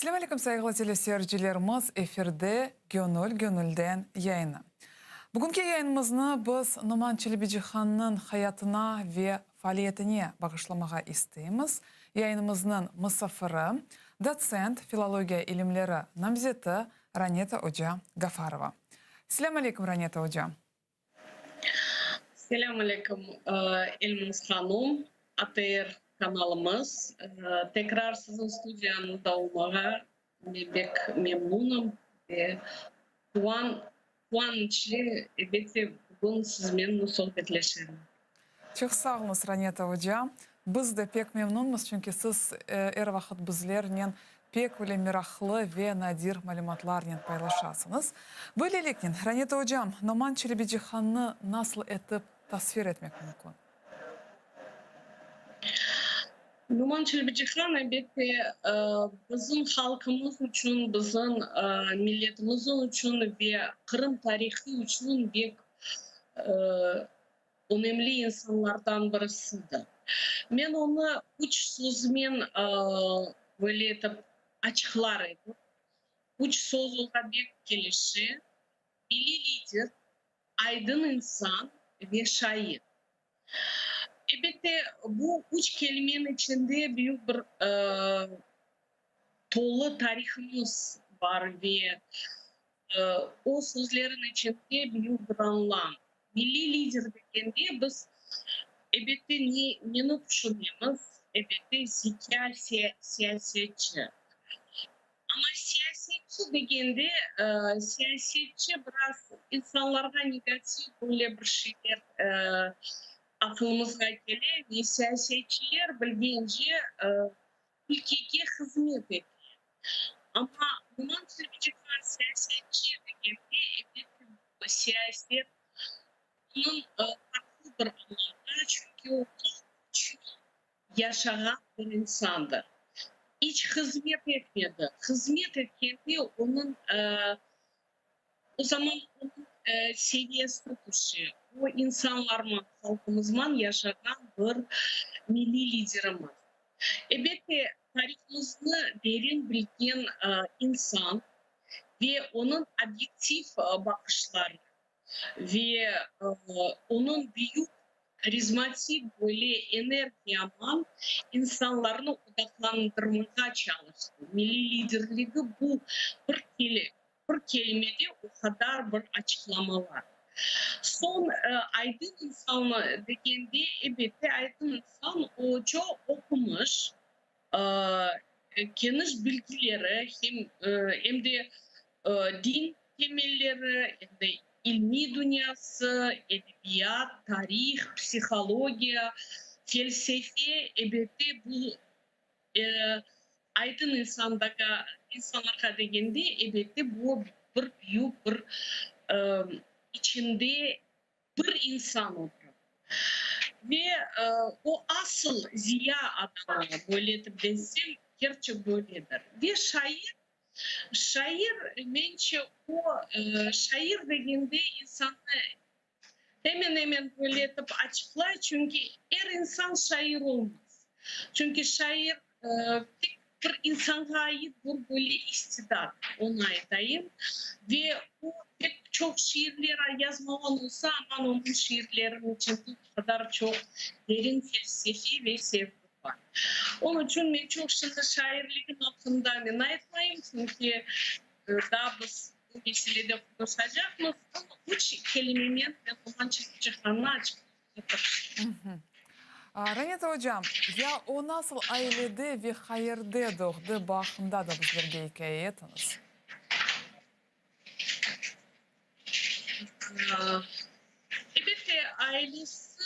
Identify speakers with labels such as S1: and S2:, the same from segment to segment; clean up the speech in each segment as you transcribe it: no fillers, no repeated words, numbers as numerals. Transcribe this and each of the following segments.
S1: Assalamu alaikum saygılı teleseyircilerimiz, efirde Gönül yayını. Bugünkü yayınımızı biz Numan Çelebijihan'ın hayatına ve faaliyetine bağışlamağa isteyimiz. Yayınımızın misafiri, doçent filologiya ilimleri namzeti Raneta Hoca Gafarova. Assalamu alaikum Raneta Hoca.
S2: Selamun Aleyküm Elmas Hanım, ATR kanalımız. Tekrar sizin stüdyanızda olmaya pek memnunum. Kuvvançlı elbette bugün sizinle sohbetleşelim.
S1: Çok sağ olun Raneta Hoca. Biz de pek memnunuz çünkü siz her vakit bizlerle pek öyle meraklı ve nadir malumatlarla paylaşasınız. Böylelikle Raneta Hocam, Numan Çelebijihan'ı nasıl tasvir etmek mümkün?
S2: Numan Çelebijihan elbette bizim halkımız için, bizim milletimiz için ve Kırım tarihi için pek önemli insanlardan birisiydi. Ben onu üç sözmen böyle açıklarım. Üç söz olarak gelişi, milli lider, aydın insan ve şair. Elbette bu üç kelimenin içinde büyük bir dolu tarihimiz var ve o sözlerin içinde büyük bir anlam. Milli lider dediğinde biz elbette ne düşünüyoruz? Elbette zeka siyasetçi. Ama siyasetçi dediğinde siyasetçi biraz insanlarga negatif böyle bir şeyler aklımıza gelir ve siyasetçiler bildiğince ülkeye hizmet ediyor. Ama bunun Çelebijihan siyasetçi dediğinde elbette bu siyaset bunun farklı bir anlamda çünkü o yaşayan bir insandır. Hiç hizmet etmedi. Hizmet ettiğinde onun o zaman onun seviyesi düşüyor. O insanlarla, halkımızla yaşayan bir milli liderimiz. Elbette tarihimizi derin bilgen insan ve onun objektif bakışları ve onun büyük karizmatik böyle enerjiyaman insanlarını odaklandırmaya çalıştı. Milli liderliği bu bir kelimede o kadar bir açıklama var. Son aydın insan dediğinde elbette aydın insan o çok okumuş, geniş bilgileri hem de din temelleri hem de ilmi dünyası, edebiyat, tarih, psikoloji, felsefe, elbette bu aydın insanlara dediğinde elbette bu bir büyük bir içinde bir insan olur. Ve o asıl ziya adamı böyle bizim gerçek böyledir. Ve şair bence o şair dediğinde insanı hemen böyle açıklar çünkü her insan şair olmaz. Çünkü şair tek bir insana ait bir böyle istidat ona aytayım ve o pek çok şiirler yazmayan olsa ama onun şiirlerinin içinde bu kadar çok derin felsefi ve sevgi var. Onun için ben çok şimdi şairliğin hakkında ne aytmayayım çünkü daha biz bu meselede konuşacağız ama üç kelimenin Numan Çelebijihan'ı açıklayacağız.
S1: Raneta Hocam, ya o nasıl ailede ve hayırda doğdu bağında da bizlerge hikaye etiniz?
S2: Elbette ailesi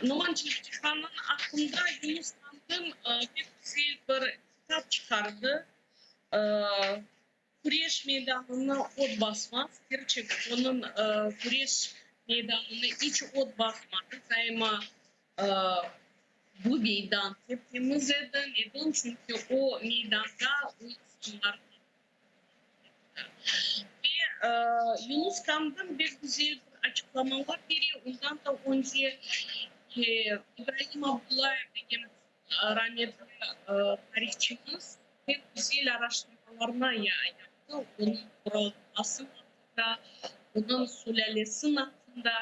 S2: Numan Çelebijihan'ın aklında Yunus Kand'ın bir güzel bir kitap çıkardı. Kureş meydanına ot basmaz. Gerçekten onun Kureş meydanına hiç ot basmadı. Daima bu meydan temiz neden? Çünkü o meydanda o insanlar ve Yunus Kand'ın bir güzel açıklamalar veriyor. Ondan da önce İbrahim Abdullah rahmetli tarihçimiz pek güzel araştırmalarına yaptı. Onun kuralası hakkında, onun sülalesi hakkında.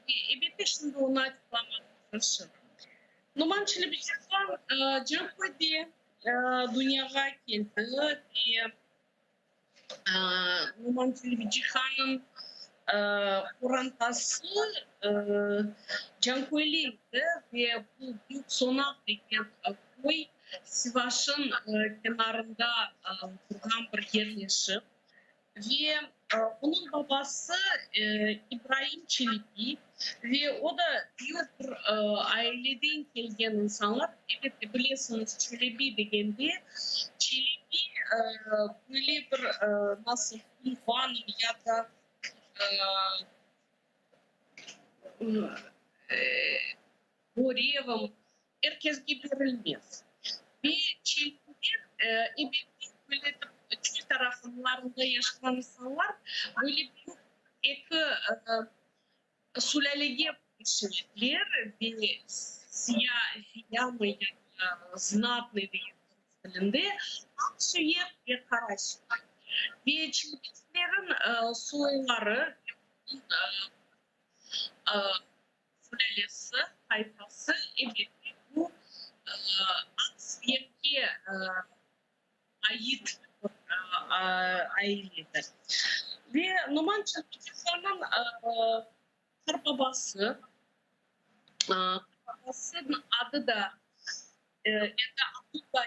S2: Elbette şimdi onu açıklamak çalışır. Numan Çelebiçkhan Cankoy'da dünyaya geldi. Numan Çelebiçkhan'ın Kurantası Cankoy'liydi ve bu büyük sonak degen koy Sivas'ın kenarında duran bir yerleşim. Ve onun babası İbrahim Çelebi ve o da büyük bir aileden gelgen insanlar. Evet biliyorsunuz Çelebi degende Çelebi böyle bir nasıl ünvan ya da Gorevim herkes gibi verilmez. Ve Çelebiler böyle Türk taraflarında yaşayan insanlar böyle büyük iki sülaleye pişirdiler ve siyah mı ya da знатный dilinde Aksuyer ve Karaş. Ve Çelebilerin soyları sülalesi, tayfası evet bu Aksuyer'e ait ailedir. Ve Numan Çelebiçkhan'ın babasının adı da Abdullah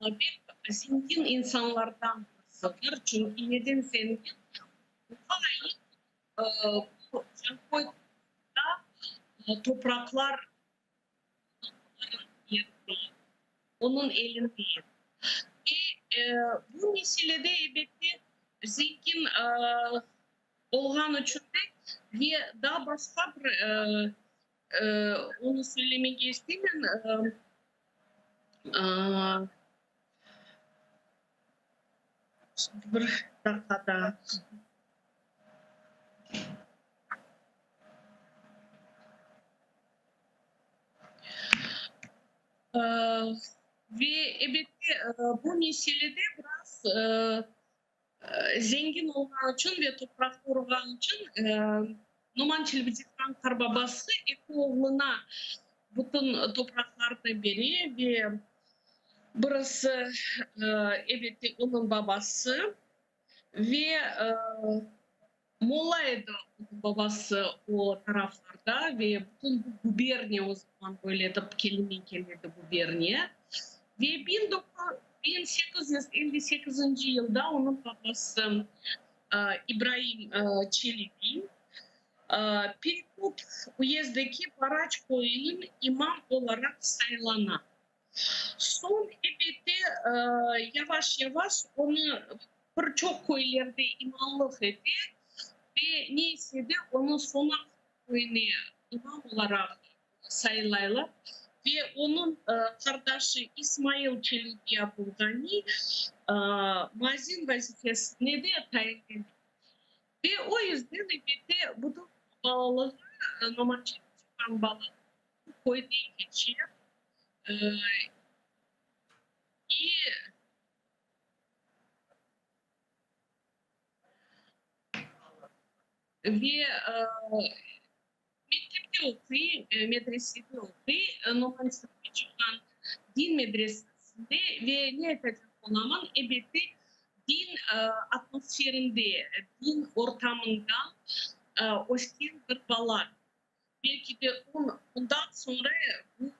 S2: Babek zengin insanlardan bahsedilir. Çünkü neden zengin? Bu Cankoy'da topraklar onun elindeydi. Bu meselede elbette zengin olgan için de ve daha başka bir onu söylemek istedim. Şimdi bir dakikada. Ve elbette bu meselede biraz zengin olan için ve topraklar olan için Numan Çelebiçkhan Karbabası iki oğluna bütün topraklarını veriyor ve burası elbette onun babası ve Molla'ydı babası o taraflarda ve bütün bu guberniye o zaman böyle de kelime guberniye ve 1858 yılda onun babası İbrahim Çelebi Перекоп уездeki Baraç köyünün imam olarak sayılanan. Son elbette yavaş yavaş onu birçok köylerde imamlık etti ve neyse de onun Sonak köyüne imam olarak sayılaylar ve onun kardeşi İsmail Çelebi Abulgani mazin vazifesine de tayin edildi. Ve o yüzden elbette bu bağlılığı Numan Çelebiçkhan bağlılığı koyduğu geçiyor. Ve mektepte okuyor, medresede okuyor. Numan Çelebiçkhan din medresesinde ve ne yapacak olamam elbette din atmosferinde, din ortamında hoşgörü bir bala. Belki de ondan sonra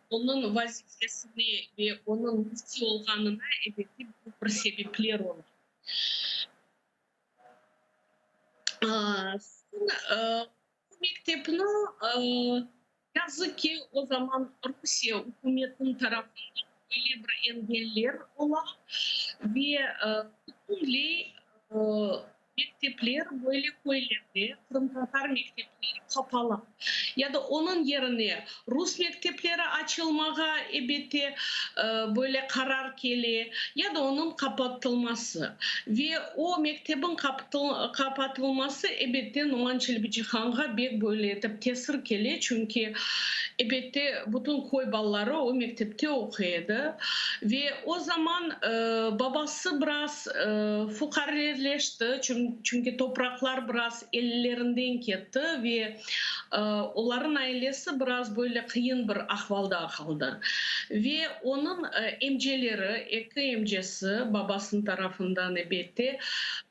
S2: onun vazifesini ve onun müftü olganına elbette bu bir sebepler olur. Bu mektebini yazık ki o zaman Rusya hükümetinin tarafından böyle bir engeller olan ve bütünlüğü mektepler böyle koyuldu. Kırım Tatar mektepleri kapalı. Ya da onun yerine Rus mektepleri açılmağa ebeti böyle karar keli ya da onun kapatılması ve o mektebin kapatılması ebeti Numan Çelebiçihan'a bir böyle etip tesir keli çünkü ebeti bütün koy balları o mektepte okuyordu ve o zaman babası biraz fukareleşti çünkü topraklar biraz ellerinden gitti ve onların ailesi biraz böyle kıyın bir ahvalda kaldı. Ve onun emceleri, iki emcesi babasının tarafından ebeti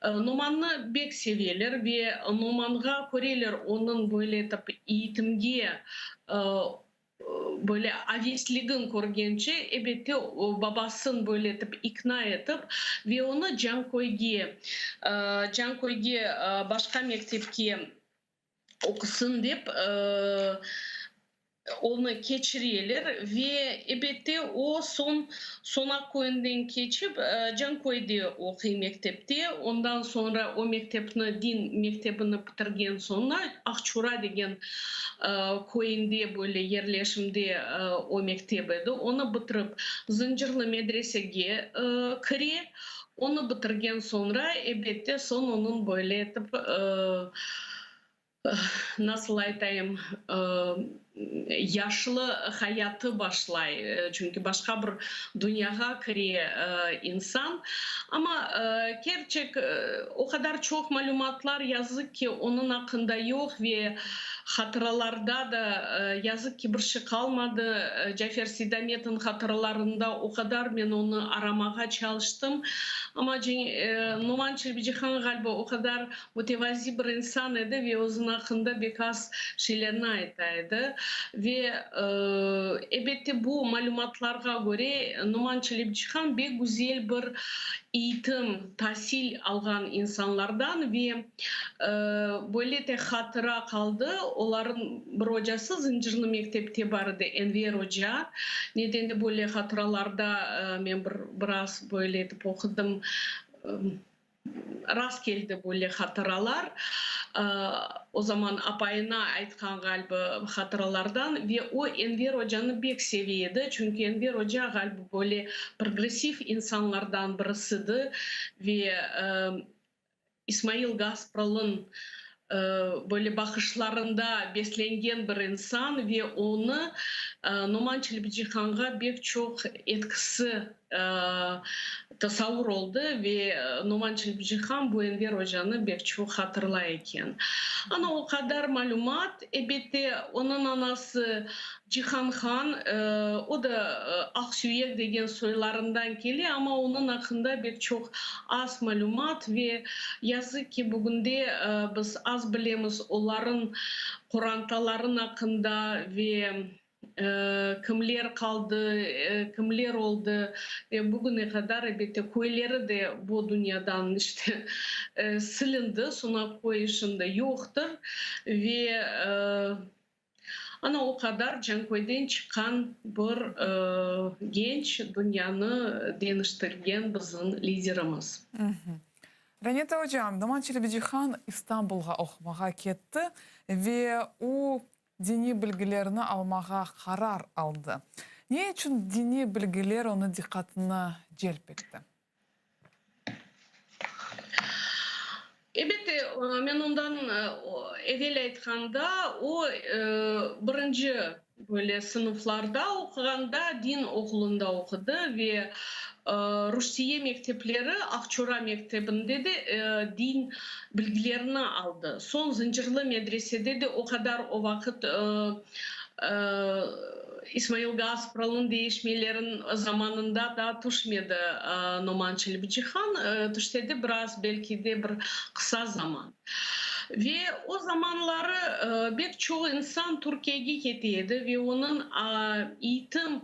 S2: Numan'ı bek seviyorlar ve Numan'a koreler onun böyle tabi eğitimge e, böyle avesligin korgençe ebeti babasını böyle tabi ikna edip ve onu Cankoyge başka mektepke okusun deyip onu geçiriyorlar ve ebette o sona koyundan geçip Cankoy'da okuyor mektepte. Ondan sonra o mektebini, din mektebini bitirgen sonra Akçura degen koyunda böyle yerleşimde o mektebiydi. Onu bitirip Zincirli medresege kire. Onu bitirgen sonra ebette son onun böyle etip nasıl aytayım yaşlı hayatı başlay çünkü başka bir dünyaya kiriyor insan ama gerçek o kadar çok malumatlar yazık ki onun hakkında yok ve hatıralarda da yazık ki bir şey kalmadı. Cafer Sidamet'in hatıralarında o kadar ben onu aramaya çalıştım ama Numan Çelebiçihan galiba o kadar mütevazi bir insan idi ve onun hakkında birkaç şeylerini aytaydı ve elbette bu malumatlara göre Numan Çelebiçihan bir güzel bir eğitim, tahsil algan insanlardan ve böyle de hatıra kaldı. Onların bir hocası Zincirli mektepte vardı Enver Hoca. Neden de böyle hatıralarda ben biraz böyle okudum. Rast geldi böyle hatıralar. O zaman apayına aytkan galiba hatıralardan ve o Enver Hoca'nı bek seviyordu. Çünkü Enver Hoca galiba böyle progresif insanlardan birisiydi ve İsmail Gaspral'ın böyle bakışlarında beslengen bir insan ve onu Numan Çelebiçihan'a pek çok etkisi tasavvur oldu ve Numan Çelebiçihan bu Enver Hoca'nı pek çok hatırlayken. Ama o kadar malumat, elbette onun anası Cihan Han, o da Aksüyek degen soylarından geliyor ama onun hakkında pek çok az malumat ve yazık ki bugün de biz az bilemiz onların kurantaların hakkında ve kimler kaldı, kimler oldu ve bugüne kadar elbette köyleri de bu dünyadan işte silindi, sona koyuşunda yoktur ve ana o kadar Cankoy'dan çıkan bir genç dünyanı değiştirgen bizim liderimiz.
S1: Ранета hocam, Numan Çelebiçihan İstanbul'a okumağa ketті ve o dini bilgilerini almağa karar aldı. Ne için dini bilgiler onun dikkatini celp etti?
S2: Elbette men ondan evvel aytganda o birinci böyle sınıflarda okuganda din okulunda okudu ve Rusiye mektepleri Akçura mektebinde de din bilgilerini aldı. Son Zincirli medresede de o kadar o vakit İsmail Gaspral'ın değişmelerin zamanında da düşmedi Numan Çelebiçihan. Düştedi biraz belki de bir kısa zaman. Ve o zamanları pek çok insan Türkiye'ye gidiyordu ve onun eğitim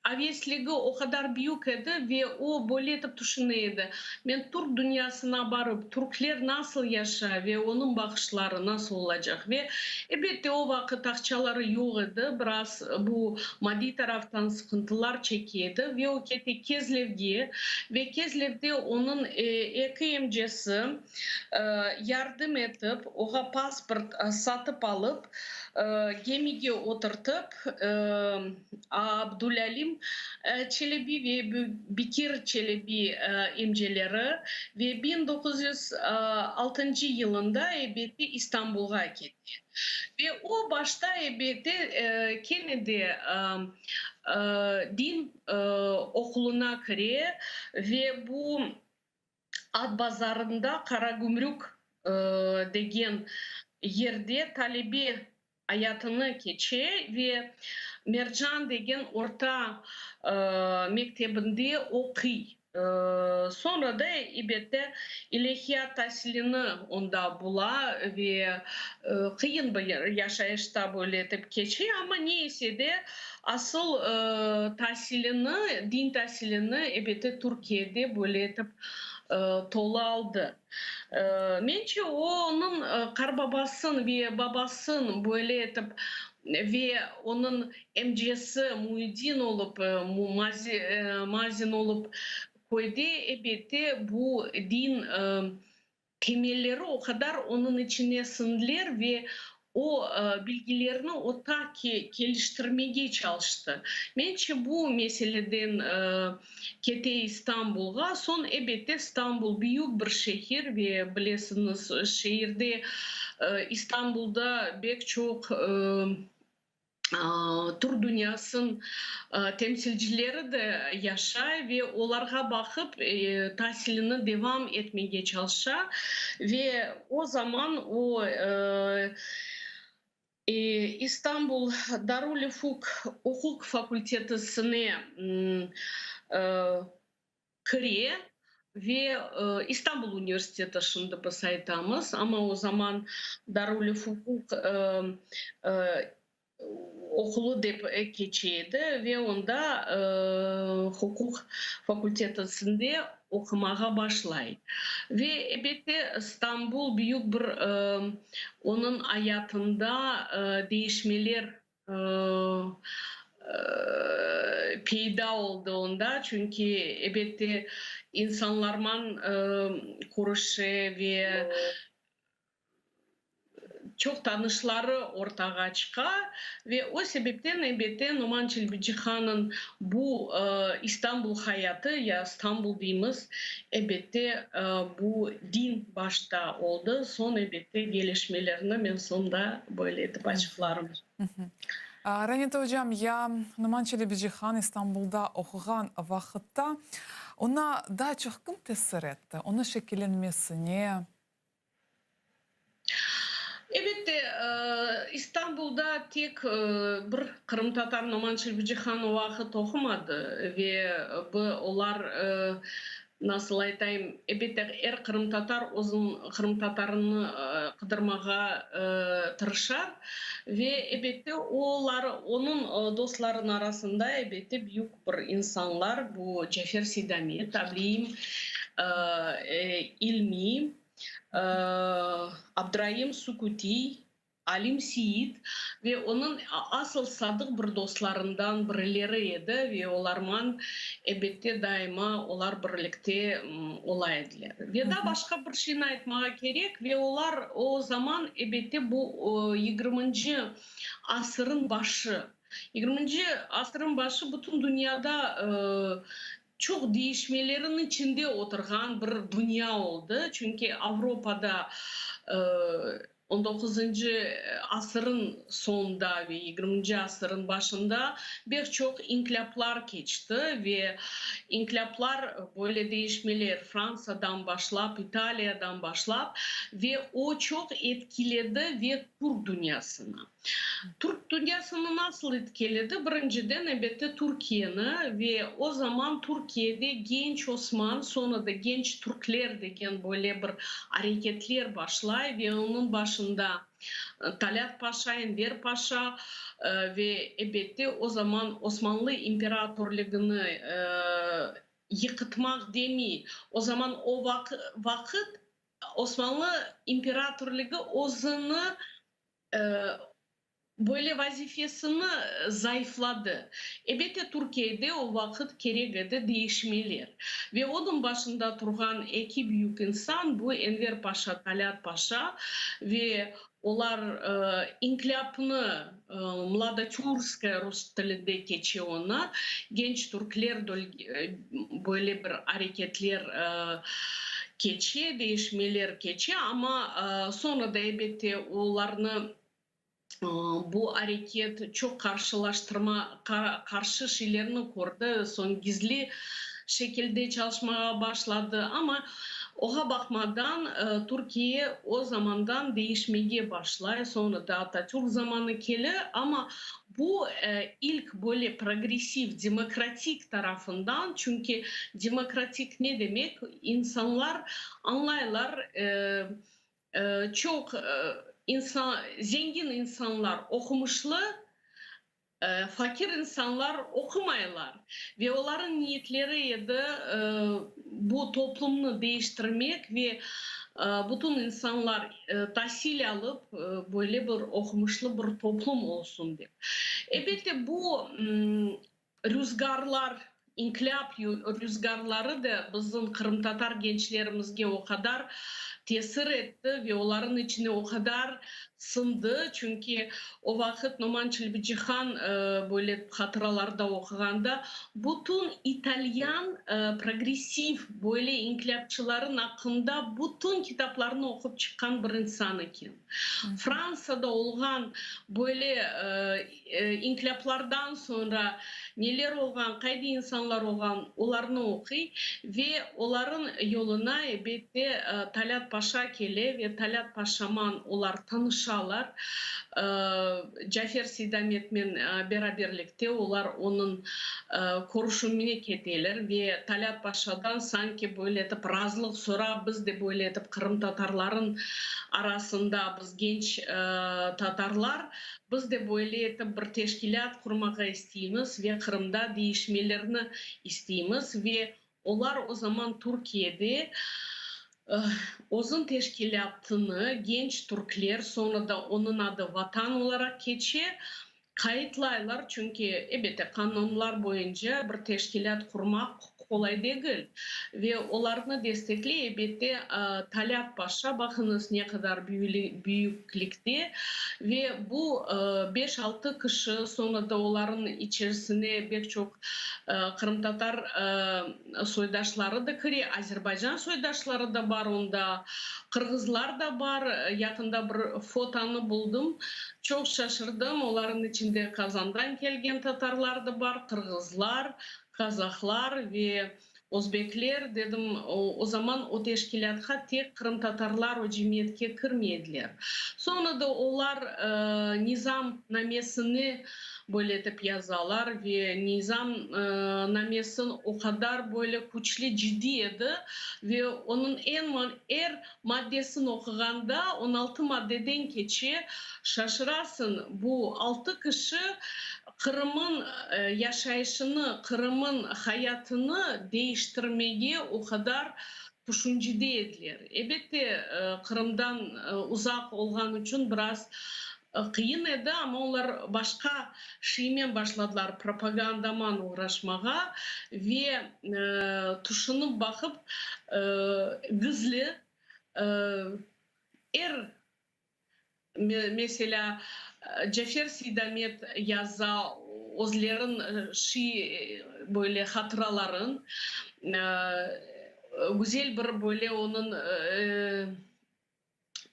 S2: avesliği o kadar büyük idi ve o böyle etip düşünüyordu. Ben Türk dünyasına barıp Türkler nasıl yaşar ve onun bakışları nasıl olacak ve elbette o vakit akçaları yok idi. Biraz bu maddi taraftan sıkıntılar çekiyordu ve o kete Kezlev'de ve Kezlev'de onun iki emcesi yardım edip oha pasport satıp alıp gemiye oturtup Abdülalim Çelebi ve Bekir Çelebi imceleri ve 1906 yılında elbette İstanbul'a gitti. Ve o başta elbette Kennedy din okuluna giriyor ve bu Ad Pazarı'nda Karagümrük degen yerde talebi hayatını geçiyor ve Mercan degen orta mektebinde okuyor. Sonra da elbette ilahiyat tahsilini onda bula ve kıyın bir yaşayışta böyle etip geçiyor ama neyse de asıl tahsilini, din tahsilini elbette Türkiye'de böyle etip tola aldı. Bence onun karbabasın ve babasın böyle etip ve onun emcesi Muhyiddin olup, Mazin olup koydu. Elbette bu din temelleri o kadar onun içine sindiler ve o bilgilerini o ta ki geliştirmeye çalıştı. Bence bu meseleden kete İstanbul'a son elbette İstanbul büyük bir şehir ve bilirsiniz şehirde İstanbul'da pek çok Türk dünyasının temsilcileri de yaşar ve onlara bakıp tahsilini devam etmeye çalışır ve o zaman o İstanbul Darül Hukuk Fakültesine giriyor ve İstanbul Üniversitesi şimdi biz aytamız ama o zaman Darül Hukuk okulu dep geçiydi ve onda hukuk fakültesinde okumaya başlaydı. Ve elbette İstanbul büyük bir onun hayatında değişmeler peyda olduğunda çünkü elbette insanlarla konuşuyor ve çok tanışları ortaya çıkar ve o sebepten elbette Numan Çelebi-Ceyhan'ın bu İstanbul hayatı ya İstanbul deyimiz elbette bu din başta oldu. Son elbette gelişmelerini ben sonunda böyle edip açıklarım.
S1: Raneta hocam, ya Numan Çelebi-Ceyhan İstanbul'da okuyan vakitte ona daha çok kim tesir etti? Onun şekillenmesine?
S2: Evet, İstanbul'da tek bir Kırım Tatar Numan Çelebi-Ceyhan o vakit okumadı ve onlar nasıl aytayım, elbette Kırım Tatar uzun Kırım Tatarını kıdırmağa tırışar ve elbette onun dostların arasında elbette büyük bir insanlar bu Cafer Sidami, tabiim, ilmi, Abdurrahim Sukuti, Alim Siyit ve onun asıl sadık bir dostlarından birileriydi ve onlarla elbette daima onlar birlikte olaydılar. Ve da başka bir şey aytmaya gerek ve onlar o zaman elbette bu 20. asırın başı. 20. asırın başı bütün dünyada çok değişmelerin içinde oturan bir dünya oldu. Çünkü Avrupa'da 19. asırın sonunda ve 20. asırın başında birçok inkılaplar geçti ve inkılaplar böyle değişmeler Fransa'dan başlayıp İtalya'dan başlayıp ve o çok etkiledi ve Türk dünyasını. Türk dünyasını nasıl etkiledi? Birinciden elbette Türkiye'ni ve o zaman Türkiye'de genç Osman sonra da genç Türkler degen böyle bir hareketler başlay ve onun başında başında Talat Paşa, Enver Paşa ve elbette o zaman Osmanlı İmparatorluğunu yıkıtmak demi. O zaman o vakit Osmanlı İmparatorluğu ozını böyle vazifesini zayıfladı. Elbette Türkiye'de o vakit keregede değişmeler. Ve onun başında duran iki büyük insan bu Enver Paşa, Talat Paşa ve onlar inkılapını Mladoturskaya Rus dilinde geçiyor onlar. Genç Türkler böyle bir hareketler geçiyor, değişmeler geçiyor ama sonra da elbette onların bu hareket çok karşı şeylerini kurdu. Son gizli şekilde çalışmaya başladı ama oha bakmadan Türkiye o zamandan değişmeye başlıyor. Sonra da Atatürk zamanı gelir ama bu ilk böyle progresif, demokratik tarafından çünkü demokratik ne demek? İnsanlar anlayırlar çok zengin insanlar okumuşlu, fakir insanlar okumaylar ve onların niyetleri de bu toplumunu değiştirmek ve bütün insanlar tahsil alıp böyle bir okumuşlu bir toplum olsun diye. Elbette bu rüzgarlar, inkılap rüzgarları da bizim Kırım Tatar gençlerimizge o kadar tesir etti ve onların içine o kadar sındı. Çünkü o vakit Numan Çelebiçihan böyle hatıralarda okuganda bütün İtalyan progresif böyle inkılapçıların hakkında bütün kitaplarını okup çıkan bir insan iken. Fransa'da olan böyle inkılaplardan sonra neler olgan, kaydı insanlar olgan onlarını okuy ve onların yoluna elbette Talat Paşa gele ve Talat Paşaman onlar tanışalar. Cafer Sidamet'мен beraberlikte onlar onun koruşumine keteler ve Talat Paşa'dan sanki böyle etip razılık sonra biz de böyle etip Kırım Tatarların arasında biz genç Tatarlar biz de böyle etip bir teşkilat kurmaya isteyimiz ve Kırım'da değişmelerini isteyimiz ve onlar o zaman Türkiye'de Ozun teşkilatını genç Türkler sonra da onun adı vatan olarak geçiyor. Kayıtlaylar çünkü elbette kanunlar boyunca bir teşkilat kurmak kolay değil ve onlarını destekli elbette Talat Paşa bakınız ne kadar büyüklükte ve bu 5-6 kişi sonra da onların içerisine pek çok Kırım Tatar soydaşları da kiri, Azerbaycan soydaşları da var onda, Kırgızlar da var. Yakında bir fotoğrafını buldum. Çok şaşırdım. Onların içinde Kazan'dan gelgen Tatarlar da var, Kırgızlar, Kazaklar ve Özbekler dedim o zaman o teşkilatha tek Kırım Tatarlar o cemiyetke kirmediler. Sonra da onlar nizam namesini böyle etip yazarlar ve nizam namesini o kadar böyle güçlü ciddiydi ve onun en maddesini okuganda 16 maddeden geçe şaşırasın bu 6 kişi Kırım'ın yaşayışını, Kırım'ın hayatını değiştirmeye o kadar düşüncedeydiler. Elbette Kırım'dan uzak olan için biraz kıyın edi ama onlar başka şeyle başladılar propagandaman uğraşmaya ve düşünüp bakıp gizli mesela Cafer Sidamet yazsa özlerin böyle hatıraların güzel bir böyle onun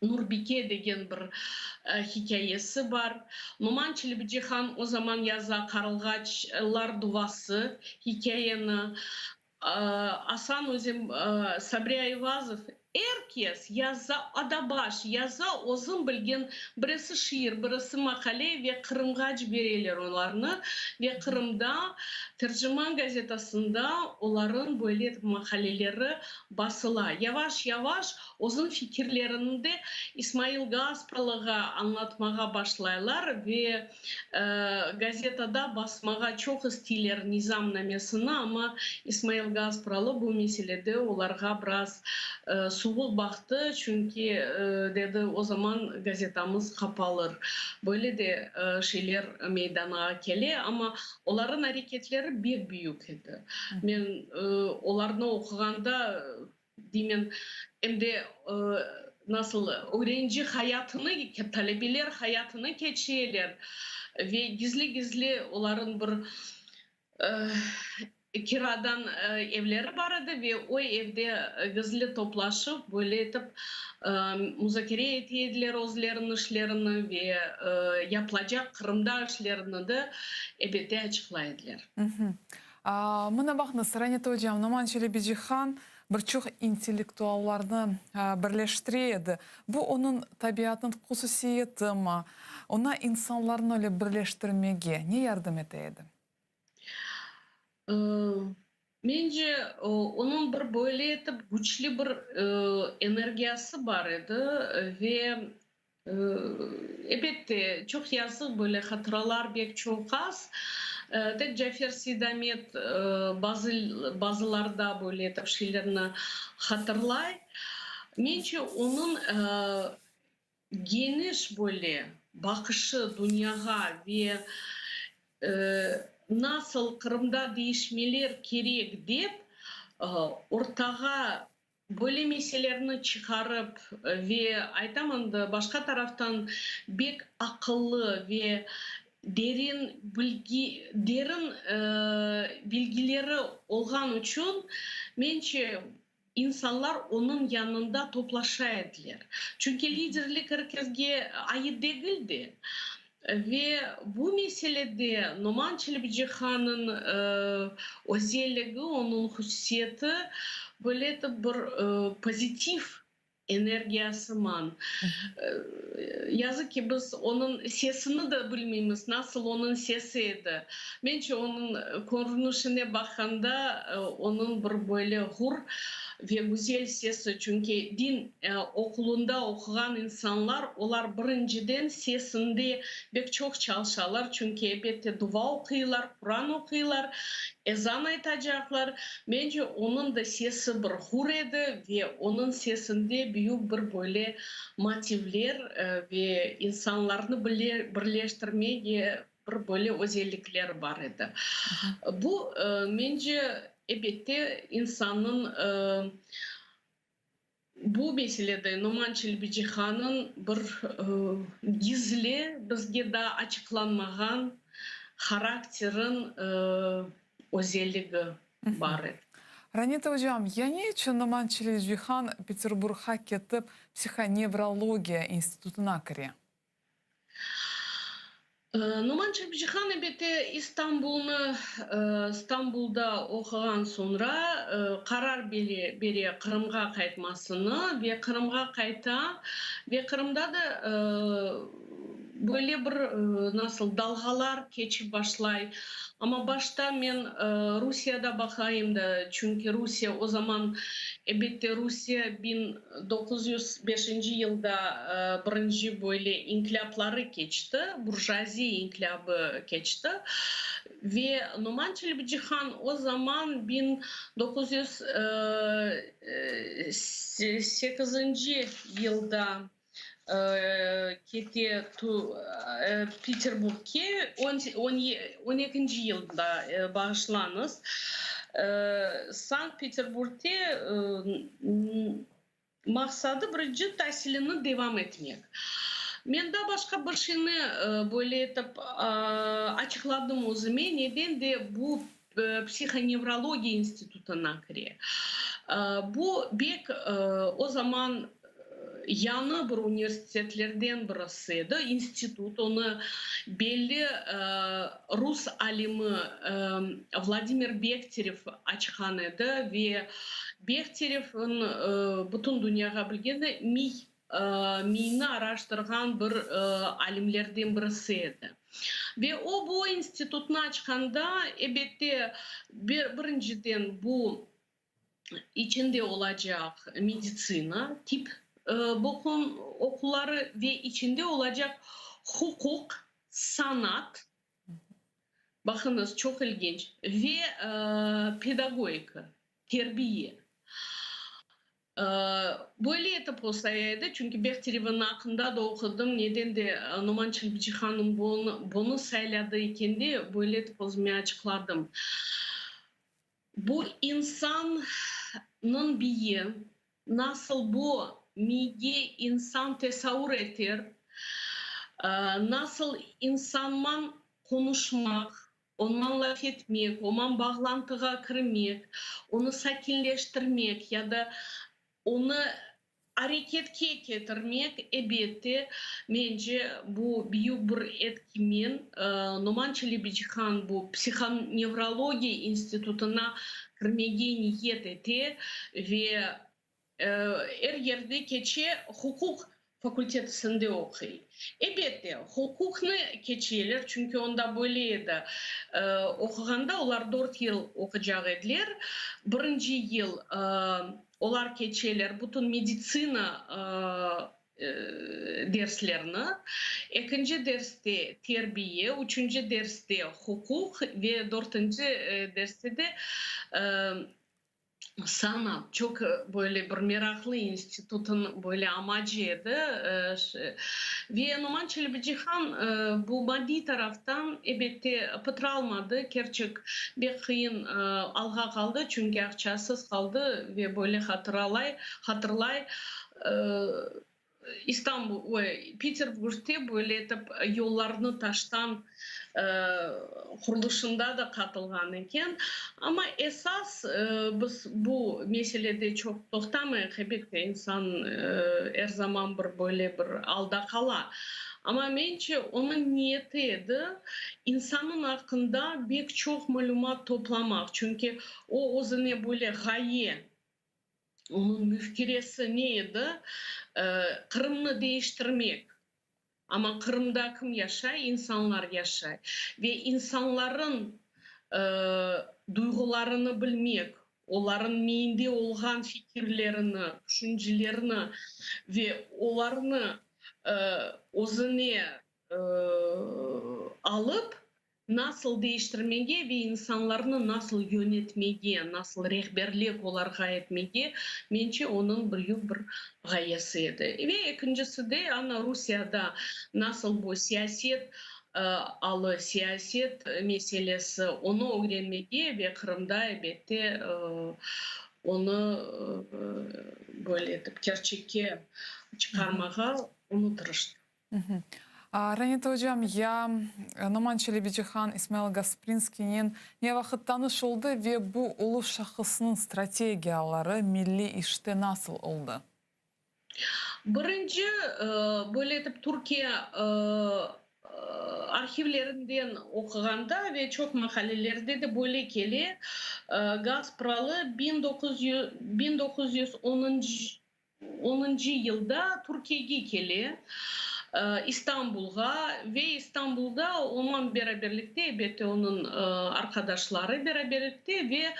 S2: Nurbike degen bir hikayesi var. Numan Çelebiçihan o zaman yazsa Karılgaçlar Duvası hikayeni Asan özüm Sabri Ayvazov herkes yazsa adabaş yazsa ozun bilgen birisi şiir, birisi makale ve Kırım'a jiberiler onlarını ve Kırım'da Tercüman gazetasında onların böyle makaleleri basıla. Yavaş yavaş ozun fikirlerini de İsmail Gaspralı'ga anlatmaya başlaylar ve gazetada basmaya çok istiyorlar nizamnamesini ama İsmail Gaspralı bu meselede onlara biraz soğuk baktı çünkü dedi o zaman gazetamız kapalır. Böyle de şeyler meydana geliyor ama onların hareketleri bir büyük idi. Ben onlarını okuganda demin hem de nasıl öğrenci hayatını, talebeler hayatını geçiyorlar ve gizli gizli onların bir kiradan evleri vardı ve o evde gizli toplaşıp böyle etip müzakere ettiler özlerinin işlerini ve yapılacak Kırım'da işlerini de ebede açıklaydılar.
S1: Мына бақныз, Ранета Hocam, Numан Челебеджихан bir çox intellektuallarını birleştiriydi. Bu onun tabiatının hususiyeti mi? Ona insanların öyle birleştirmeye ne yardım edeydi?
S2: Bence onun bir böyle etip güçlü bir enerjisi vardı ve elbette çok yazık böyle hatıralar pek çok az. Tek Cafer Sidamet bazılarda böyle etip şeylerini hatırlay. Bence onun geniş böyle bakışı dünyaya ve nasıl Kırım'da değişmeler gerek deyip ortağa böyle meselelerini çıkarıp ve aytamın da başka taraftan bek akıllı ve derin bilgileri olan için bence insanlar onun yanında toplaşaydılar. Çünkü liderlik herkese ait değildi. Ve bu meselede Numan Çelebiçihan'ın özelliği, onun hususiyeti böyle bir pozitif enerjisi var. Yazık ki biz onun sesini de bilmiyoruz, nasıl onun sesiydi. Bence onun görünüşüne bakanda onun bir böyle hur ve güzel sesi. Çünkü din okulunda okuyan insanlar, onlar birinciden sesinde pek çok çalışırlar. Çünkü elbette dua okuyorlar, Kur'an okuyorlar, ezan aytacaklar. Bence onun da sesi bir hur idi ve onun sesinde büyük bir böyle motivler ve insanlarını birleştirmeye bir böyle özellikler var idi. Bu bence elbette insanın bu meselede Numan Çelebiçihan'ın bir gizli, bizge daha açıklanmayan karakterin özelliği var.
S1: Ранета Hocam, yani için Numan Çelebiçihan Peterburg'a ketip psixonevrologiya institutuna kiriyor?
S2: Numan Çelebiçihan elbette İstanbul'da okuyan sonra karar veriyor Kırım'a kaytmasını ve Kırım'a kayta ve Kırım'da da böyle bir nasıl dalgalar geçip başlay. Ama başta ben Rusya'da bakayım da çünkü Rusya o zaman elbette Rusya 1905 yılda birinci böyle inkılapları geçti. Burjuazi inkılabı geçti. Ve Numan Çelebiçihan o zaman 1908 yılda gitti Peterburg'e 12. yılda bağışlanız. Sankt Peterburg'te maksadı birinci tahsilini devam etmek. Ben de başka bir şeyini böyle açıkladım o zaman. Neden de bu psixonevrologiya institutuna kiriyor. Bu bek o zaman yanı bir üniversitelerden birisiydi. İnstitut onu belli Rus alimi Vladimir Bekterev açıkladı ve Бехтерев'in bütün dünyaga bilgeni miyini araştırgan bir alimlerden birisi edi. Ve o bu institutunu açkanda elbette birinciden bu içinde olacak medisina, tip bokun okulları ve içinde olacak hukuk, sanat, bakınız çok ilginç ve pedagogika, terbiye. Böyle etap olsaydı çünkü Bechterev'in hakkında da okudum. Neden de Numan Çelebici-Hanım bunu sayladığı iken de böyle etap olmayı açıkladım. Bu insanın biyi nasıl bu migi insan tesavvur eder, nasıl insanla konuşmak, onunla laf etmek, onunla bağlantıya girmek, onu sakinleştirmek ya da onu hareketke getirmek elbette bence bu büyük bir etkimin Numan Çelebici-Han bu psikonevroloji institutuna girmeye niyet etti ve her yerde keçe hukuk fakültesinde okuyor. Elbette hukukunu keçiler çünkü onda böyleydi. Okuganda onlar 4 yıl okuyacak ediler. Birinci yıl onlar keçiler bütün medisina derslerini, ikinci derste terbiye, üçüncü derste hukuk ve dördüncü derste de sanat. Çok böyle bir meraklı institutun böyle amacıydı. Ve Numan Çelebici-Han bu maddi taraftan elbette pıtralmadı. Gerçek bir kıyın alga kaldı çünkü akçasız kaldı ve böyle hatırlay İstanbul ve Peterburg'da böyle yollarını taştan kuruluşunda da katılgan iken ama esas biz bu meselede çok toxtamayıq. Elbette insan her zaman bir böyle bir alda kala. Ama bence onun niyeti edi insanın hakkında pek çok malumat toplamak. Çünkü o özüne böyle gaye, onun müfkiresi neydi? Kırımını değiştirmek. Ama Kırım'da kim yaşay? İnsanlar yaşay. Ve insanların duygularını bilmek, onların meyinde olan fikirlerini, düşüncelerini ve onlarını özüne alıp nasıl değiştirmeye ve insanlarını nasıl yönetmeye, nasıl rehberlik olarga etmeye bence onun büyük bir gayesiydi. Ve ikincisi de Rusya'da nasıl bu siyaset siyaset meselesi onu öğrenmeye ve Kırım'da elbette onu böyle gerçekçe çıkarmaya onu tırıştı.
S1: Ранита hocam, ya Numan Çelebici-Han, İsmail Gasprinski'nin ne vakit tanışıldı ve bu ulu şahısının strategiyaları milli işte nasıl oldu?
S2: Birinci böyle Türkiye arşivlerinden okuganda ve çok makalelerde de böyle geli Gazpralı 1910 yılda Türkiye'ye geli. İstanbul'a ve İstanbul'da onunla beraberlikte elbette onun arkadaşları beraberlikte ve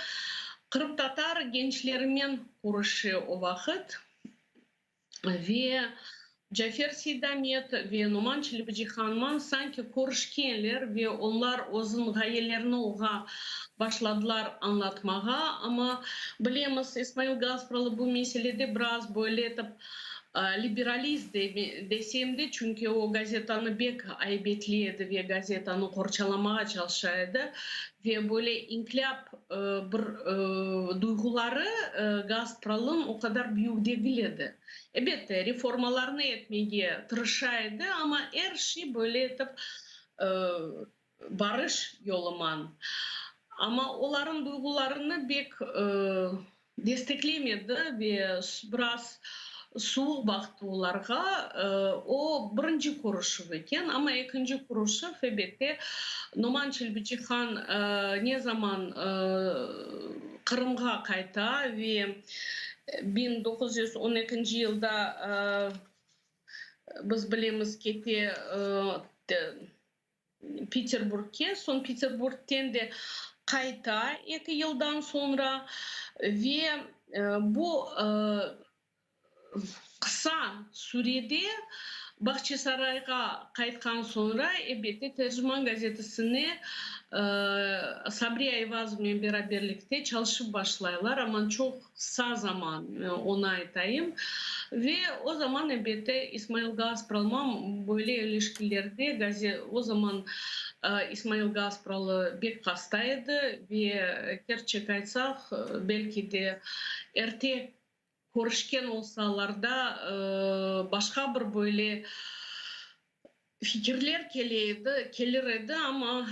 S2: Kırım Tatar gençleriyle konuşuyor o vakit ve Cafer Seydamet ve Numan Çelebici-Han'la sanki konuşkenler ve onlar onun gayelerini oğa başladılar anlatmaya ama bilemiz İsmail Gazpralı bu meselede biraz böyle liberaliz desem de çünkü o gazetanı pek aybetliydi ve gazetanı korçalamaya çalışıyordu ve böyle inkılap bir duyguları Gazpral'ın o kadar büyük değildi. Elbette reformalarını etmeye tırışıyordu ama her şey böyle barış yolundan. Ama onların duygularını pek desteklemedi ve biraz soğuk baktı onlarga. O birinci kuruşu eken ama ikinci kuruşu elbette Numan Çelebici-Han ne zaman Kırım'a kayta ve 1912 yılda biz bilemiz ki Peterburg'e, son Peterburg'ten de kayta 2 yıldan sonra ve bu kısa sürede Bahçesaray'a kayıttan sonra elbette Tercüman gazetesini Sabri Ayvaz'la beraberlikte çalışıp başlayırlar ama çok kısa zaman ona aytayım. Ve o zaman elbette İsmail Gazpral'la böyle ilişkilerde o zaman İsmail Gazpral bir hastaydı ve gerçek aytsak belki de erkek görüşken olsalar da başka bir böyle fikirler gelir idi ama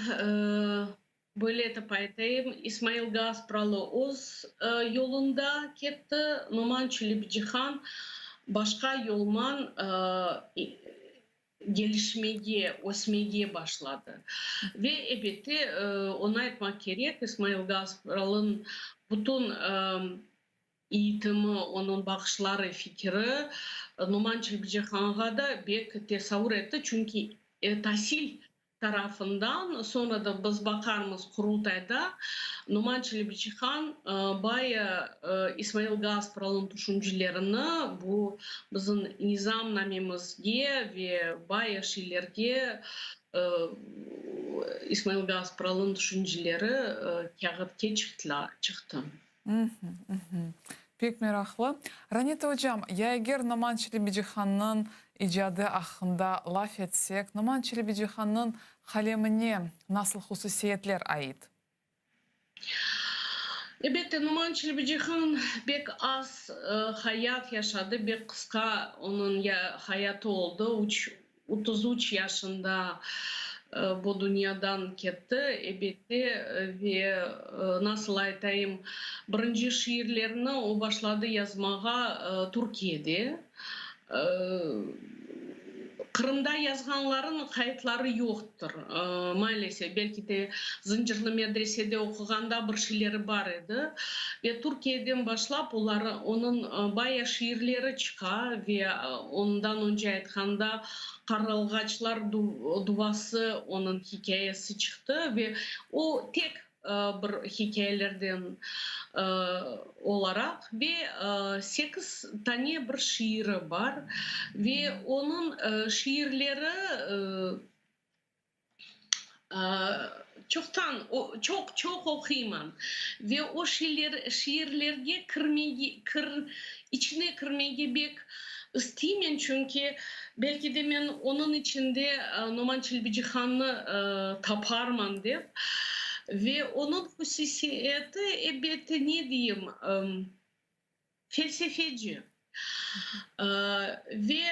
S2: böyle etip aytayım İsmail Gazpral öz yolunda gitti. Numan Çelebici-Han başka yolman gelişmeye, ösmeye başladı. Ve elbette ona etmek gerek İsmail Gazpral'ın bütün eğitimi, onun bakışları, fikri Numan Çelebici-Han'a da bir tesavvur etti. Çünkü tahsil tarafından sonra da biz bakarımız kurultayda Numan Çelebici-Han bayağı İsmail Gazpral'ın düşüncelerini bu bizim nizamnamemizge ve bayağı şeylerge İsmail Gazpral'ın düşünceleri kağıtga çıktı.
S1: Pek meraklı. Raneta hocam, ya eğer Numan Çelebici-Han'ın icadı hakkında laf etsek, Numan Çelebici-Han'ın kalemine nasıl hususiyetler ait?
S2: Elbette Numan Çelebici-Han pek az hayat yaşadı, bir kısa onun hayatı oldu. 33 yaşında bu dünyadan gitti. Elbette ve nasıl aytayım, birinci şiirlerini o başladı yazmaya Türkiye'de. Kırım'da yazganların kayıtları yoktur. Maalesef belki de Zincirli Medrese'de okuganda bir şeyleri var idi. Ve Türkiye'den başlap onun bayağı şiirleri çıkar ve ondan önce aytkanda Karalgaçlar Duvası onun hikayesi çıktı ve o tek bir hikayelerden olarak ve 8 tane bir şiiri var ve onun şiirleri çok okuyman ve o şiirlerge içine kırmaya bek isteyen çünkü belki de ben onun içinde Numan Çelebici-Han'ı taparman deyip ve onun hususiyeti elbette ne diyeyim felsefeci. Ve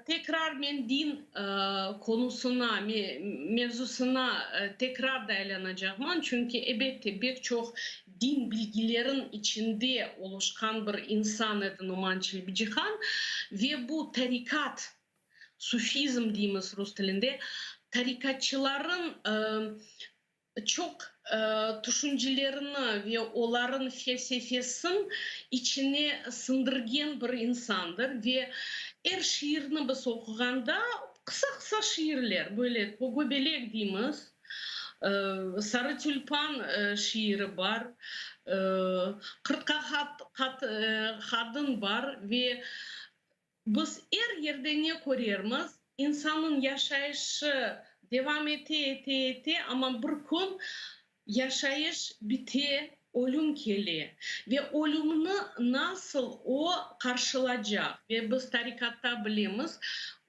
S2: tekrar ben din konusuna, mevzusuna tekrar dayanacağım. Çünkü elbette birçok din bilgilerin içinde oluşan bir insan idi Numan Çelebici-Han ve bu tarikat, sufizm diyemiz Rus dilinde, tarikatçıların çok düşüncelerini ve onların felsefesini içine sındırgan bir insandır ve her şiirini biz okuganda kısa şiirler böyle Pogobelek diyemiz. Sarı Tülpan şiiri var. 40 kadın var ve biz her yerde ne görüyoruz? İnsanın yaşayışı devam ete ama bir gün yaşayış bite, ölüm geliyor ve ölümünü nasıl o karşılayacak ve biz tarikatta biliriz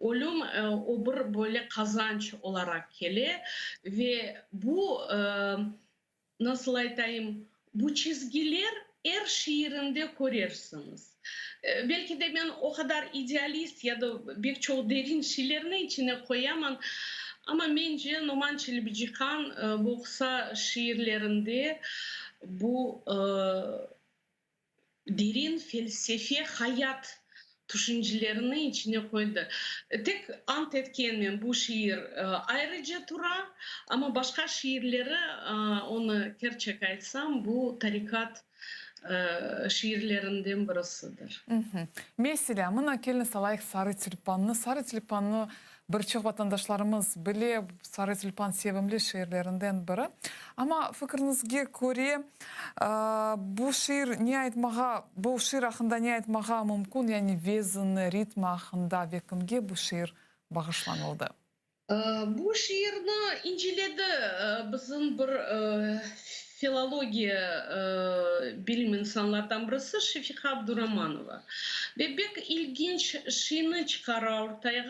S2: ölüm o bir böyle kazanç olarak geliyor ve bu nasıl aytayım bu çizgiler her şiirinde görürsünüz. Belki de ben o kadar idealist ya da birçok derin şeylerini içine koyamam. Ama bence Numan Çelebici-Han bu kısa şiirlerinde bu derin felsefi hayat düşüncelerini içine koydu. Tek ant etkenmen bu şiir ayrıca tura ama başka şiirleri onu gerçek aytsam bu tarikat şiirlerinden birisidir.
S1: Mesela mına kelini salayık Sarı Tülpanlı. Sarı Tülpanlı birçok vatandaşlarımız bile Sarı Tülpan sevimli şiirlerinden biri. Ama fikrinizge göre bu şiir ne aytmağa, bu şiir hakkında ne aytmağa mümkün? Yani vezini, ritmi hakkında ve kimge bu şiir bağışlanıldı?
S2: Bu şiirini inceledi bizim bir filologiya bilim insanlardan birisi Şefika Abdurrahmanova. Ve pek ilginç şiirini çıkarıyor ortaya.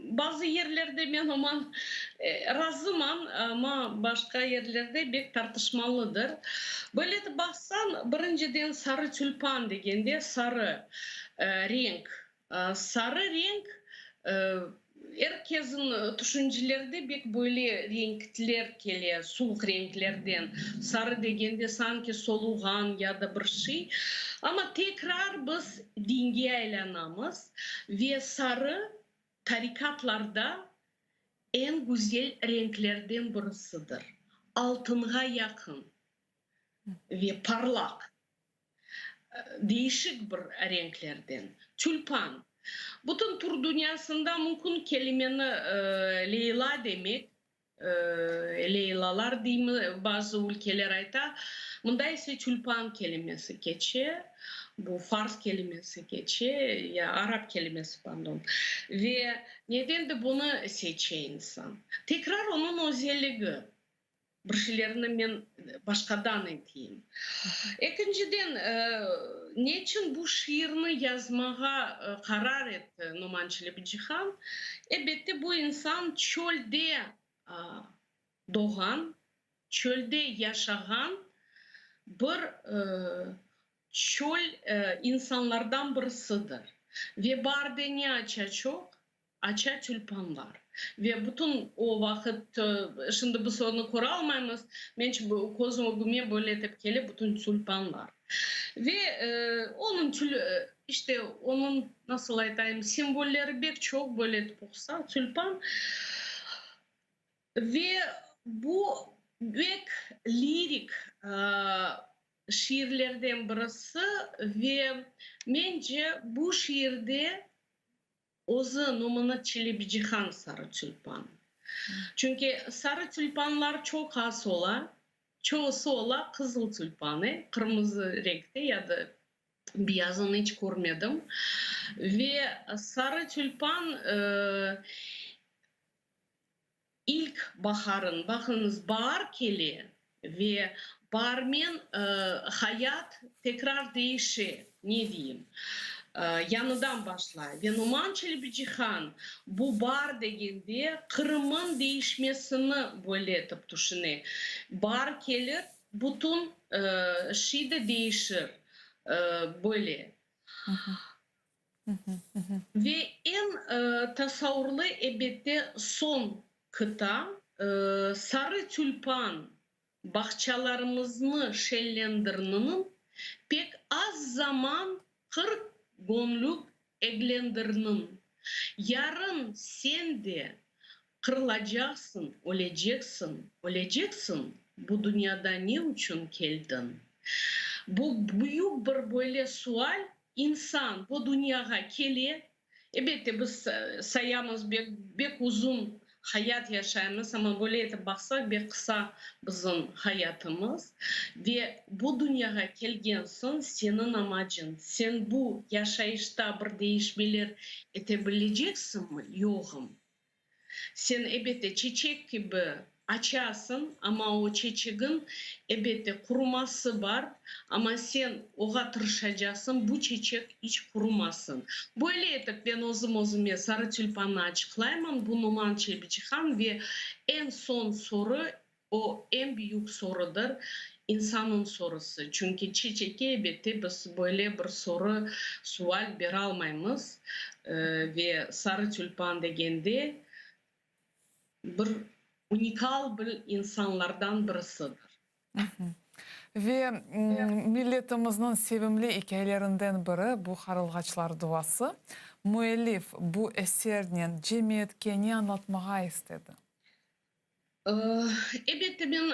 S2: Bazı yerlerde ben aman razımam ama başka yerlerde pek tartışmalıdır. Böyle de baksan birinciden sarı tülpan degende sarı renk. Sarı renk herkesin düşüncelerinde pek böyle renkler geliyor, soğuk renklerden. Sarı degende sanki soluğan ya da bir şey. Ama tekrar biz dinge aylanamız ve sarı tarikatlarda en güzel renklerden birisidir. Altınğa yakın ve parlak, değişik bir renklerden. Tülpan. Bütün tur dünyasında mümkün kelimeni Leyla demek, Leylalar değil mi bazı ülkeler ayta. Bunda ise tülpan kelimesi geçiyor. Bu Fars kelimesi geçiyor ya Arap kelimesi pardon. Ve neden de bunu seçiyor insan? Tekrar onun özelliği. Bir şeylerini ben başkadan eteyim. İkinciden, niçin bu şiirini yazmaya karar etti Numan Çelebiçihan? Elbette bu insan çölde doğan, çölde yaşayan bir çöl insanlardan birisidir. Ve barda ne açar çok? Açar tülpanlar. Ve bütün o vakit, şimdi biz onu kuralmayız, ben gözüme böyle tepkili bütün tülpanlar. Ve onun işte onun nasıl aytayım sembolleri pek çok böyle olsa tülpan ve bu pek lirik şiirlerden birisi ve bence bu şiirde Ozu Numan Çelebiçihan Sarı Tülpan. Çünkü sarı tülpanlar çok az ola, çoğusu ola kızıl tülpanı, kırmızı renkte ya da beyazını hiç görmedim. Ve sarı tülpan ilk baharın, bakınız bahar geliyor ve baharmen hayat tekrar değişiyor, ne diyeyim. Yanıdan başlar. Ve Numan Çelebiçihan bu bahar degende Kırım'ın değişmesini böyle etip düşünüyor. Bahar gelir, bütün şey de değişir böyle. Ve en tasavvurlu elbette son kıta sarı tülpan bahçelerimizni şellendirinin pek az zaman 40 günlük evlendirinin. Yarın sen de kırılacaksın, öleceksin. Bu dünyada ne için geldin? Bu büyük bir böyle sual. İnsan bu dünyaya geliyor. Elbette biz sayamız pek uzun hayat yaşayamız ama böyle baksak bir kısa bizim hayatımız. Ve bu dünyaya gelgensin senin amacın. Sen bu yaşayışta bir değişmeler edebileceksin mi? Yokum. Sen elbette çiçek gibi açarsın ama o çiçeğin elbette kuruması var ama sen oğa tırışacaksın bu çiçek hiç kurumasın. Böyle etip ben özüme sarı tülpanı açıklayamam bu Numan Çelebiçihan ve en son soru o en büyük sorudur. İnsanın sorusu. Çünkü çiçek elbette biz böyle bir soru sual bir almayız ve sarı tülpan degende bir unikal bir insanlardan birisidir.
S1: Ve milletimizin sevimli hikayelerinden biri bu Harılgaçlar Duası. Müellif bu eserinin cemiyetke ne anlatmağa istedi?
S2: Elbette ben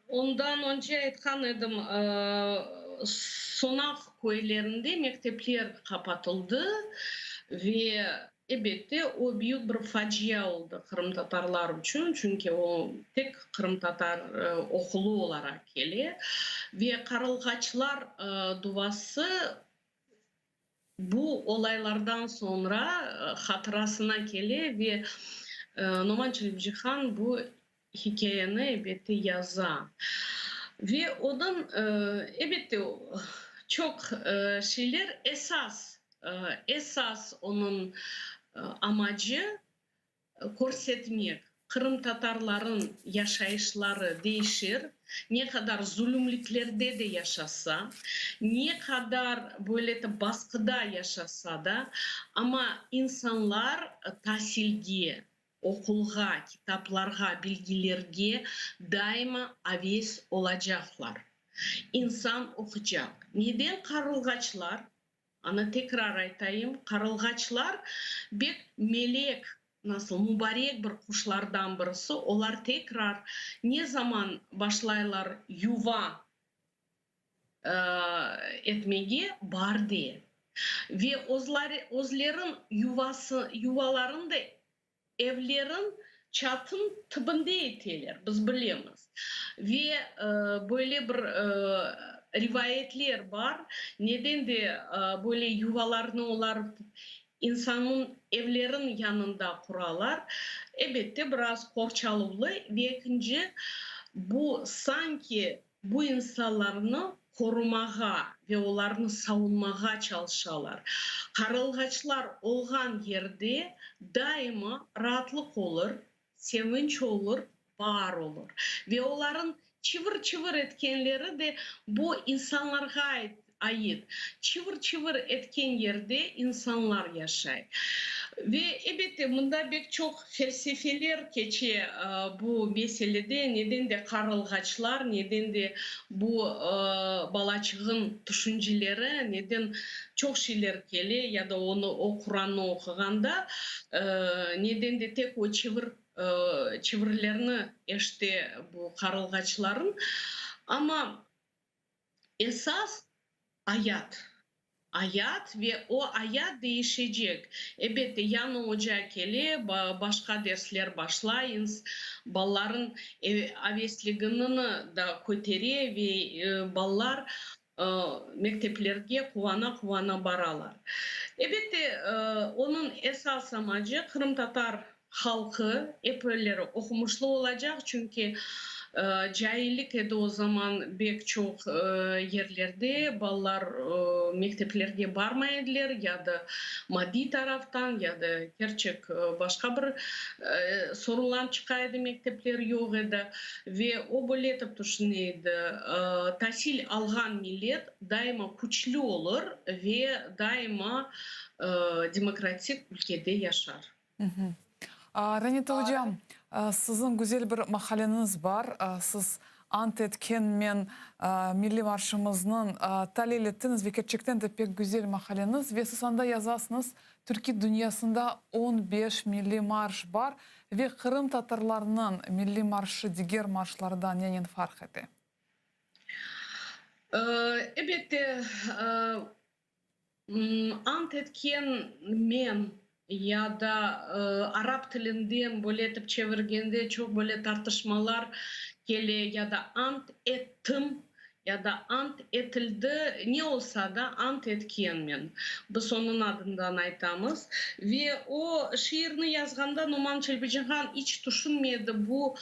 S2: Ondan önce aytkan edim, Sonak köylerinde mektepler kapatıldı ve elbette o büyük bir facia oldu Kırım Tatarlar için. Çünkü o tek Kırım Tatar okulu olarak geliyor. Ve Karılgaçlar Duvası bu olaylardan sonra hatırasına geliyor ve Numan Çelebican bu hikayeni elbette yazar. Ve onun elbette çok şeyler esas onun amacı көрсетmek. Kırım Tatarların yaşayışları değişir. Ne kadar zulümlüklerde de yaşasa, ne kadar böyle de baskıda yaşasa da ama insanlar tahsilge, okulga, kitaplarga, bilgilerge daima aves olacaklar. İnsan okuyacak. Neden Karılgaçlar? Ana tekrar aytayım. Karılgaçlar bir melek, nasıl mübarek bir kuşlardan birisi. Olar tekrar ne zaman başlaylar yuva etmeye bardı. Ve ozların yuvalarında evlerin çatın tıbında eteler. Biz bilemiz. Ve böyle bir rivayetler var. Neden de böyle yuvalarını olar insanın evlerin yanında kurarlar. Elbette biraz korçalılı ve ikinci bu sanki bu insanlarını korumağa ve onlarını savunmağa çalışırlar. Karılgaçlar olgan yerde daima rahatlık olur, sevinç olur, bağır olur. Ve onların çıvır etkenleri de bu insanlara ait. Çıvır etken yerde insanlar yaşay. Ve elbette bunda pek çok felsefeler geçiyor bu meselede. Neden de Karılgaçlar, neden de bu balacığın düşünceleri, neden çok şeyler geliyor ya da onu o Kur'an'ı okuganda neden de tek o çevirilerini işte bu Karılgaçların. Ama esas hayat ve o hayat değişecek. Elbette yanı ocağa gele başka dersler başlayınız. Balların avesliğini da köteriyor ve ballar mekteplerge kuvana baralar. Elbette onun esas amacı Kırım Tatar halkı epeyleri okumuşlu olacak çünkü cahillik edi o zaman pek çok yerlerde ballar mekteplerge barmaydılar ya da maddi taraftan ya da gerçek başka bir sorunlar çıkaydı mektepler yok edi ve o böyle etip düşünüyordu. Tahsil algan millet daima güçlü olur ve daima demokratik ülkede yaşar.
S1: Ранита hocam, sizin güzel bir makaleniz var. Siz ant etken men milli marşımızın talil ettiniz ve gerçekten de pek güzel makaleniz. Ve siz anda yazasınız, Türkiye dünyasında 15 milli marş var ve Kırım Tatarlarının milli marşı diğer marşlardan neyin fark etti?
S2: Elbette ant etken men ya da Arap tilinden böyle etip çevirgende çok böyle tartışmalar geliyor ya da ant ettim ya da ant etildi ne olsa da ant etkenmen. Biz onun adından aytamız. Ve o şiirini yazganda Numan Çelebican hiç düşünmedi bu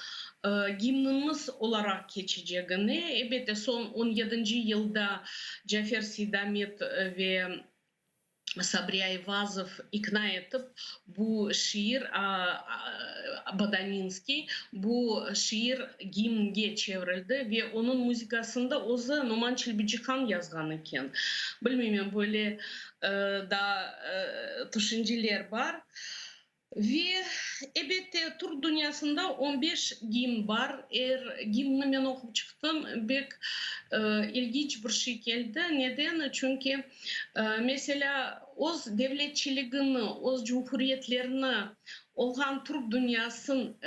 S2: gimnimiz olarak geçeceğini. Elbette son 17. yılda Cafer Sidamet ve Sabri Ayvazov ikna edip bu şiir Badaninski bu şiir gimnge çevrildi ve onun müzikasında ozu Numan Çelebican yazgan iken. Bilmiyorum böyle da düşünceler var. Ve elbette Türk dünyasında 15 gimn var. Gimni ben okup çıktım. Pek ilginç bir şey geldi. Neden? Çünkü mesela oz devletçiligini, oz cumhuriyetlerini, olgan Türk dünyasının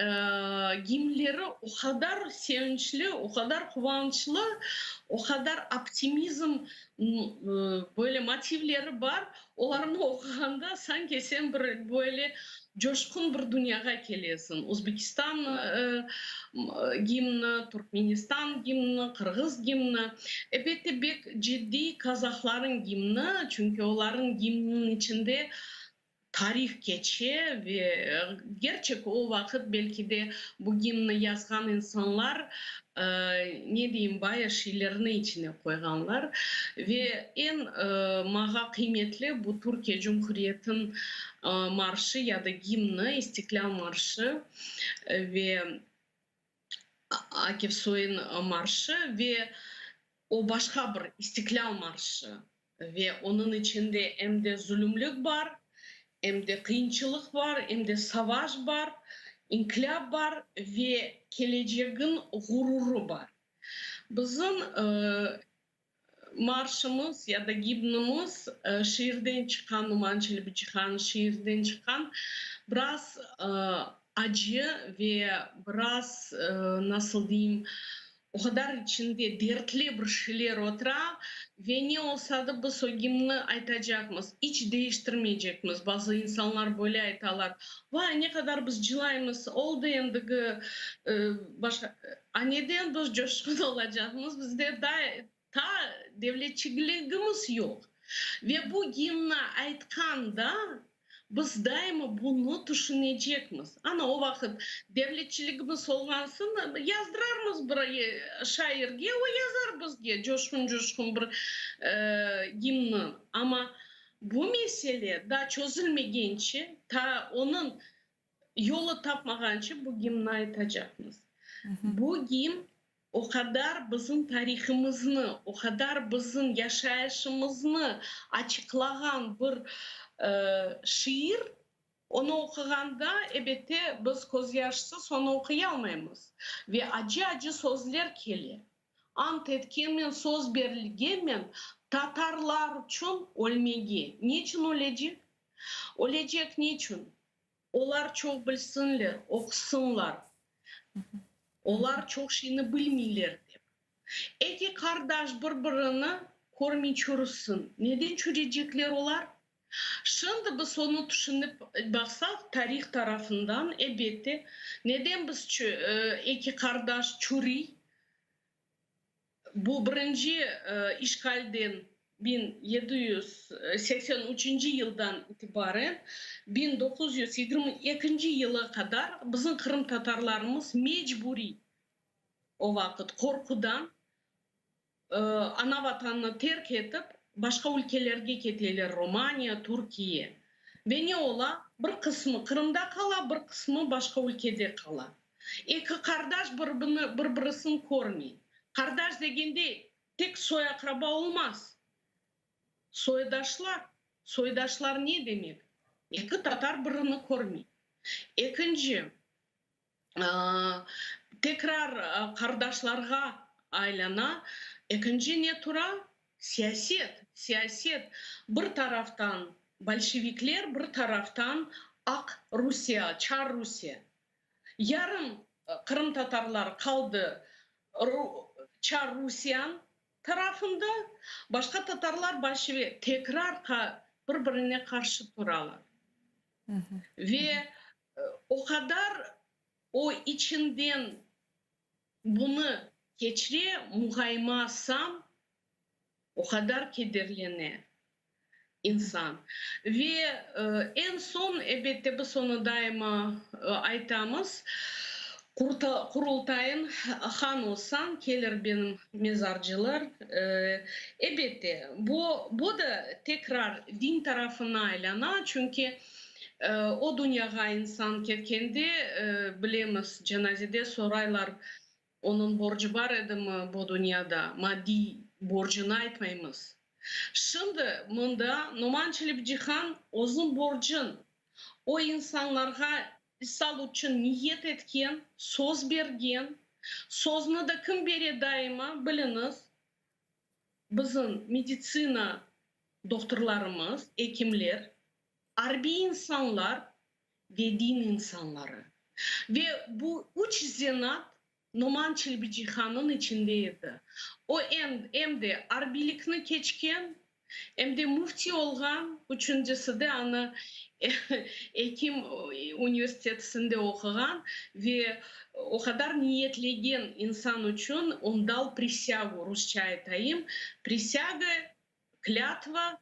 S2: gimleri o kadar sevinçli, o kadar kıvançlı, o kadar optimizm böyle motivleri var. Onlarını okuyanda sanki sen böyle coşkun bir dünyaya geliyorsun. Uzbekistan gimni, Türkmenistan gimni, Kırgız gimni. Elbette bek ciddi Kazakların gimni. Çünkü onların gimninin içinde tarih geçiyor ve gerçek o vakit belki de bu gimni yazgan insanlar ne diyeyim bayağı şeylerini içine koyganlar ve en mağa kıymetli bu Türkiye Cumhuriyeti'nin marşı ya da gimni İstiklal Marşı ve Akif Soy'un marşı ve o başka bir İstiklal Marşı ve onun içinde hem de zulümlük var, hem de kıyınçılık var, hem de savaş var, inkılap var ve geleceğin gururu var. Bizim marşımız ya da gimnimiz şiirden çıkan, Numan bir çıkan, şiirden çıkan biraz acı ve biraz nasıl diyeyim o kadar içinde dertli bir şeyler otura ve ne olsa da biz o gimni aytacakmız, hiç değiştirmeyecekmiz. Bazı insanlar böyle aytalar. Vay ne kadar biz cılayımız, oldu endigi başka. A neden biz coşkun olacağımız? Bizde ta devletçiligimiz yok. Ve bu gimni aytkanda biz daima bunu düşünecekmiz. Ana o vakit devletçiligimiz olgansın yazdırarmız bir şairge, o yazar bizge coşkun bir gimni. Ama bu mesele daha çözülmegençe, ta onun yolu tapmagançı bu gimni aytacakmız. Bu gim o kadar bizim tarihimizni, o kadar bizim yaşayışımızını açıklayan bir şiir, onu okuganda elbette biz koz yaşsız onu okuyalmayız. Ve acı sözler geliyor. Ant etkenmen söz berilgenmen Tatarlar için ölmege. Niçin ölecek? Ölecek niçin? Onlar çok bilsinler, okusunlar. Onlar çok şeyini bilmiyorlar. İki kardeş birbirini görmey çürüsün. Neden çürüyecekler olar? Şimdi biz onu düşünüp baksak tarih tarafından elbette neden biz iki kardeş çürüy? Bu birinci işgalden 1783 yıldan itibaren 1922 yıla kadar bizim Kırım Tatarlarımız mecburi o vakit korkudan ana vatanını terk edip başka ülkelerge ketiler, Romanya, Türkiye. Ve ne ola? Bir kısmı Kırım'da kala, bir kısmı başka ülkede kala. İki kardeş birbirisini görmey. Kardeş degende tek soy akraba olmaz. Soydaşlar. Soydaşlar ne demek? İki Tatar birini görmey. İkinci, tekrar kardeşlerge aylana. İkinci ne tura? Siyaset. Siyaset. Bir taraftan Bolşevikler, bir taraftan Ak Rusya, Çar Rusya. Yarım Kırım Tatarlar kaldı Çar Rusyan tarafında, başka Tatarlar Bolşevik tekrar birbirine karşı duralar. Ve o kadar o içinden bunu geçire muhaymasam o kadar kederlene insan. Ve en son elbette bu sonu daima aytamız kurultayın han olsan gelir benim mezarcılar. Elbette bu da tekrar din tarafına aylana çünkü o dünyaya insan kendi bilemiz cenazede soraylar onun borcu var idi mi bu dünyada maddi borcunu aytmaymiz. Şimdi bunda Numan Çelebican özün borcun o insanlarga isal için niyet etken, söz bergen, sözünü da kim beri daima biliniz. Bizim meditsina doktorlarımız, hekimler, harbi insanlar ve din insanları. Ve bu üç zanaat Numan Çelebi Cihan'ın içindeydi. O hem de harbilikini keçken, hem de müfti olgan, üçüncüsü de ana Ekim Üniversitesi'nde okuyan ve o kadar niyetlegen insan için ondal присягу, Rusça айтayım. Присяга, клятва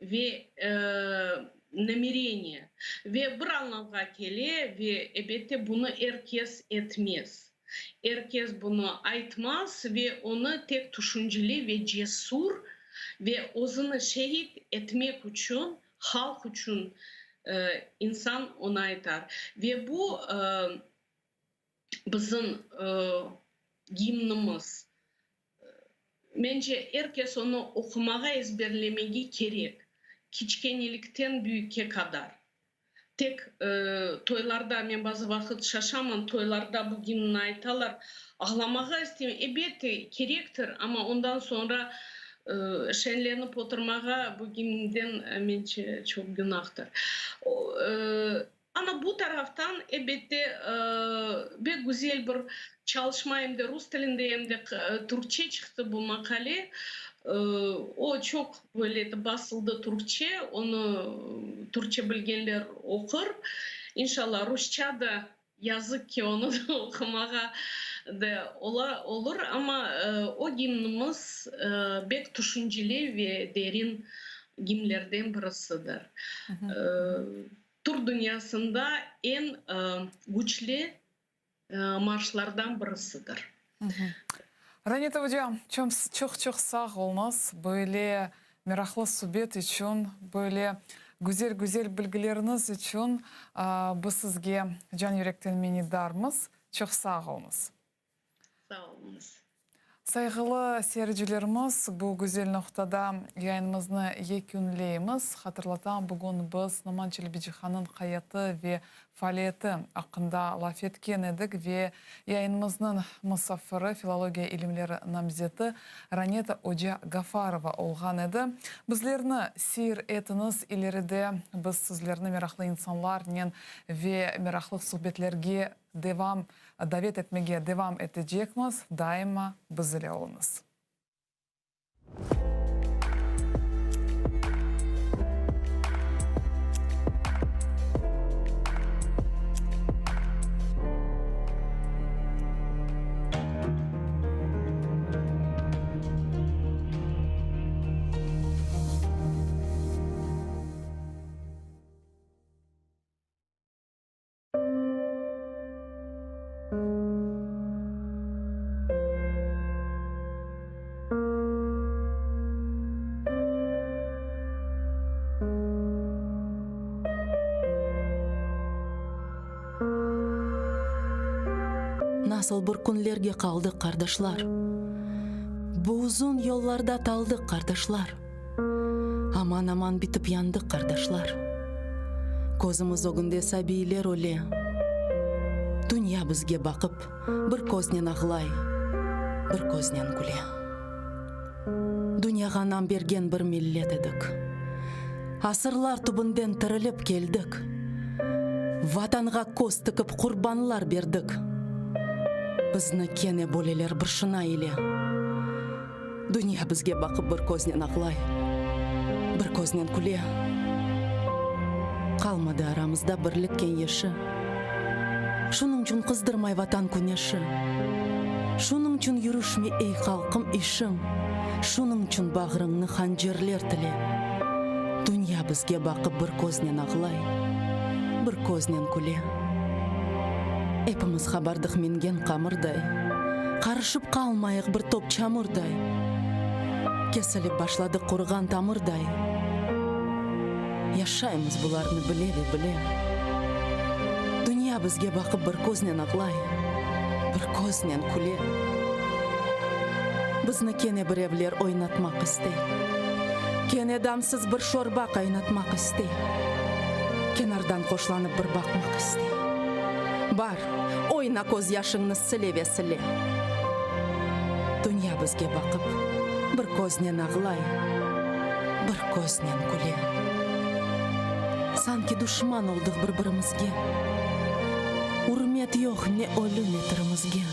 S2: ve намерение. Ve bir anlamda gele ve elbette bunu herkes etmez. Herkes bunu aytmaz ve onu tek düşünceli ve cesur ve özünü şehit etmek için, halk için insan onu aytar. Ve bu bizim gimnimiz. Bence herkes onu okumağa, ezberlemeye gerek. Kiçkenelikten büyüke kadar. Tek toylarda, ben bazı vakit şaşamam, toylarda bu gimni aytalar. Ağlamağa istemiyorum. Elbette gerektir ama ondan sonra şenlenip oturmağa bu gimden bence çok günahtır. Ama bu taraftan elbette bir güzel bir çalışma hem de Rus dilinde hem de Türkçe çıktı bu makale. O çok böyle basıldı Türkçe, onu Türkçe bilgenler okur. İnşallah Rusça da yazık ki onu da okumağa da olur ama o gimnimiz pek düşünceli ve derin gimlerden birisidir. Türk dünyasında en güçlü marşlardan birisidir.
S1: Ранета Hocam, çok sağ olunuz. Böyle meraklı sohbet için, böyle güzel bilgileriniz için biz sizge can yürekten minnettarmız. Çok sağ olunuz.
S2: Sağ olunuz.
S1: Saygılı seyircilerimiz, bu güzel noktada yayınımızı yekünleyimiz. Hatırlatam, bugün biz Numan Çelebi Cihan'ın hayatı ve faaliyeti hakkında laf etken edik ve yayınımızın musafiri filologiya ilimleri namzeti Raneta Hoca Gafarova olgan edi. Bizlerini seyir etiniz, ileride biz sizlerini meraklı insanlar ve meraklı sohbetlerge davet etmeye devam edeceğimiz, daima bizle olunuz.
S3: Nasıl bir günlerge kaldık kardeşler. Bu uzun yollarda taldık kardeşler. Aman aman bitip yandık kardeşler. Gözümüz o günde sabiler öyle. Dünya bizge bakıp bir köznen ağlay, bir köznen güle. Dünyaga nam bergen bir millet edik. Asırlar tübünden tirilip geldik. Vatanға көз тікіп құрбанлар бердік. Бізді кене бөлелер бір шына еле. Дүния бізге бақып бір көзнен ақлай, бір көзнен күле. Қалмады арамызда бірлік кеңеші. Шуның чүн қыздырмай ватан көнеші. Шуның чүн юрушме ей халқым ишің. Шуның чүн бағырыңны ханжерлер тіле. Дүния бізге бақып бір көзнен ақлай, bir көзнен күле. Эпіміз хабардық менген қамырдай, қарышып қалмайық бір топ чамырдай. Кесіліп башлады құрған тамырдай. Яшаймыз бұларны біле. Дүния бізге бақып бір көзнен ағлай, бір көзнен күле. Бізні кене біревлер ойнатмақ істей. Кене дамсыз бір шорба қайнатмақ істей. Kenardan qoşlanıp bir bakmak istey. Бар, oyna көз yaşыңны сіле. Dünya bizge bakıp bir көзнен ağlay, бір көзнен күле. Санки душман олдық бір-бірімізге. Урмет yok не өлі метрімізге.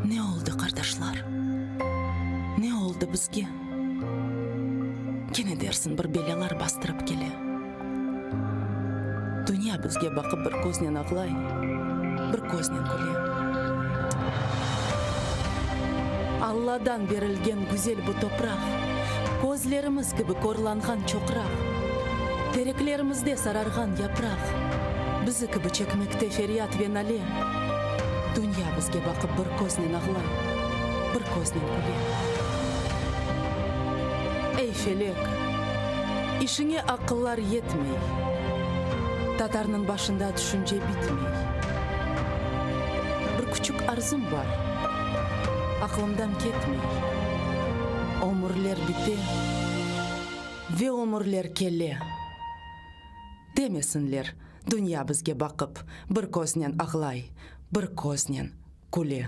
S3: Не олды қардашлар? Не олды бізге? Кені дерсін бір белялар бастырып келе. Дүния бізге бақып бір көзнен ағылай, бір көзнен күле. Алладан берілген güzel bu топрақ, көзлеріміз кібі корланған чоқрақ, тереклерімізде сарарған япрақ, бізі кібі чекмекте ферият венале. Дүния бізге бақып бір көзнен ағылай, бір көзнен күле. Эй, фелек, ішіңе ақыллар етмей, татарның башында түшінже бітмей. Бір күчік арзым бар, ақылымдан кетмей. Өмірлер біте, ве өмірлер келе. Демесінлер, дүния бізге бақып, бір көзнен ағылай, бір көзнен күле.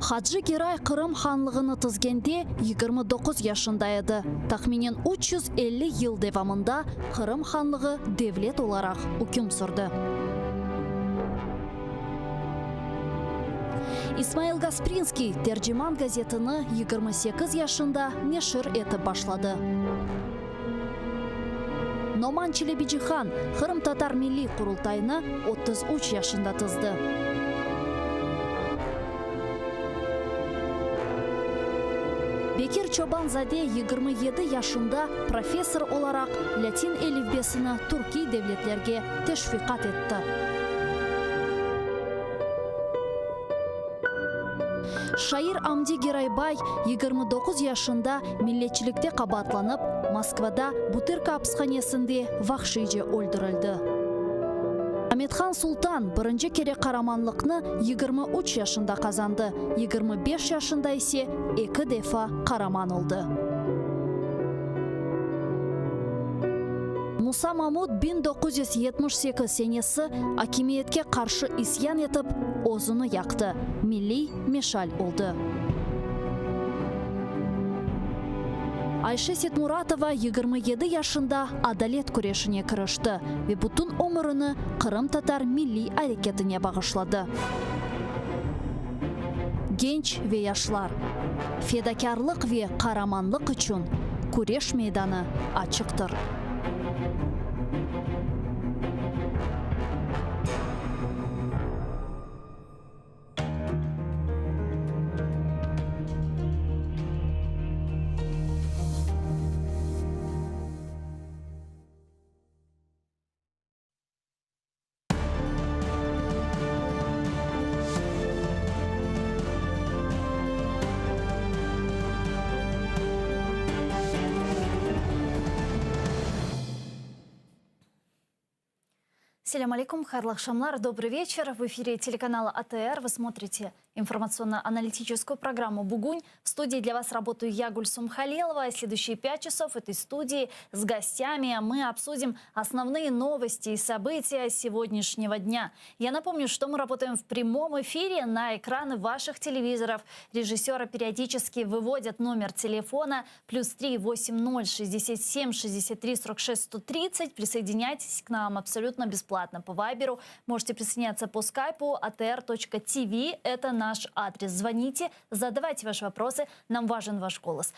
S4: Хаджи Герай Қырым ханлығыны тізгенде 29 yaşında еді. Тахминен 350 ел девамында Қырым ханлығы девлет оларақ үкім сүрді. Исмаил Гаспринский Терджиман газетіні 28 yaşında нешір еті башлады. Номан Челебиджихан Қырым татар милли құрылтайны 33 yaşında тізді. Бекир Чобанзаде 27 yaşında профессор olarak Latin әліпбесіні Түрки devletlerге teşviqat etті. Шайыр Амди Герайбай 29 yaşında milletçilikte qabatlanıp, Moskvada Butyrka hapsxanesinde vahşice öldürüldü. Ahmetхан Султан бірінші кере қараманлықны 23 yaşında қазанды, 25 yaşında ise 2 defa қараман oldu. Musa Mahmud 1978 senesi hakimiyetке қаршы isyan etip, ozunu yaktı. Milli meşal oldu. Ayşe Setmuratova 27 yaşında adalet күрешіне кірішті ve bütün ömrünü Kırım Tatar milli hareketine bağışladı. Genç ve yaşlar, fedakarlık ve kahramanlık için күреш meydanı açıktır.
S5: Салям алейкум, хайрлы акшамлар, добрый вечер. В эфире телеканала АТР. Вы смотрите информационно-аналитическую программу «Бугунь». В студии для вас работаю я, Гульсум Халилова. И следующие 5 часов этой студии с гостями мы обсудим основные новости и события сегодняшнего дня. Я напомню, что мы работаем в прямом эфире на экраны ваших телевизоров. Режиссеры периодически выводят номер телефона +3 80 67 63 46 130. Присоединяйтесь к нам абсолютно бесплатно по Вайберу. Можете присоединяться по скайпу atr.tv. Это наш адрес. Звоните, задавайте ваши вопросы. Нам важен ваш голос.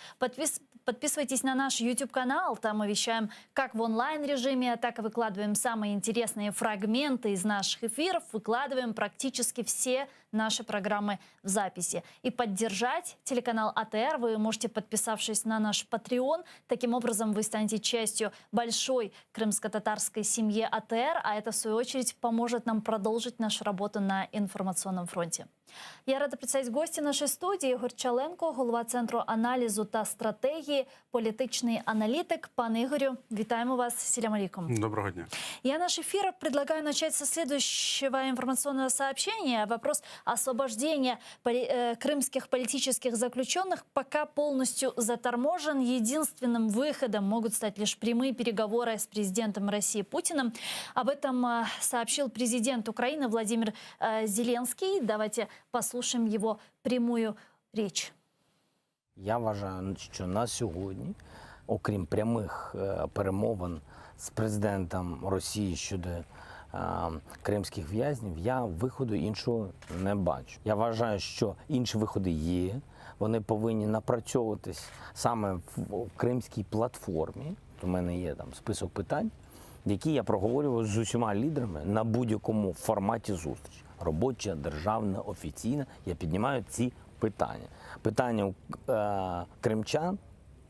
S5: Подписывайтесь на наш YouTube-канал. Там мы вещаем как в онлайн-режиме, так и выкладываем самые интересные фрагменты из наших эфиров. Выкладываем практически все наши программы в записи. И поддержать телеканал АТР вы можете, подписавшись на наш Patreon. Таким образом, вы станете частью большой крымско-татарской семьи АТР, а это, в свою очередь, поможет нам продолжить нашу работу на информационном фронте. Я рада представить гості нашої студії. Ігор Чаленко, голова Центру аналізу та стратегії, політичний аналитик. Пан Игорю, витаем вас. Селям алейкум.
S6: Доброго дня.
S5: Я наш эфир предлагаю начать со следующего информационного сообщения. Вопрос освобождения крымских политических заключенных пока полностью заторможен. Единственным выходом могут стать лишь прямые переговоры с президентом России Путиным. Об этом сообщил президент Украины Владимир Зеленский. Давайте послушаем его прямую речь.
S7: Я вважаю, що на сьогодні, окрім прямих перемовин з президентом Росії щодо кримських в'язнів, я виходу іншого не бачу. Я вважаю, що інші виходи є. Вони повинні напрацьовуватись саме в кримській платформі. У мене є там список питань, які я проговорював з усіма лідерами на будь-якому форматі зустрічі. Робоча, державна, офіційна. Я піднімаю ці питання. Питання кримчан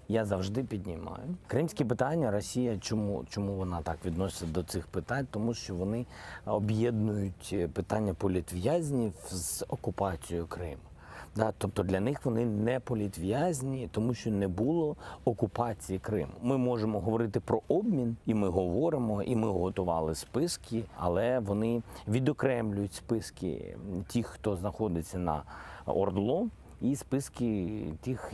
S7: я завжди піднімаю. Кримські питання, Росія, чому вона так відноситься до цих питань? Тому що вони об'єднують питання політв'язнів з окупацією Криму. Тобто для них вони не політв'язні, тому що не було окупації Криму. Ми можемо говорити про обмін, і ми говоримо, і ми готували списки, але вони відокремлюють списки тих, хто знаходиться на ОРДЛО, і списки тих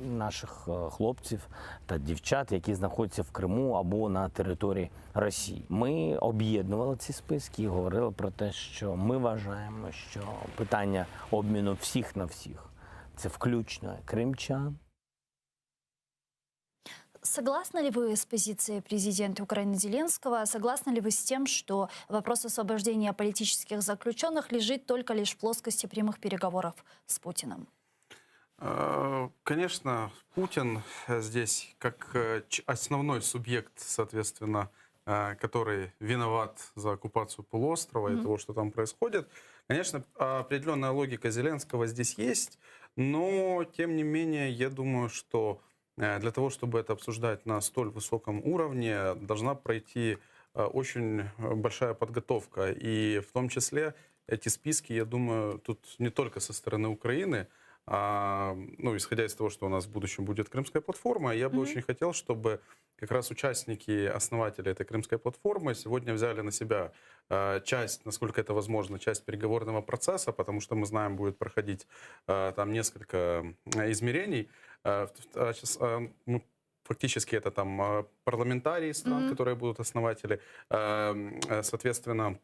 S7: наших хлопців та дівчат, які знаходяться в Криму або на території Росії. Ми об'єднували ці списки і говорили про те, що ми вважаємо, що питання обміну всіх на всіх – це включно кримчан.
S5: Согласны ли вы с позицией президента Украины Зеленского? Согласны ли вы с тем, что вопрос освобождения политических заключенных лежит только лишь в плоскости прямых переговоров с Путиным?
S6: Конечно, Путин здесь как основной субъект, соответственно, который виноват за оккупацию полуострова и того, что там происходит. Конечно, определенная логика Зеленского здесь есть, но, тем не менее, я думаю, что для того, чтобы это обсуждать на столь высоком уровне, должна пройти очень большая подготовка. И в том числе эти списки, я думаю, тут не только со стороны Украины, исходя из того, что у нас в будущем будет крымская платформа, я бы очень хотел, чтобы как раз участники, основатели этой крымской платформы сегодня взяли на себя часть, насколько это возможно, часть переговорного процесса, потому что мы знаем, будет проходить там несколько измерений. Фактически это там парламентарии стран, которые будут основатели, соответственно,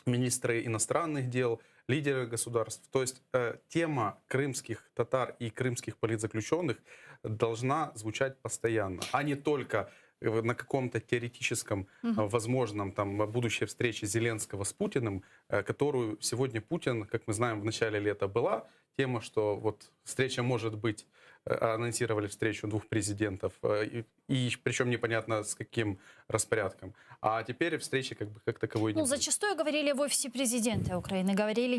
S6: министры иностранных дел, лидеры государств. То есть тема крымских татар и крымских политзаключенных должна звучать постоянно, а не только на каком-то теоретическом, возможном там будущей встрече Зеленского с Путиным, которую сегодня Путин, как мы знаем, в начале лета была тема, что вот встреча может быть, анонсировали встречу двух президентов, и причем непонятно с каким распорядком. А теперь встречи как таковой не будет.
S5: Зачастую говорили в офисе президента Украины, говорили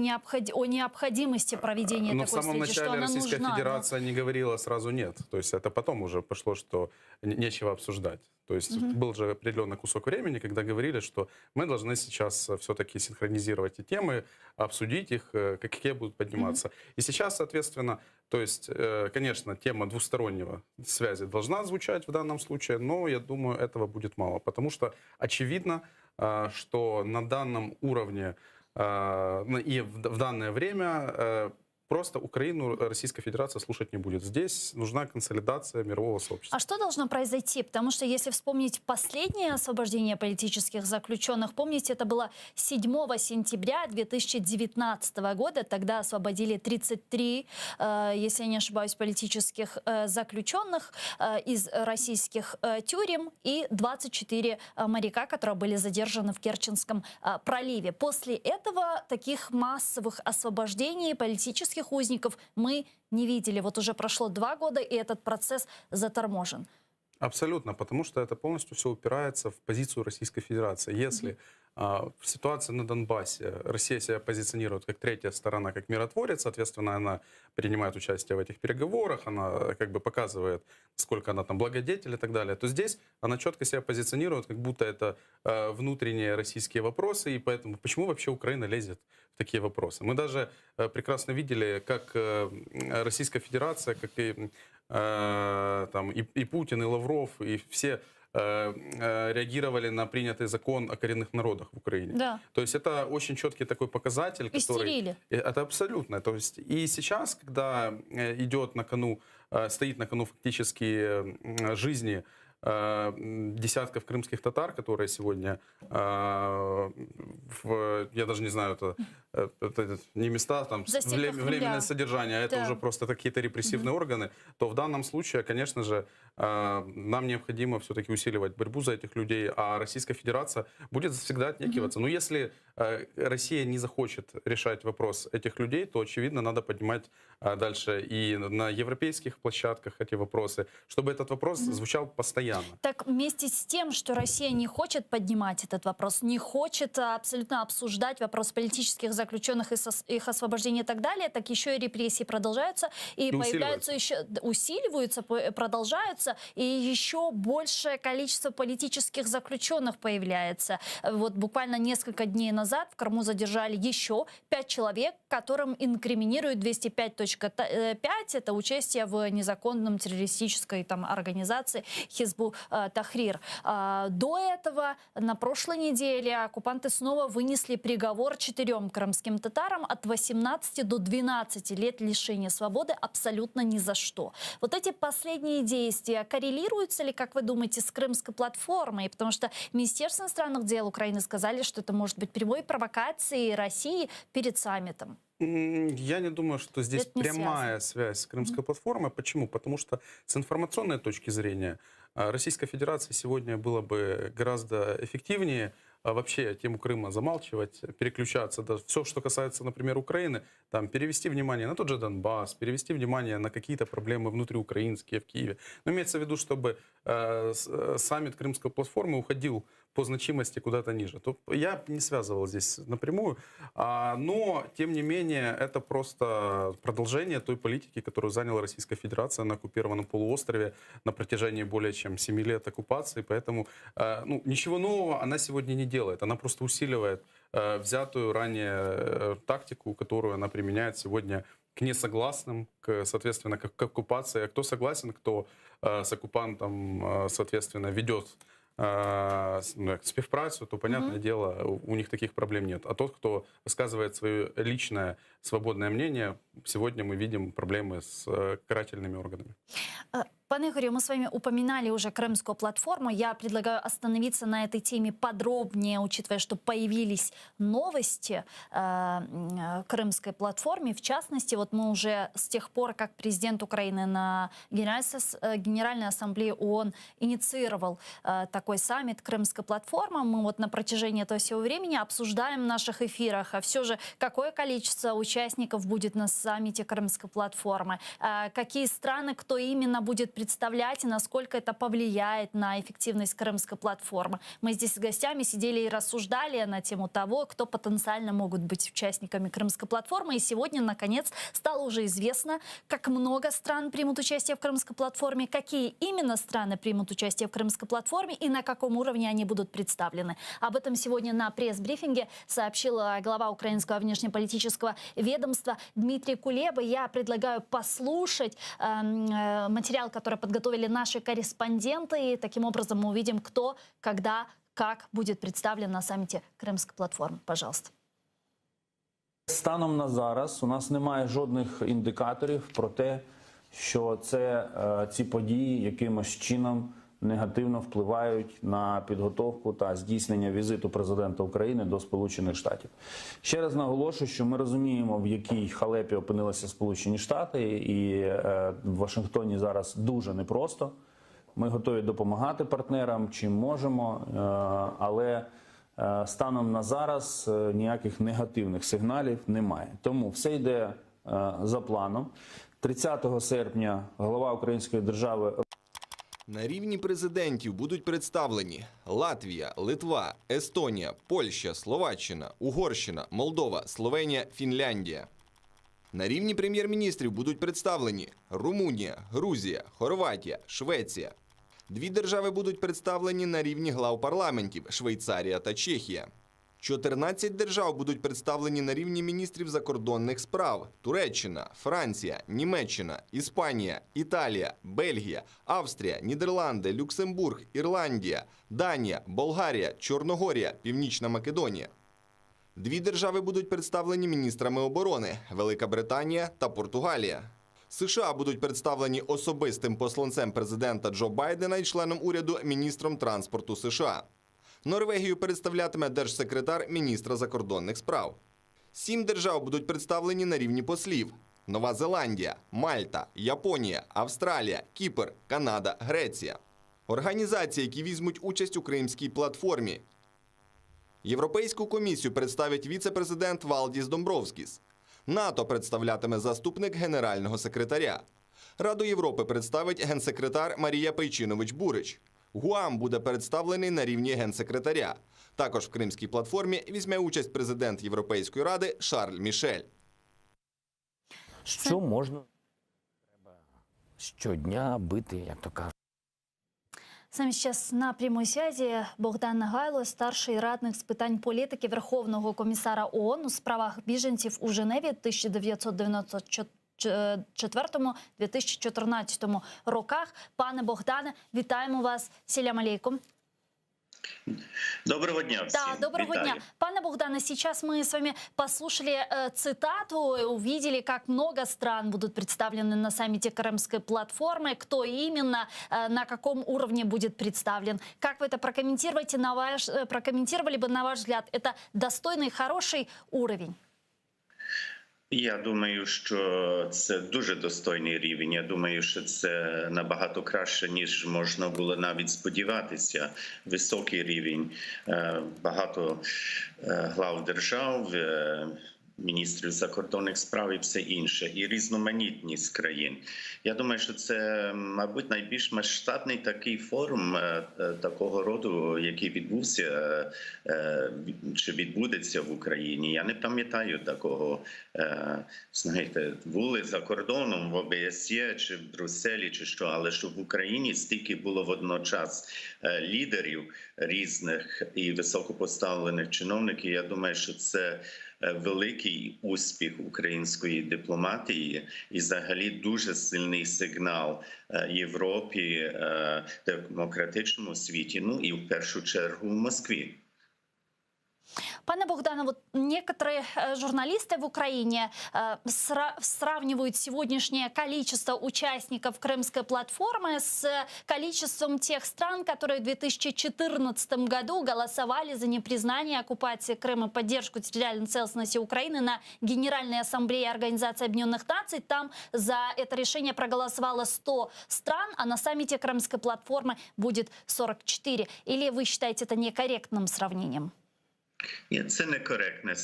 S5: о необходимости проведения такой встречи,
S6: в самом начале
S5: что она
S6: Российская
S5: нужна.
S6: Федерация не говорила сразу нет. То есть это потом уже пошло, что нечего обсуждать. То есть был же определенный кусок времени, когда говорили, что мы должны сейчас все-таки синхронизировать эти темы, обсудить их, какие будут подниматься. И сейчас, соответственно, то есть, конечно, тема двустороннего связи должна звучать в данном случае, но я думаю, этого будет мало, потому что очевидно, что на данном уровне и в данное время просто Украину Российская Федерация слушать не будет. Здесь нужна консолидация мирового сообщества.
S5: А что должно произойти? Потому что если вспомнить последнее освобождение политических заключенных, помните, это было 7 сентября 2019 года, тогда освободили 33, если я не ошибаюсь, политических заключенных из российских тюрем и 24 моряка, которые были задержаны в Керченском проливе. После этого таких массовых освобождений политических узников мы не видели. Вот уже прошло 2 года, и этот процесс заторможен.
S6: Абсолютно, потому что это полностью все упирается в позицию Российской Федерации. Если в ситуации на Донбассе Россия себя позиционирует как третья сторона, как миротворец, соответственно, она принимает участие в этих переговорах, она как бы показывает, сколько она там благодетель и так далее, то здесь она четко себя позиционирует, как будто это внутренние российские вопросы, и поэтому почему вообще Украина лезет в такие вопросы? Мы даже прекрасно видели, как Российская Федерация, как и там и Путин, и Лавров, и все реагировали на принятый закон о коренных народах в Украине.
S5: Да.
S6: То есть это очень четкий такой показатель, который...
S5: Истерили.
S6: Это абсолютно. То есть и сейчас, когда идет на кону, стоит на кону фактически жизни десятков крымских татар, которые сегодня, я даже не знаю, это не места, там, временное содержание, а это уже просто какие-то репрессивные органы, то в данном случае, конечно же, нам необходимо все-таки усиливать борьбу за этих людей, а Российская Федерация будет всегда отнекиваться. Но если Россия не захочет решать вопрос этих людей, то, очевидно, надо поднимать дальше и на европейских площадках эти вопросы, чтобы этот вопрос звучал постоянно.
S5: Так вместе с тем, что Россия не хочет поднимать этот вопрос, не хочет абсолютно обсуждать вопрос политических заключенных, их освобождения и так далее, так еще и репрессии продолжаются и появляются еще, усиливаются, продолжаются, и еще большее количество политических заключенных появляется. Вот буквально несколько дней назад в Крыму задержали еще 5 человек, которым инкриминируют 205.5, это участие в незаконном террористической там организации Хизбу Тахрир. До этого на прошлой неделе оккупанты снова вынесли приговор 4 крымским татарам от 18 до 12 лет лишения свободы абсолютно ни за что. Вот эти последние действия коррелируются ли, как вы думаете, с крымской платформой? Потому что Министерство иностранных дел Украины сказали, что это может быть прямой провокацией России перед саммитом.
S6: Я не думаю, что здесь прямая связь с крымской платформой. Почему? Потому что с информационной точки зрения Российской Федерации сегодня было бы гораздо эффективнее вообще тему Крыма замалчивать, переключаться. Да, все, что касается, например, Украины, там, перевести внимание на тот же Донбасс, перевести внимание на какие-то проблемы внутриукраинские в Киеве. Но имеется в виду, чтобы саммит Крымской платформы уходил по значимости куда-то ниже. То я не связывал здесь напрямую, но, тем не менее, это просто продолжение той политики, которую заняла Российская Федерация на оккупированном полуострове на протяжении более чем 7 лет оккупации. Поэтому ничего нового она сегодня не делает. Она просто усиливает взятую ранее тактику, которую она применяет сегодня к несогласным, соответственно, к оккупации. А кто согласен, кто с оккупантом, соответственно, ведет співпрацю, то, понятное дело, у них таких проблем нет. А тот, кто высказывает свое личное свободное мнение, сегодня мы видим проблемы с карательными органами.
S5: Пане Игорю, мы с вами упоминали уже крымскую платформу. Я предлагаю остановиться на этой теме подробнее, учитывая, что появились новости крымской платформе. В частности, вот мы уже с тех пор, как президент Украины на Генеральной Ассамблее ООН инициировал такой саммит крымской платформы, мы вот на протяжении этого всего времени обсуждаем в наших эфирах, а все же какое количество участников будет на саммите крымской платформы, какие страны, кто именно будет представлять и насколько это повлияет на эффективность крымской платформы. Мы здесь с гостями сидели и рассуждали на тему того, кто потенциально могут быть участниками крымской платформы. И сегодня, наконец, стало уже известно, как много стран примут участие в крымской платформе, какие именно страны примут участие в крымской платформе и на каком уровне они будут представлены. Об этом сегодня на пресс-брифинге сообщила глава украинского внешнеполитического ведомства Дмитрий Кулеба. Я предлагаю послушать материал, который подготовили наши корреспонденты. И таким образом мы увидим, кто, когда, как будет представлен на саммите Кримської платформи. Пожалуйста.
S8: Станом на зараз у нас немає жодних індикаторів про те, що ці події якимось чином негативно впливають на підготовку та здійснення візиту президента України до Сполучених Штатів. Ще раз наголошую, що ми розуміємо, в якій халепі опинилися Сполучені Штати, і в Вашингтоні зараз дуже непросто. Ми готові допомагати партнерам, чим можемо, але станом на зараз ніяких негативних сигналів немає. Тому все йде за планом. 30 серпня глава Української держави
S9: На рівні президентів будуть представлені Латвія, Литва, Естонія, Польща, Словаччина, Угорщина, Молдова, Словенія, Фінляндія. На рівні прем'єр-міністрів будуть представлені Румунія, Грузія, Хорватія, Швеція. 2 держави будуть представлені на рівні глав парламентів – Швейцарія та Чехія. 14 держав будуть представлені на рівні міністрів закордонних справ – Туреччина, Франція, Німеччина, Іспанія, Італія, Бельгія, Австрія, Нідерланди, Люксембург, Ірландія, Данія, Болгарія, Чорногорія, Північна Македонія. 2 держави будуть представлені міністрами оборони – Велика Британія та Португалія. США будуть представлені особистим посланцем президента Джо Байдена і членом уряду міністром транспорту США. Норвегію представлятиме держсекретар міністра закордонних справ. 7 держав будуть представлені на рівні послів – Нова Зеландія, Мальта, Японія, Австралія, Кіпр, Канада, Греція. Організації, які візьмуть участь у Кримській платформі. Європейську комісію представить віце-президент Валдіс Домбровскіс. НАТО представлятиме заступник генерального секретаря. Раду Європи представить генсекретар Марія Пейчинович-Бурич. ГУАМ буде представлений на рівні генсекретаря. Також в Кримській платформі візьме участь президент Європейської ради Шарль Мішель.
S7: Що можна? Треба щодня бити, як то кажуть.
S5: С нами сейчас на прямой связи Богдан Нагайло, старший радник з питань політики Верховного комісара ООН у справах біженців у Женеві 1994-2014 роках. Пане Богдане, вітаємо вас. Селям алейкум.
S10: Доброго дня всем.
S5: Да, доброго
S10: Витаю.
S5: дня. Пане Богдане, сейчас мы с вами послушали цитату, увидели, как много стран будут представлены на саммите Крымской платформы, кто именно, на каком уровне будет представлен. Как вы это прокомментируете, прокомментировали бы, на ваш взгляд, это достойный, хороший уровень?
S10: Я думаю, що це дуже достойний рівень. Я думаю, що це набагато краще, ніж можна було навіть сподіватися. Високий рівень, багато глав держав, міністрів закордонних справ і все інше, і різноманітність країн. Я думаю, що це, мабуть, найбільш масштабний такий форум такого роду, який відбувся чи відбудеться в Україні. Я не пам'ятаю такого, знаєте, були за кордоном в ОБСЄ чи в Брюсселі, чи що, але щоб в Україні стільки було водночас лідерів різних і високопоставлених чиновників, я думаю, що це великий успіх української дипломатії і взагалі дуже сильний сигнал Європі, демократичному світі, ну і в першу чергу в Москві.
S5: Пане Богдане, вот некоторые журналисты в Украине сравнивают сегодняшнее количество участников Крымской платформы с количеством тех стран, которые в 2014 году голосовали за непризнание оккупации Крыма и поддержку территориальной целостности Украины на Генеральной ассамблее Организации Объединенных Наций. Там за это решение проголосовало 100 стран, а на саммите Крымской платформы будет 44. Или вы считаете это некорректным сравнением?
S10: Ні, це некоректне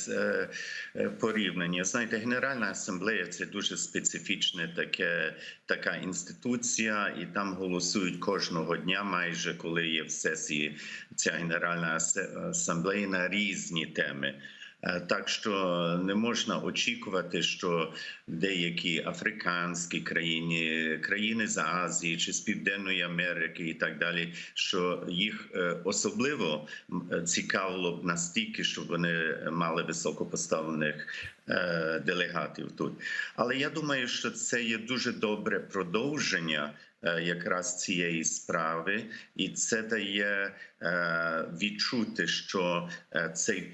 S10: порівняння. Знаєте, Генеральна асамблея – це дуже специфічна така інституція, і там голосують кожного дня, майже коли є в сесії ця Генеральна асамблея на різні теми. Так що не можна очікувати, що деякі африканські країни, країни з Азії чи з Південної Америки і так далі, що їх особливо цікавило б настільки, щоб вони мали високопоставлених делегатів тут. Але я думаю, що це є дуже добре продовження якраз цієї справи, і це дає відчути, що цей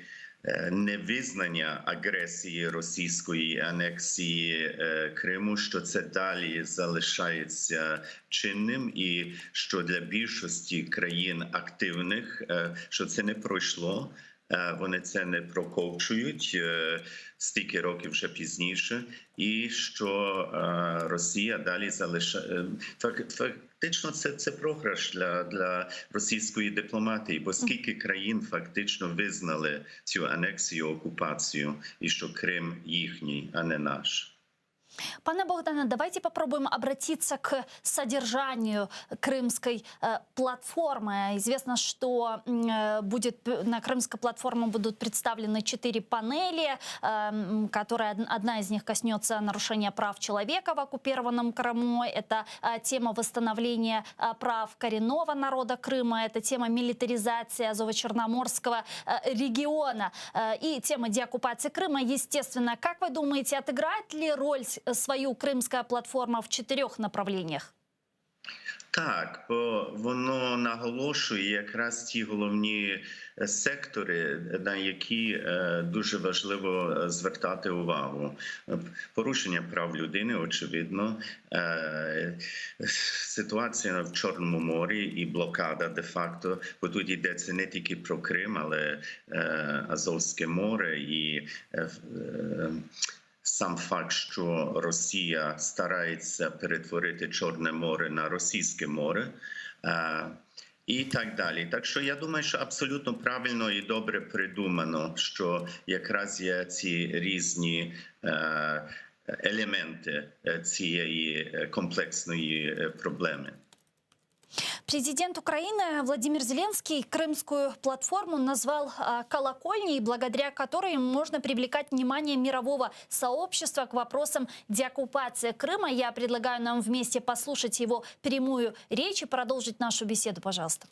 S10: невизнання агресії російської анексії Криму, що це далі залишається чинним і що для більшості країн активних, що це не пройшло, вони це не проковчують стільки років вже пізніше, і що Росія далі залишає. Фактично це програш для російської дипломатії, бо скільки країн фактично визнали цю анексію, окупацію, і що Крим їхній, а не наш.
S4: Пане Богдане, давайте попробуем обратиться к содержанию крымской платформы. Известно, что на крымской платформе будут представлены 4 панели, одна из них коснется нарушения прав человека в оккупированном Крыму. Это тема восстановления прав коренного народа Крыма, это тема милитаризации Азово-Черноморского региона и тема деоккупации Крыма. Естественно, как вы думаете, отыграет ли роль свою кримська платформа в 4 направленнях?
S10: Так, бо воно наголошує якраз ті головні сектори, на які дуже важливо звертати увагу. Порушення прав людини, очевидно, ситуація в Чорному морі і блокада де-факто, бо тут йдеться не тільки про Крим, але Азовське море і сам факт, що Росія старається перетворити Чорне море на Російське море і так далі. Так що я думаю, що абсолютно правильно і добре придумано, що якраз є ці різні елементи цієї комплексної проблеми.
S4: Президент Украины Владимир Зеленский крымскую платформу назвал колокольней, благодаря которой можно привлекать внимание мирового сообщества к вопросам деоккупации Крыма. Я предлагаю нам вместе послушать его прямую речь и продолжить нашу беседу, пожалуйста.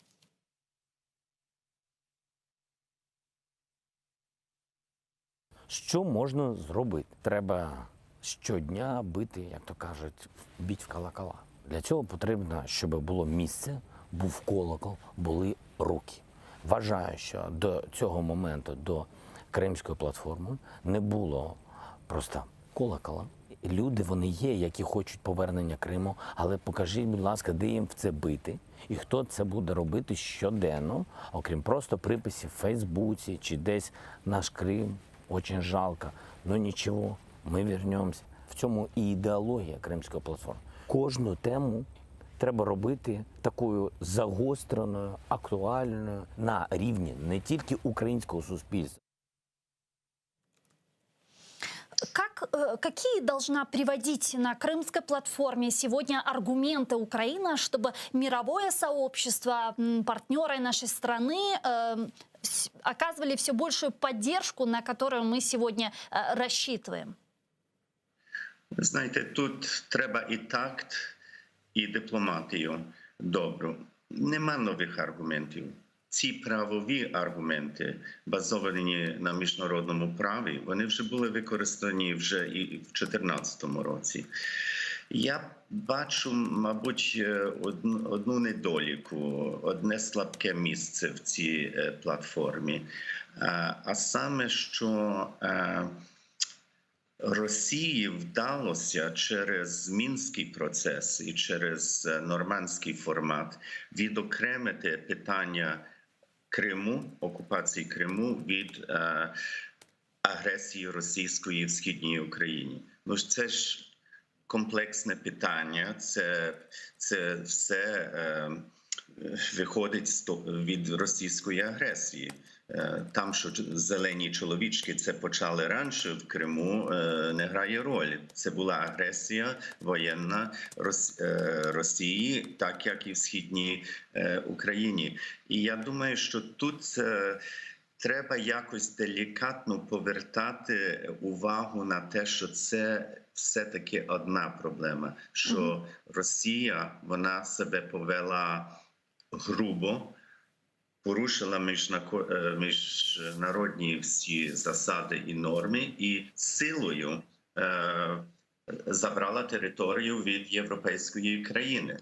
S7: Що можна зробити? Треба щодня бити, як то кажуть, біть в колокола. Для цього потрібно, щоб було місце, був колокол, були руки. Вважаю, що до цього моменту, до Кримської платформи, не було просто колокола. Люди, вони є, які хочуть повернення Криму, але покажіть, будь ласка, де їм в це бити, і хто це буде робити щоденно, окрім просто приписів в Фейсбуці чи десь «Наш Крим, очень жалко». Ну нічого, ми вернемося. В цьому і ідеологія Кримської платформи. Кожну тему треба робити такою загостреною, актуальною на рівні не тільки українського суспільства.
S4: Какие должна приводить на крымской платформе сегодня аргументы Украины, чтобы мировое сообщество, партнеры нашей страны оказывали все большую поддержку, на которую мы сегодня рассчитываем?
S10: Ви знаєте, тут треба і такт, і дипломатію добру. Нема нових аргументів. Ці правові аргументи, базовані на міжнародному праві, вони вже були використані вже і в 2014 році. Я бачу, мабуть, одну недоліку, одне слабке місце в цій платформі. А саме, що Росії вдалося через Мінський процес і через нормандський формат відокремити питання Криму, окупації Криму від агресії російської в Східній Україні. Ну, це ж комплексне питання, це все виходить від російської агресії. Там, що зелені чоловічки це почали раніше в Криму, не грає роль. Це була агресія воєнна Росії, так як і в Східній Україні. І я думаю, що тут треба якось делікатно повертати увагу на те, що це все-таки одна проблема. Що Росія, вона себе повела грубо, порушила міжнародні всі засади і норми і силою забрала територію від європейської країни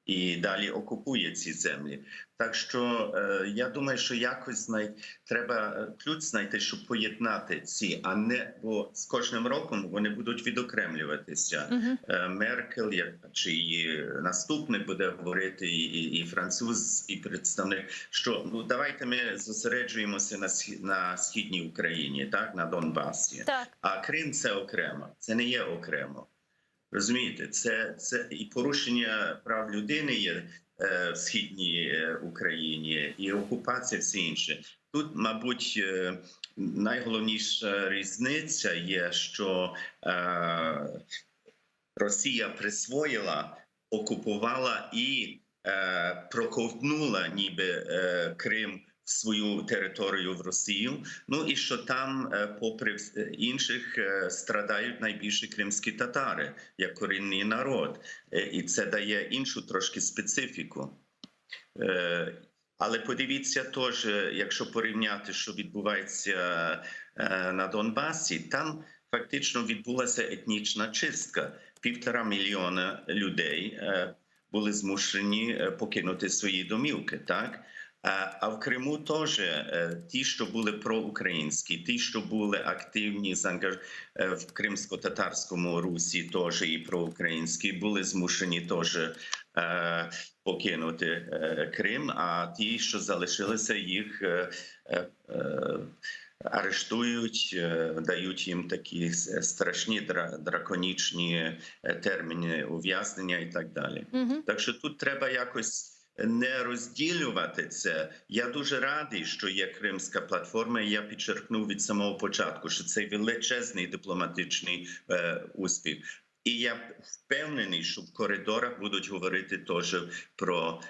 S10: і далі окупує ці землі. Так що я думаю, що якось треба ключ знайти, щоб поєднати ці, а не, бо з кожним роком вони будуть відокремлюватися. Меркель, чи її наступник буде говорити, і француз, і представник, що ну давайте ми зосереджуємося на Східній Україні, так, на Донбасі. Так. А Крим – це окремо, це не є окремо. Розумієте, це і порушення прав людини є в Східній Україні, і окупація, все інше. Тут, мабуть, найголовніша різниця є, що Росія присвоїла, окупувала і проковтнула ніби Крим в свою територію в Росію. Ну і що там, попри інших, страдають найбільше кримські татари, як корінний народ. І це дає іншу трошки специфіку. Але подивіться теж, якщо порівняти, що відбувається на Донбасі, там фактично відбулася етнічна чистка. 1,5 мільйона людей були змушені покинути свої домівки, так? А в Криму теж ті, що були проукраїнські, ті, що були активні в кримсько-татарському русі, теж і проукраїнські, були змушені теж покинути Крим, а ті, що залишилися, їх арештують, дають їм такі страшні драконічні терміни ув'язнення і так далі. Так що тут треба якось не розділювати це. Я дуже радий, що є Кримська платформа, і я підчеркнув від самого початку, що це величезний дипломатичний успіх. І я впевнений, що в коридорах будуть говорити теж про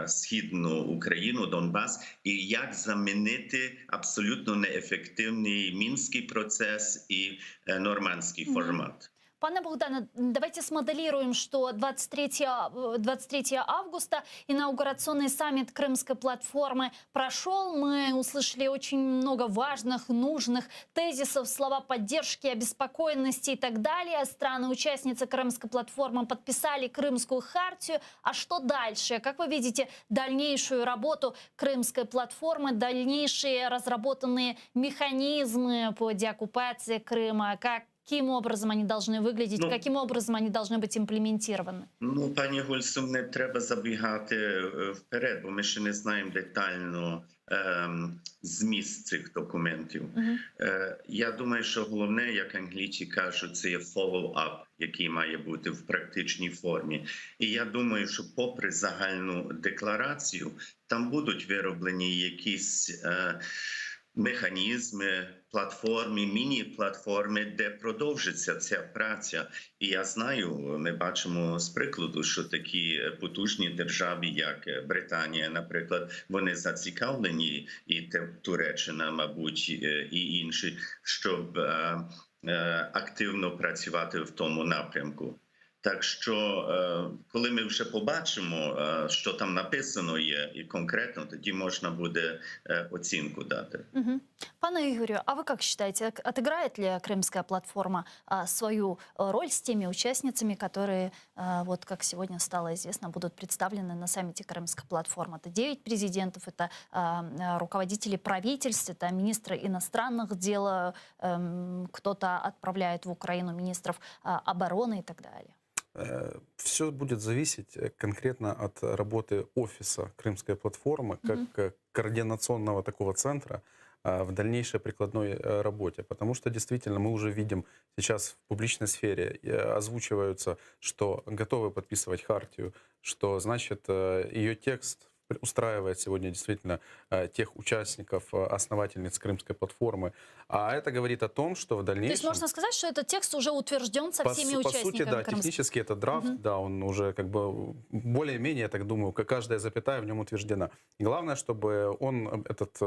S10: Східну Україну, Донбас, і як замінити абсолютно неефективний Мінський процес і нормандський формат.
S5: Пане Богдане, давайте смоделируем, что 23 августа инаугурационный саммит Крымской платформы прошел. Мы услышали очень много важных, нужных тезисов, слова поддержки, обеспокоенности и так далее. Страны-участницы Крымской платформы подписали Крымскую хартию. А что дальше? Как вы видите дальнейшую работу Крымской платформы, дальнейшие разработанные механизмы по деоккупации Крыма? Каким образом они должны выглядеть, каким образом они должны быть имплементированы?
S10: Ну, пані Гульсум, не треба забігати вперед, бо ми ще не знаємо детально зміст цих документів. Я думаю, що головне, як англійці кажуть, це є follow-up, який має бути в практичній формі. І я думаю, що попри загальну декларацію, там будуть вироблені якісь механізми, платформи, міні-платформи, де продовжиться ця праця. І я знаю, ми бачимо з прикладу, що такі потужні держави, як Британія, наприклад, вони зацікавлені, і Туреччина, мабуть, і інші, щоб активно працювати в тому напрямку. Так що, коли ми вже побачимо, що там написано є, і конкретно, тоді можна буде оцінку дати.
S5: Пане Игорю, а вы как считаете, отыграет ли Крымская платформа свою роль с теми участницами, которые, вот как сегодня стало известно, будут представлены на саммите Крымской платформы? Это 9 президентов, это руководители правительств, это министры иностранных дел, кто-то отправляет в Украину министров обороны и так далее.
S6: Все будет зависеть конкретно от работы офиса Крымской платформы, как координационного такого центра в дальнейшей прикладной работе. Потому что действительно мы уже видим сейчас в публичной сфере, озвучиваются, что готовы подписывать хартию, что значит ее текст устраивает сегодня действительно тех участников, основательниц Крымской платформы. А это говорит о том, что в дальнейшем...
S5: То есть можно сказать, что этот текст уже утвержден со всеми участниками?
S6: По сути, да, технически это драфт, да, он уже как бы более-менее, я так думаю, каждая запятая в нем утверждена. И главное, чтобы он, этот,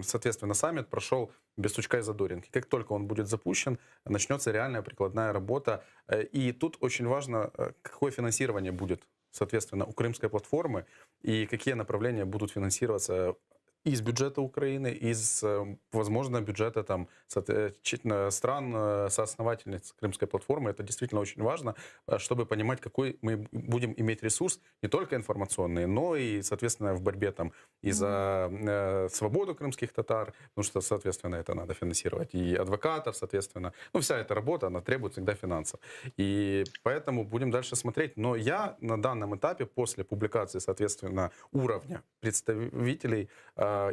S6: соответственно, саммит прошел без сучка и задоринки. Как только он будет запущен, начнется реальная прикладная работа. И тут очень важно, какое финансирование будет, соответственно, у Крымской платформы и какие направления будут финансироваться из бюджета Украины, из, возможно, бюджета там, стран, соосновательниц Крымской платформы. Это действительно очень важно, чтобы понимать, какой мы будем иметь ресурс, не только информационный, но и, соответственно, в борьбе там, и за свободу крымских татар, потому что, соответственно, это надо финансировать, и адвокатов, соответственно. Ну, вся эта работа, она требует всегда финансов. И поэтому будем дальше смотреть. Но я на данном этапе, после публикации, соответственно, уровня представителей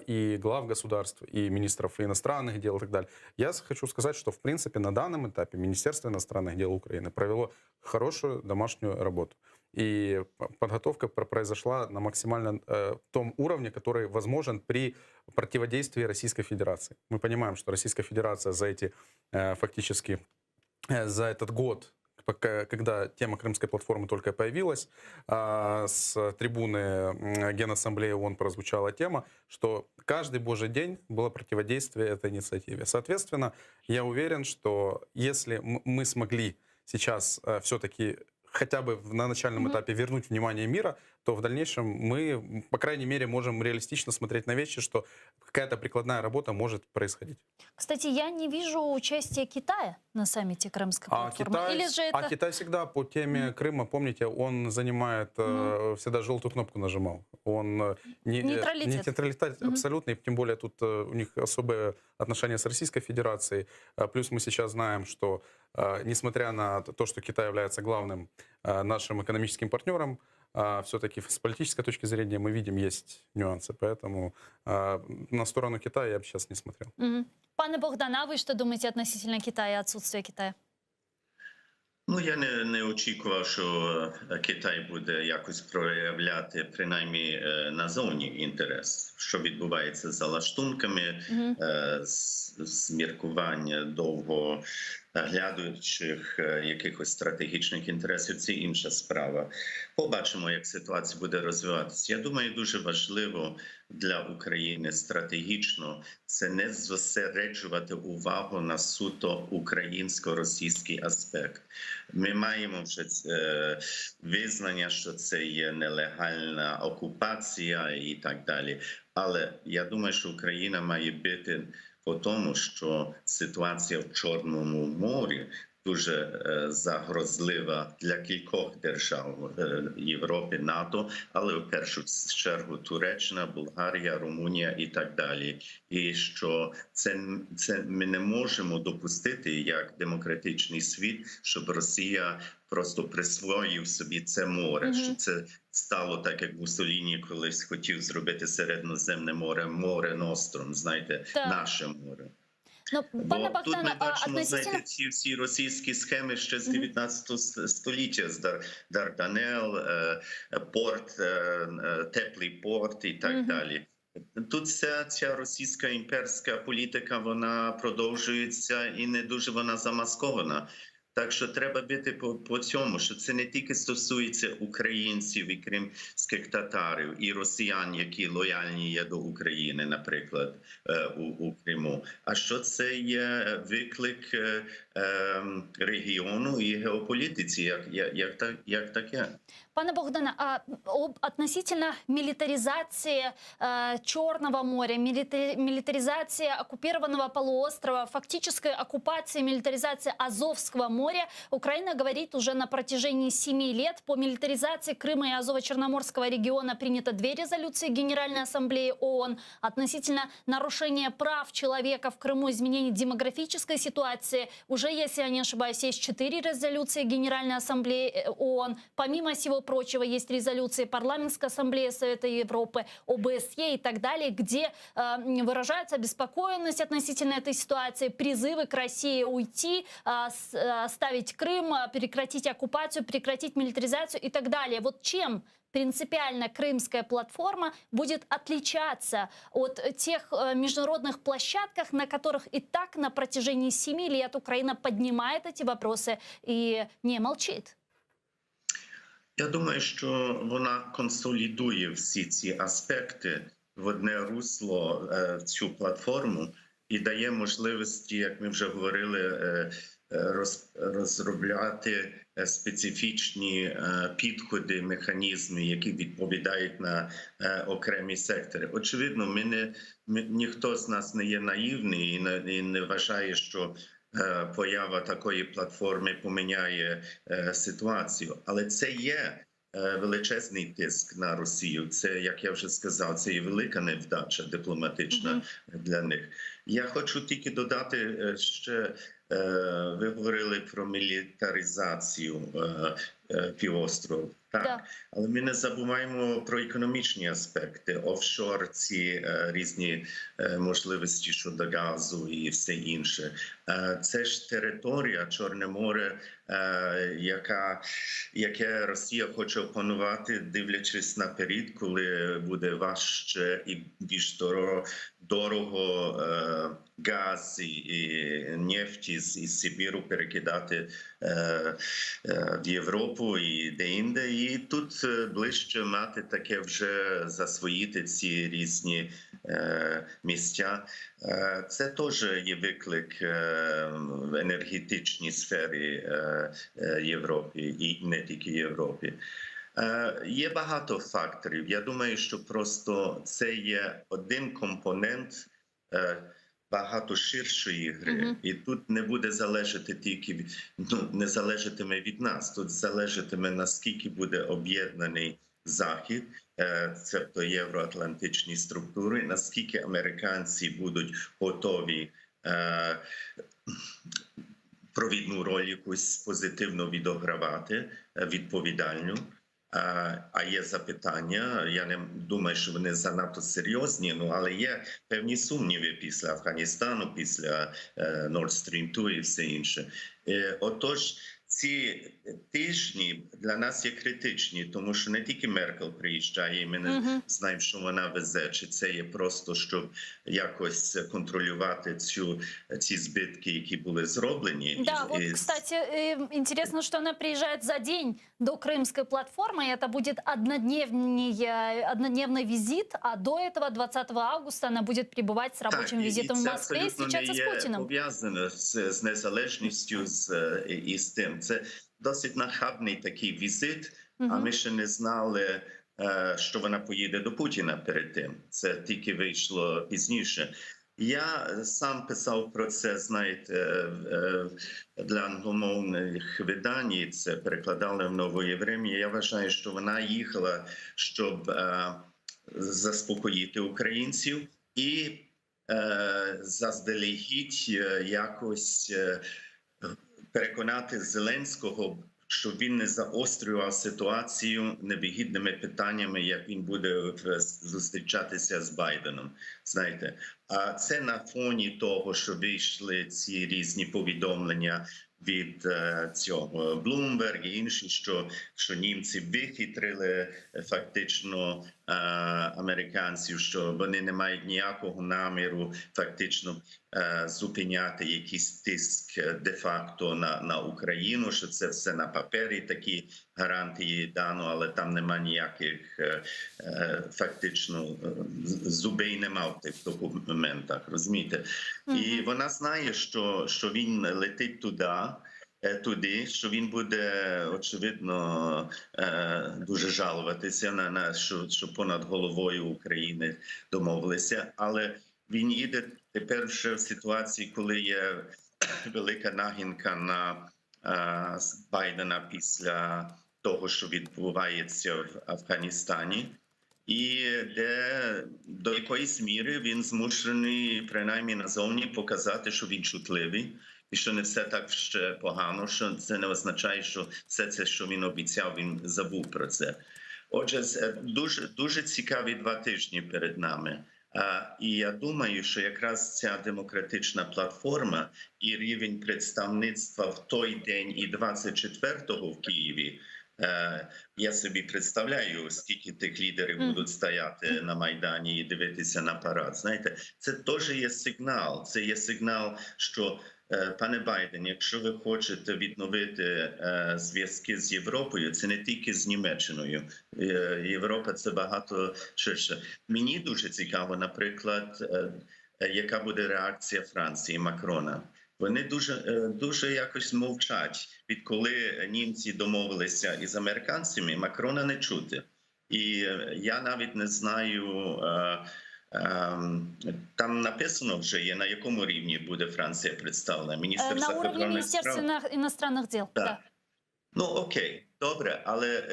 S6: и глав государств, и министров иностранных дел и так далее. Я хочу сказать, что, в принципе, на данном этапе Министерство иностранных дел Украины провело хорошую домашнюю работу. и подготовка произошла на максимально том уровне, который возможен при противодействии Российской Федерации. Мы понимаем, что Российская Федерация за эти фактически за этот год, когда тема Крымской платформы только появилась, с трибуны Генассамблеи ООН прозвучала тема, что каждый божий день было противодействие этой инициативе. Соответственно, я уверен, что если мы смогли сейчас все-таки хотя бы на начальном этапе вернуть внимание мира, то в дальнейшем мы, по крайней мере, можем реалистично смотреть на вещи, что какая-то прикладная работа может происходить.
S5: Кстати, я не вижу участия Китая на саммите Крымской платформы. Или же это...
S6: Китай всегда по теме Крыма, помните, он занимает, всегда желтую кнопку нажимал. Он нейтралитет абсолютно, и тем более тут у них особые отношения с Российской Федерацией. Плюс мы сейчас знаем, что несмотря на то, что Китай является главным нашим экономическим партнером, все-таки с политической точки зрения мы видим, есть нюансы. Поэтому на сторону Китая я бы сейчас не смотрел.
S5: Пане Богдан, а ви що думаєте относительно Китая, відсутствия Китая?
S10: Ну, я не очікував, що Китай буде якось проявляти, принаймні, назовні інтерес, що відбувається за лаштунками, з міркування довгоглядаючих якихось стратегічних інтересів. Це інша справа. Побачимо, як ситуація буде розвиватися. Я думаю, дуже важливо для України стратегічно це не зосереджувати увагу на суто українсько-російський аспект. Ми маємо вже визнання, що це є нелегальна окупація і так далі. Але я думаю, що Україна має бити по тому, що ситуація в Чорному морі дуже загрозлива для кількох держав Європи, НАТО, але в першу чергу Туреччина, Болгарія, Румунія і так далі. І що це ми не можемо допустити як демократичний світ, щоб Росія просто присвоїв собі це море, що це стало так, як Муссоліні колись хотів зробити Середземне море, море Ностром, знаєте, наше море.
S5: Ну, пане
S10: Бо тут ми
S5: Богдане,
S10: бачимо, знаєте, ці всі російські схеми ще з 19 століття, з Дарданел, порт, теплий порт і так далі. Тут ця російська імперська політика, вона продовжується і не дуже вона замаскована. Так що треба бити по цьому, що це не тільки стосується українців і кримських татарів, і росіян, які лояльні є до України, наприклад, у Криму, а що це є виклик регіону і геополітиці, як таке.
S5: Пане Богдане, а относительно милитаризации Черного моря, милитаризации оккупированного полуострова, фактической оккупации, милитаризации Азовского моря, Украина говорит уже на протяжении 7 лет. По милитаризации Крыма и Азово-Черноморского региона принято 2 резолюции Генеральной Ассамблеи ООН. Относительно нарушения прав человека в Крыму, изменения демографической ситуации, уже, если я не ошибаюсь, есть 4 резолюции Генеральной Ассамблеи ООН. Помимо всего прочего, есть резолюции Парламентской Ассамблеи Совета Европы, ОБСЕ и так далее, где выражается обеспокоенность относительно этой ситуации, призывы к России уйти, оставить Крым, прекратить оккупацию, прекратить милитаризацию и так далее. Вот чем принципиально Крымская платформа будет отличаться от тех международных площадках, на которых и так на протяжении 7 лет Украина поднимает эти вопросы и не молчит?
S10: Я думаю, що вона консолідує всі ці аспекти в одне русло, в цю платформу, і дає можливості, як ми вже говорили, розробляти специфічні підходи, механізми, які відповідають на окремі сектори. Очевидно, ніхто з нас не є наївний і не вважає, що поява такої платформи поміняє ситуацію. Але це є величезний тиск на Росію. Це, як я вже сказав, це і велика невдача дипломатична для них. Я хочу тільки додати ще, ви говорили про мілітаризацію. півостров. Так.
S5: Да.
S10: Але ми не забуваємо про економічні аспекти, офшор, ці різні можливості щодо газу і все інше. Це ж територія, Чорне море, яке Росія хоче опанувати, дивлячись наперед, коли буде важче і більш дорого газ і нефті із Сибіру перекидати в Європу і де-інде. І тут ближче мати таке вже засвоїти ці різні місця. Це теж є виклик в енергетичній сфері Європи і не тільки Європі. Є багато факторів. Я думаю, що просто це є один компонент багато ширшої гри. І тут не буде залежати тільки, не залежатиме від нас. Тут залежатиме, наскільки буде об'єднаний Захід, тобто євроатлантичні структури, наскільки американці будуть готові провідну роль якусь позитивно відігравати, відповідальну. А є запитання, я не думаю, що вони занадто серйозні, але є певні сумніви після Афганістану, після Nord Stream 2 і все інше. Отож, ці тижні для нас є критичні, тому що не тільки Меркель приїжджає, і ми не знаємо, що вона везе, чи це є просто, щоб якось контролювати ці збитки, які були зроблені.
S5: Да, вот, кстати, интересно, что она приезжает за день до Крымской платформы, и это будет однодневный визит, а до этого 20 августа она будет пребывать с рабочим визитом в Москве и встречаться с Путиным.
S10: Це пов'язано з незалежністю і з тим. Це досить нахабний такий візит, а ми ще не знали, що вона поїде до Путіна перед тим. Це тільки вийшло пізніше. Я сам писав про це, знаєте, для англомовних видань, це перекладали в «Нової Врем'ї». Я вважаю, що вона їхала, щоб заспокоїти українців і заздалегідь якось переконати Зеленського, щоб він не заострював ситуацію невигідними питаннями, як він буде зустрічатися з Байденом. Знаєте, а це на фоні того, що вийшли ці різні повідомлення від цього Bloomberg і інші, що німці вихитрили фактично американців, що вони не мають ніякого наміру фактично зупиняти якийсь тиск де-факто на Україну, що це все на папері, такі гарантії дано, але там нема ніяких фактично зубей нема в тих документах, розумієте? І вона знає, що він летить туди, що він буде, очевидно, дуже жалуватися на що понад головою України домовилися. Але він їде тепер вже в ситуації, коли є велика нагінка на Байдена після того, що відбувається в Афганістані. І де до якоїсь міри він змушений, принаймні назовні, показати, що він чутливий. І що не все так ще погано, що це не означає, що все це, що він обіцяв, він забув про це. Отже, дуже цікаві 2 тижні перед нами. І я думаю, що якраз ця демократична платформа і рівень представництва в той день і 24-го в Києві, я собі представляю, скільки тих лідерів будуть стояти на Майдані і дивитися на парад. Знаєте, це теж є сигнал. Це є сигнал, що пане Байден, якщо ви хочете відновити зв'язки з Європою, це не тільки з Німеччиною. Європа – це багато ширше. Мені дуже цікаво, наприклад, яка буде реакція Франції, Макрона. Вони дуже якось мовчать, відколи німці домовилися із американцями, Макрона не чути. І я навіть не знаю, там написано вже є, на якому рівні буде Франція представлена. Міністр
S5: на уровне Министерства иностранных дел.
S10: Да. Ну окей, добре, але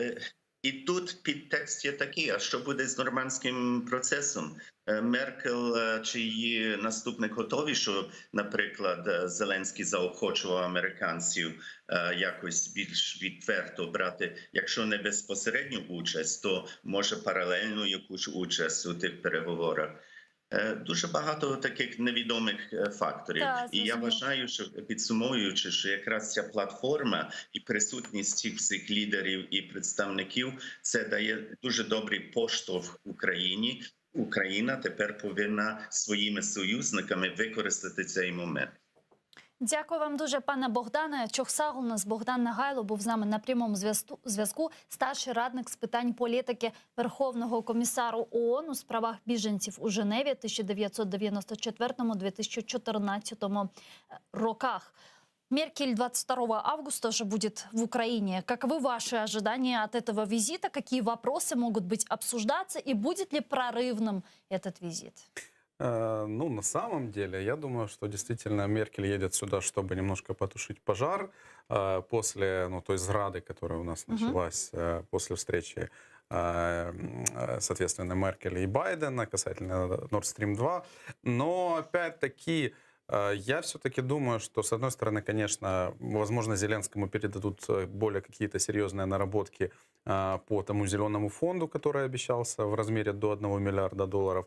S10: І тут підтекст є такий, а що буде з нормандським процесом? Меркель чи її наступник готові, що, наприклад, Зеленський заохочував американців якось більш відверто брати, якщо не безпосередню участь, то може паралельну якусь участь у тих переговорах. Дуже багато таких невідомих факторів.
S5: Так,
S10: І я
S5: зрозуміло.
S10: вважаю, що підсумовуючи, що якраз ця платформа і присутність цих всіх лідерів і представників, це дає дуже добрий поштовх Україні. Україна тепер повинна своїми союзниками використати цей момент.
S5: Дякую вам дуже, пане Богдане. Чохсаг у нас Богдан Нагайло був з нами на прямому зв'язку. Старший радник з питань політики Верховного комісару ООН у справах біженців у Женеві 1994-2014 роках. Меркель 22 августа же будет в Украине. Каковы ваши ожидания от этого визита? Какие вопросы могут быть обсуждаться? И будет ли прорывным этот визит?
S6: Ну, на самом деле, я думаю, что действительно Меркель едет сюда, чтобы немножко потушить пожар после той зрады, которая у нас началась после встречи, соответственно, Меркель и Байдена касательно Nord Stream 2. Но, опять-таки, я все-таки думаю, что, с одной стороны, конечно, возможно, Зеленскому передадут более какие-то серьезные наработки по тому зеленому фонду, который обещался в размере до $1 миллиарда.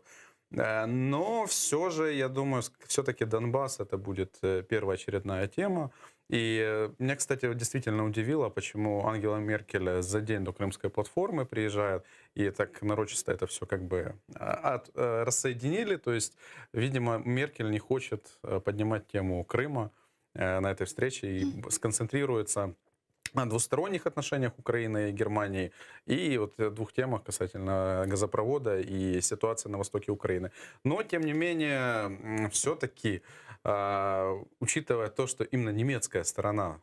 S6: Но все же, я думаю, все-таки Донбасс это будет первоочередная тема. И меня, кстати, действительно удивило, почему Ангела Меркель за день до Крымской платформы приезжает, и так нарочисто это все как бы рассоединили. То есть, видимо, Меркель не хочет поднимать тему Крыма на этой встрече и сконцентрируется на двусторонних отношениях Украины и Германии и вот двух темах касательно газопровода и ситуации на востоке Украины. Но, тем не менее, все-таки, учитывая то, что именно немецкая сторона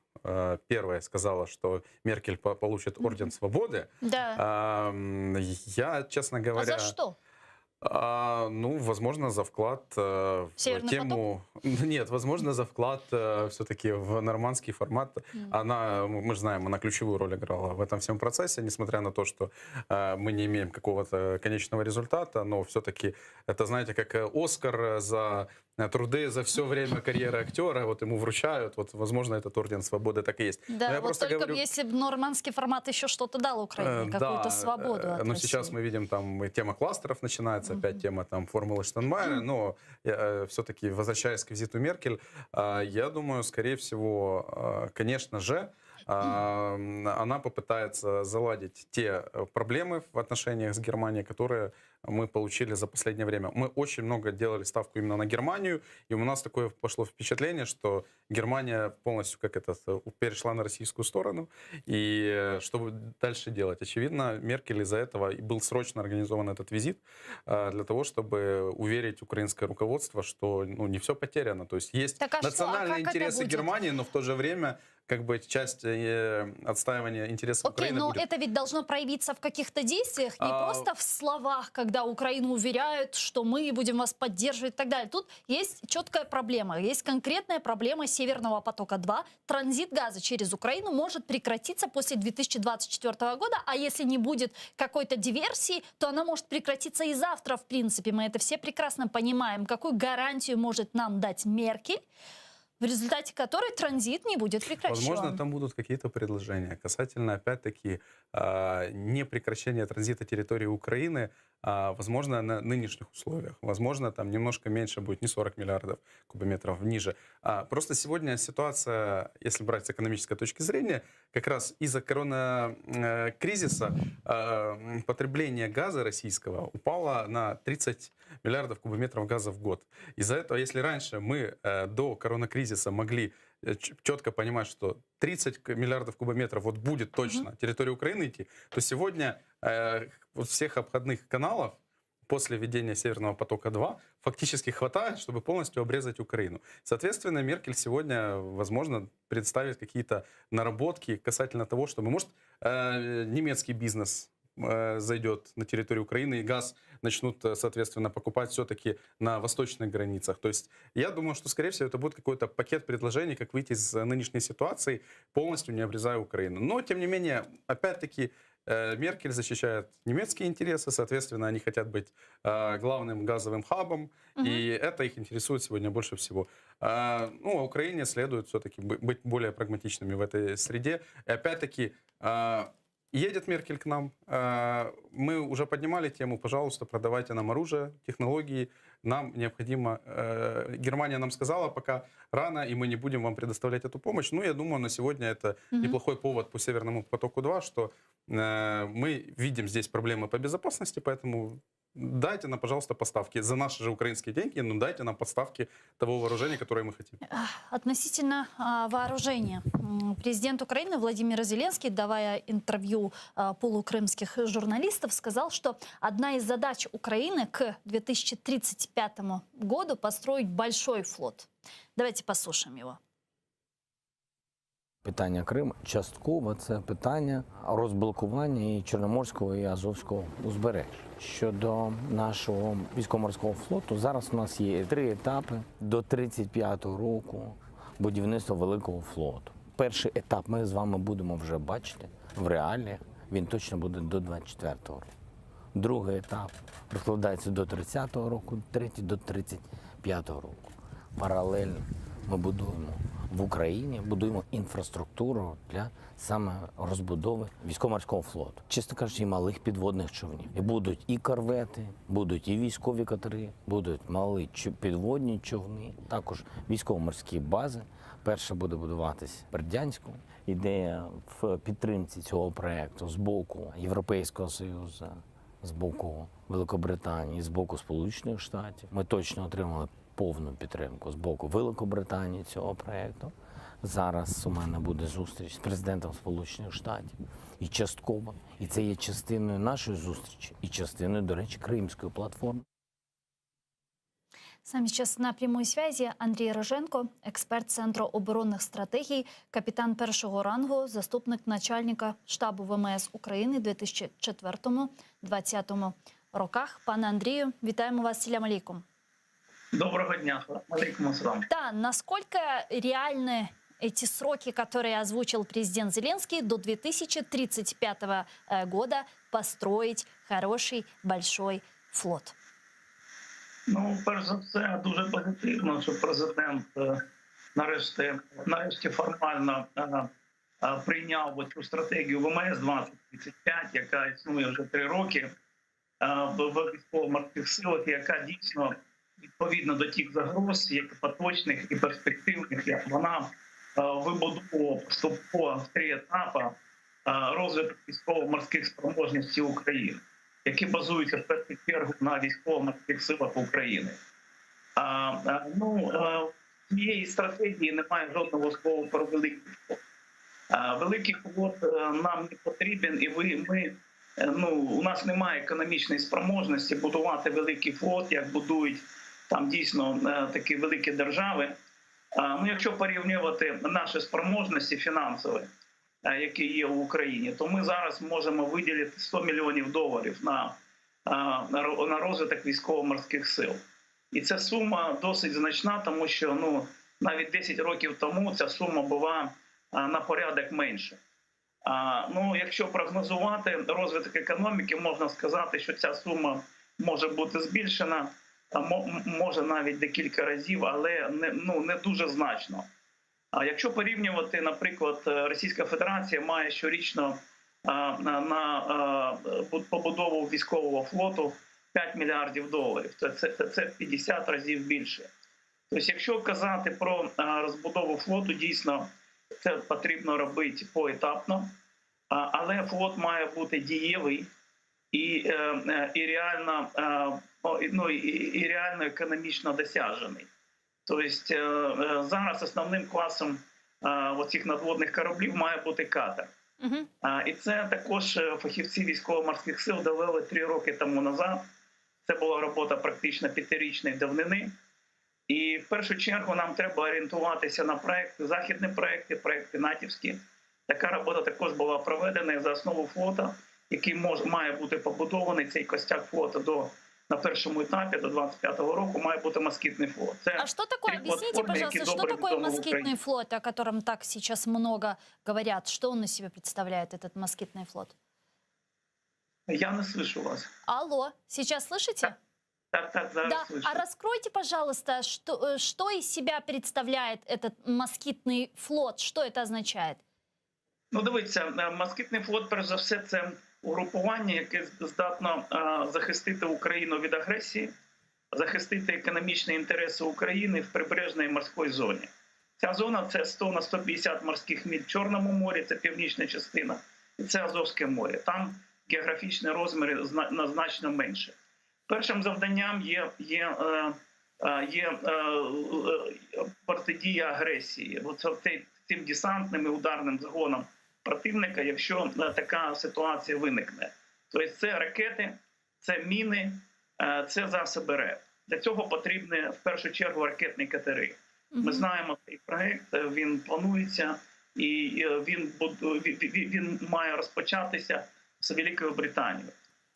S6: первая сказала, что Меркель получит орден свободы,
S5: Да.
S6: я, честно говоря...
S5: А за что?
S6: Ну, возможно, за вклад в
S5: Северный
S6: тему... Нет, возможно, за вклад все-таки в нормандский формат. Она, мы же знаем, она ключевую роль играла в этом всем процессе, несмотря на то, что мы не имеем какого-то конечного результата, но все-таки это, знаете, как Оскар за труды за все время карьеры актера, вот ему вручают, вот, возможно, этот орден свободы так и есть.
S5: Да,
S6: Но я
S5: вот
S6: просто
S5: только
S6: говорю...
S5: если бы нормандский формат еще что-то дал Украине, какую-то свободу от
S6: но
S5: России.
S6: сейчас мы видим, там и тема кластеров начинается, опять тема там формулы Штайнмайера, но все-таки, возвращаясь к визиту Меркель, я думаю, скорее всего, конечно же, она попытается заладить те проблемы в отношениях с Германией, которые мы получили за последнее время. Мы очень много делали ставку именно на Германию, и у нас такое пошло впечатление, что Германия полностью перешла на российскую сторону. И что дальше делать? Очевидно, Меркель из-за этого и был срочно организован этот визит для того, чтобы уверить украинское руководство, что не все потеряно. То есть есть национальные интересы Германии, но в то же время как бы часть отстаивания интересов Украины
S5: но
S6: будет.
S5: это ведь должно проявиться в каких-то действиях, не просто в словах, когда Украину уверяют, что мы будем вас поддерживать и так далее. Тут есть четкая проблема, есть конкретная проблема Северного потока-2. Транзит газа через Украину может прекратиться после 2024 года, а если не будет какой-то диверсии, то она может прекратиться и завтра, в принципе. Мы это все прекрасно понимаем. Какую гарантию может нам дать Меркель, в результате которой транзит не будет прекращен?
S6: Возможно, там будут какие-то предложения касательно, опять-таки, не прекращения транзита территории Украины, возможно, на нынешних условиях. Возможно, там немножко меньше будет, не 40 миллиардов кубометров, ниже. Просто сегодня ситуация, если брать с экономической точки зрения, как раз из-за коронакризиса потребление газа российского упало на 30 миллиардов кубометров газа в год. Из-за этого, если раньше мы до коронакризиса могли четко понимать, что 30 миллиардов кубометров вот будет точно территория Украины идти, то сегодня вот всех обходных каналов после введения Северного потока-2 фактически хватает, чтобы полностью обрезать Украину. Соответственно, Меркель сегодня, возможно, представит какие-то наработки касательно того, чтобы, может, немецкий бизнес зайдет на территорию Украины, и газ начнут, соответственно, покупать все-таки на восточных границах. То есть я думаю, что, скорее всего, это будет какой-то пакет предложений, как выйти из нынешней ситуации, полностью не обрезая Украину. Но, тем не менее, опять-таки, Меркель защищает немецкие интересы, соответственно, они хотят быть главным газовым хабом, и это их интересует сегодня больше всего. Ну, а Украине следует все-таки быть более прагматичными в этой среде. И опять-таки, едет Меркель к нам, мы уже поднимали тему, пожалуйста, продавайте нам оружие, технологии, нам необходимо, Германия нам сказала, пока рано, и мы не будем вам предоставлять эту помощь. Ну, я думаю, на сегодня это неплохой повод по Северному потоку-2, что мы видим здесь проблемы по безопасности, поэтому дайте нам, пожалуйста, поставки за наши же украинские деньги, но дайте нам поставки того вооружения, которое мы хотим.
S5: Относительно вооружения. Президент Украины Владимир Зеленский, давая интервью полукрымских журналистов, сказал, что одна из задач Украины к 2035 году построить большой флот. Давайте послушаем его.
S7: Питання Криму частково це питання розблокування і Чорноморського, і Азовського узбережжя. Щодо нашого військово-морського флоту, зараз у нас є 3 етапи до 35-го року будівництва великого флоту. Перший етап ми з вами будемо вже бачити в реаліях, він точно буде до 24-го року. Другий етап розкладається до 30-го року, третій до 35-го року. Паралельно ми будуємо в Україні, будуємо інфраструктуру для саме розбудови військово-морського флоту. Чесно кажучи, і малих підводних човнів. І будуть і корвети, будуть і військові катери, будуть малі підводні човни, також військово-морські бази. Перша буде будуватись в Бердянську. Ідея в підтримці цього проєкту з боку Європейського Союзу, з боку Великобританії, з боку Сполучених Штатів. Ми точно отримали повну підтримку з боку Великобританії цього проєкту. Зараз у мене буде зустріч з президентом Сполучених Штатів. І частково, і це є частиною нашої зустрічі, і частиною, до речі, Кримської платформи.
S5: С нами сейчас на прямой связи Андрій Роженко, експерт Центру оборонних стратегій, капітан першого рангу, заступник начальника штабу ВМС України 2004-2020 роках. Пане Андрію, вітаємо вас. Салям алейкум.
S11: Доброго дня. Алейкум ассалам.
S5: Да, насколько реальны эти сроки, которые озвучил президент Зеленский, до 2035 года построить хороший большой флот?
S11: Ну, перш за все, дуже позитивно, що президент нарешті формально прийняв цю стратегію ВМС 2035, яка існує вже 3 роки в військово-морських силах, яка дійсно відповідно до тих загроз, як поточних і перспективних, як вона вибудовувала поступово в 3 етапи розвиток військово-морських спроможностей України, які базуються в першу чергу на військово-морських силах України. Цієї стратегії немає жодного слова про великий флот. Великий флот нам не потрібен, і у нас немає економічної спроможності будувати великий флот, як будують там дійсно такі великі держави. Якщо порівнювати наші спроможності фінансові, які є в Україні, то ми зараз можемо виділити $100 мільйонів на розвиток військово-морських сил. І ця сума досить значна, тому що навіть 10 років тому ця сума була на порядок менше. Якщо прогнозувати розвиток економіки, можна сказати, що ця сума може бути збільшена, може навіть декілька разів, але не дуже значно. А якщо порівнювати, наприклад, Російська Федерація має щорічно на побудову військового флоту $5 мільярдів. Це 50 разів більше. Тобто, якщо казати про розбудову флоту, дійсно це потрібно робити поетапно, але флот має бути дієвий і реально економічно досяжений. Тобто зараз основним класом оцих надводних кораблів має бути катер. І це також фахівці військово-морських сил довели 3 роки тому назад. Це була робота практично 5-річної давнини. І в першу чергу нам треба орієнтуватися на проекти, західні проекти, проекти натівські. Така робота також була проведена за основу флота, який має бути побудований, цей костяк флоту на першому етапі до 25-го року має бути москітний флот.
S5: А что такое, объясните, пожалуйста, что такое москитный флот, о котором так сейчас много говорят? Что он из себя представляет, этот москитный флот?
S11: Я не слышу вас.
S5: Алло, сейчас слышите?
S11: Так, зараз
S5: Да,
S11: слышу.
S5: а раскройте, пожалуйста, что из себя представляет этот москитный флот, что это означает?
S11: Ну, дивіться, москітний флот, перш за все, це угрупування, яке здатно захистити Україну від агресії, захистити економічні інтереси України в прибережній морській зоні. Ця зона – це 100 на 150 морських миль в Чорному морі, це північна частина, і це Азовське море. Там географічні розміри значно менше. Першим завданням є протидія агресії. Цим десантним і ударним загоном противника, якщо така ситуація виникне. Тобто це ракети, це міни, це засоби РЕБ. Для цього потрібні в першу чергу ракетні катери. Ми знаємо цей проект, він планується і він має розпочатися з Великою Британією.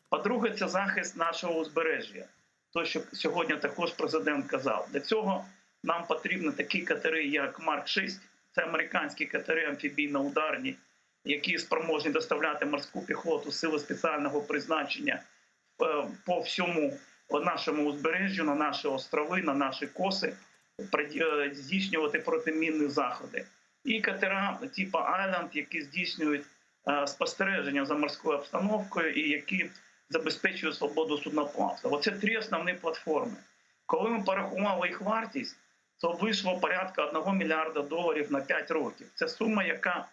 S11: По-друге, це захист нашого узбережжя. То, що сьогодні також президент казав. Для цього нам потрібні такі катери, як Марк-6. Це американські катери амфібійно-ударні, які спроможні доставляти морську піхоту, сили спеціального призначення по всьому нашому узбережжю, на наші острови, на наші коси, здійснювати протимінні заходи. І катера типу «Айленд», які здійснюють спостереження за морською обстановкою і які забезпечують свободу судноплавства. Оце 3 основні платформи. Коли ми порахували їх вартість, то вийшло порядка $1 мільярда на 5 років. Це сума, яка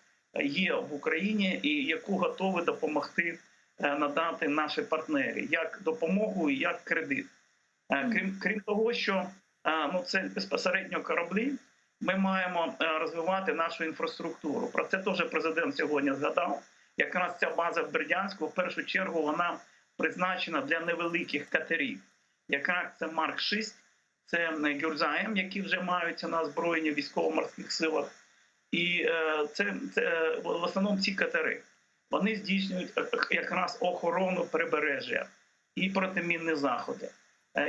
S11: є в Україні і яку готові допомогти надати наші партнери, як допомогу і як кредит. Крім того, що це безпосередньо кораблі, ми маємо розвивати нашу інфраструктуру. Про це теж президент сьогодні згадав. Якраз ця база в Бердянську, в першу чергу, вона призначена для невеликих катерів. Якраз це Марк-6, це Гюрза-М, які вже маються на озброєнні військово-морських силах. І це в основному ці катери. Вони здійснюють якраз охорону прибережжя і протимінні заходи.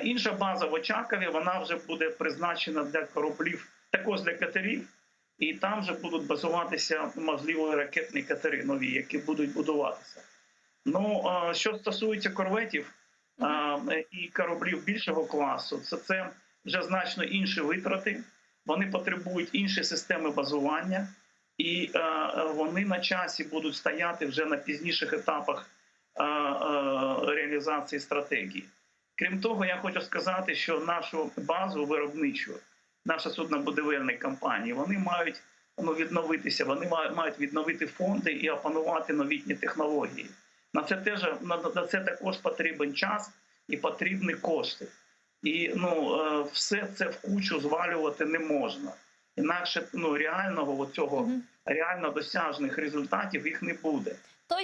S11: Інша база в Очакові, вона вже буде призначена для кораблів, також для катерів, і там вже будуть базуватися, можливо, ракетні катери нові, які будуть будуватися. Ну, що стосується корветів і кораблів більшого класу, це вже значно інші витрати, вони потребують інші системи базування, і вони на часі будуть стояти вже на пізніших етапах реалізації стратегії. Крім того, я хочу сказати, що нашу базу виробничу, наші суднобудівельні компанії, вони мають відновитися, вони мають відновити фонди і опанувати новітні технології. На це також потрібен час і потрібні кошти. І все це в кучу звалювати не можна. Інакше реального цього, реально досяжних результатів їх не буде.
S5: То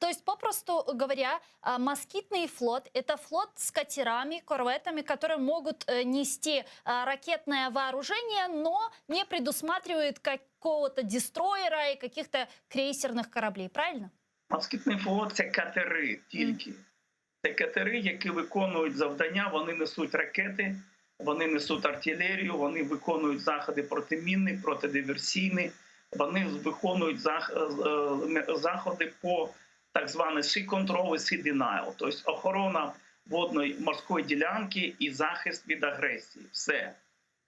S5: есть, попросту говоря, москитный флот – это флот с катерами, корветами, которые могут нести ракетное вооружение, но не предусматривают какого-то дестройера и каких-то крейсерных кораблей, правильно?
S11: Москитний флот – це катери тільки. Це катери, які виконують завдання, вони несуть ракети, вони несуть артилерію, вони виконують заходи протимінні, протидиверсійні, вони виконують заходи по так званий sea control і sea denial, тобто охорона водної морської ділянки і захист від агресії. Все.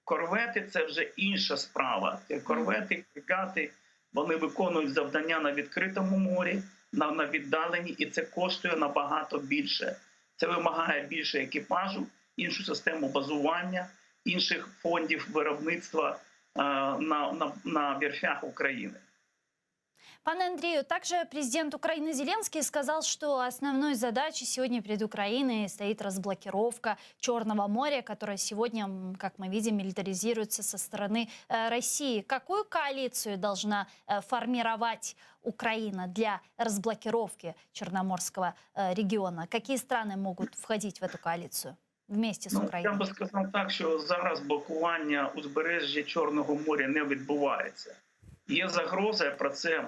S11: Корвети – це вже інша справа. Корвети, фрегати, вони виконують завдання на відкритому морі, на віддаленні, і це коштує набагато більше. Це вимагає більше екіпажу, іншу систему базування, інших фондів виробництва на верфях України.
S5: Пане Андрею, также президент Украины Зеленский сказал, что основной задачей сегодня перед Украиной стоит разблокировка Черного моря, которое сегодня, как мы видим, милитаризируется со стороны России. Какую коалицию должна формировать Украина для разблокировки Черноморского региона? Какие страны могут входить в эту коалицию вместе с Украиной?
S11: Я би сказав так, що зараз блокування узбережжя Чорного моря не відбувається. Є загроза, про це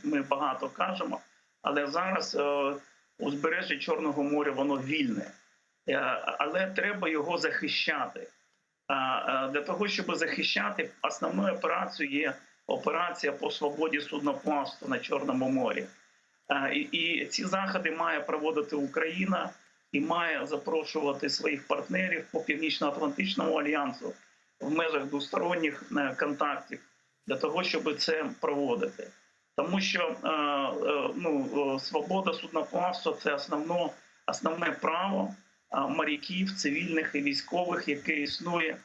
S11: ми багато кажемо, але зараз узбережжя Чорного моря, воно вільне. Але треба його захищати. Для того, щоб захищати, основною операцією є операція по свободі судноплавства на Чорному морі. І ці заходи має проводити Україна і має запрошувати своїх партнерів по Північно-Атлантичному альянсу в межах двосторонніх контактів для того, щоб це проводити. Тому що свобода судноплавства – це основне право моряків, цивільних і військових, яке існує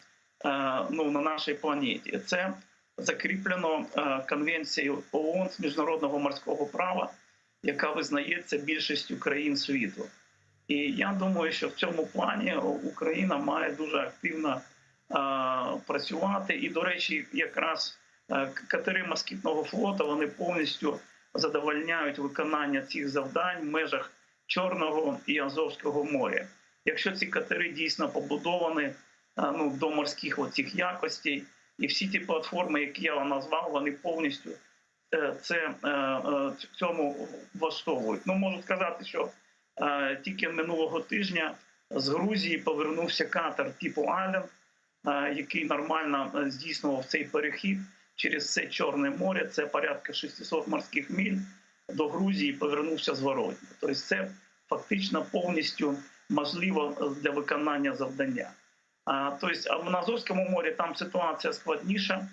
S11: на нашій планеті. Це закріплено Конвенцією ООН з міжнародного морського права, яка визнається більшістю країн світу. І я думаю, що в цьому плані Україна має дуже активно працювати. І, до речі, якраз катери москітного флоту, вони повністю задовольняють виконання цих завдань в межах Чорного і Азовського моря. Якщо ці катери дійсно побудовані до морських оцих якостей, і всі ті платформи, які я вам назвав, вони повністю цьому влаштовують. Можу сказати, що тільки минулого тижня з Грузії повернувся катер типу «Айленд», який нормально здійснював цей перехід через це Чорне море, це порядка 600 морських миль, до Грузії повернувся зворотно. Тобто це фактично повністю можливо для виконання завдання. Тобто в Азовському морі там ситуація складніша.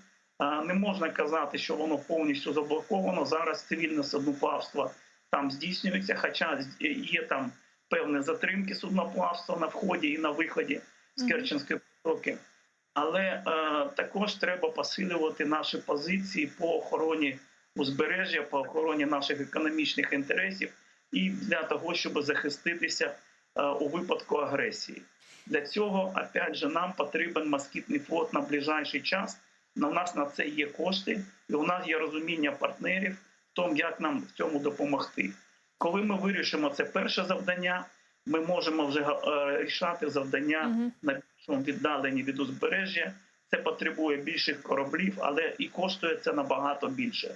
S11: Не можна казати, що воно повністю заблоковано. Зараз цивільне судноплавство там здійснюється, хоча є там певні затримки судноплавства на вході і на виході з Керченської протоки. Але також треба посилювати наші позиції по охороні узбережжя, по охороні наших економічних інтересів і для того, щоб захиститися у випадку агресії. Для цього, опять же, нам потрібен москітний флот на ближайший час. У нас на це є кошти, і у нас є розуміння партнерів в тому, як нам в цьому допомогти. Коли ми вирішимо це перше завдання, ми можемо вже рішати завдання на більшому віддаленні від узбережжя. Це потребує більших кораблів, але і коштує це набагато більше.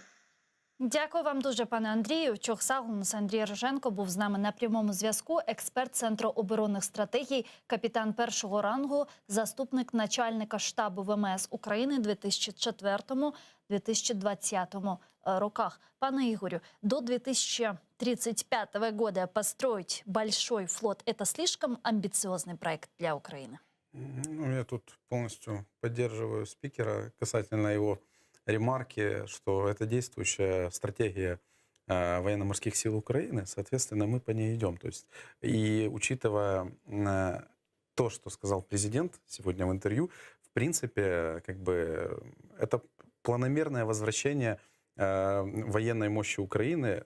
S5: Дякую вам дуже, пане Андрію. Чохсагунс Андрій Роженко був з нами на прямому зв'язку. Експерт Центру оборонних стратегій, капітан першого рангу, заступник начальника штабу ВМС України 2004-2020 роках. Пане Игорю, до 2035 года построить большой флот – это слишком амбициозный проект для Украины?
S6: Я тут полностью поддерживаю спикера касательно его ремарки, что это действующая стратегия военно-морских сил Украины, соответственно, мы по ней идем. То есть, и учитывая то, что сказал президент сегодня в интервью, в принципе, это планомерное возвращение военной мощи Украины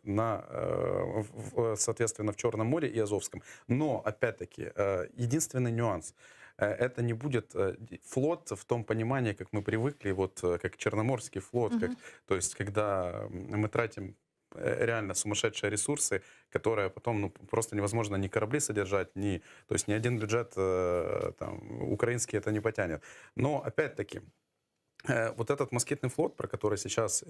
S6: соответственно, в Черном море и Азовском. Но, опять-таки, единственный нюанс – это не будет флот в том понимании, как мы привыкли, как Черноморский флот, то есть когда мы тратим реально сумасшедшие ресурсы, которые потом просто невозможно ни корабли содержать, то есть ни один бюджет украинский это не потянет. Но опять-таки, вот этот москитный флот, про который сейчас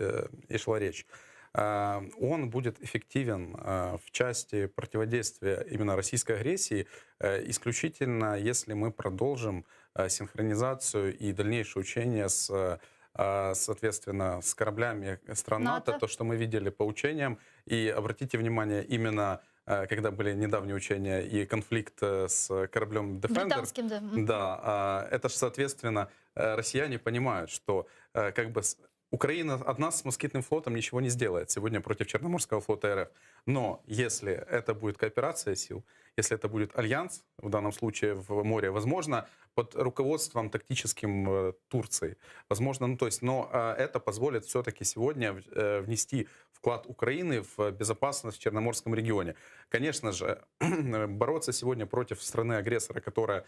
S6: и шла речь, он будет эффективен в части противодействия именно российской агрессии исключительно, если мы продолжим синхронизацию и дальнейшее учение соответственно, с кораблями стран НАТО, то, что мы видели по учениям. И обратите внимание, именно когда были недавние учения и конфликт с кораблем Defender,
S5: британским, да.
S6: Да, это же, соответственно, россияне понимают, что Украина одна с москитным флотом ничего не сделает сегодня против Черноморского флота РФ. Но если это будет кооперация сил, если это будет альянс, в данном случае в море, возможно, под руководством тактическим Турции, возможно, но это позволит все-таки сегодня внести вклад Украины в безопасность в Черноморском регионе. Конечно же, бороться сегодня против страны-агрессора, которая,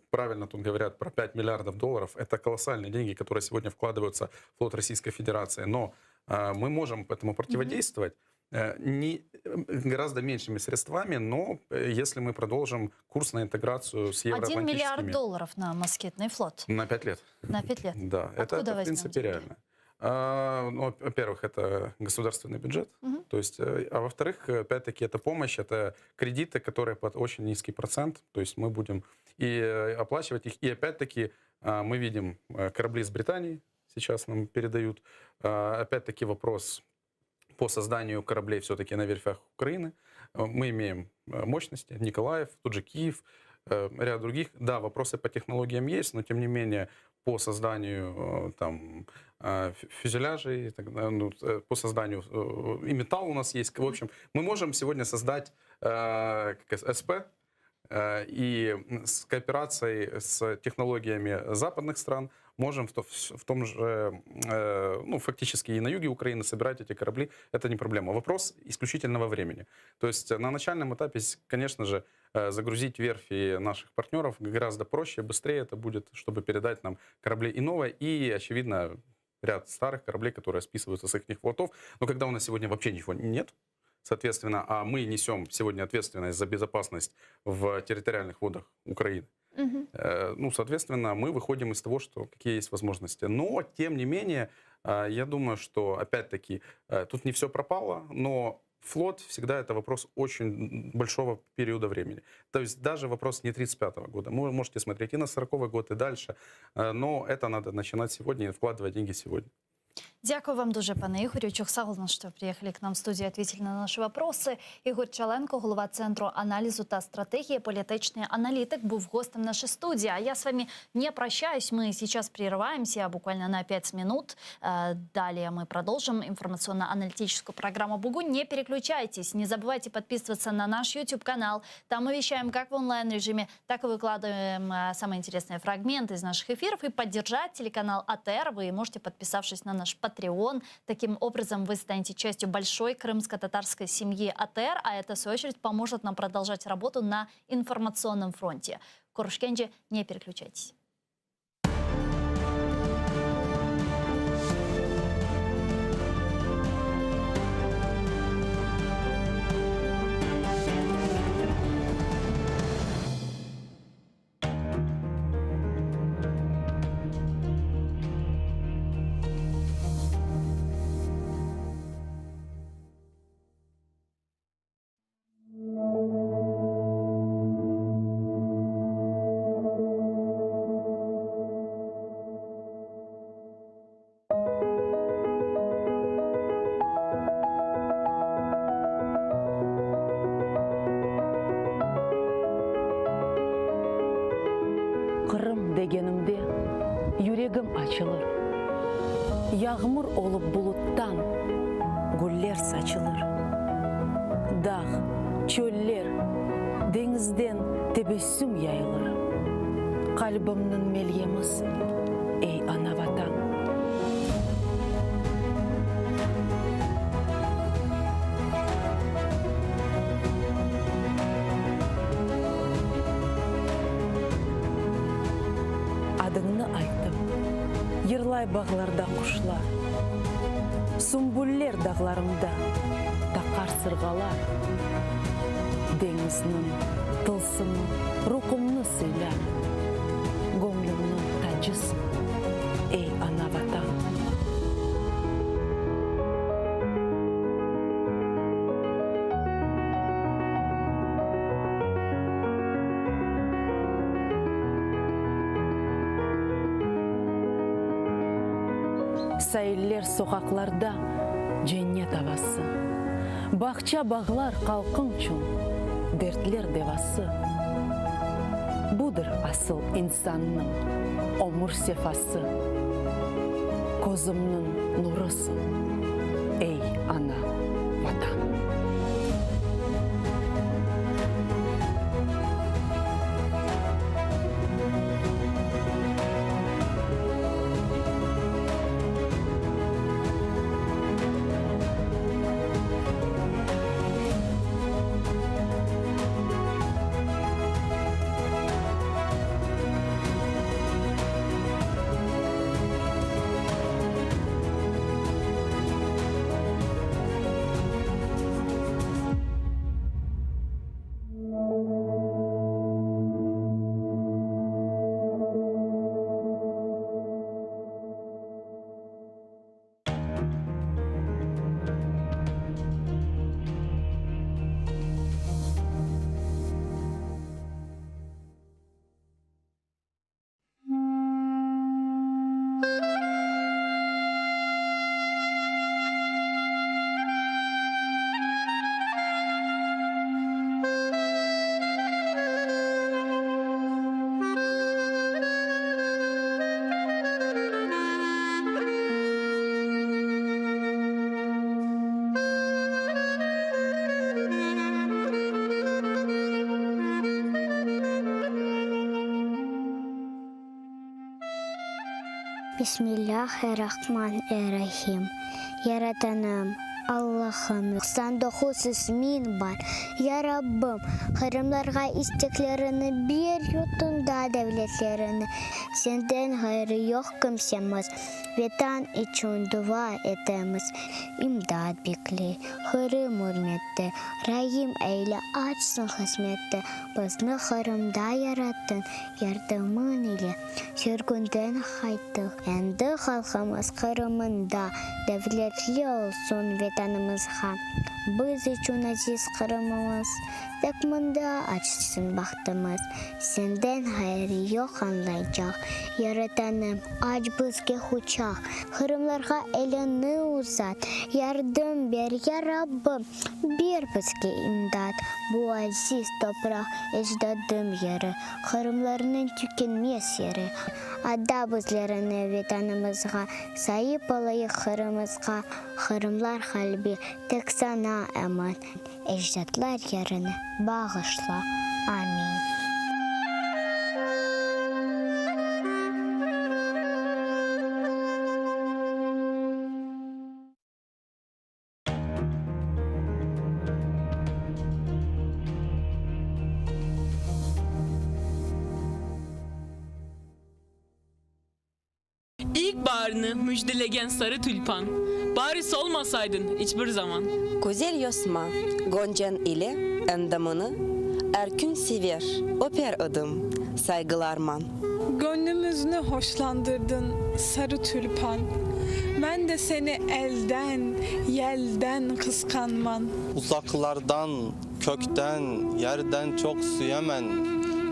S6: правильно тут говорят, про 5 миллиардов долларов, это колоссальные деньги, которые сегодня вкладываются в флот Российской Федерации. Но мы можем этому противодействовать гораздо меньшими средствами, но если мы продолжим курс на интеграцию с евроатлантическими...
S5: 1 миллиард долларов на москитный флот.
S6: На 5 лет.
S5: На 5 лет.
S6: Да, это в принципе реально. Во-первых, это государственный бюджет, то есть, а во-вторых, опять-таки, это помощь, это кредиты, которые под очень низкий процент, то есть мы будем и оплачивать их, и опять-таки мы видим корабли из Британии, сейчас нам передают, опять-таки вопрос по созданию кораблей все-таки на верфях Украины. Мы имеем мощности, Николаев, тут же Киев, ряд других. Да, вопросы по технологиям есть, но тем не менее по созданию там фюзеляжей, по созданию и металл у нас есть. В общем, мы можем сегодня создать СП, и с кооперацией с технологиями западных стран можем в том же, ну, фактически и на юге Украины собирать эти корабли. Это не проблема. Вопрос исключительного времени. То есть на начальном этапе, конечно же, загрузить верфи наших партнеров гораздо проще, быстрее это будет, чтобы передать нам корабли и новые, и, очевидно, ряд старых кораблей, которые списываются с их флотов. Но когда у нас сегодня вообще ничего нет, соответственно, а мы несем сегодня ответственность за безопасность в территориальных водах Украины, ну, соответственно, мы выходим из того, что какие есть возможности. Но, тем не менее, я думаю, что, опять-таки, тут не все пропало, но флот всегда это вопрос очень большого периода времени. То есть даже вопрос не 35-го года. Вы можете смотреть и на 40-й год, и дальше, но это надо начинать сегодня и вкладывать деньги сегодня.
S5: Дякую вам дуже, пане Ігорю. Чухсагулно, що приїхали к нам в студію, ответили на наші вопроси. Ігор Чаленко, голова Центру аналізу та стратегії, політичний аналитик, був гостем нашей студии. А я с вами не прощаюсь. Мы сейчас прерываемся буквально на 5 минут. Далее мы продолжим информационно-аналитическую программу «Бугунь». Не переключайтесь. Не забывайте подписываться на наш YouTube-канал. Там мы вещаем как в онлайн-режиме, так и выкладываем самые интересные фрагменты из наших эфиров. И поддержать телеканал АТР вы можете, подписавшись на наш Patreon. Таким образом, вы станете частью большой крымско-татарской семьи АТР, а это, в свою очередь, поможет нам продолжать работу на информационном фронте. Корушкенджи, не переключайтесь.
S3: Kırım degenimde yüreğim açılır. Yağmur olup buluttan güller saçılır. Dağ, çöller, denizden tebessüm yayılır. Kalbimnin melyemiz, ey ana vatan. Adını aytım, yırlay bağlarda kuşlar, sümbüller dağlarımda takar sırgalar. Denizinin tılsımı, ruhumnu sıyla, gönlümnün tacısın, ey ana vatan. Sayıller sokaklarda cennet havası. Bahçe bağlar kalkın çün, dertler devası. Budur asıl insanın ömür sefası. Gözümün nurusun, ey ana vatan.
S12: Бисмиллахир-рахманир-рахим. Яратаным, Allah'ım, 99 ismin var. Ya Rabbim, haramlarga isteklerini bir yutunda devletlerini. Senden hayrı yok kimsemiz. Vatan için dua etemiz. İmdad bekle, haram hürmette. Rahim eyle açsın hizmette. Bizni haramda yarattın, yardımın ile. Sürgünden kaytık. Endi halkımız haramında. Devletli olsun vatanımızga. Biz için aziz Kırımımız. Takmında açsın bahtımız. Senden hayrı yok anlayacak. Yaratanım aç bizge uçak. Kırımlarga elini uzat. Yardım ver ya Rabbim. Bir bizge imdat. Bu aziz toprak ecdadım yeri. Kırımlarının tükenmez yeri. Adda bizlerini vatanımızga. Sahip olayı Kırımızga. Kırımlar kalbi tek sana eman. Ecdatlar yerini bağışla. Amin.
S13: İlkbaharını müjdelegen sarı tülpan. Bari solmasaydın hiçbir zaman.
S14: Güzel yosma, Goncan ile endamını erkün sever, öper adım, saygılarman.
S15: Gönlümüzünü hoşlandırdın sarı tülpan. Ben de seni elden, yelden kıskanman.
S16: Uzaklardan, kökten, yerden çok süyemen.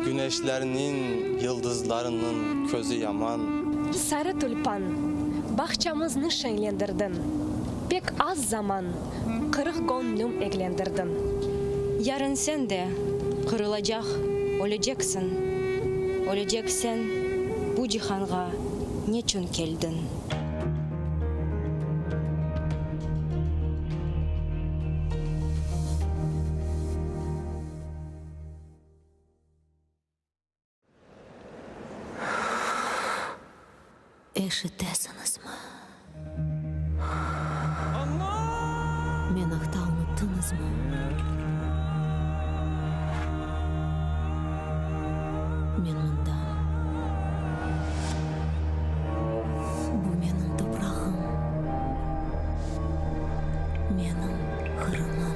S16: Güneşlerinin, yıldızlarının közü yaman.
S17: Sarı tülpan, bahçamızı şenlendirdin. Pek az zaman, kırık gönlüm eklendirdin.
S14: Yarın sen de kırılacak, öleceksin. Öleceksen bu cihanga niçin geldin?
S18: Eşitesiniz mi? Meni unuttunuz mu? Men mundam. Bu mening toprağım. Mening Kırımım.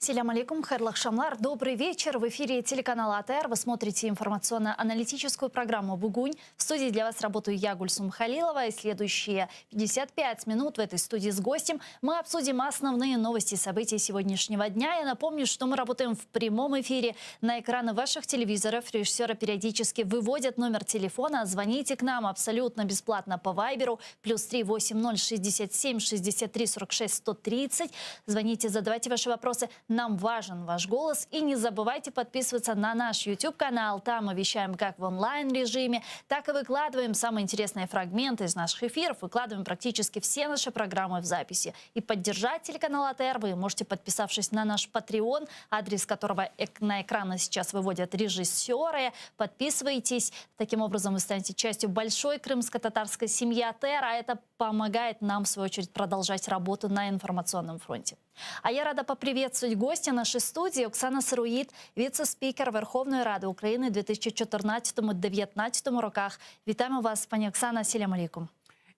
S5: Селям алейкум, хайрлах шамлар. Добрый вечер. В эфире телеканала АТР. Вы смотрите информационно-аналитическую программу «Бугунь». В студии для вас работаю я, Гульсум Халилова. И следующие 55 минут в этой студии с гостем мы обсудим основные новости и события сегодняшнего дня. Я напомню, что мы работаем в прямом эфире. На экраны ваших телевизоров режиссеры периодически выводят номер телефона. Звоните к нам абсолютно бесплатно по Вайберу. +3 80 67 63 46 130. Звоните, задавайте ваши вопросы.
S4: Нам важен ваш голос. И не забывайте подписываться на наш YouTube-канал. Там мы вещаем как в онлайн-режиме, так и выкладываем самые интересные фрагменты из наших эфиров. Выкладываем практически все наши программы в записи. И поддержать телеканал АТР вы можете, подписавшись на наш Patreon, адрес которого на экраны сейчас выводят режиссеры. Подписывайтесь. Таким образом, вы станете частью большой крымско-татарской семьи АТР, а это помогает нам, в свою очередь, продолжать работу на информационном фронте. А я рада поприветствовать гостя нашей студии Оксана Сируїд, віце-спікер Верховної Ради України у 2014-2019 роках. Вітаємо вас, пані Оксана. Ассаляму алейкум.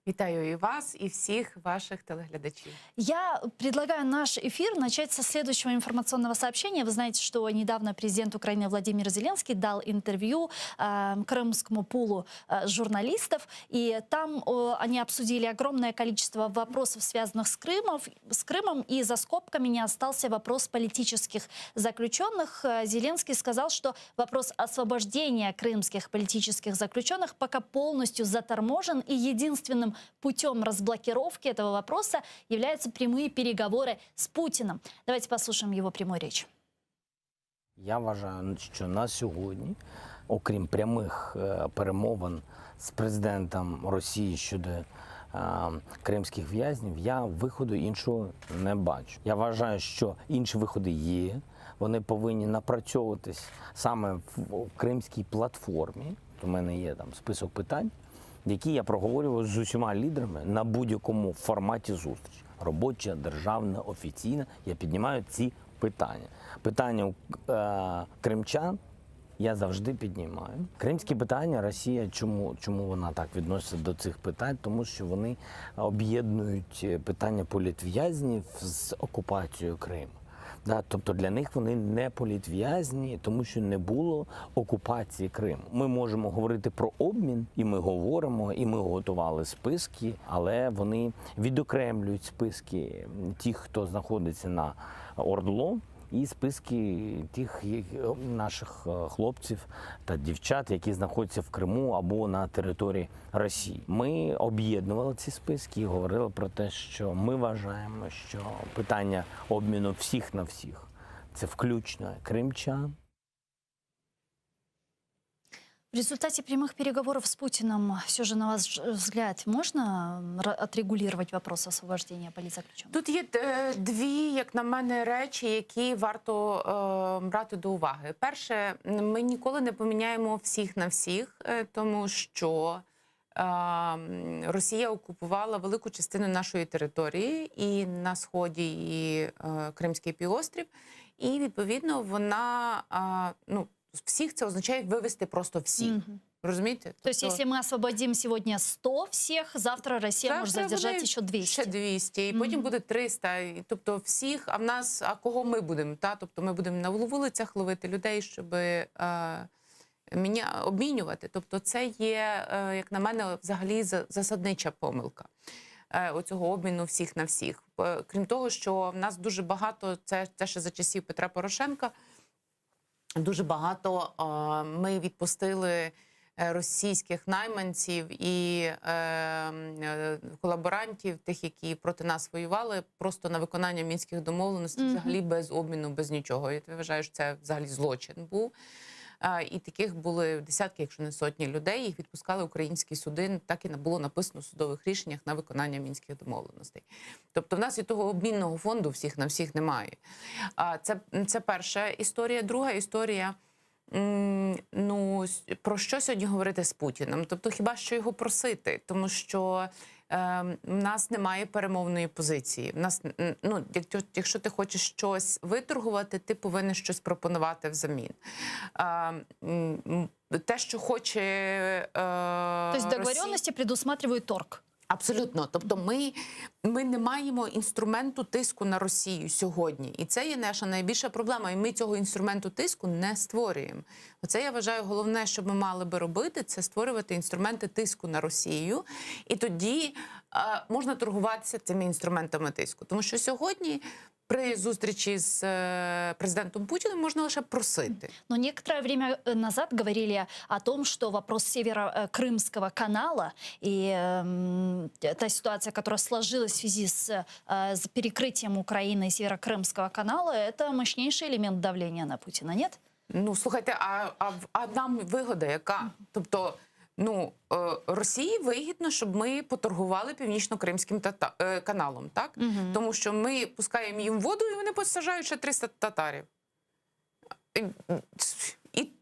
S19: Вітаю и вас, и всех ваших телеглядачей.
S4: Я предлагаю наш эфир начать со следующего информационного сообщения. Вы знаете, что недавно президент Украины Владимир Зеленский дал интервью крымскому пулу журналистов, и там они обсудили огромное количество вопросов, связанных с Крымом, и за скобками не остался вопрос политических заключенных. Зеленский сказал, что вопрос освобождения крымских политических заключенных пока полностью заторможен, и единственным путем разблокировки этого вопроса являются прямые переговоры с Путиным. Давайте послушаем его прямую речь.
S7: Я вважаю, що на сьогодні, окрім прямих перемовин з президентом Росії щодо кримських в'язнів, я виходу іншого не бачу. Я вважаю, що інші виходи є, вони повинні напрацьовуватись саме в кримській платформі. У мене є там список питань, які я проговорював з усіма лідерами на будь-якому форматі зустрічі. Робоча, державна, офіційна. Я піднімаю ці питання. Питання кримчан я завжди піднімаю. Кримські питання, Росія, чому вона так відноситься до цих питань? Тому що вони об'єднують питання політв'язнів з окупацією Криму. Тобто для них вони не політв'язні, тому що не було окупації Криму. Ми можемо говорити про обмін, і ми говоримо, і ми готували списки, але вони відокремлюють списки тих, хто знаходиться на ОРДЛО, і списки тих наших хлопців та дівчат, які знаходяться в Криму або на території Росії. Ми об'єднували ці списки і говорили про те, що ми вважаємо, що питання обміну всіх на всіх – це включно кримчан.
S4: В результате прямых переговоров с Путиным, все же, на ваш взгляд, можно отрегулировать вопрос освобождения политзаключенных?
S19: Тут є дві, як на мене, речі, які варто брати до уваги. Перше, ми ніколи не поміняємо всіх на всіх, тому що Росія окупувала велику частину нашої території і на Сході, і Кримський півострів. І, відповідно, вона, всіх це означає вивести просто всіх. Разумеете?
S4: То есть, если мы освободим сегодня 100 всех, завтра Россия может задержать еще 200.
S19: Ще 200, і потім буде 300. Тобто всіх, а в нас, а кого ми будемо? Тобто ми будемо на вулицях ловити людей, щоб обмінювати. Тобто це є, як на мене, взагалі засаднича помилка. Оцього обміну всіх на всіх. Крім того, що в нас дуже багато, це ще за часів Петра Порошенка, дуже багато ми відпустили російських найманців і колаборантів, тих, які проти нас воювали, просто на виконання мінських домовленостей, взагалі без обміну, без нічого. Я вважаю, що це взагалі злочин був. І таких були десятки, якщо не сотні людей. Їх відпускали українські суди, так і було написано в судових рішеннях на виконання мінських домовленостей. Тобто в нас і того обмінного фонду всіх на всіх немає. Це перша історія. Друга історія, про що сьогодні говорити з Путіним? Тобто хіба що його просити? Тому що в нас немає перемовної позиції. В нас, якщо ти хочеш щось виторгувати, ти повинен щось пропонувати взамін. Те, що хоче
S4: Тобто договоренності предусматривають торг?
S19: Абсолютно. Тобто ми не маємо інструменту тиску на Росію сьогодні. І це є наша найбільша проблема. І ми цього інструменту тиску не створюємо. Оце, я вважаю, головне, що ми мали би робити, це створювати інструменти тиску на Росію. І тоді можна торгуватися цими інструментами тиску. Тому що сьогодні при зустрічі з президентом Путиным можно лишь просить.
S4: Но некоторое время назад говорили о том, что вопрос Северо-Крымского канала и та ситуация, которая сложилась в связи с перекрытием Украины Северокрымского канала, это мощнейший элемент давления на Путина, нет?
S19: Ну, слухайте, а нам вигода яка? Тобто, ну, Росії вигідно, щоб ми поторгували Північно-Кримським каналом, так? Тому що ми пускаємо їм воду, і вони посаджають ще 300 татарів.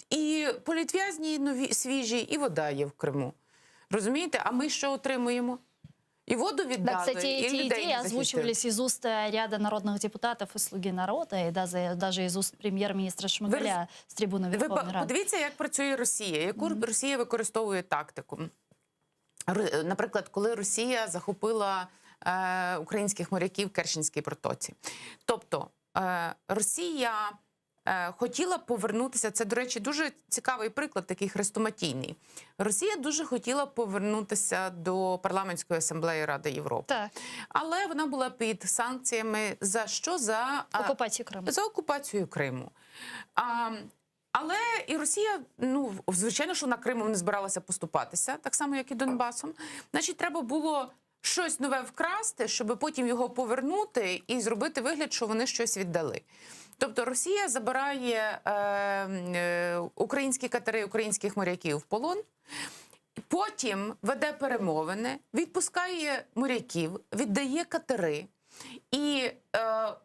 S19: І політв'язні нові, свіжі, і вода є в Криму. Розумієте? А ми що отримуємо? И воду віддали,
S4: Да, кстати,
S19: и
S4: эти
S19: людей
S4: идеи
S19: не
S4: озвучивались из уст ряда народных депутатов и «Слуги народа», и даже из уст прем'єр-міністра Шмигаля з трибуни Верховної Ради.
S19: Подивіться, як працює Росія, яку Росія використовує тактику. Наприклад, коли Росія захопила українських моряків в Керченській протоці. Тобто Росія хотіла повернутися, це, до речі, дуже цікавий приклад, такий хрестоматійний. Росія дуже хотіла повернутися до Парламентської асамблеї Ради Європи.
S4: Так.
S19: Але вона була під санкціями за що? За
S4: окупацію Криму.
S19: За окупацію Криму. Але і Росія, ну, звичайно, що на Кримом не збиралася поступатися, так само, як і Донбасом. Значить, треба було щось нове вкрасти, щоб потім його повернути і зробити вигляд, що вони щось віддали. Тобто Росія забирає українські катери, українських моряків в полон, потім веде перемовини, відпускає моряків, віддає катери. І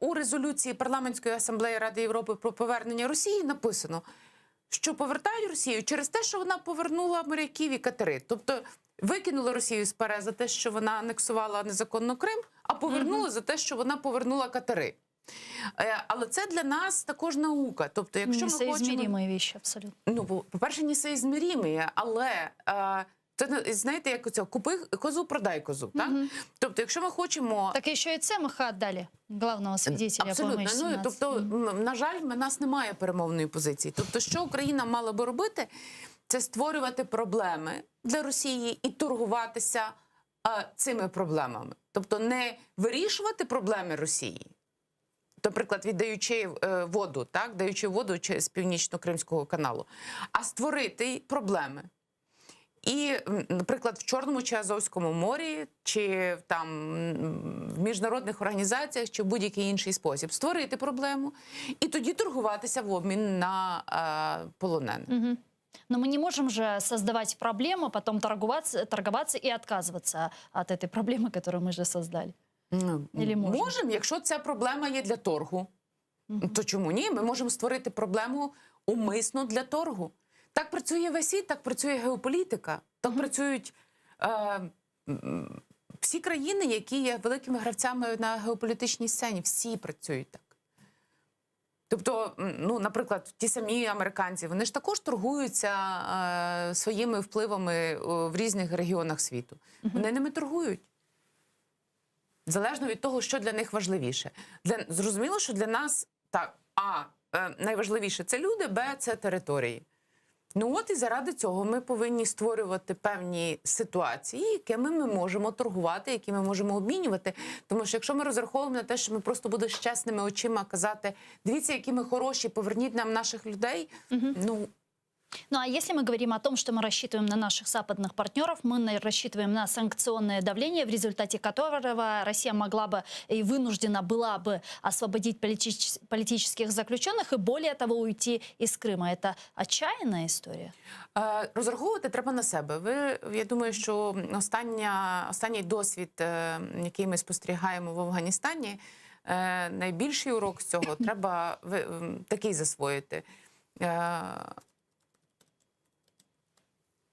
S19: у резолюції Парламентської асамблеї Ради Європи про повернення Росії написано, що повертають Росію через те, що вона повернула моряків і катери. Тобто викинула Росію з ПАРЕ за те, що вона анексувала незаконно Крим, а повернула за те, що вона повернула катери. Але це для нас також наука. Тобто, якщо ми хочемо...
S4: Несоизмеримые вещи, абсолютно.
S19: Ну, по-перше, несоизмеримі, але... Це, знаєте, як оце, купи козу, продай козу, так? Тобто, якщо ми хочемо...
S4: Так ще і Цемаха віддали, головного свідетеля.
S19: Абсолютно. Ну, тобто, на жаль, в нас немає перемовної позиції. Тобто, що Україна мала би робити, це створювати проблеми для Росії і торгуватися цими проблемами. Тобто, не вирішувати проблеми Росії, наприклад, віддаючи воду, так, даючи воду з Північно-Кримського каналу, а створити проблеми. І, наприклад, в Чорному чи Азовському морі, чи там в міжнародних організаціях, чи в будь-який інший спосіб створити проблему і тоді торгуватися в обмін на полонених.
S4: Но мы не можем же создавать проблему, потом торговаться и отказываться от этой проблемы, которую мы же создали. Или можем?
S19: Можемо, якщо ця проблема є для торгу. То чому ні? Ми можемо створити проблему умисно для торгу. Так працює весь світ, так працює геополітика, так працюють всі країни, які є великими гравцями на геополітичній сцені. Всі працюють так. Тобто, ну, наприклад, ті самі американці, вони ж також торгуються своїми впливами в різних регіонах світу. Вони ними торгують. Залежно від того, що для них важливіше. Зрозуміло, що для нас так, найважливіше – це люди, б – це території. Ну от і заради цього ми повинні створювати певні ситуації, якими ми можемо торгувати, які ми можемо обмінювати. Тому що якщо ми розраховуємо на те, що ми просто будемо з чесними очима казати, дивіться, які ми хороші, поверніть нам наших людей,
S4: Ну а если мы говорим о том, что мы рассчитываем на наших западных партнеров, мы рассчитываем на санкционное давление, в результате которого Россия могла бы и вынуждена была бы освободить политических заключенных и более того уйти из Крыма. Это отчаянная история?
S19: Розраховувати треба на себе. Я думаю, що останній досвід, який ми спостерігаємо в Афганістані, найбільший урок з цього треба такий засвоїти.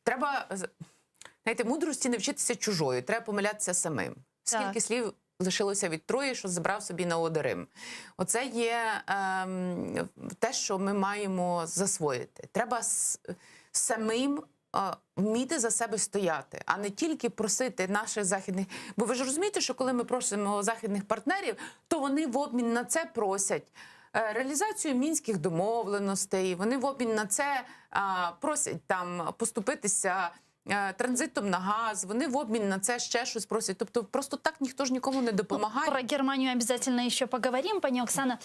S19: Треба, знаєте, мудрості не вчитися чужою, треба помилятися самим. Скільки слів лишилося від Трої, що забрав собі на ода Рим. Оце є те, що ми маємо засвоїти. Треба самим вміти за себе стояти, а не тільки просити наших західних... Бо ви ж розумієте, що коли ми просимо західних партнерів, то вони в обмін на це просять реалізацію мінських домовленостей, вони в обмін на це просять там поступитися транзитом на газ, вони в обмін на це ще щось просять. Тобто просто так ніхто ж нікому не допомагає.
S5: Про Германию обязательно еще поговорим. Пани Оксана,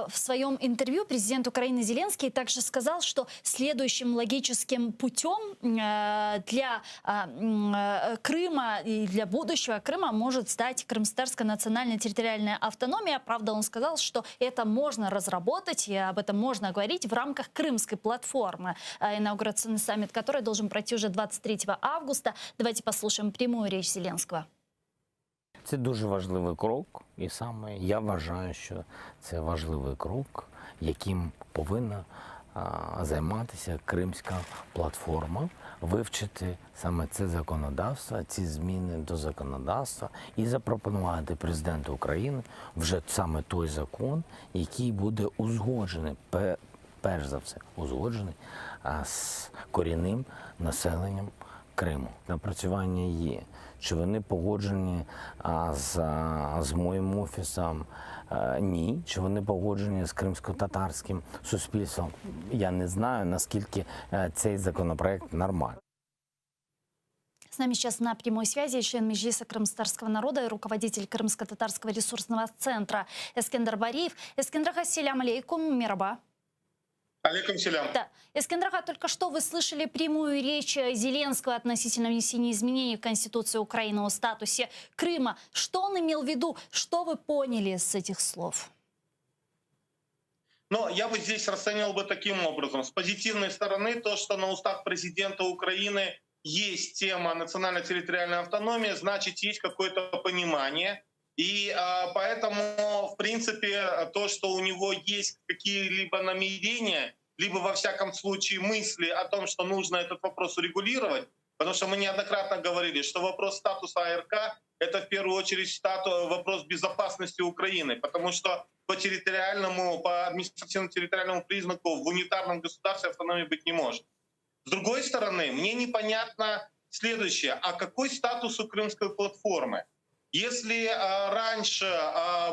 S5: в своем интервью президент Украины Зеленский также сказал, что следующим логическим путем для Крыма и для будущего Крыма может стать крымско-татарская национальная территориальная автономия. Правда, он сказал, что это можно разработать, и об этом можно говорить в рамках Крымской платформы. Инаугурационный саммит, который должен пройти уже 23 августа. Давайте послушаем прямую речь Зеленского.
S7: Це дуже важливий крок, і саме я вважаю, що це важливий крок, яким повинна займатися Кримська платформа, вивчити саме це законодавство, ці зміни до законодавства і запропонувати президенту України вже саме той закон, який буде узгоджений, перш за все, узгоджений з корінним населенням Криму. Напрацювання є. Чи вони погоджені з моїм офісом? Ні. Чи вони погоджені з кримсько-татарським суспільством? Я не знаю, наскільки цей законопроект нормальний.
S5: С нами сейчас на прямой связи член Меджлиса крымско-татарского народа и руководитель Крымско-татарского ресурсного центра Эскендер Бариев. Эскендер, ассалям алейкум, мераба.
S20: Алейкум селям.
S5: Да. Эскендер, только что вы слышали прямую речь Зеленского относительно внесения изменений в Конституцию Украины о статусе Крыма. Что он имел в виду? Что вы поняли с этих слов?
S20: Но я бы здесь расценивал бы таким образом. С позитивной стороны то, что на устах президента Украины есть тема национально-территориальной автономии, значит, есть какое-то понимание. И поэтому, в принципе, то, что у него есть какие-либо намерения, либо, во всяком случае, мысли о том, что нужно этот вопрос урегулировать, потому что мы неоднократно говорили, что вопрос статуса АРК — это в первую очередь вопрос безопасности Украины, потому что по территориальному, по административно-территориальному признаку в унитарном государстве автономии быть не может. С другой стороны, мне непонятно следующее. А какой статус у Крымской платформы? Если раньше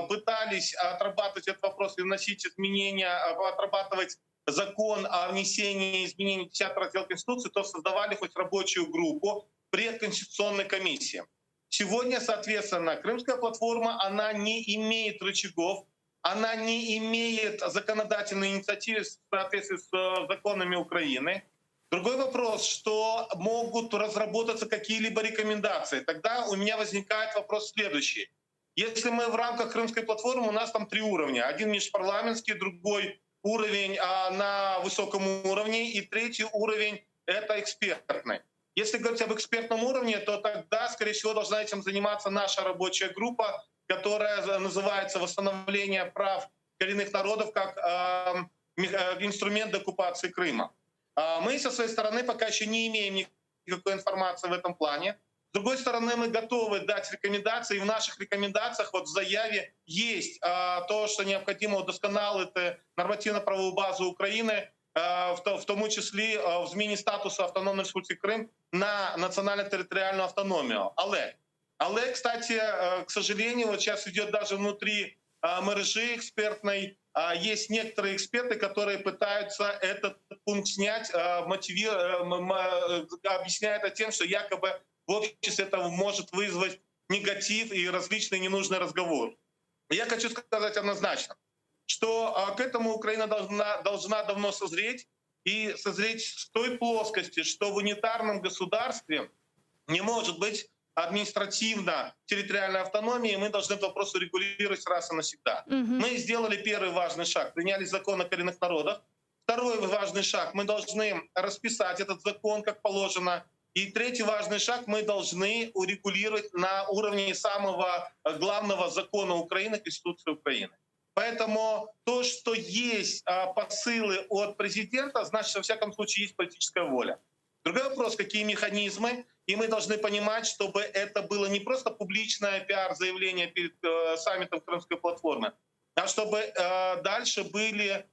S20: пытались отрабатывать этот вопрос и вносить изменения, отрабатывать закон о внесении изменений в 10 раздел Конституции, то создавали хоть рабочую группу при Конституционной комиссии. Сегодня, соответственно, Крымская платформа, она не имеет рычагов, она не имеет законодательной инициативы в соответствии с законами Украины. Другой вопрос, что могут разработаться какие-либо рекомендации. Тогда у меня возникает вопрос следующий. Если мы в рамках Крымской платформы, у нас там 3 уровня. Один межпарламентский, другой уровень на высоком уровне, и третий уровень — это экспертный. Если говорить об экспертном уровне, то тогда, скорее всего, должна этим заниматься наша рабочая группа, которая называется «Восстановление прав коренных народов» как инструмент деоккупации Крыма. Мы со своей стороны пока еще не имеем никакой информации в этом плане. С другой стороны, мы готовы дать рекомендации. И в наших рекомендациях, вот в заяве, есть то, что необходимо удосконалить нормативно-правовую базу Украины, в тому числе в зміні статусу Автономної Республіки Крим на национально-территориальную автономию. Але, кстати, к сожалению, вот сейчас идет даже внутри мережи экспертной, есть некоторые эксперты, которые пытаются этот пункт снять, объясняя это тем, что якобы в обществе это может вызвать негатив и различные ненужные разговоры. Я хочу сказать однозначно, что к этому Украина должна давно созреть, и созреть с той плоскости, что в унитарном государстве не может быть административно-территориальной автономии, мы должны этот вопрос урегулировать раз и навсегда. Мы сделали первый важный шаг, приняли закон о коренных народах. Второй важный шаг, мы должны расписать этот закон, как положено. И третий важный шаг, мы должны урегулировать на уровне самого главного закона Украины, Конституции Украины. Поэтому то, что есть посылы от президента, значит, во всяком случае, есть политическая воля. Другой вопрос, какие механизмы, и мы должны понимать, чтобы это было не просто публичное пиар-заявление перед саммитом Крымской платформы, а чтобы дальше были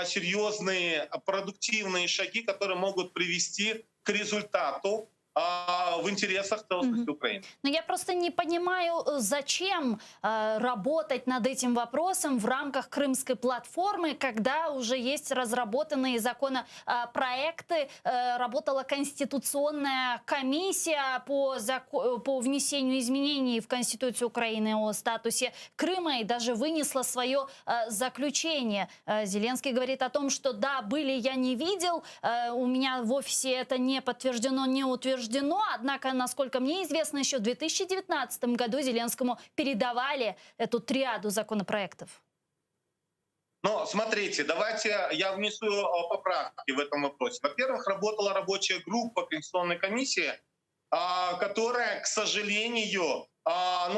S20: серьезные, продуктивные шаги, которые могут привести к результату в интересах целостности Украины.
S4: Но я просто не понимаю, зачем работать над этим вопросом в рамках Крымской платформы, когда уже есть разработанные законопроекты, работала Конституционная комиссия по внесению изменений в Конституцию Украины о статусе Крыма и даже вынесла свое заключение. Зеленский говорит о том, что да, были, я не видел, у меня в офисе это не подтверждено, не утверждено. Однако, насколько мне известно, еще в 2019 году Зеленскому передавали эту триаду законопроектов.
S20: Но смотрите, давайте я внесу поправки в этом вопросе. Во-первых, работала рабочая группа Конституционной комиссии, которая, к сожалению,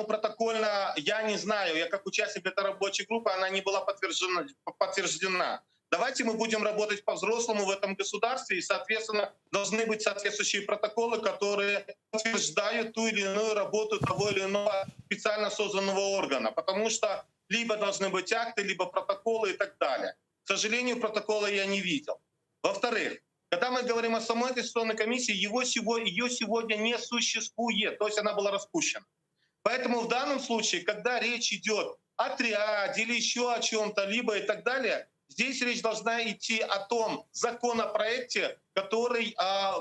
S20: протокольно, я не знаю, я как участник этой рабочей группы, она не была подтверждена. Давайте мы будем работать по-взрослому в этом государстве, и, соответственно, должны быть соответствующие протоколы, которые подтверждают ту или иную работу того или иного специально созданного органа. Потому что либо должны быть акты, либо протоколы и так далее. К сожалению, протокола я не видел. Во-вторых, когда мы говорим о самой Конституционной комиссии, ее сегодня не существует, то есть она была распущена. Поэтому в данном случае, когда речь идет о триаде или еще о чем-то, либо и так далее, здесь речь должна идти о том законопроекте, который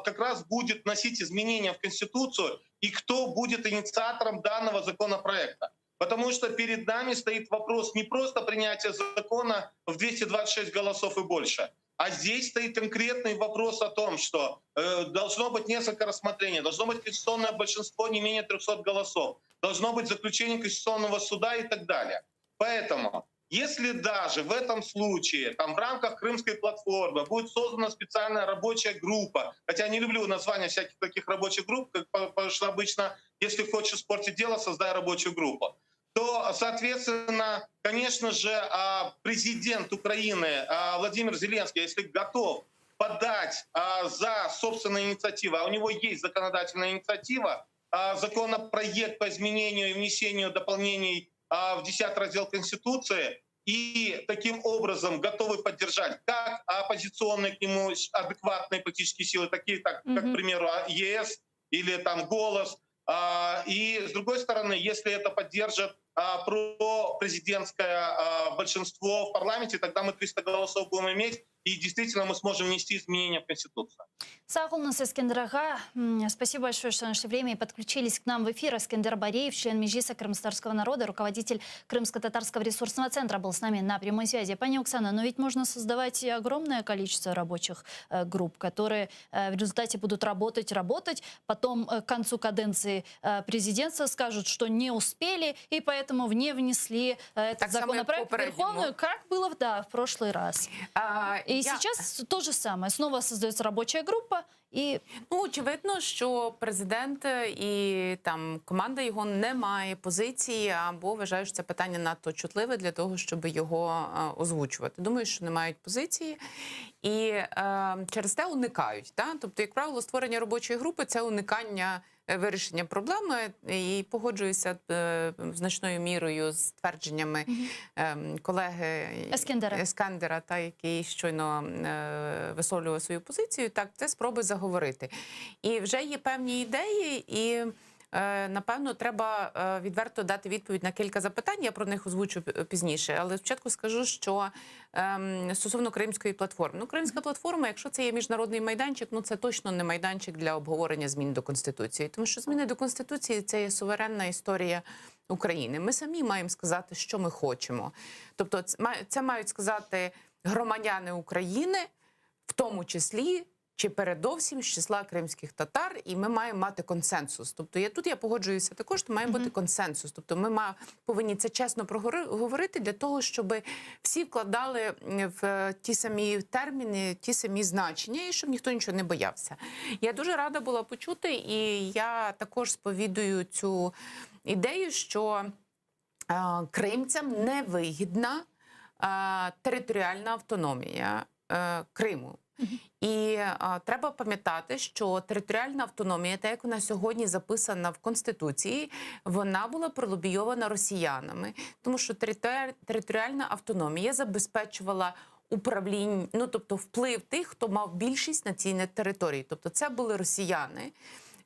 S20: как раз будет вносить изменения в Конституцию, и кто будет инициатором данного законопроекта. Потому что перед нами стоит вопрос не просто принятия закона в 226 голосов и больше, а здесь стоит конкретный вопрос о том, что должно быть несколько рассмотрений, должно быть конституционное большинство не менее 300 голосов, должно быть заключение Конституционного суда и так далее. Поэтому если даже в этом случае в рамках Крымской платформы будет создана специальная рабочая группа, хотя я не люблю названия всяких таких рабочих групп, потому что обычно, если хочешь испортить дело, создай рабочую группу, то, соответственно, конечно же, президент Украины Владимир Зеленский, если готов подать за собственной инициативой, а у него есть законодательная инициатива, законопроект по изменению и внесению дополнений в 10 раздел Конституции, и таким образом готовы поддержать как оппозиционные к нему адекватные политические силы, такие как, к примеру, ЕС или «Голос». И с другой стороны, если это поддержит пропрезидентское большинство в парламенте, тогда мы 300 голосов будем иметь, и действительно мы сможем внести изменения в Конституцию.
S4: Сағылныз Эскендер ага. Спасибо большое, что нашли время и подключились к нам в эфир. Эскендер Бареев, член Меджлиса крымстарского народа, руководитель Крымско-татарского ресурсного центра, был с нами на прямой связи. Пани Оксана, но ведь можно создавать и огромное количество рабочих групп, которые в результате будут работать, потом к концу каденции президентства скажут, что не успели, и поэтому не внесли этот законопроект в Верховную, как было в прошлый раз. И сейчас то же самое. Снова создается рабочая группа. І
S19: очевидно, що президент і команда його не має позиції або вважають, що це питання надто чутливе для того, щоб його озвучувати. Думаю, що не мають позиції і через те уникають. Тобто, як правило, створення робочої групи – це уникання вирішення проблеми, і погоджуюся значною мірою з твердженнями колеги Ескендера, який щойно висловлював свою позицію. Так, це спроби заговорити. І вже є певні ідеї, і напевно, треба відверто дати відповідь на кілька запитань, я про них озвучу пізніше. Але спочатку скажу, що стосовно Кримської платформи. Кримська платформа, якщо це є міжнародний майданчик, це точно не майданчик для обговорення змін до Конституції. Тому що зміни до Конституції – це є суверенна історія України. Ми самі маємо сказати, що ми хочемо. Тобто це мають сказати громадяни України, в тому числі, чи передовсім з числа кримських татар, і ми маємо мати консенсус. Тобто тут я погоджуюся також, що має бути консенсус. Тобто ми повинні це чесно проговорити для того, щоб всі вкладали в ті самі терміни, ті самі значення, і щоб ніхто нічого не боявся. Я дуже рада була почути, і я також сповідую цю ідею, що кримцям невигідна територіальна автономія Криму. І треба пам'ятати, що територіальна автономія, так як вона сьогодні записана в Конституції, вона була пролобійована росіянами, тому що територіальна автономія забезпечувала управління, тобто вплив тих, хто мав більшість на цій території. Тобто це були росіяни.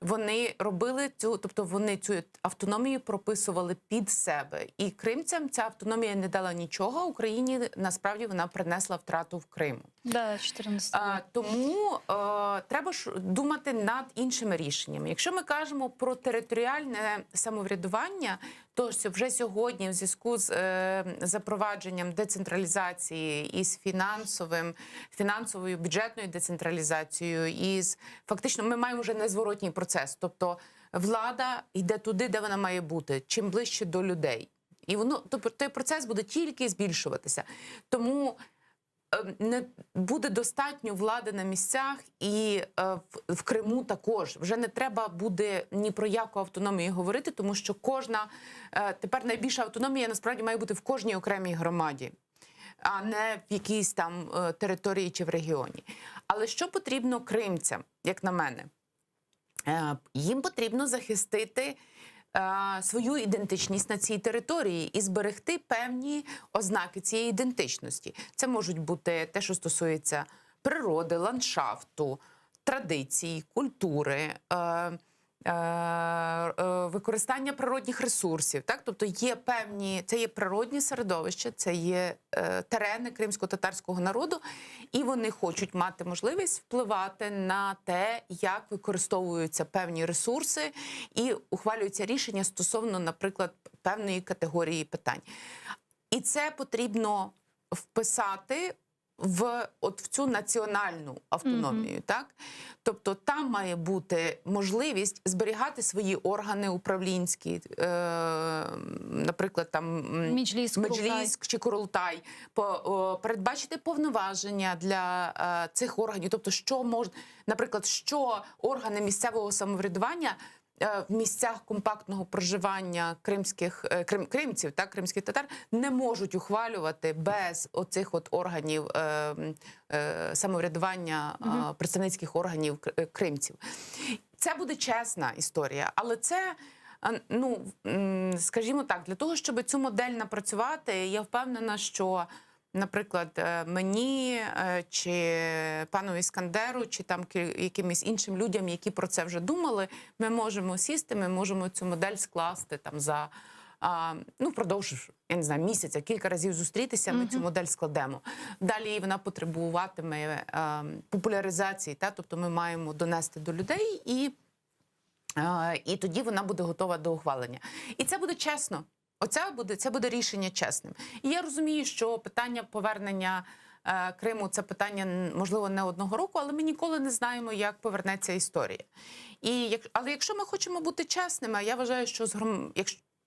S19: вони робили цю, тобто вони цю автономію прописували під себе. І кримцям ця автономія не дала нічого, а Україні насправді вона принесла втрату в Криму.
S5: Да, 14
S19: Тому треба ж думати над іншими рішеннями. Якщо ми кажемо про територіальне самоврядування, то вже сьогодні в зв'язку з запровадженням децентралізації і з фінансовою бюджетною децентралізацією, і фактично ми маємо вже незворотній процес. Тобто влада йде туди, де вона має бути, чим ближче до людей. І тобто той процес буде тільки збільшуватися. Тому не буде достатньо влади на місцях, і в Криму також. Вже не треба буде ні про яку автономію говорити, тому що тепер найбільша автономія насправді має бути в кожній окремій громаді, а не в якійсь там території чи в регіоні. Але що потрібно кримцям, як на мене? Їм потрібно захистити свою ідентичність на цій території і зберегти певні ознаки цієї ідентичності. Це можуть бути те, що стосується природи, ландшафту, традицій, культури, використання природних ресурсів. Так? Тобто це є природні середовища, це є терени кримсько-татарського народу, і вони хочуть мати можливість впливати на те, як використовуються певні ресурси і ухвалюються рішення стосовно, наприклад, певної категорії питань. І це потрібно вписати в цю національну автономію, так? Тобто там має бути можливість зберігати свої органи управлінські, наприклад, там Меджліс чи Курултай, передбачити повноваження для цих органів. Тобто, наприклад, що органи місцевого самоврядування в місцях компактного проживання кримців, так, кримських татар, не можуть ухвалювати без оцих органів самоврядування, представницьких органів кримців. Це буде чесна історія, але це, скажімо так, для того, щоб цю модель напрацювати, я впевнена, що, наприклад, мені, чи пану Іскандеру, чи там якимось іншим людям, які про це вже думали, ми можемо сісти, ми можемо цю модель скласти там за, впродовж, я не знаю, місяця, кілька разів зустрітися, ми цю модель складемо. Далі вона потребуватиме популяризації, тобто ми маємо донести до людей, і тоді вона буде готова до ухвалення. І це буде чесно. Це буде рішення чесним. І я розумію, що питання повернення Криму – це питання, можливо, не одного року, але ми ніколи не знаємо, як повернеться історія. Але якщо ми хочемо бути чесними, я вважаю, що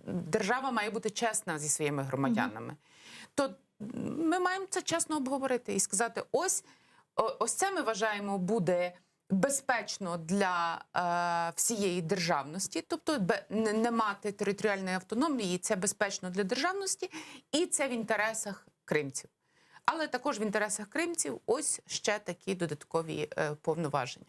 S19: держава має бути чесна зі своїми громадянами, то ми маємо це чесно обговорити і сказати, ось це ми вважаємо буде безпечно для всієї державності, тобто не мати територіальної автономії, це безпечно для державності, і це в інтересах кримців. Але також в інтересах кримців ось ще такі додаткові повноваження.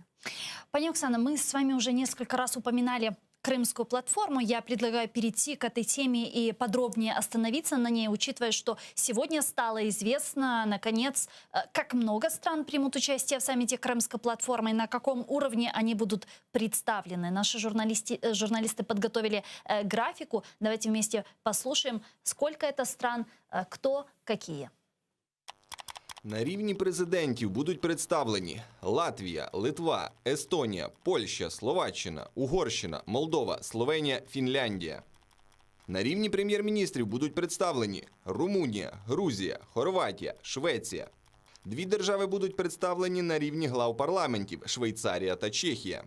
S5: Пані Оксана, мы с вами уже несколько раз упоминали Крымскую платформу. Я предлагаю перейти к этой теме и подробнее остановиться на ней, учитывая, что сегодня стало известно, наконец, как много стран примут участие в саммите Крымской платформы и на каком уровне они будут представлены. Наши журналисты подготовили графику. Давайте вместе послушаем, сколько это стран, кто, какие.
S9: На рівні президентів будуть представлені Латвія, Литва, Естонія, Польща, Словаччина, Угорщина, Молдова, Словенія, Фінляндія. На рівні прем'єр-міністрів будуть представлені Румунія, Грузія, Хорватія, Швеція. 2 держави будуть представлені на рівні глав парламентів – Швейцарія та Чехія.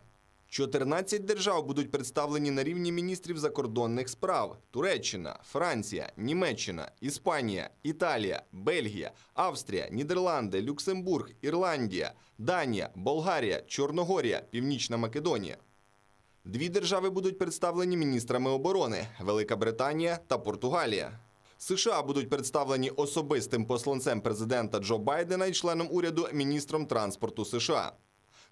S9: 14 держав будуть представлені на рівні міністрів закордонних справ – Туреччина, Франція, Німеччина, Іспанія, Італія, Бельгія, Австрія, Нідерланди, Люксембург, Ірландія, Данія, Болгарія, Чорногорія, Північна Македонія. 2 держави будуть представлені міністрами оборони – Велика Британія та Португалія. США будуть представлені особистим посланцем президента Джо Байдена і членом уряду міністром транспорту США.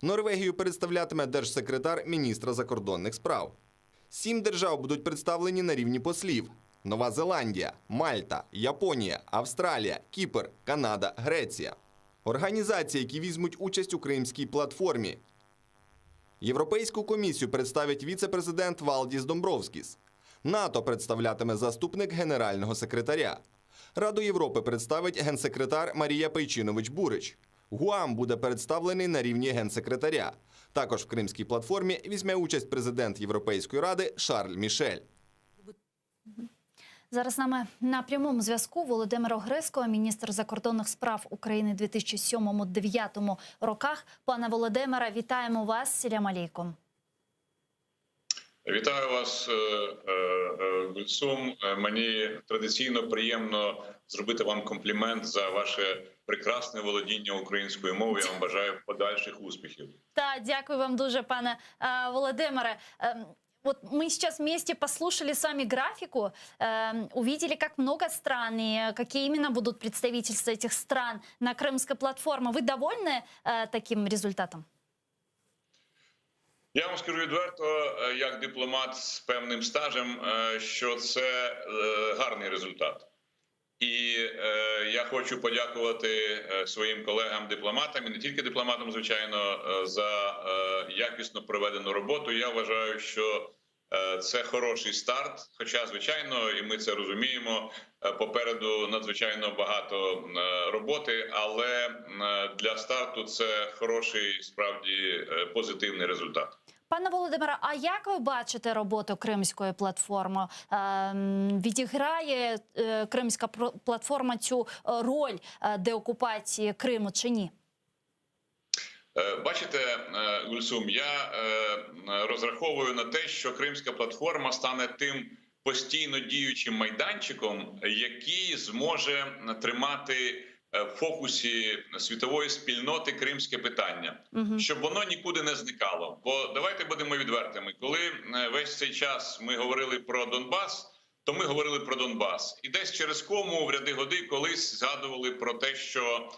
S9: Норвегію представлятиме держсекретар міністра закордонних справ. 7 держав будуть представлені на рівні послів – Нова Зеландія, Мальта, Японія, Австралія, Кіпр, Канада, Греція. Організації, які візьмуть участь у Кримській платформі. Європейську комісію представить віце-президент Валдіс Домбровскіс. НАТО представлятиме заступник генерального секретаря. Раду Європи представить генсекретар Марія Пейчинович-Бурич. ГУАМ буде представлений на рівні генсекретаря. Також в Кримській платформі візьме участь президент Європейської ради Шарль Мішель.
S4: Зараз з нами на прямому зв'язку Володимир Огризко, міністр закордонних справ України 2007-2009 роках. Пане Володимире, вітаємо вас. Селям алейкум.
S21: Вітаю вас, Гульсум. Мені традиційно приємно зробити вам комплімент за ваше прекрасне володіння українською мовою. Я вам бажаю подальших успіхів.
S4: Так, дякую вам дуже, пане Володимире. Вот мы сейчас вместе послушали с вами графику, увидели, как много стран и какие именно будут представительства этих стран на Крымской платформе. Вы довольны таким результатом?
S21: Я вам скажу відверто, як дипломат з певним стажем, що це гарний результат. І я хочу подякувати своїм колегам-дипломатам, і не тільки дипломатам, звичайно, за якісно проведену роботу. Я вважаю, що це хороший старт, хоча, звичайно, і ми це розуміємо, попереду надзвичайно багато роботи, але для старту це хороший, справді позитивний результат.
S4: Пане Володимире, а як ви бачите роботу Кримської платформи? Відіграє Кримська платформа цю роль деокупації Криму чи ні?
S21: Бачите, Гульсум, я розраховую на те, що Кримська платформа стане тим постійно діючим майданчиком, який зможе тримати в фокусі світової спільноти кримське питання, щоб воно нікуди не зникало. Бо давайте будемо відвертими, коли весь цей час ми говорили про Донбас, то ми говорили про Донбас. І десь через кому в ряди годи колись згадували про те, що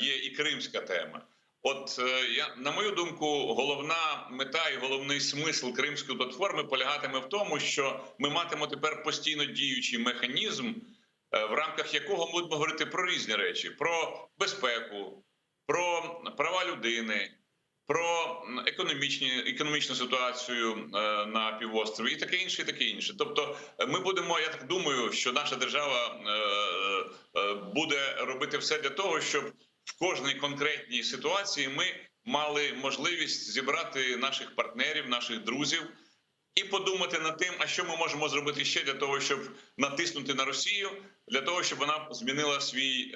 S21: є і кримська тема. От, на мою думку, головна мета і головний смисл Кримської платформи полягатиме в тому, що ми матимемо тепер постійно діючий механізм, в рамках якого ми будемо говорити про різні речі. Про безпеку, про права людини, про економічну ситуацію на півострові і таке інше, і таке інше. Тобто ми будемо, я так думаю, що наша держава буде робити все для того, щоб в кожній конкретній ситуації ми мали можливість зібрати наших партнерів, наших друзів і подумати над тим, а що ми можемо зробити ще для того, щоб натиснути на Росію, для того, щоб вона змінила свій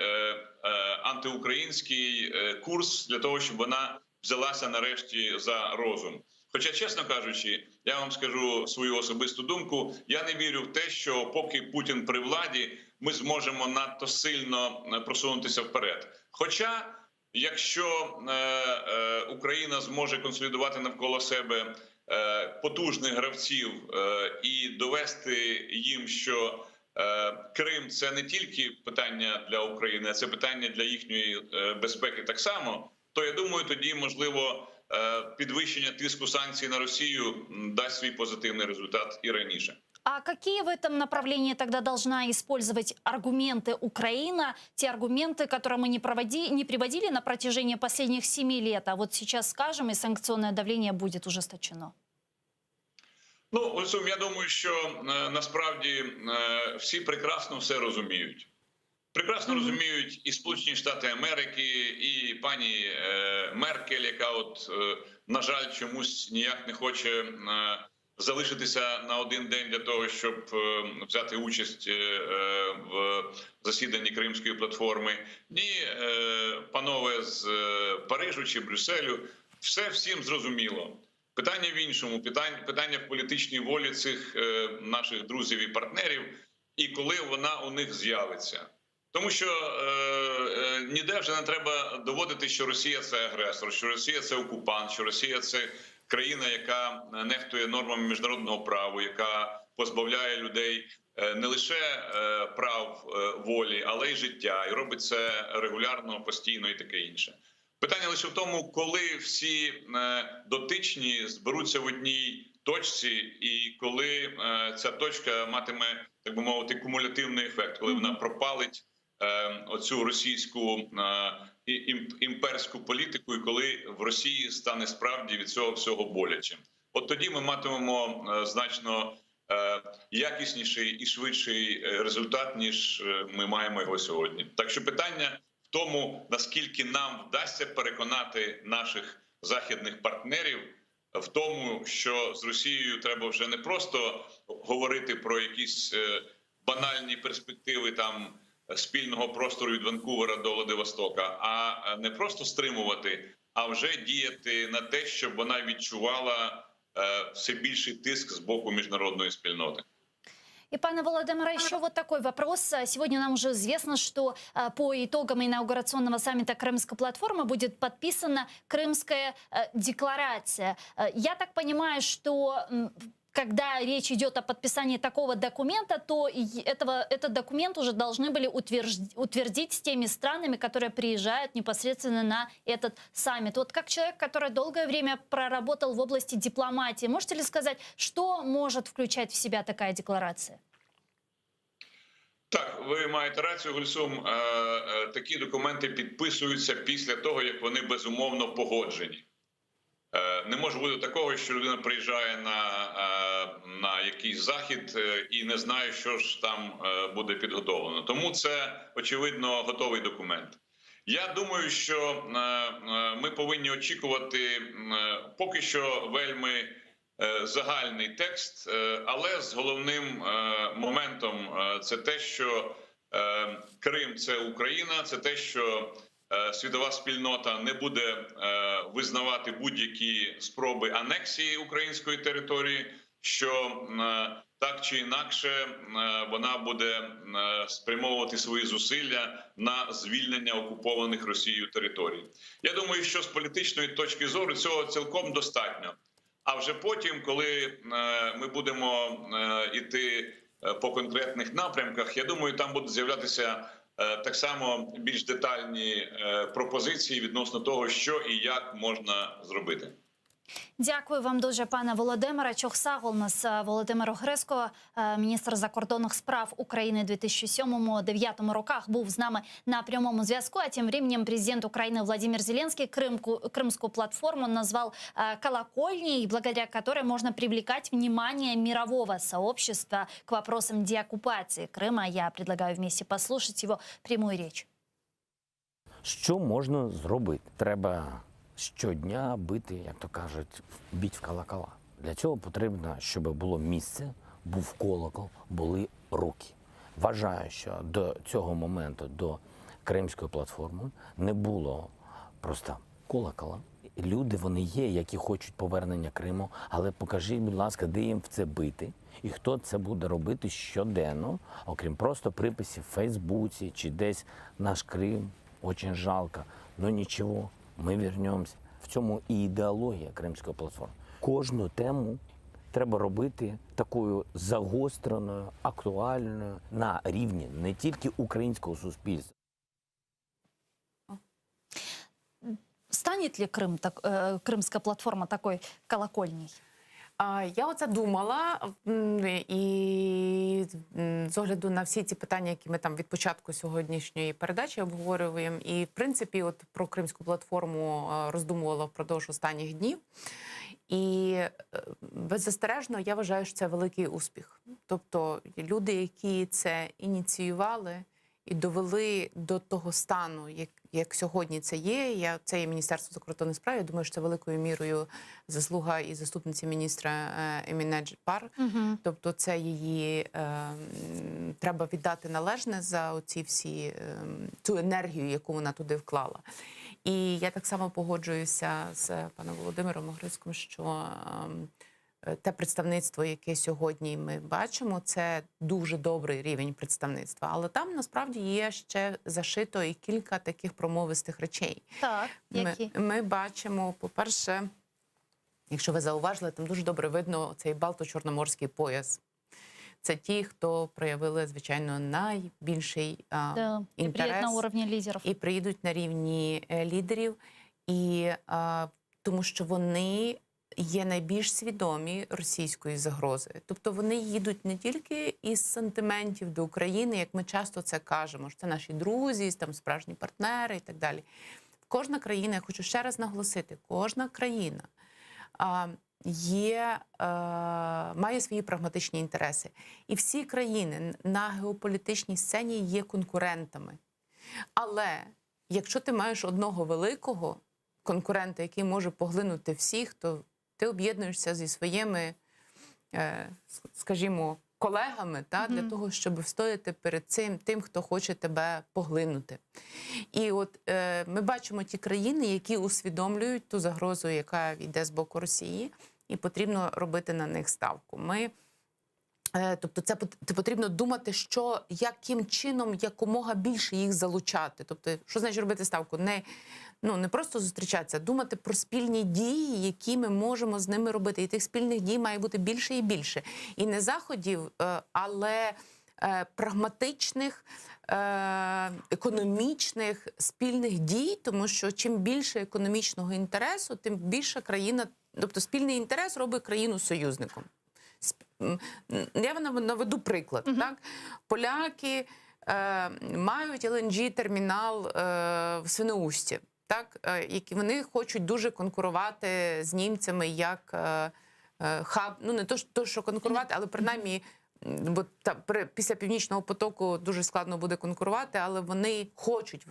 S21: антиукраїнський курс, для того, щоб вона взялася нарешті за розум. Хоча, чесно кажучи, я вам скажу свою особисту думку, я не вірю в те, що поки Путін при владі, ми зможемо надто сильно просунутися вперед. Хоча, якщо Україна зможе консолідувати навколо себе потужних гравців і довести їм, що Крим – це не тільки питання для України, а це питання для їхньої безпеки так само, то, я думаю, тоді, можливо, підвищення тиску санкцій на Росію дасть свій позитивний результат і раніше.
S4: А какие в этом направлении тогда должна использовать аргументы Украина, те аргументы, которые мы не приводили на протяжении последних 7 лет, а вот сейчас скажем, и санкционное давление будет ужесточено?
S21: Ну, Гульсум, я думаю, що насправді всі прекрасно все розуміють. Прекрасно розуміють і Сполучені Штати Америки, і пані Меркель, яка от, на жаль, чомусь ніяк не хоче залишитися на один день для того, щоб взяти участь в засіданні Кримської платформи. Ні, панове з Парижу чи Брюсселю. Все всім зрозуміло. Питання в іншому, питання в політичній волі цих наших друзів і партнерів, і коли вона у них з'явиться. Тому що ніде вже не треба доводити, що Росія – це агресор, що Росія – це окупант, що Росія – це країна, яка нехтує нормами міжнародного права, яка позбавляє людей не лише прав волі, але й життя, і робить це регулярно, постійно і таке інше. Питання лише в тому, коли всі дотичні зберуться в одній точці, і коли ця точка матиме, так би мовити, кумулятивний ефект, коли вона пропалить оцю російську імперську політику, і коли в Росії стане справді від цього всього боляче. От тоді ми матимемо значно якісніший і швидший результат, ніж ми маємо його сьогодні. Так що питання в тому, наскільки нам вдасться переконати наших західних партнерів в тому, що з Росією треба вже не просто говорити про якісь банальні перспективи там спільного простору від Ванкувера до Владивостока, а не просто стримувати, а вже діяти на те, щоб вона відчувала все більший тиск з боку міжнародної спільноти.
S5: И, пане Володимире, еще вот такой вопрос. Сегодня нам уже известно, что по итогам инаугурационного саммита Крымской платформы будет подписана Крымская декларация. Я так понимаю, что когда речь идет о подписании такого документа, то этот документ уже должны были утвердить с теми странами, которые приезжают непосредственно на этот саммит. Вот как человек, который долгое время проработал в области дипломатии, можете ли сказать, что может включать в себя такая декларация?
S21: Так, ви маєте рацію, Гульсум. Такі документи підписуються після того, як вони безумовно погоджені. Не може бути такого, що людина приїжджає на якийсь захід і не знає, що ж там буде підготовлено. Тому це, очевидно, готовий документ. Я думаю, що ми повинні очікувати поки що вельми загальний текст, але з головним моментом це те, що Крим – це Україна, це те, що світова спільнота не буде визнавати будь-які спроби анексії української території, що так чи інакше вона буде спрямовувати свої зусилля на звільнення окупованих Росією територій. Я думаю, що з політичної точки зору цього цілком достатньо. А вже потім, коли ми будемо йти по конкретних напрямках, я думаю, там будуть з'являтися так само більш детальні пропозиції відносно того, що і як можна зробити.
S5: Дякую вам дуже, пане Володимире. Чохсагол нас Володимир Огреско, міністр закордонних справ України 2007-2009 роках, був з нами на прямому зв'язку. А тим временем президент Украины Владимир Зеленский крымскую платформу назвал колокольней, благодаря которой можно привлекать внимание мирового сообщества к вопросам деоккупации Крыма. Я предлагаю вместе послушать его прямую речь.
S7: Що можна зробити? Треба щодня бити, як то кажуть, біть в колокола. Для цього потрібно, щоб було місце, був колокол, були руки. Вважаю, що до цього моменту, до Кримської платформи, не було просто колокола. Люди, вони є, які хочуть повернення Криму, але покажіть, будь ласка, де їм в це бити, і хто це буде робити щоденно, окрім просто приписів в Фейсбуці чи десь «Наш Крим, очень жалко». Ну нічого, ми вернемося. В цьому і ідеологія Кримської платформи. Кожну тему треба робити такою загостреною, актуальною на рівні не тільки українського суспільства.
S5: Станет ли Крымская платформа такой колокольней?
S19: Я оце думала, і з огляду на всі ці питання, які ми там від початку сьогоднішньої передачі обговорюємо, і в принципі от про Кримську платформу роздумувала впродовж останніх днів. І беззастережно я вважаю, що це великий успіх. Тобто люди, які це ініціювали і довели до того стану, як сьогодні це є. Це є Міністерство закордонних справ. Я думаю, що це великою мірою заслуга і заступниці міністра Еміне Джипар. Тобто це її треба віддати належне за оці всі цю енергію, яку вона туди вклала. І я так само погоджуюся з паном Володимиром Огрицьким, що те представництво, яке сьогодні ми бачимо, це дуже добрий рівень представництва. Але там, насправді, є ще зашито і кілька таких промовистих речей.
S5: Так, які?
S19: Ми бачимо, по-перше, якщо ви зауважили, там дуже добре видно цей Балто-Чорноморський пояс. Це ті, хто проявили, звичайно, найбільший інтерес.
S5: На уровні лідерів.
S19: І приїдуть на рівні лідерів. І тому що вони є найбільш свідомі російської загрози. Тобто вони їдуть не тільки із сантиментів до України, як ми часто це кажемо, що це наші друзі, там справжні партнери і так далі. Кожна країна, я хочу ще раз наголосити, кожна країна має свої прагматичні інтереси. І всі країни на геополітичній сцені є конкурентами. Але якщо ти маєш одного великого конкурента, який може поглинути всіх, то ти об'єднуєшся зі своїми, скажімо, колегами для того, щоб встояти перед тим, хто хоче тебе поглинути. І от ми бачимо ті країни, які усвідомлюють ту загрозу, яка йде з боку Росії, і потрібно робити на них ставку. Тобто це потрібно думати, яким чином якомога більше їх залучати. Тобто, що значить робити ставку? Не просто зустрічатися, а думати про спільні дії, які ми можемо з ними робити. І тих спільних дій має бути більше і більше. І не заходів, але прагматичних, економічних спільних дій, тому що чим більше економічного інтересу, тим більше країна, тобто спільний інтерес робить країну союзником. Я наведу приклад. Так? Поляки мають LNG-термінал в Свиноусті. Так? Які вони хочуть дуже конкурувати з німцями як хаб. Не то, що конкурувати, але принаймні, бо після Північного потоку дуже складно буде конкурувати, але вони хочуть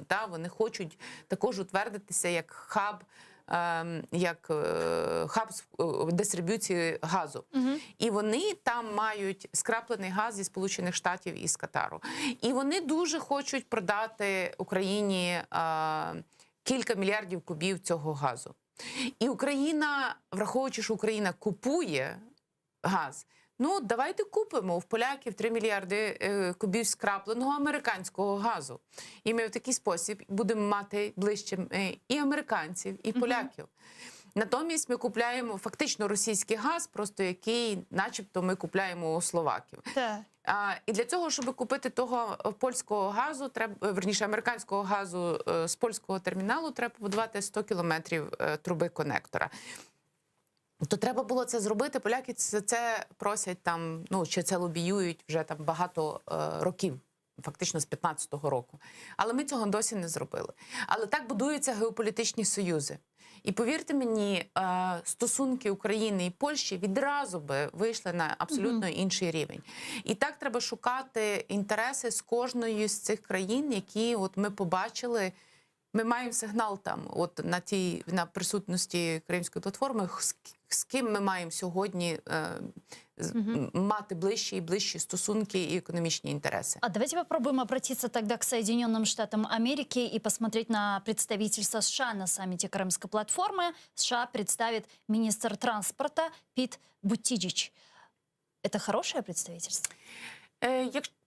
S19: також утвердитися як хаб, дистриб'юції газу. І вони там мають скраплений газ зі Сполучених Штатів і з Катару. І вони дуже хочуть продати Україні кілька мільярдів кубів цього газу. І Україна, враховуючи, що Україна купує газ, давайте купимо в поляків 3 мільярди кубів скрапленого американського газу. І ми в такий спосіб будемо мати ближче і американців, і поляків. Натомість ми купляємо фактично російський газ, просто який начебто ми купляємо у словаків. І для цього, щоб купити того польського газу, верніше американського газу з польського терміналу, треба побудувати 100 кілометрів труби конектора. То треба було це зробити. Поляки це просять там, чи це лобіюють вже там багато років, фактично з 15-го року. Але ми цього досі не зробили. Але так будуються геополітичні союзи. І повірте мені, стосунки України і Польщі відразу би вийшли на абсолютно інший рівень. І так треба шукати інтереси з кожної з цих країн, які ми побачили. Ми маємо сигнал там, на присутності Кримської платформи, з ким ми маємо сьогодні мати ближчі і ближчі стосунки и экономичные интересы.
S5: А давайте попробуем обратиться тогда к Соединенным Штатам Америки и посмотреть на представительство США на саммите Крымской платформы. США представит министр транспорта Пит Бутиджич. Это хорошее представительство?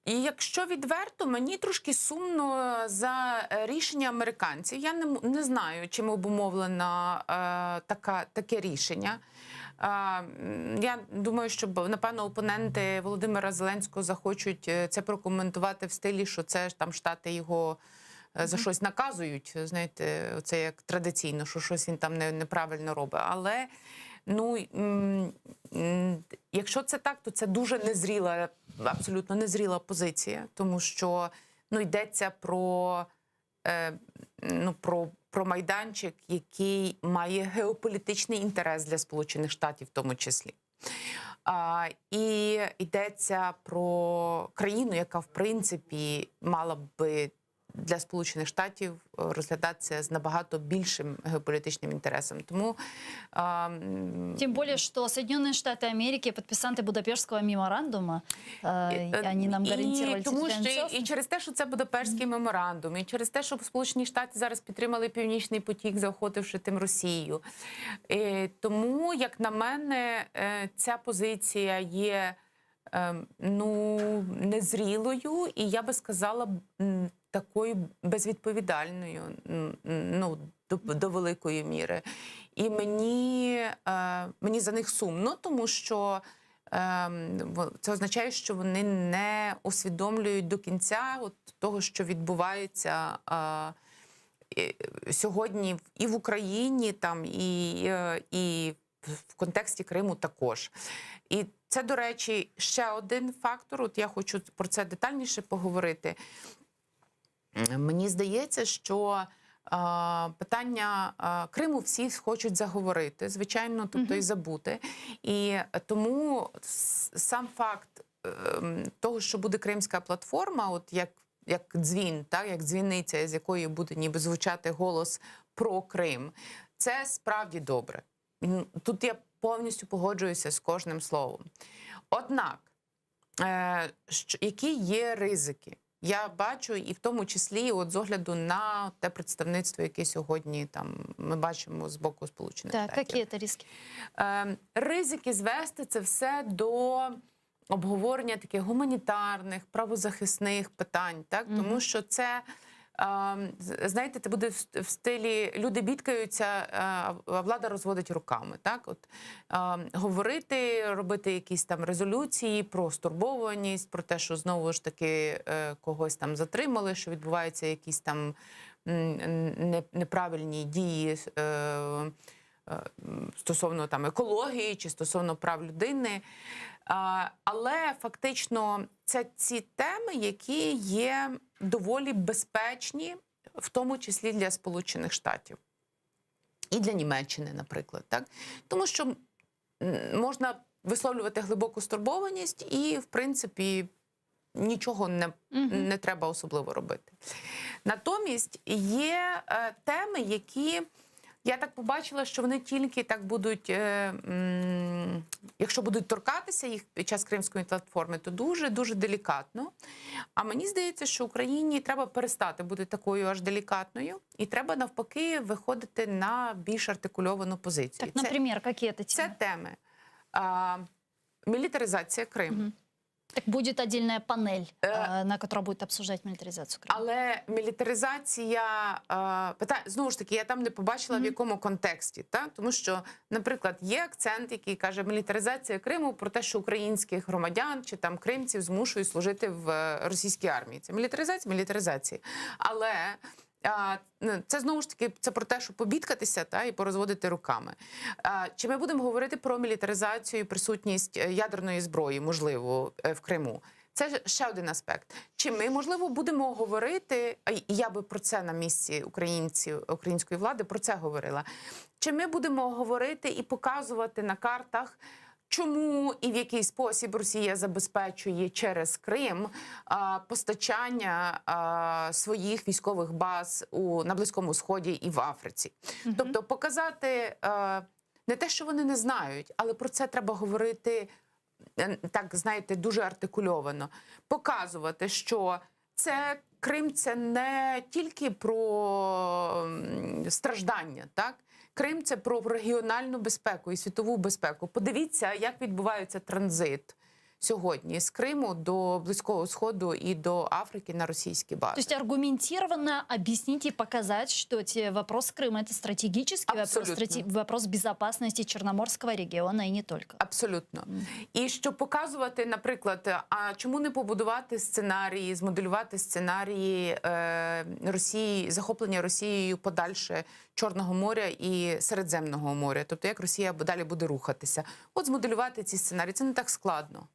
S19: Якщо відверто, мені трошки сумно за рішення американців. Я не знаю, чим обумовлено таке рішення. Я думаю, що, напевно, опоненти Володимира Зеленського захочуть це прокоментувати в стилі, що це ж там Штати його за щось наказують. Знаєте, це як традиційно, що щось він там неправильно робить. Але, якщо це так, то це дуже незріла, абсолютно незріла позиція, тому що йдеться про майданчик, який має геополітичний інтерес для Сполучених Штатів в тому числі. І йдеться про країну, яка, в принципі, мала би для Сполучених Штатів розглядатися з набагато більшим геополітичним інтересом. Тому,
S5: тем более, что Соединенные Штаты Америки подписанты Будапештского меморандума, они нам гарантировали
S19: тому що і через те, що це Будапештський меморандум, і через те, що Сполучені Штати зараз підтримали Північний потік, заохотивши тим Росію. Тому, як на мене, ця позиція є незрілою і, я би сказала, такою безвідповідальною, до великої міри. І мені за них сумно, тому що це означає, що вони не усвідомлюють до кінця того, що відбувається сьогодні і в Україні, і в контексті Криму також. І це, до речі, ще один фактор. От я хочу про це детальніше поговорити. Мені здається, що питання Криму всі хочуть заговорити, звичайно, тобто і забути. І тому сам факт того, що буде Кримська платформа, от як дзвін, так, як дзвіниця, з якої буде ніби звучати голос про Крим, це справді добре. Тут я повністю погоджуюся з кожним словом. Однак, які є ризики? Я бачу, і в тому числі от з огляду на те представництво, яке сьогодні там ми бачимо з боку Сполучених Штатів.
S5: Так, які це ризики?
S19: Ризики звести це все до обговорення таких гуманітарних, правозахисних питань, так? Тому що це, знаєте, це буде в стилі люди бідкаються, а влада розводить руками. Так? От, говорити, робити якісь там резолюції про стурбованість, про те, що знову ж таки когось там затримали, що відбуваються якісь там неправильні дії стосовно там екології чи стосовно прав людини. Але фактично це ці теми, які є доволі безпечні, в тому числі для Сполучених Штатів. І для Німеччини, наприклад. Так? Тому що можна висловлювати глибоку стурбованість і, в принципі, нічого не треба особливо робити. Натомість є теми, які... Я так побачила, що вони тільки так будуть, якщо будуть торкатися їх під час Кримської платформи, то дуже-дуже делікатно. А мені здається, що Україні треба перестати бути такою аж делікатною, і треба навпаки виходити на більш артикульовану позицію.
S5: Так, наприклад, які це теми?
S19: Це теми. Мілітаризація Криму.
S5: Так буде отдельная панель, на которой будет обсуждать мілітаризацію Криму.
S19: Але мілітаризація, знову ж таки, я там не побачила, в якому контексті. Так? Тому що, наприклад, є акцент, який каже, мілітаризація Криму про те, що українських громадян чи там кримців змушують служити в російській армії. Це мілітаризація. Але це, знову ж таки, це про те, що побідкатися і порозводити руками. Чи ми будемо говорити про мілітаризацію і присутність ядерної зброї, можливо, в Криму? Це ще один аспект. Чи ми, можливо, будемо говорити, я би про це на місці української влади про це говорила, чи ми будемо говорити і показувати на картах, чому і в який спосіб Росія забезпечує через Крим постачання своїх військових баз на Близькому Сході і в Африці? Тобто показати не те, що вони не знають, але про це треба говорити, так, знаєте, дуже артикульовано. Показувати, що Крим – це не тільки про страждання, так? Крим – це про регіональну безпеку і світову безпеку. Подивіться, як відбувається транзит сьогодні з Криму до Близького Сходу и до Африки на российские базы.
S5: То есть аргументированно объяснить и показать, что вопрос Крыма – это стратегический вопрос безопасности Чорноморського регіону і не тільки.
S19: Абсолютно. І щоб показувати, наприклад, а чому не побудувати сценарії, змоделювати сценарії Росії, захоплення Росією подальше Чорного моря і Середземного моря. Тобто, як Росія далі буде рухатися. От змоделювати ці сценарії, це не так складно.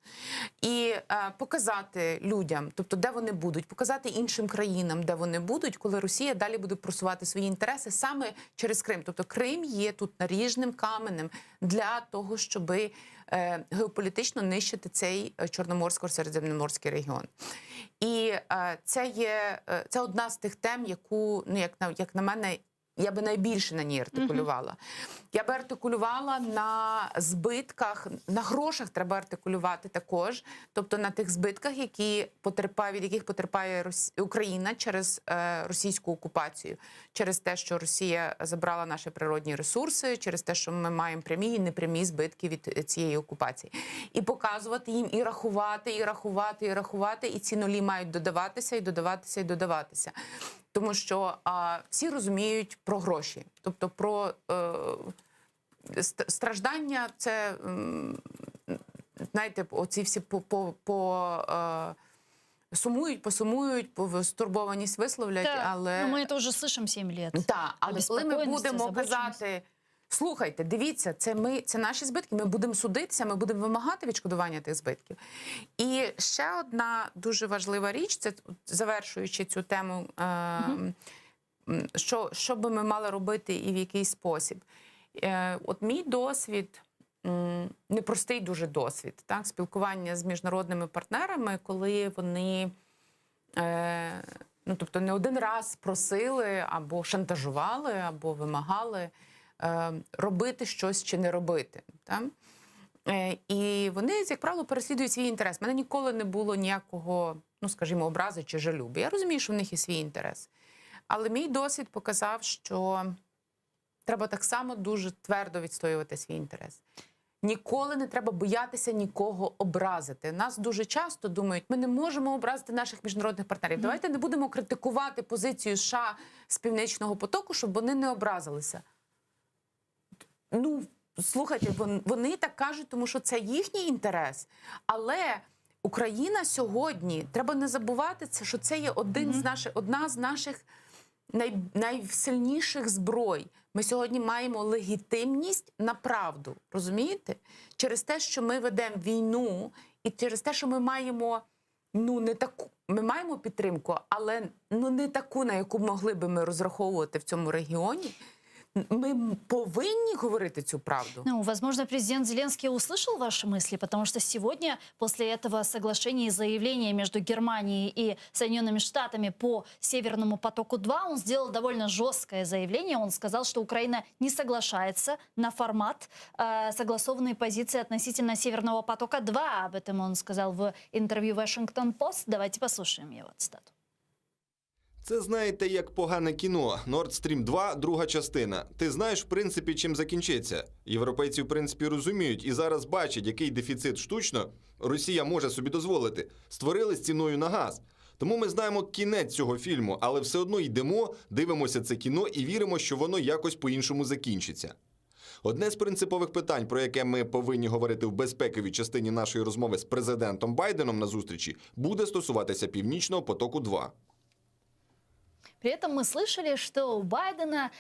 S19: І показати людям, тобто, де вони будуть, показати іншим країнам, де вони будуть, коли Росія далі буде просувати свої інтереси саме через Крим. Тобто, Крим є тут наріжним каменем для того, щоб геополітично нищити цей Чорноморсько-Середземноморський регіон. І це одна з тих тем, яку, як на мене, я би найбільше на ній артикулювала. Я би артикулювала на збитках, на грошах треба артикулювати також, тобто на тих збитках, від яких потерпає Україна через російську окупацію, через те, що Росія забрала наші природні ресурси, через те, що ми маємо прямі і непрямі збитки від цієї окупації. І показувати їм, і рахувати, і рахувати, і рахувати, і ці нулі мають додаватися, і додаватися, і додаватися. Тому що всі розуміють про гроші, тобто про страждання, це, знаєте, оці всі посумують, стурбованість висловлять, але...
S5: Ну, ми це вже слышимо 7 років.
S19: Так, але коли ми будемо казати, слухайте, дивіться, це наші збитки, ми будемо судитися, ми будемо вимагати відшкодування тих збитків. І ще одна дуже важлива річ, це завершуючи цю тему, що би ми мали робити і в який спосіб. От мій досвід, непростий дуже досвід, так, спілкування з міжнародними партнерами, коли вони, тобто не один раз просили або шантажували, або вимагали робити щось чи не робити. Так? І вони, як правило, переслідують свій інтерес. У мене ніколи не було ніякого, скажімо, образи чи жалюбі. Я розумію, що в них є свій інтерес. Але мій досвід показав, що треба так само дуже твердо відстоювати свій інтерес. Ніколи не треба боятися нікого образити. Нас дуже часто думають, ми не можемо образити наших міжнародних партнерів. Давайте не будемо критикувати позицію США з Північного потоку, щоб вони не образилися. Слухайте, вони так кажуть, тому що це їхній інтерес. Але Україна сьогодні, треба не забувати, що це є одна з наших найсильніших зброй. Ми сьогодні маємо легітимність на правду, розумієте? Через те, що ми ведемо війну, і через те, що ми маємо, ми маємо підтримку, але не таку, на яку могли би ми розраховувати в цьому регіоні. Мы повинні говорити цю правду.
S4: Возможно, президент Зеленский услышал ваши мысли, потому что сегодня, после этого соглашения и заявления между Германией и Соединенными Штатами по Северному потоку-2, он сделал довольно жесткое заявление. Он сказал, что Украина не соглашается на формат согласованной позиции относительно Северного потока-2. Об этом он сказал в интервью Washington-Post. Давайте послушаем его цитату.
S9: Це, знаєте, як погане кіно. Nord Stream 2, друга частина. Ти знаєш, в принципі, чим закінчиться. Європейці, в принципі, розуміють і зараз бачать, який дефіцит штучно Росія може собі дозволити. Створили з ціною на газ. Тому ми знаємо кінець цього фільму, але все одно йдемо, дивимося це кіно і віримо, що воно якось по-іншому закінчиться. Одне з принципових питань, про яке ми повинні говорити в безпековій частині нашої розмови з президентом Байденом на зустрічі, буде стосуватися Північного потоку-2.
S4: При этом мы слышали, что у Байдена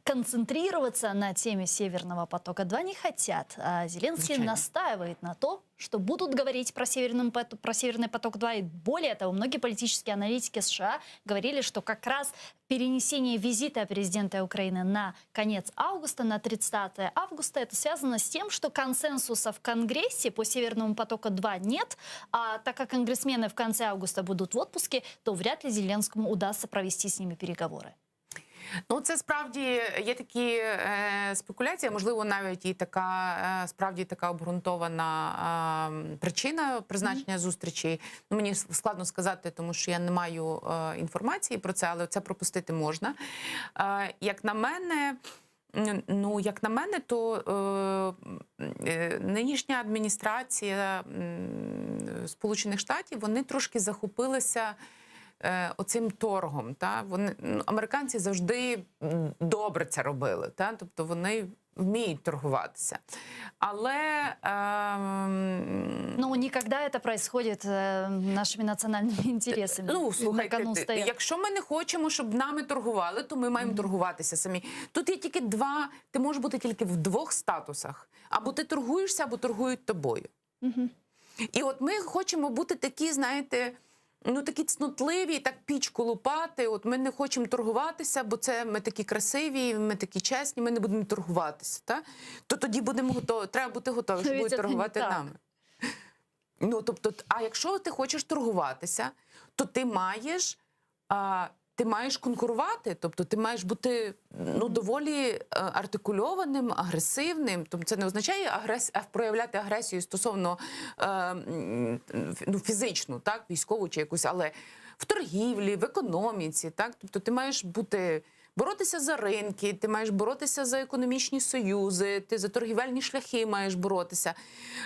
S4: концентрироваться на теме Северного потока-2 не хотят. А Зеленский настаивает на том, что будут говорить про Северный поток-2. И более того, многие политические аналитики США говорили, что как раз перенесение визита президента Украины на конец августа, на 30 августа, это связано с тем, что консенсуса в Конгрессе по Северному потоку-2 нет. А так как конгрессмены в конце августа будут в отпуске, то вряд ли Зеленскому удастся провести с ними переговоры.
S19: Це справді є такі спекуляції, можливо, навіть і справді така обґрунтована причина призначення зустрічі. Мені складно сказати, тому що я не маю інформації про це, але це пропустити можна. Як на мене, то нинішня адміністрація Сполучених Штатів, вони трошки захопилися оцим торгом. Американці завжди добре це робили. Тобто вони вміють торгуватися. Але...
S4: никогда это происходит нашими национальными интересами.
S19: Слухайте, якщо ми не хочемо, щоб нами торгували, то ми маємо торгуватися самі. Тут є тільки ти можеш бути тільки в двох статусах. Або ти торгуєшся, або торгують тобою. І от ми хочемо бути такі, знаєте, такі цнотливі, так пічку лупати. От ми не хочемо торгуватися, бо ми такі красиві, ми такі чесні, ми не будемо торгуватися. То тоді треба бути готові, щоб будуть торгувати нами. А якщо ти хочеш торгуватися, то ти маєш конкурувати, тобто ти маєш бути доволі артикульованим, агресивним. Тобто це не означає проявляти агресію стосовно фізичну, військову чи якусь, але в торгівлі, в економіці. Тобто ти маєш боротися за ринки, ти маєш боротися за економічні союзи, ти за торгівельні шляхи маєш боротися.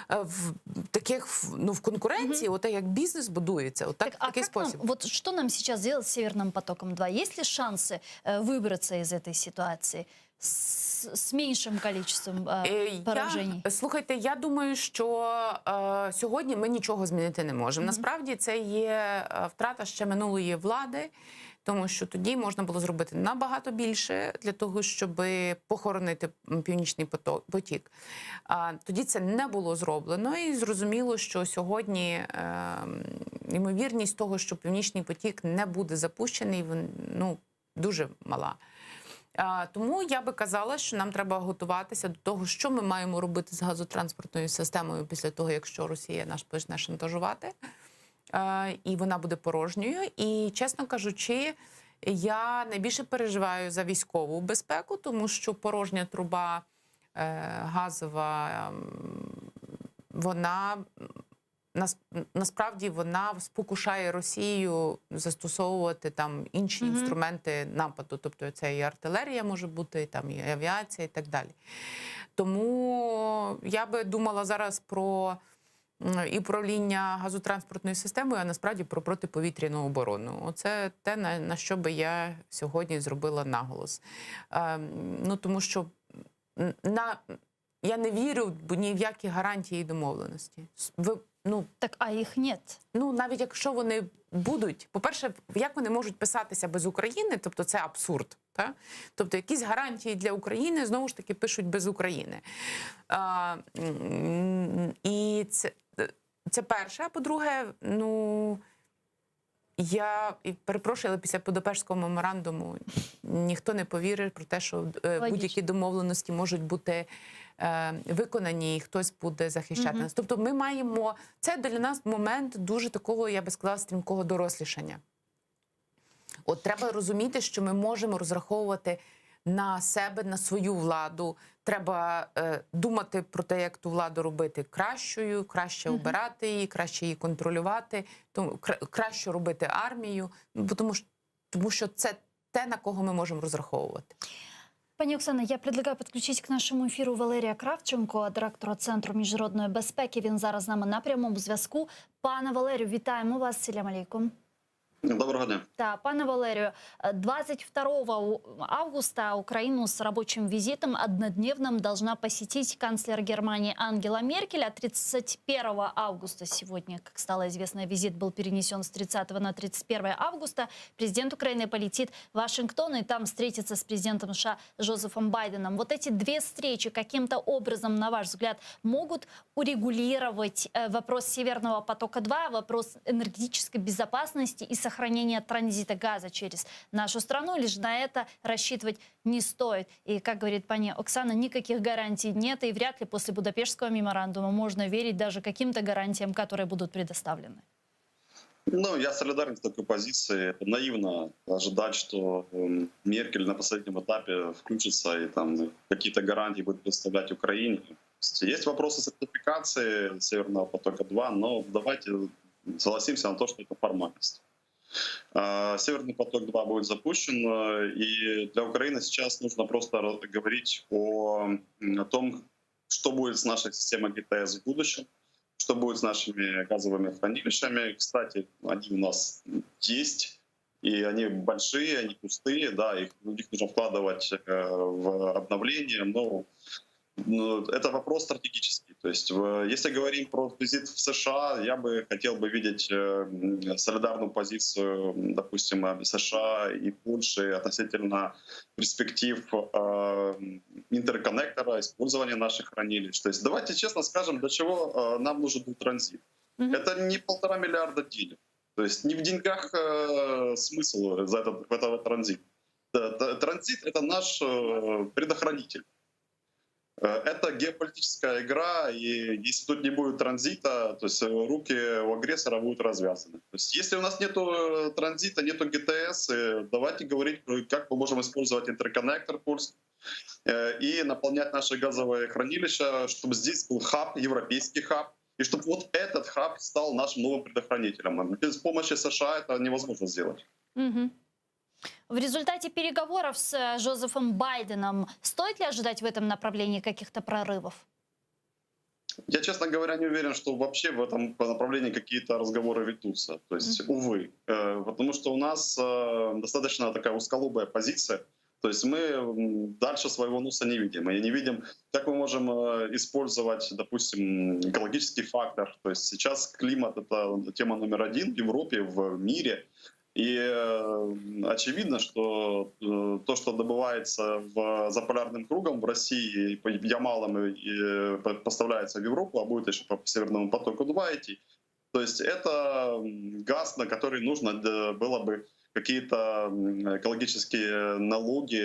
S19: В конкуренції, як бізнес будується, такий спосіб.
S4: Что нам сейчас делать с Северным потоком-2? Есть ли шансы выбраться из этой ситуации?
S5: с меньшим количеством поражений?
S19: Слухайте, я думаю, що сьогодні ми нічого змінити не можемо. Насправді це є втрата ще минулої влади, тому що тоді можна було зробити набагато більше для того, щоб похоронити Північний потік. Тоді це не було зроблено, і зрозуміло, що сьогодні ймовірність того, що Північний потік не буде запущений, дуже мала. Тому я би казала, що нам треба готуватися до того, що ми маємо робити з газотранспортною системою після того, якщо Росія нас почне шантажувати, і вона буде порожньою. І, чесно кажучи, я найбільше переживаю за військову безпеку, тому що порожня труба газова, вона насправді вона спокушає Росію застосовувати там інші інструменти нападу. Тобто це і артилерія може бути, і там і авіація, і так далі. Тому я би думала зараз про і управління газотранспортною системою, а насправді про протиповітряну оборону. Оце те, на що би я сьогодні зробила наголос. Тому що я не вірю ні в які гарантії і домовленості.
S5: Так, а їх нет.
S19: Навіть якщо вони будуть, по-перше, як вони можуть писатися без України, тобто це абсурд. Та? Тобто якісь гарантії для України, знову ж таки, пишуть без України. І це перше. А по-друге, я перепрошую, але після Будапештського меморандуму ніхто не повірить про те, що будь-які домовленості можуть бути виконані, і хтось буде захищати нас. Тобто ми маємо... Це для нас момент дуже такого, я би сказала, стрімкого дорослішання. От треба розуміти, що ми можемо розраховувати на себе, на свою владу. Треба думати про те, як ту владу робити кращою, краще обирати її, краще її контролювати, краще робити армію, тому що це те, на кого ми можемо розраховувати.
S5: Пані Оксана, я предлагаю підключити к нашому ефіру Валерія Кравченко, директора Центру міжнародної безпеки. Він зараз з нами на прямому зв'язку. Пане Валерію, вітаємо вас. Салям алейкум.
S2: Доброго дня.
S5: Да, пане Валерию, 22 августа Украину с рабочим визитом однодневным должна посетить канцлер Германии Ангела Меркель. А 31 августа сегодня, как стало известно, визит был перенесен с 30 на 31 августа. Президент Украины полетит в Вашингтон и там встретится с президентом США Джозефом Байденом. Вот эти две встречи каким-то образом, на ваш взгляд, могут урегулировать вопрос Северного потока-2, вопрос энергетической безопасности и сохранения транзита газа через нашу страну, лишь на это рассчитывать не стоит. И, как говорит пани Оксана, никаких гарантий нет, и вряд ли после Будапештского меморандума можно верить даже каким-то гарантиям, которые будут предоставлены.
S2: Я солидарен с такой позицией. Это наивно ожидать, что Меркель на последнем этапе включится и там какие-то гарантии будет представлять Украине. Есть вопросы сертификации Северного потока-2, но давайте согласимся на то, что это формальность. Северный поток-2 будет запущен, и для Украины сейчас нужно просто говорить о том, что будет с нашей системой ГТС в будущем, что будет с нашими газовыми хранилищами. Кстати, они у нас есть, и они большие, они пустые, да, их нужно вкладывать в обновление, но это вопрос стратегический. То есть, если говорим про визит в США, я бы хотел видеть солидарную позицию, допустим, США и Польши относительно перспектив интерконнектора, использования наших хранилищ. То есть, давайте честно скажем, для чего нам нужен был транзит. Это не 1,5 миллиарда денег. То есть, не в деньгах смысл этого транзита. Транзит — это наш предохранитель. Это геополитическая игра, и если тут не будет транзита, то есть руки у агрессора будут развязаны. То есть если у нас нет транзита, нет ГТС, давайте говорить, как мы можем использовать интерконнектор Польский и наполнять наши газовые хранилища, чтобы здесь был хаб, европейский хаб, и чтобы вот этот хаб стал нашим новым предохранителем. Без помощи США это невозможно сделать.
S5: В результате переговоров с Джозефом Байденом стоит ли ожидать в этом направлении каких-то прорывов?
S2: Я, честно говоря, не уверен, что вообще в этом направлении какие-то разговоры ведутся. То есть, увы. Потому что у нас достаточно такая узколобая позиция. То есть мы дальше своего носа не видим. Мы не видим, как мы можем использовать, допустим, экологический фактор. То есть сейчас климат — это тема номер один в Европе, в мире. И очевидно, что то, что добывается за полярным кругом в России, по Ямалам и поставляется в Европу, а будет еще по Северному потоку-2 идти, то есть это газ, на который нужно было бы какие-то экологические налоги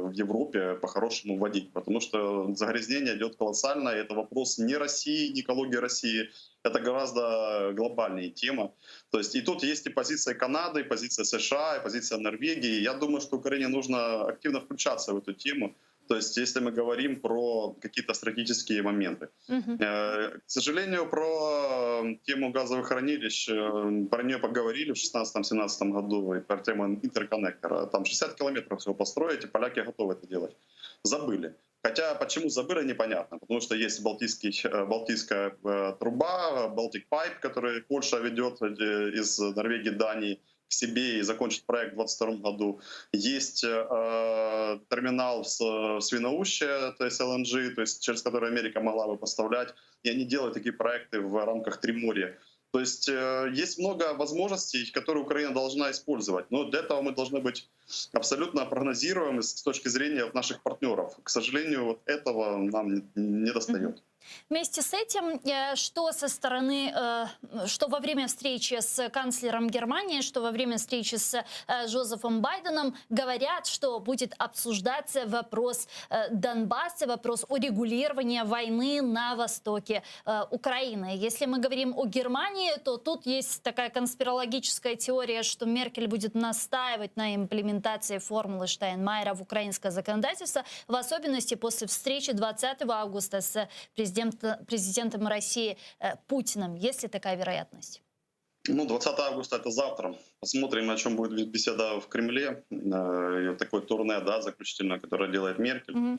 S2: в Европе по-хорошему вводить, потому что загрязнение идет колоссальное, и это вопрос не России, не экологии России, это гораздо глобальнее тема. То есть и тут есть и позиция Канады, и позиция США, и позиция Норвегии. Я думаю, что Украине нужно активно включаться в эту тему. То есть если мы говорим про какие-то стратегические моменты. К сожалению, про тему газовых хранилищ, про нее поговорили в 2016-2017 году, и про тему интерконнектора. Там 60 километров всего построить, и поляки готовы это делать. Забыли. Хотя почему забыли, непонятно. Потому что есть Балтийская труба, Baltic Pipe, который Польша ведет из Норвегии, Дании к себе и закончит проект в 2022 году. Есть терминал в Свиноуще, то есть LNG, то есть через который Америка могла бы поставлять. И они делают такие проекты в рамках Триморья. То есть есть много возможностей, которые Украина должна использовать. Но для этого мы должны быть абсолютно прогнозируемы с точки зрения наших партнеров. К сожалению, вот этого нам не достает.
S5: Вместе с этим, что со стороны, что во время встречи с канцлером Германии, что во время встречи с Джозефом Байденом говорят, что будет обсуждаться вопрос Донбасса, вопрос урегулирования войны на востоке Украины. Если мы говорим о Германии, то тут есть такая конспирологическая теория, что Меркель будет настаивать на имплементации формулы Штайнмайера в украинское законодательство, в особенности после встречи 20 августа с президентом России Путиным. Есть ли такая вероятность?
S2: 20 августа — это завтра. Посмотрим, о чем будет беседа в Кремле. Такое турне, да, заключительное, которое делает Меркель.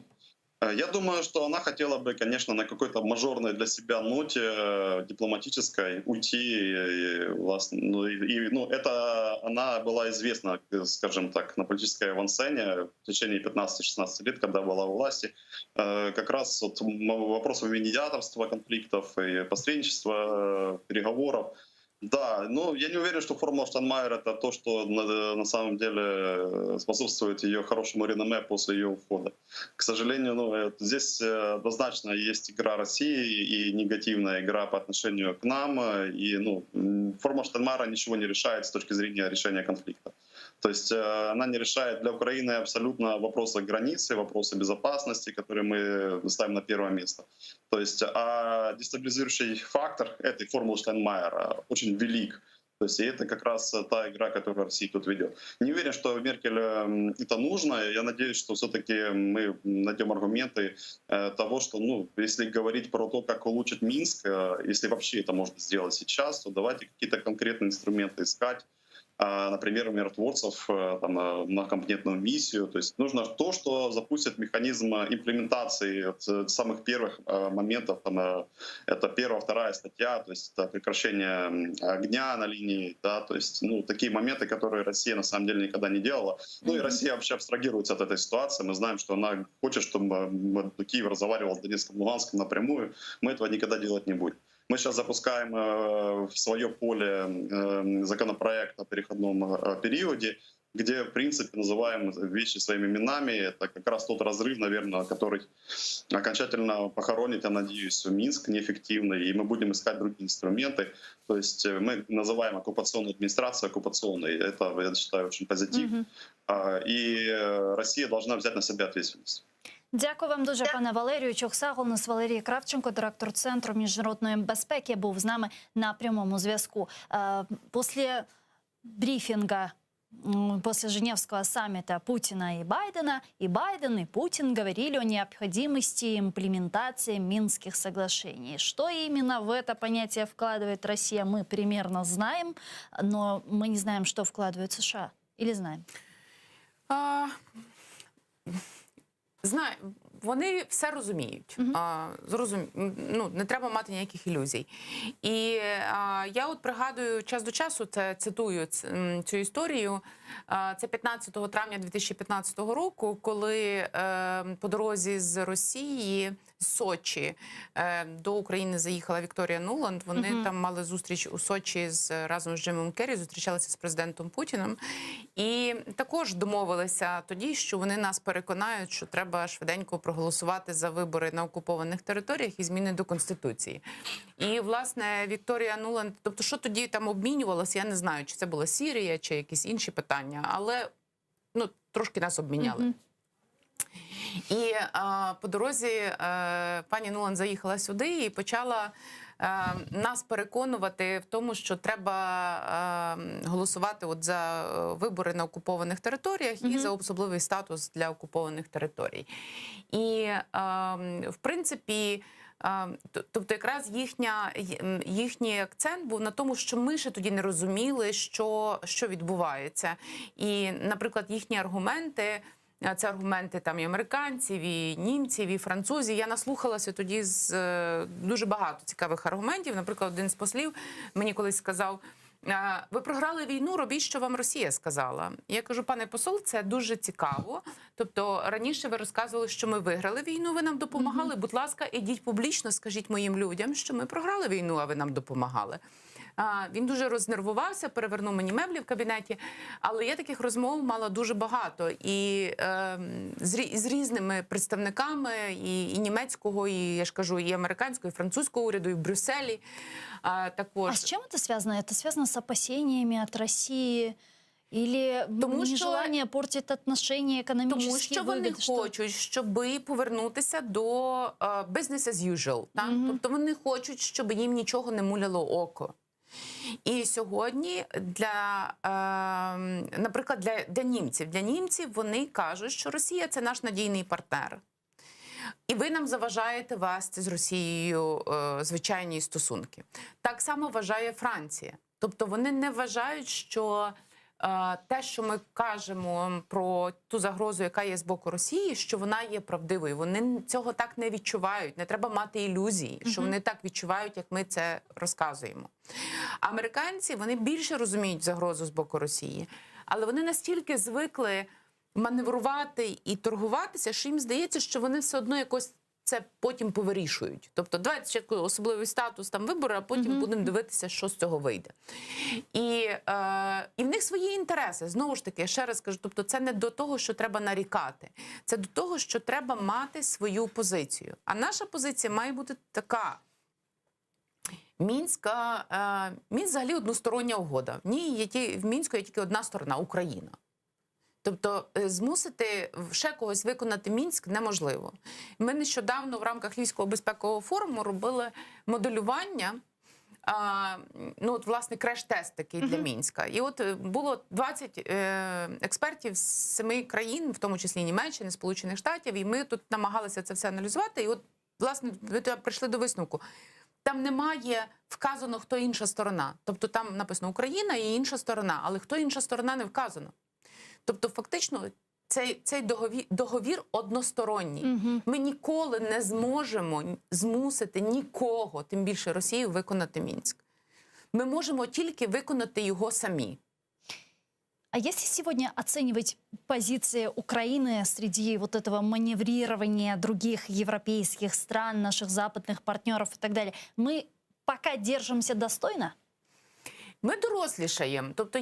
S2: Я думаю, что она хотела бы, конечно, на какой-то мажорной для себя ноте дипломатической уйти. Это она была известна, скажем так, на политической авансцене в течение 15-16 лет, когда была у власти. Как раз вот вопросов медиаторства, конфликтов и посредничества, переговоров. Да, но я не уверен, что формула Штайнмайера — это то, что на самом деле способствует ее хорошему реноме после ее ухода. К сожалению, здесь однозначно есть игра России и негативная игра по отношению к нам. И формула Штайнмайера ничего не решает с точки зрения решения конфликта. То есть она не решает для Украины абсолютно вопросы границы, вопросы безопасности, которые мы ставим на первое место. То есть дестабилизирующий фактор этой формулы Штайнмайера очень велик. То есть и это как раз та игра, которую Россия тут ведет. Не уверен, что Меркель это нужно. Я надеюсь, что все-таки мы найдем аргументы того, что, если говорить про то, как улучшить Минск, если вообще это можно сделать сейчас, то давайте какие-то конкретные инструменты искать. Например, миротворцев на компонентную миссию. То есть нужно то, что запустит механизм имплементации от самых первых моментов. Это 1-2 статья, то есть это прекращение огня на линии. Да, то есть такие моменты, которые Россия на самом деле никогда не делала. И Россия вообще абстрагируется от этой ситуации. Мы знаем, что она хочет, чтобы Киев разговаривал с Донецком, Луганском напрямую. Мы этого никогда делать не будем. Мы сейчас запускаем в свое поле законопроект о переходном периоде, где, в принципе, называем вещи своими именами. Это как раз тот разрыв, наверное, который окончательно похоронит, я надеюсь, Минск неэффективный, и мы будем искать другие инструменты. То есть мы называем оккупационную администрацию оккупационной. Это, я считаю, очень позитивно. И Россия должна взять на себя ответственность.
S5: Дякую вам дуже, пане Валерію. Чохсагол, нас Валерій Кравченко, директор Центру міжнародної безпеки, був з нами на прямому зв'язку. После брифинга, после Женевского саммита Путина и Байдена, и Байден, и Путин говорили о необходимости имплементации Минских соглашений. Что именно в это понятие вкладывает Россия, мы примерно знаем, но мы не знаем, что вкладывает США. Или знаем?
S19: вони все розуміють. Ну, не треба мати ніяких ілюзій. І я от пригадую час до часу, цитую цю історію. Це 15 травня 2015 року, коли по дорозі з Росії, з Сочі, до України заїхала Вікторія Нуланд. Вони там мали зустріч у Сочі разом з Джимом Керрі, зустрічалися з президентом Путіним. І також домовилися тоді, що вони нас переконають, що треба швиденько проголосувати за вибори на окупованих територіях і зміни до Конституції. І, власне, Вікторія Нуланд, тобто, що тоді там обмінювалося, я не знаю, чи це була Сірія, чи якісь інші питання, але ну, трошки нас обміняли. І по дорозі пані Нуланд заїхала сюди і почала нас переконувати в тому, що треба голосувати от за вибори на окупованих територіях і за особливий статус для окупованих територій. І, в принципі, тобто якраз їхній акцент був на тому, що ми ще тоді не розуміли, що відбувається. І, наприклад, їхні аргументи, це аргументи там і американців, і німців, і французів. Я наслухалася тоді з дуже багато цікавих аргументів. Наприклад, один з послів мені колись сказав: ви програли війну, робіть, що вам Росія сказала. Я кажу: пане посол, це дуже цікаво. Тобто раніше ви розказували, що ми виграли війну, ви нам допомагали. Будь ласка, ідіть публічно, скажіть моїм людям, що ми програли війну, а ви нам допомагали. Він дуже рознервувався, перевернув мені меблі в кабінеті, але я таких розмов мала дуже багато. І з різними представниками і німецького, і, я ж кажу, і американського, і французького уряду, і в Брюсселі також.
S5: А с чем это связано? Это связано с опасениями от России? Или нежелание портить отношения, экономические
S19: Тому що вони хочуть, щоб повернутися до business as usual. Так? Тобто вони хочуть, щоб їм нічого не муляло око. І сьогодні, наприклад, для німців вони кажуть, що Росія – це наш надійний партнер. І ви нам заважаєте вести з Росією звичайні стосунки. Так само вважає Франція. Тобто вони не вважають, що те, що ми кажемо про ту загрозу, яка є з боку Росії, що вона є правдивою. Вони цього так не відчувають. Не треба мати ілюзії, що вони так відчувають, як ми це розказуємо. Американці, вони більше розуміють загрозу з боку Росії, але вони настільки звикли маневрувати і торгуватися, що їм здається, що вони все одно якось це потім повирішують. Тобто, давайте спочатку особливий статус, там вибори, а потім будемо дивитися, що з цього вийде. І в них свої інтереси. Знову ж таки, я ще раз кажу, тобто це не до того, що треба нарікати. Це до того, що треба мати свою позицію. А наша позиція має бути така. Мінськ взагалі одностороння угода. В Мінську є тільки одна сторона – Україна. Тобто змусити ще когось виконати Мінськ неможливо. Ми нещодавно в рамках Львівського безпекового форуму робили моделювання, власне, креш-тест такий для Мінська. І от було 20 експертів з 7 країн, в тому числі Німеччини, Сполучених Штатів, і ми тут намагалися це все аналізувати. І от, власне, ми прийшли до висновку. Там немає вказано, хто інша сторона. Тобто там написано Україна і інша сторона, але хто інша сторона не вказано. Тобто, фактично, цей договір односторонній. Ми ніколи не зможемо змусити нікого, тим більше Росію, виконати Мінськ. Ми можемо тільки виконати його самі.
S5: А если сегодня оценивать позиции Украины среди вот этого маневрирования других европейских стран, наших западных партнеров и так далее, мы пока держимся достойно?
S19: Ми дорослішаємо. Тобто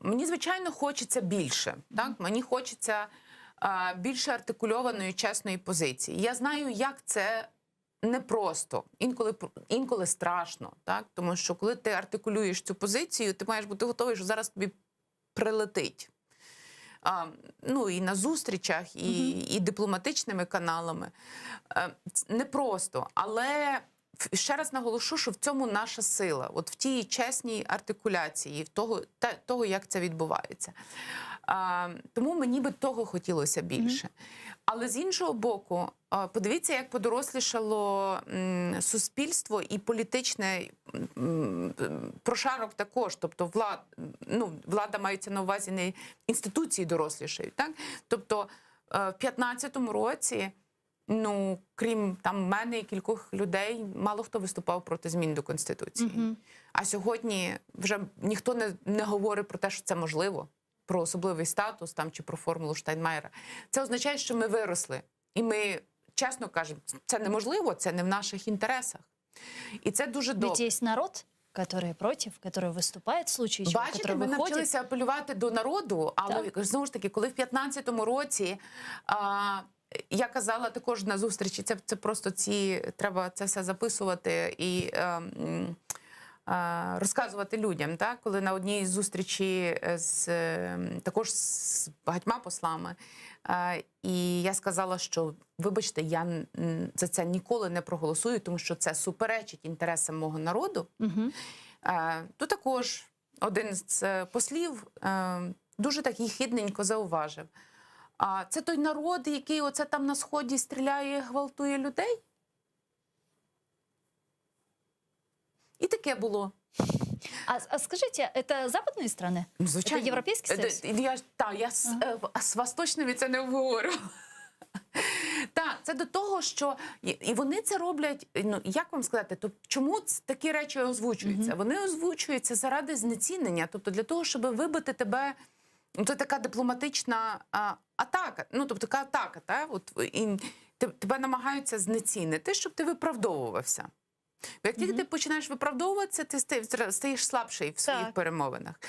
S19: мені, звичайно, хочеться більше. Так? Мені хочеться більше артикульованої, чесної позиції. Я знаю, як це непросто, інколи страшно. Так? Тому що коли ти артикулюєш цю позицію, ти маєш бути готовий, що зараз тобі прилетить. І на зустрічах, і дипломатичними каналами. Непросто, але ще раз наголошу, що в цьому наша сила, от в тій чесній артикуляції, того, як це відбувається. Тому мені би того хотілося більше. Але з іншого боку, подивіться, як подорослішало суспільство і політичне прошарок також. Тобто влада мається на увазі, не інституції дорослішають. Так? Тобто в 15-му році, ну, крім там мене і кількох людей, мало хто виступав проти змін до Конституції. А сьогодні вже ніхто не говорить про те, що це можливо, про особливий статус там чи про формулу Штайнмаєра. Це означає, що ми виросли. І ми чесно кажемо, це неможливо, це не в наших інтересах. І це дуже добре.
S5: Ведь есть народ, который против, который выступает в случае чего,
S19: Бачите,
S5: который
S19: ми
S5: выходит.
S19: навчилися апелювати до народу, але знову ж таки, коли в 15-му році я казала також на зустрічі, це просто треба це все записувати і розказувати людям, так? Коли на одній зустрічі також з багатьма послами, і я сказала, що, вибачте, я за це ніколи не проголосую, тому що це суперечить інтересам мого народу, то також один з послів дуже так єхидненько зауважив. А це той народ, який оце там на Сході стріляє і гвалтує людей? І таке було.
S5: А скажите, это западные страны?
S19: Звичайно.
S5: Это Европейский Союз?
S19: Я з восточними це не обговорю. Так, це до того, що і вони це роблять, ну, як вам сказати, то чому такі речі озвучуються? Вони озвучуються заради знецінення, тобто для того, щоб вибити тебе, ну, це така дипломатична атака, ну, тобто така атака, так? От, і тебе намагаються знецінити, щоб ти виправдовувався. Бо як тільки ти починаєш виправдовуватися, ти стаєш слабший в своїх перемовинах.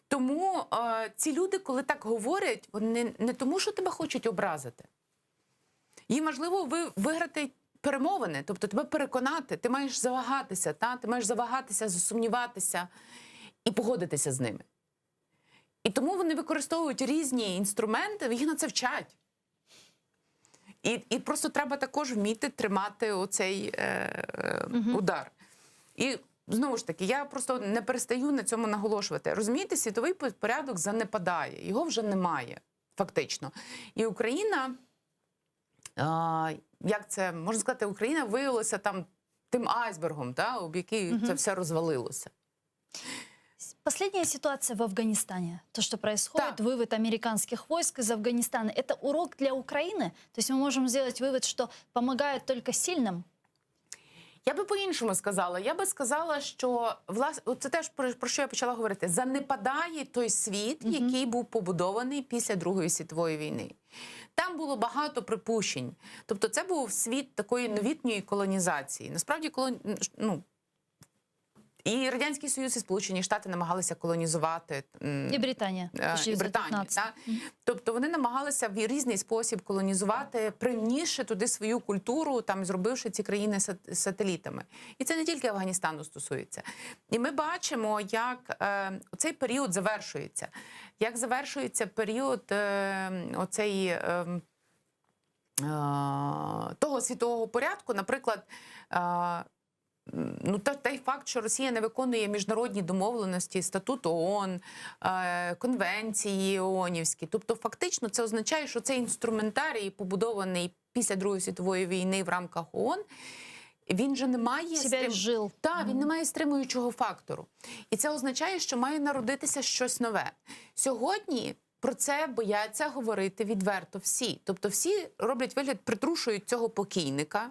S19: Тому ці люди, коли так говорять, вони не тому, що тебе хочуть образити. Їм важливо виграти перемовини, тобто тебе переконати, ти маєш завагатися, ти маєш завагатися, засумніватися і погодитися з ними. І тому вони використовують різні інструменти, їх на це вчать. І просто треба також вміти тримати оцей удар. І знову ж таки, я просто не перестаю на цьому наголошувати. Розумієте, світовий порядок занепадає, його вже немає, фактично. І Україна, як це, можна сказати, Україна виявилася там тим айсбергом, об який це все розвалилося.
S5: Последняя ситуация в Афганистане, то, что происходит, вывод американских войск из Афганистана, это урок для Украины? То есть мы можем сделать вывод, что помогают только сильным?
S19: Я би по-іншому сказала. Я би сказала, що, власне, це теж про що я почала говорити, занепадає той світ, який був побудований після Другої світової війни. Там було багато припущень. Тобто це був світ такої новітньої колонізації. Насправді, і Радянський Союз, і Сполучені Штати намагалися колонізувати.
S5: І Британія.
S19: І Британія. Тобто вони намагалися в різний спосіб колонізувати, привнісши туди свою культуру, там, зробивши ці країни сателітами. І це не тільки Афганістану стосується. І ми бачимо, як цей період завершується. Як завершується період того світового порядку, наприклад, той факт, що Росія не виконує міжнародні домовленості, статут ООН, конвенції ООНівські. Тобто фактично це означає, що цей інструментарій, побудований після Другої світової війни в рамках ООН, він же не має він не має стримуючого фактору. І це означає, що має народитися щось нове. Сьогодні про це бояться говорити відверто всі. Тобто всі роблять вигляд, притрушують цього покійника,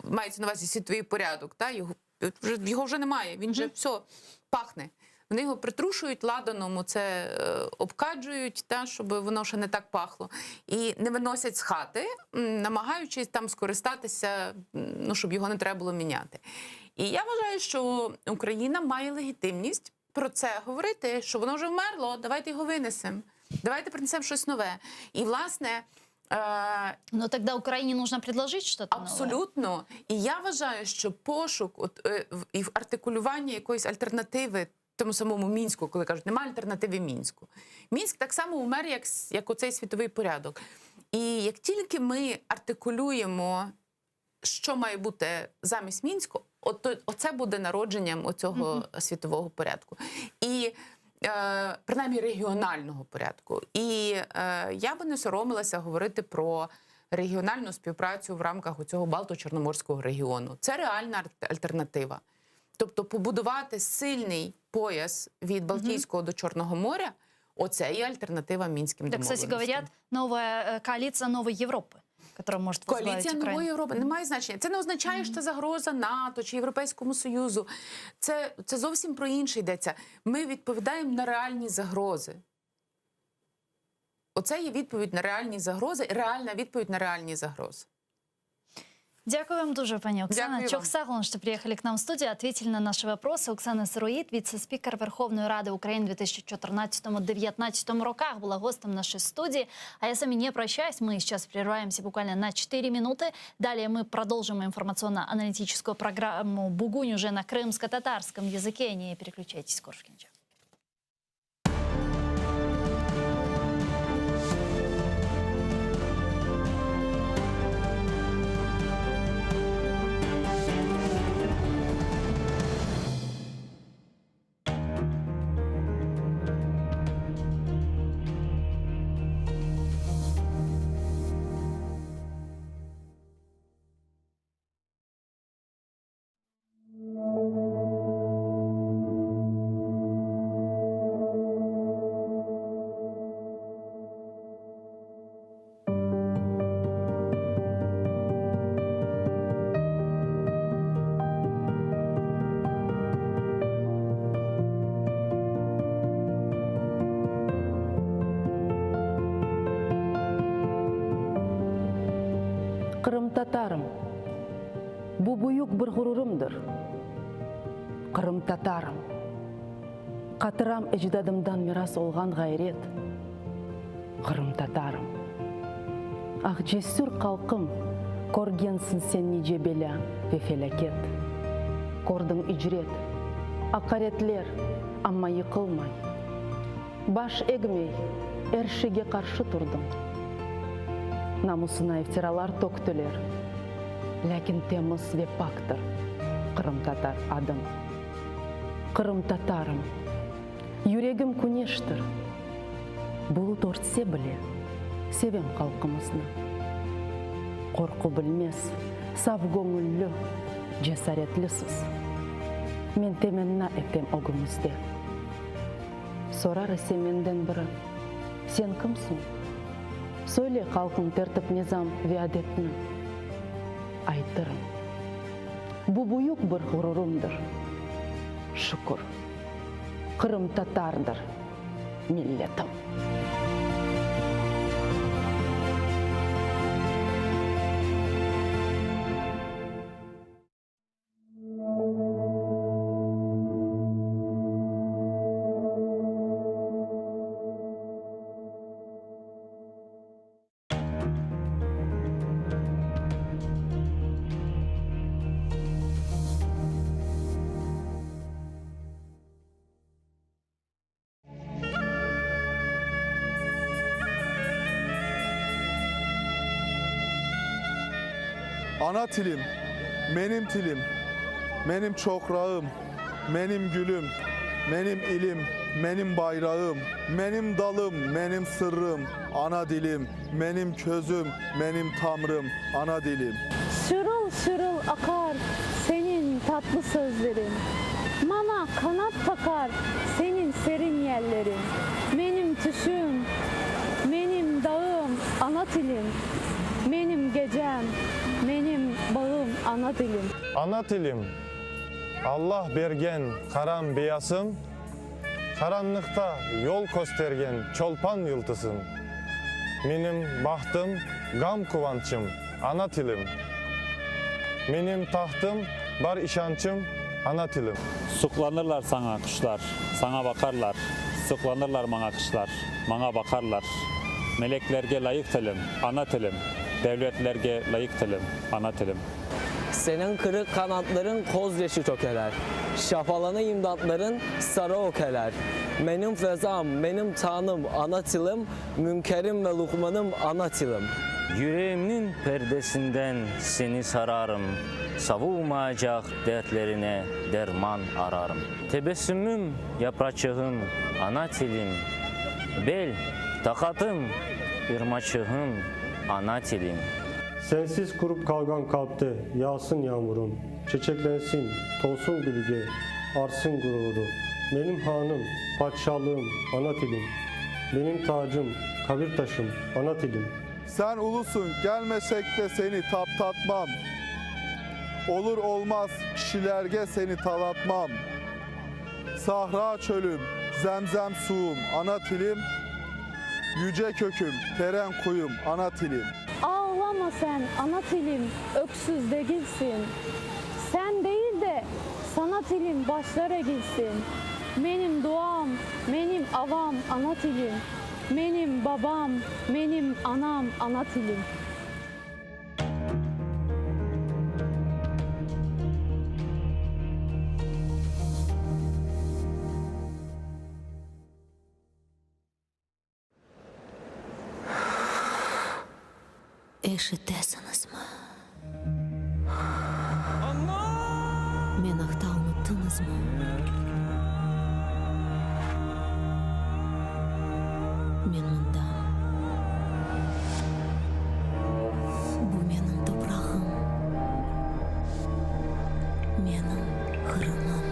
S19: мається на увазі світовий порядок, його вже немає, він вже все пахне. Вони його притрушують ладаном, це обкаджують, щоб воно ще не так пахло. І не виносять з хати, намагаючись там скористатися, щоб його не треба було міняти. І я вважаю, що Україна має легітимність про це говорити, що воно вже вмерло, давайте його винесемо, давайте принесемо щось нове. І, власне,
S5: но тогда Украине нужно предложить что-то новое.
S19: Абсолютно. І я вважаю, що пошук і артикулювання якоїсь альтернативи тому самому Мінську, коли кажуть, немає альтернативи Мінську. Мінськ так само умер, як оцей світовий порядок. І як тільки ми артикулюємо, що має бути замість Мінську, оце буде народженням оцього світового порядку. І принаймні регіонального порядку. І я би не соромилася говорити про регіональну співпрацю в рамках цього Балто-Чорноморського регіону. Це реальна альтернатива. Тобто побудувати сильний пояс від Балтійського до Чорного моря, Оце і альтернатива мінським
S5: Да, кстати
S19: домовленостям.
S5: говорят, новая коалиция новой Европы, которая может возглавить
S19: Коаліція
S5: Украину.
S19: нової Європи не має значення. Це не означає, що це загроза НАТО чи Європейському Союзу. Це зовсім про інше йдеться. Ми відповідаємо на реальні загрози. Оце є відповідь на реальні загрози, реальна відповідь на реальні загрози.
S5: Дякую вам дуже, пані Оксана.
S19: Дякую вам.
S5: Чохсаглон, что приехали к нам в студию, ответили на наши вопросы. Оксана Сироїд, віце-спікер Верховної Ради України в 2014-2019 роках, была гостем нашей студии. А я с вами не прощаюсь, мы сейчас прерываемся буквально на 4 минуты. Далее мы продолжим информационно-аналитическую программу «Бугунь» уже на крымско-татарском языке. Не переключайтесь, скоро в кинче.
S3: Қырым татарым, bu buyuk bir gururumdur. Қырым татарым, қатырам ecdadımdan miras olgan gayret. Қырым татарım, ақ cesur kalkım, korgensin sen nice bela ve felaket. Kordun icret, akaretler, ama yıkılmay. Baş egmey, erşege karşı turdun. Namusuna iftiralar töktüler. Lakin temiz ve paktır Kırım Tatar adım. Kırım Tatarım, yüreğim kuneştir. Bulut örtse bile, sevem halkımızını. Korku bilmez, saf gönüllü, cesaretlisiz. Men temenna etem o günümüzde. Sorar ise menden biri, sen kimsin? Söyle halkın tertip nizam ve adetini. Aytırım. Bu büyük bir gururumdur. Şükür. Kırım Tatardır milletim.
S1: Ana tilim, benim tilim, benim çokrağım, benim gülüm, benim ilim, benim bayrağım, benim dalım, benim sırrım, ana dilim, benim közüm, benim tamrım, ana dilim.
S22: Şırıl şırıl akar senin tatlı sözlerin. Bana kanat takar senin serin yerlerin. Benim tüşüm, benim dağım, ana dilim. Benim gecem, benim bağım, ana dilim.
S23: Ana dilim, Allah bergen karam beyasım, karanlıkta yol göstergen çolpan yıldızım. Benim bahtım, gam kuvançım, ana dilim. Benim tahtım, bar işançım, ana dilim.
S8: Suklanırlar sana kuşlar, sana bakarlar. Sıklanırlar bana kuşlar, bana bakarlar. Meleklerge layık telim, ana telim. Devletlerge layık telim, ana telim.
S24: Senin kırık kanatların koz leşi tökeler. Şafalanı imdatların sarı okeler. Benim fezam, benim tanım, ana tilim. Münkerim ve lukmanım, ana tilim.
S25: Yüreğimin perdesinden seni sararım. Savulmayacak dertlerine derman ararım. Tebessümüm, yaprağım, ana tilim. Bel, takatım, ırmaçığım, ana tilim.
S26: Sensiz kurup kalgan kalpte yağsın yağmurum. Çiçeklensin, tolsun bilge, arsın gururu. Benim hanım, padişahlığım, ana dilim. benim tacım, kabir taşım, ana dilim.
S1: Sen ulusun, gelmesek de seni taptatmam. Olur olmaz kişilerge seni talatmam. Sahra çölüm, zemzem suğum, ana tilim. Yüce köküm, teren kuyum, ana tilim.
S22: Ağlama sen ana tilim, öksüz değilsin. Sen değil de sana tilim başlar egilsin. Benim duam, benim avam ana tilim. Benim babam, benim anam ana tilim.
S18: Eşitesiniz mi? Meni aqta unutdunuz mu? Men mundam. Bu mening toprog'im. Mening Qrimim.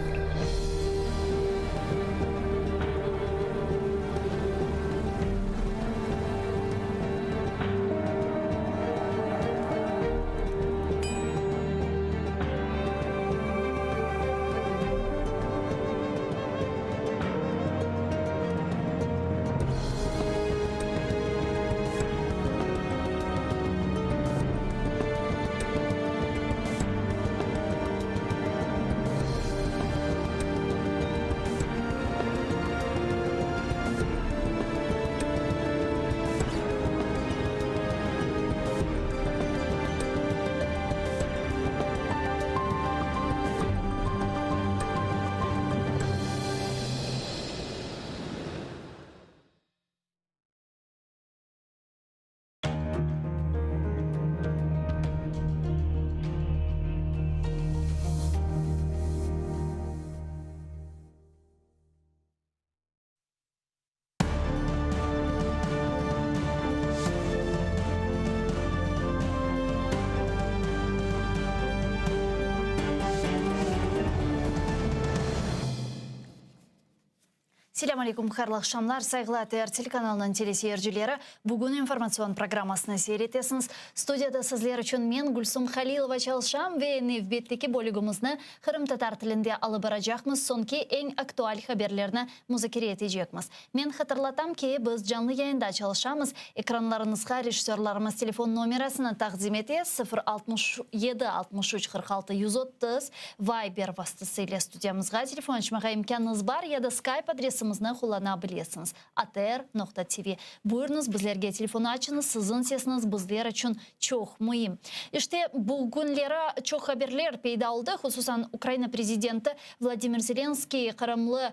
S5: Selam алейкум, қайырлы ақшамлар. Сайғылы АТР телеканалының телесүйерділері. Бүгін информацион программасына сейретесіңіз. Студияда сізлер үшін мен Гүлсум Халилова чалшам ве невбеттекі бөлігімізні Қырым татар тілінде алып баражақмыз, сонки ең актуаль хаберлерні музыкере етежекміз. Мен хатырлатам ки біз жанлы яйында чалшамыз. Экранларыңызға режиссерларымыз телефон номерасына тақдим ете 067-63-46-130 Вайбер вастысыйлы студиямызға телефон ашмаға имканыңыз бар, яда скайп адресімізні қолана білесіңіз. atr.tv. Buyurunuz bizlerге telefon açınız, sizin sesiniz bizler için çok mühim. İşte bugünlere çok haberler peyda oldu. Hususan Ukrayna prezidenti Vladimir Zelenskiy Kırımlı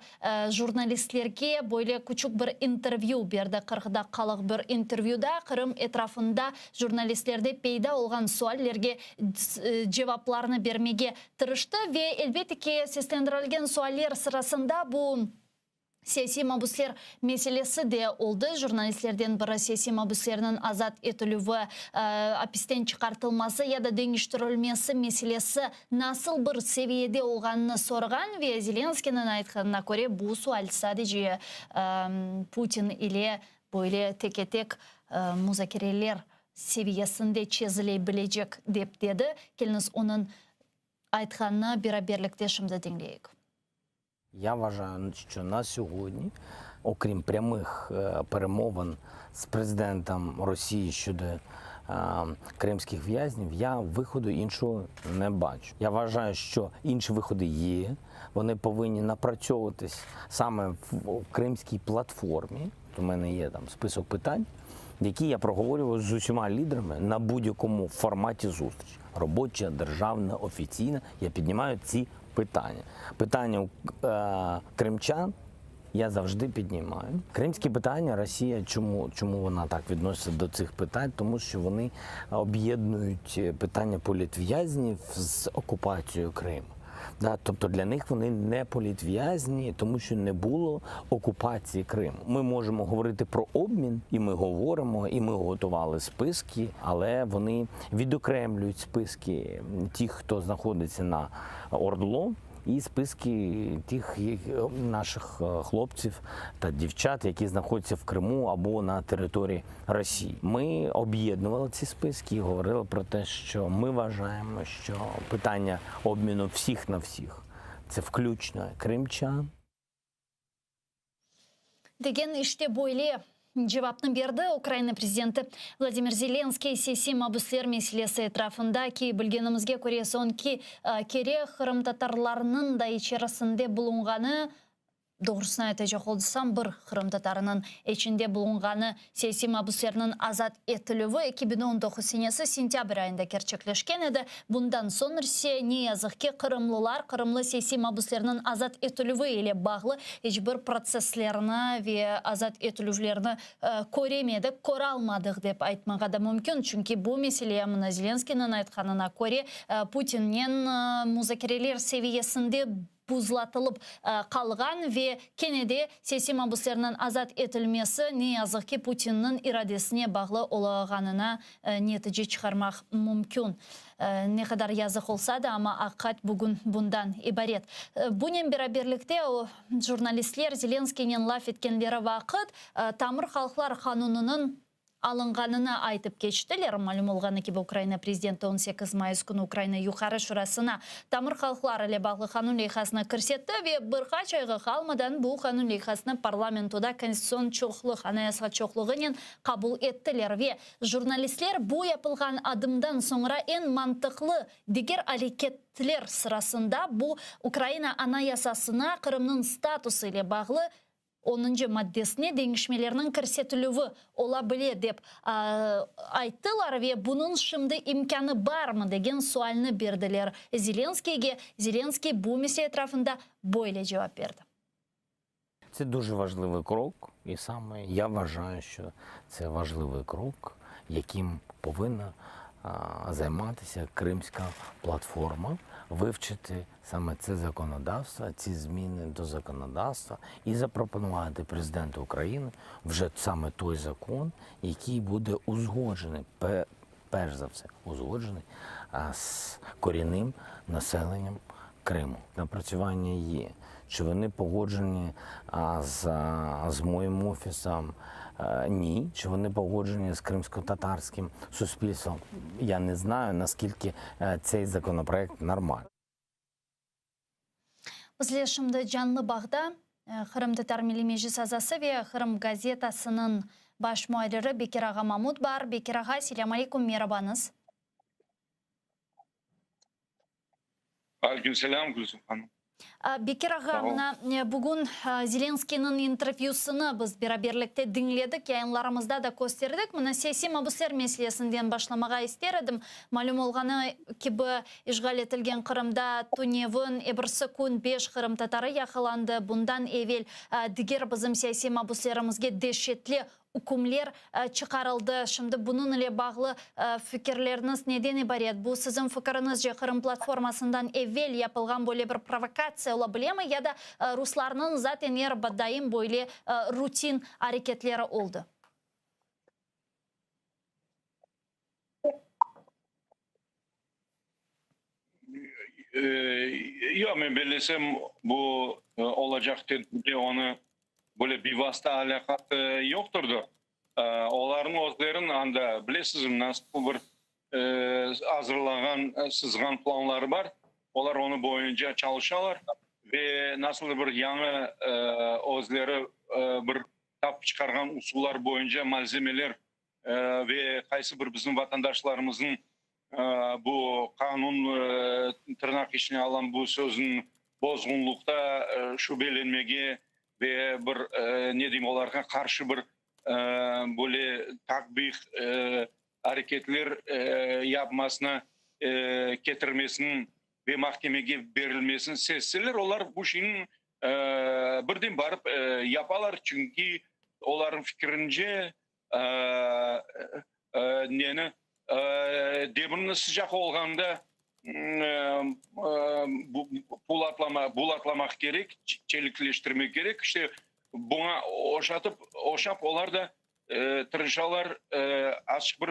S5: jurnalistlerge böyle küçük bir interview berdi. 40 kalıq bir interviewda Kırım etrafında jurnalistlerde peyda olgan suallerge cevaplarını vermege tırıştı ve elbette ki seslendirilgen sualler sırasında bu siyasi mabuslar meselesi de oldu. Jurnalistlerden biri siyasi mabuslarının azat etülüvü, hapisten çıkartılması ya da dönüştürülmesi meselesi nasıl bir seviyede olganını sorgan ve Zelenskiy'nin aytkanına göre bu sual sadece Putin ile böyle tek tek müzakereler seviyesinde çözülebilecek dep dedi. Keliniz onun aytkanını beraberlikte şimdi dinleyek.
S7: Я вважаю, що на сьогодні, окрім прямих перемовин з президентом Росії щодо кримських в'язнів, я виходу іншого не бачу. Я вважаю, що інші виходи є, вони повинні напрацьовуватись саме в кримській платформі. У мене є там список питань, які я проговорював з усіма лідерами на будь-якому форматі зустрічі. Робоча, державна, офіційна. Я піднімаю ці питання. Питання кримчан я завжди піднімаю. Кримські питання, Росія, чому вона так відноситься до цих питань? Тому що вони об'єднують питання політв'язнів з окупацією Криму. Тобто для них вони не політв'язні, тому що не було окупації Криму. Ми можемо говорити про обмін, і ми говоримо, і ми готували списки, але вони відокремлюють списки тих, хто знаходиться на ОРДЛО, і списки тих наших хлопців та дівчат, які знаходяться в Криму або на території Росії. Ми об'єднували ці списки і говорили про те, що ми вважаємо, що питання обміну всіх на всіх – це включно кримчан.
S5: Деген иште бойле жевапны берді Украина президенті Владимир Зеленский сейсем абуслер меселесі этрafында ки білгенімізге көре сонки кере Қырым татарларының да ичерісінде бұлынғаны doğrusuna aytacak olsam bir Kırım Tatarının içinde bulunğanı сейсем абуслерinin azat etilüvü 2019 senesi sentyabr ayında gerçekleşken edi. Bundan sonrası ne yazık ki Kırımlılar, Kırımlı сейсем абуслерinin azat etilüvü ile bağlı hiçbir proseslerini ve azat etilüvlerini koremedik, koralmadık dep aytmağa da mümkün. Çünkü bu meseleye mına Zelenskiy'nin aytkanına kore Putin'in muzakereler seviyesinde buzlatılıp kalgan ve Kennedy сейсем абуслерinin azat etilmesi ne yazık ki Putin'in iradesine bağlı olağanına netice çıkarmak mümkün. Ne kadar yazık olsa da ama hakikat bugün bundan ibaret. Bunun beraberlikte o jurnalistler Zelenskiy'nin laf etkenleri vakit Tamir Halklar Kanununun alınğanını aytıp geçtiler. Malum olğanı ki Ukrayna prezidenti 18 Mayıs günü Ukrayna yukarı şurasına Tamir Halklar ile bağlı kanun leyhasına kırsetti ve birkaç ayga kalmadan bu kanun leyhasını parlamentoda konstitusiyon çoğluq, anayasa çoğluğunun kabul ettiler ve jurnalistler bu yapılgan adımdan sonra en mantıklı diğer hareketler sırasında bu Ukrayna anayasasına Kırım'ın statusu ile bağlı 10. maddesine değişmelerinin kırsetülüvü olabilir dep ayttılar ve bunun şimdi imkanı var mı degen sualını berdiler Zelenskiy'ge. Zelenskiy bu mesele etrafında böyle cevap verdi.
S7: Це дуже важливий крок, і саме я вважаю, що це важливий крок, яким повинна займатися Кримська платформа, вивчити саме це законодавство, ці зміни до законодавства і запропонувати президенту України вже саме той закон, який буде узгоджений, перш за все, узгоджений з корінним населенням Криму. Напрацювання є, чи вони погоджені з моїм офісом, ні, чи вони погоджені з кримсько-татарським суспільством. Я не знаю, наскільки цей законопроект нормальний.
S5: Bizler şimdi canlı bağda Kırım Tatar Milli Meclis azası ve Kırım gazetasının baş muharriri Bekir Ağa Mahmut var. Bekir Ağa, selamun aleyküm, merhabanız.
S6: Aleykümselam Gülsüm Hanım.
S5: Bekir Ağa, bugün Zelenskiy'nin intervyusunu biz beraberlikte dinledik, yayınlarımızda da gösterdik. Mına сейсем абуслер meselesinden başlamağa isterdim. Malum olğanı ki bu işgal etilgen Kırım'da Tunev'in ebirsi gün 5 Kırım Tatarı yakalandı. Bundan evvel diğer bizim сейсем abuslerimizge dehşetli hükümler çıkarıldı. Şimdi bunun ile bağlı fikirleriniz neden ibaret? Bu sizin fikrinizce Kırım platformasından evvel yapılgan böyle bir provokatsiya olabilir mi? Ya da Ruslarının zaten her daim böyle rutin hareketleri oldu?
S6: Ya ben belesem bu olacaktır diye onu böyle bir vasıta alakası yoktur da. Onların özlerinin anda bilesiz nasıl bir hazırlanan, sızgan planları var. Onlar onu boyunca çalışıyorlar ve nasıl bir yanı özleri bir tap çıkargan usullar boyunca malzemeler ve kaysı bir bizim vatandaşlarımızın bu kanun tırnak içine alan bu sözün bozgunlukta şüphelenmege ve bir ne diyeyim onlara karşı bir böyle takbih hareketler yapmasına getirmesinin ve mahkemeye verilmesinin sesliler. Onlar bu şeyin birden barıp yaparlar çünkü onların fikrince demirinin sıcak olganda bulatlamak gerek, çelikleştirmek gerek. İşte buna oşap onlar da tırışalar açık bir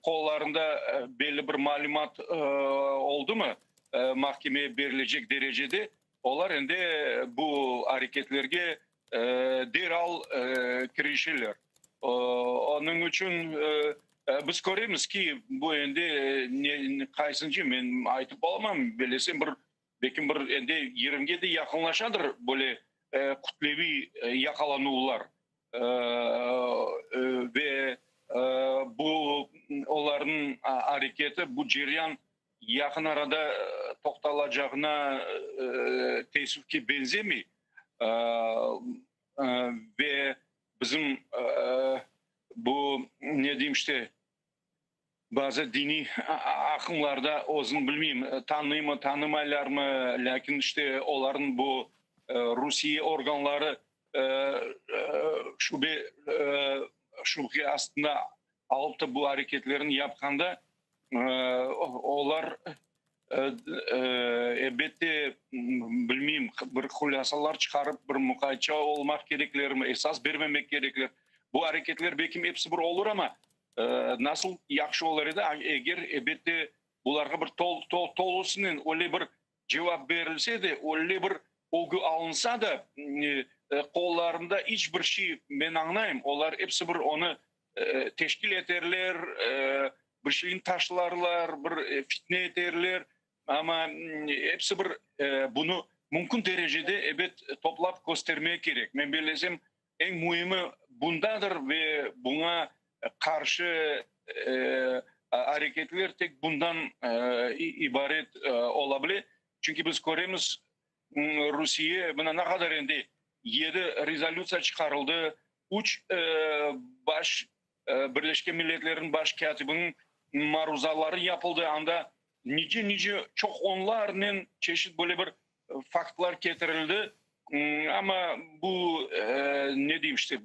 S6: kollarında belli bir malumat oldu mu? mahkemeye verilecek derecede olar endi bu hareketlerge derhal kirişirler. Onun için biz göremiz ki bu endi kaysıncı men aytıp olamam belesem belki bir endi 20'ge de yakınlaşadır böyle kutlevi yakalanılar ve bu onların hareketi bu cereyan yakın arada toktalacağına teessüf benzemiyor ve bizim bu ne diyeyim işte bazı dini akımlarda ozun bilmeyeyim tanıyor mu tanımaylar mı lakin işte onların bu Rusya organları şube aslında alıp da bu hareketlerini yapkanda onlar elbette bilmeyeyim bir hulasalar çıkarıp bir mukayça olmak gerekler mi esas vermemek gerekler. Bu hareketler belki hepsi bir olur ama nasıl yakşı olur da eğer elbette bularga bir tolusunun öyle bir cevap verilse de öyle bir olgu alınsa da kollarında hiçbir şey ben anlayayım. Onlar hepsi bir onu teşkil ederler, bir şeyin taşlarlar, bir fitne ederler ama hepsi bir bunu mümkün derecede evet toplap göstermeye gerek. Ben bilesem en mühimi bundadır ve buna karşı hareketler tek bundan ibaret olabilir. Çünkü biz göremiz Rusya buna ne kadar endi 7 rezolüsiya çıkarıldı. 3 Birleşmiş Milletler'in baş katibinin maruzaları yapıldığı anda nice çok onların çeşit böyle bir faktlar getirildi. Ama bu ne diyeyim işte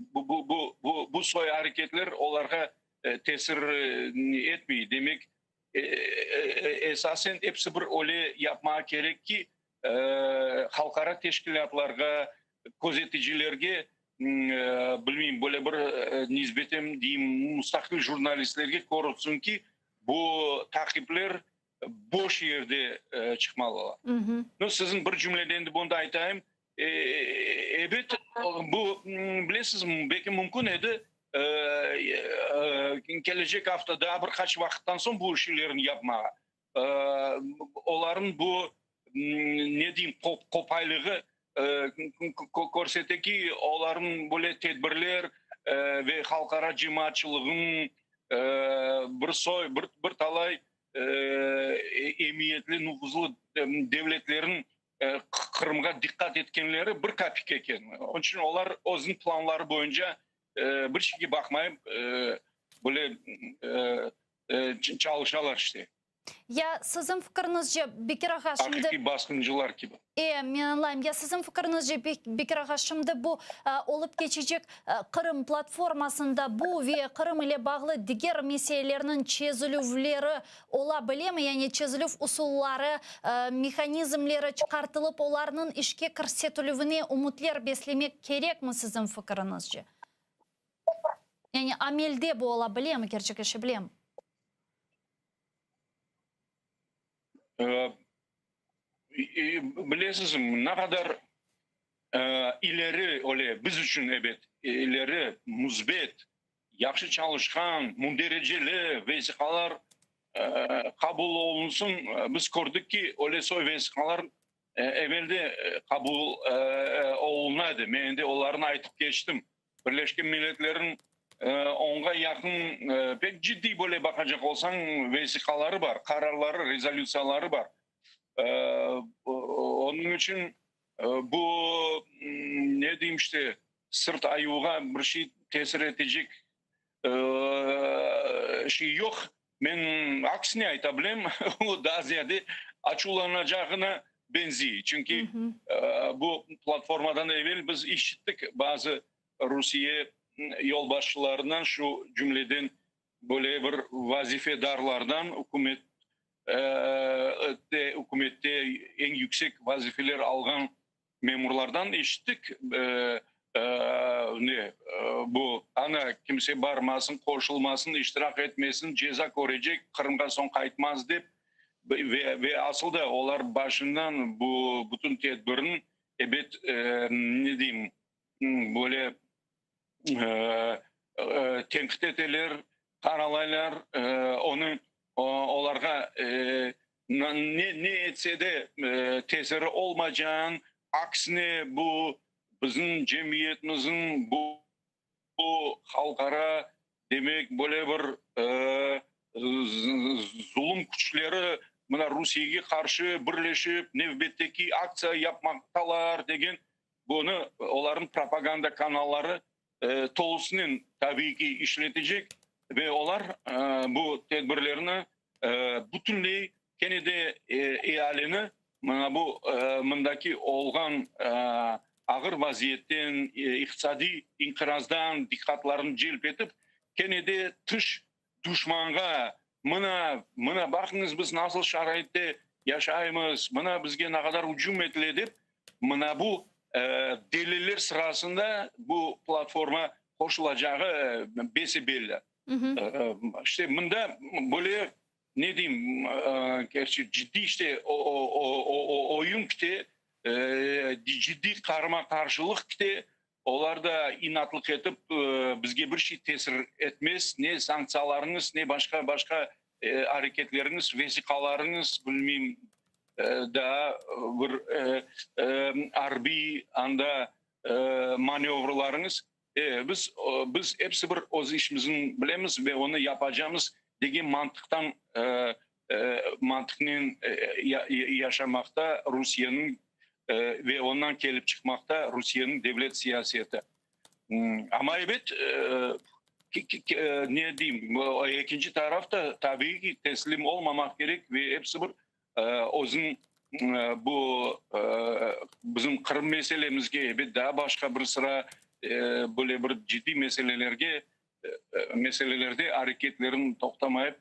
S6: bu soy hareketler onlara tesir etmiyor. Demek esasen hepsi bir öyle yapmaya gerek ki halkara teşkilatlarga, gözeticilerge bilmeyeyim böyle bir nisbetim diyeyim mustakil jurnalistlerge korutsun ki bu takipler boş yerde çıkmalılar. No, sizin bir cümleden de bunu aytayım. Evet bu bilesiniz belki mümkün edi gelecek haftada birkaç vakitten sonra bu işlerini yapmaya. Onların bu ne diyeyim kopaylığı korsete ki onların böyle tedbirler ve halkara cemaatçılığın bir talay emniyetli nüfuzlu devletlerin Kırım'a dikkat etkenleri bir kapik eken. Onun için onlar özün planları boyunca bir şeye bakmayıp böyle çalışıyorlar işte.
S5: Ya sizin fikrinizce Bekir Ağa şimdi...
S6: Hakiki baskıncılar gibi.
S5: Men anlayayım. Ya sizin fikrinizce Bekir Ağa şimdi bu olup geçecek Kırım platformasında bu ve Kırım ile bağlı diğer meselelerinin çözülüvleri olabilir mi? Yani çözülüv usulları, mekanizmleri çıkartılıp onların işe kirsetülüvüne umutlar beslemek gerek mi sizin fikrinizce? Yani amelde bu olabilir mi? Gerçekleşebilir mi?
S6: Bilesiniz ne kadar ileri öyle biz için evet ileri müsbet yaxşı çalışkan dereceli vesikalar kabul olunsun biz gördük ki öyle soy vesikalar evvelde kabul olunadı. Ben de onların aytıp geçtim. Birleşmiş Milletler'in 10'a yakın pek ciddi böyle bakacak olsan vesikaları var, kararları, rezolüsyaları var. Onun için bu ne diyeyim işte sırt ayuğa bir şey tesir edecek şey yok. Ben aksine aytabilirim. O daha ziyade açılanacağına benziyor. Çünkü bu platformadan evvel biz işittik bazı Rusya yolbaşçılarından şu cümleden böyle bir vazifedarlardan hükümette en yüksek vazifeler algan memurlardan işittik. Bu ana kimse barmasın, koşulmasın, iştirak etmesin, ceza görecek, Kırım'a son kayıtmaz deyip ve asıl da olar başından bu bütün tedbirin ne diyeyim böyle tenkit eteler, karalaylar, onu olarga ne etse de tesiri olmayacağın, aksine bu bizim cemiyetimizin bu halkara demek böyle bir zulüm güçleri buna Rusya'ya karşı birleşip növbetteki aksiya yapmaktalar degen bunu onların propaganda kanalları tolusunu tabii ki işletecek ve onlar bu tedbirlerini bütünlüğü kendi eyalini bu mındaki olgan ağır vaziyetten, iktisadi inkırazdan dikkatlerini celp edip kendi dış düşmanga mına bakınız biz nasıl şaraitte yaşayımız, mına bizge ne kadar hücum etildi deyip mına bu deliller sırasında bu platforma koşulacağı besi belli. İşte bunda böyle ne diyeyim gerçi ciddi işte oyun ki ciddi karma karşılık ki onlar da inatlık edip bizge bir şey tesir etmez. Ne sanksiyalarınız ne başka hareketleriniz, vesikalarınız bilmem da bir harbi anda manevralarınız biz hepsi bir öz işimizin bilemiz ve onu yapacağımız degen mantıktan mantıkla yaşamakta Rusya'nın ve ondan gelip çıkmakta Rusya'nın devlet siyaseti. Ama evet ne diyeyim ikinci tarafta tabii ki teslim olmamak gerek ve hepsi bir özün bu bizim Kırım meselemizge bir daha başka bir sıra böyle bir ciddi meselelerde hareketlerin toktamayıp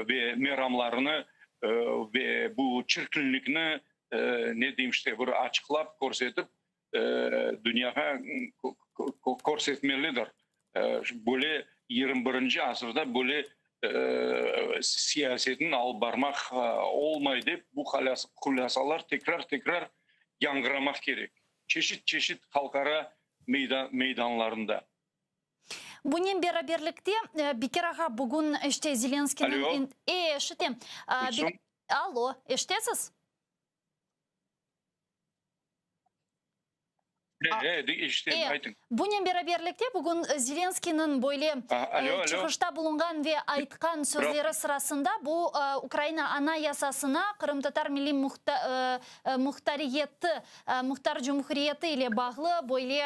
S6: ve meramlarını ve bu çirkinlikini ne diyeyim işte bir açıklap korsetip dünyaya korsetmelidir. Böyle 21. asırda böyle siyasetin alıp barmak olmaydı. Bu hulasalar tekrar yangramak gerek. Çeşit halkara meydanlarında.
S5: Bunun beraberlikte bir kere bugün işte Zelenski'nin...
S6: Alo.
S5: Eşitim. Alo, eşitesiz? Bunun beraberlikte bugün Zelenski'nin böyle çıkışta bulungan ve aytkan sözleri sırasında bu Ukrayna anayasasına Kırım Tatar Milli Muhtar Cumhuriyeti ile bağlı böyle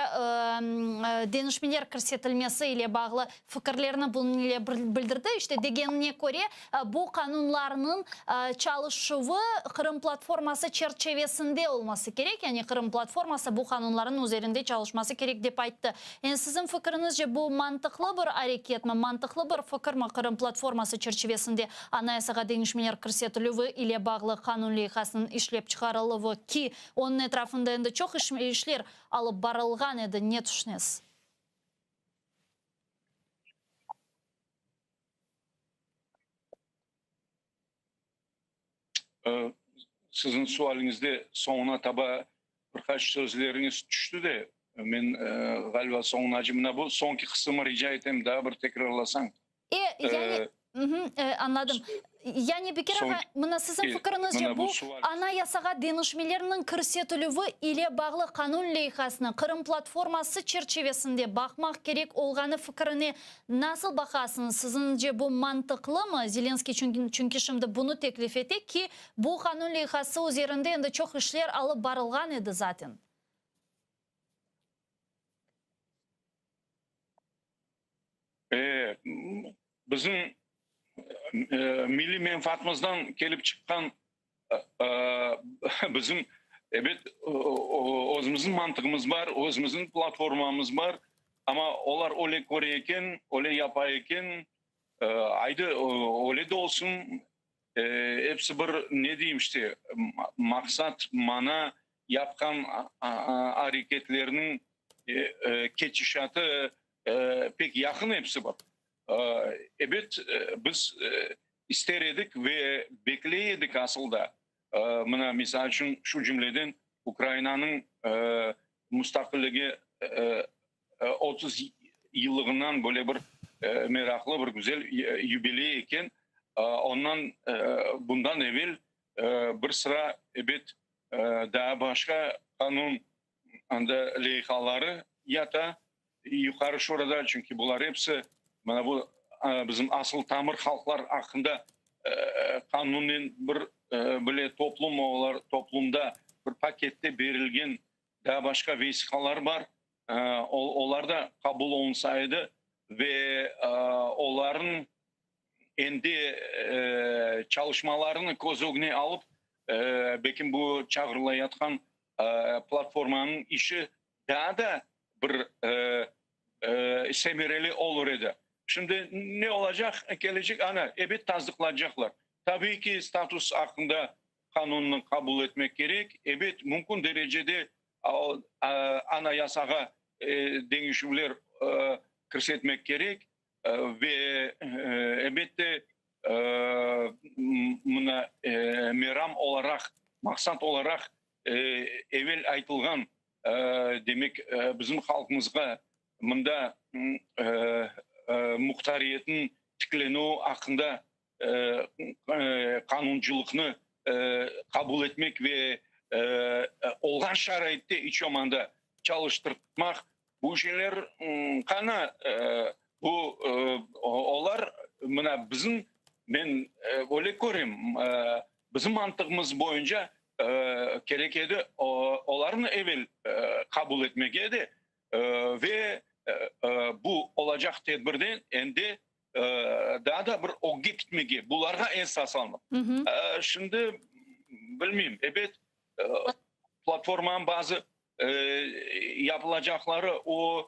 S5: denişmeler kırsetilmesi ile bağlı fikirlerini bunun ile bildirdi. İşte degenine göre bu kanunlarının çalışığı Kırım platforması çerçevesinde olması gerek. Yani Kırım platforması bu kanunların üzerinde çalışması gerek deyip aytdı. Yani sizin fikrinizce bu mantıklı bir hareket mi, mantıklı bir fikir mi Kırım platforması çerçevesinde anayasaga denişmeler kırsetilivi ile bağlı kanun leyhasının işlep çıkarılıvi ki onun etrafında indi çok işler alıp barılgan edi, ne düşünesiz?
S6: Sizin sualingizde sonuna taba birkaç sözleriniz düştü de men galiba sonun acımına bu sonki kısmı rica ettim daha bir tekrarlasan.
S5: Yani anladım. Yani bir kere sizin fikrinizce bu anayasaga denişmelerinin kırsetilivi ile bağlı kanun leyhasını Kırım platforması çerçevesinde bakmak gerek olganı fikrini nasıl bakasınız? Sizince bu mantıklı mı? Zelenski çünkü şimdi bunu teklif etti ki bu kanun leyhası üzerinde de çok işler alıp barılgan idi zaten.
S6: Bizim milli menfaatımızdan gelip çıkan bizim evet özümüzün mantığımız var, özümüzün platformamız var ama onlar öyle koruyken, öyle yapayken ayda öyle de olsun hepsi bir ne diyeyim işte maksat mana yapkan hareketlerinin geçişatı pek yakın hepsi var. Evet biz ister edik ve bekleyedik aslında. Mına misal için şu cümleden Ukrayna'nın müstakilliği 30 yıllığından böyle bir meraklı bir güzel jubiley eken ondan bundan evvel bir sıra daha başka kanun leyhaları ya da yukarı şurada çünkü bunlar hepsi bu bizim asıl tamir halklar hakkında kanunun bir böyle toplumda bir pakette verilgen daha başka vesikalar var. Onlar da kabul olunsaydı ve onların endi çalışmalarını göz önüne alıp belki bu çağrılayatkan platformanın işi daha da bir semireli olur edi. Şimdi ne olacak? Gelecek evet tasdiklanacaklar. Tabii ki status hakkında kanununu kabul etmek gerek. Evet mümkün derecede anayasaga değişimler kırsetmek gerek ve elbette buna meram olarak, maksat olarak evvel aytılgan demek bizim halkımızga bunda muhtariyetin tiklenu hakkında kanunculukunu kabul etmek ve olgan şaraitte iç yomanda çalıştırmak bu şeyler kana bu olar buna bizim ben öyle görüyorum bizim mantığımız boyunca gerekedi onların evvel kabul etmek edi ve bu olacak tedbirden endi daha da bir oge gitmege bularga esas almak. Şimdi bilmeyeyim evet platformanın bazı yapılacakları o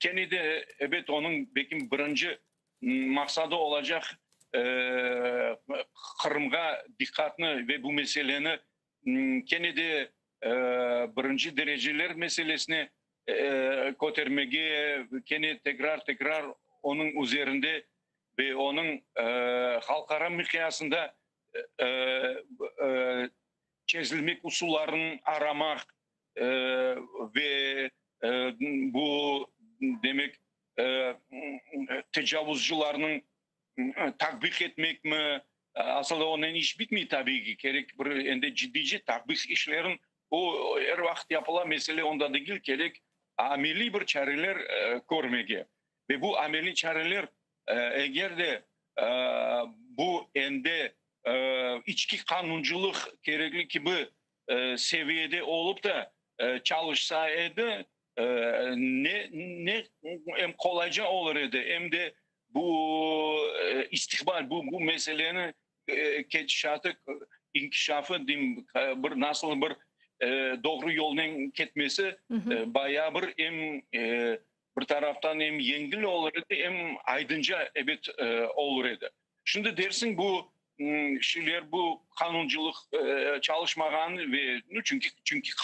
S6: kendi evet onun belki birinci maksadı olacak Kırım'a dikkatini ve bu meseleni kendi birinci dereceler meselesini kotermege kendi tekrar onun üzerinde ve onun halkara mikyasında çözülmek usullarını aramak ve bu demek tecavüzcülerinin tatbik etmek mi aslında onun iş bitmiyor tabii ki gerek bir ende ciddice tatbik işlerin o her vakit yapılan mesele onda değil gerek ameli bir çareler görmege ve bu ameli çareler eğer de bu ende içki kanunculuk gerekli gibi seviyede olup da çalışsaydı ne hem kolayca olur idi hem de bu istikbal bu meselenin inkişafı diyeyim bir nasıl bir doğru yoldan gitmesi bayağı bir hem bir taraftan hem yengil olur idi hem aydınca evet olur idi. Şimdi dersin bu şeyler bu kanunculuk çalışmagan ve çünkü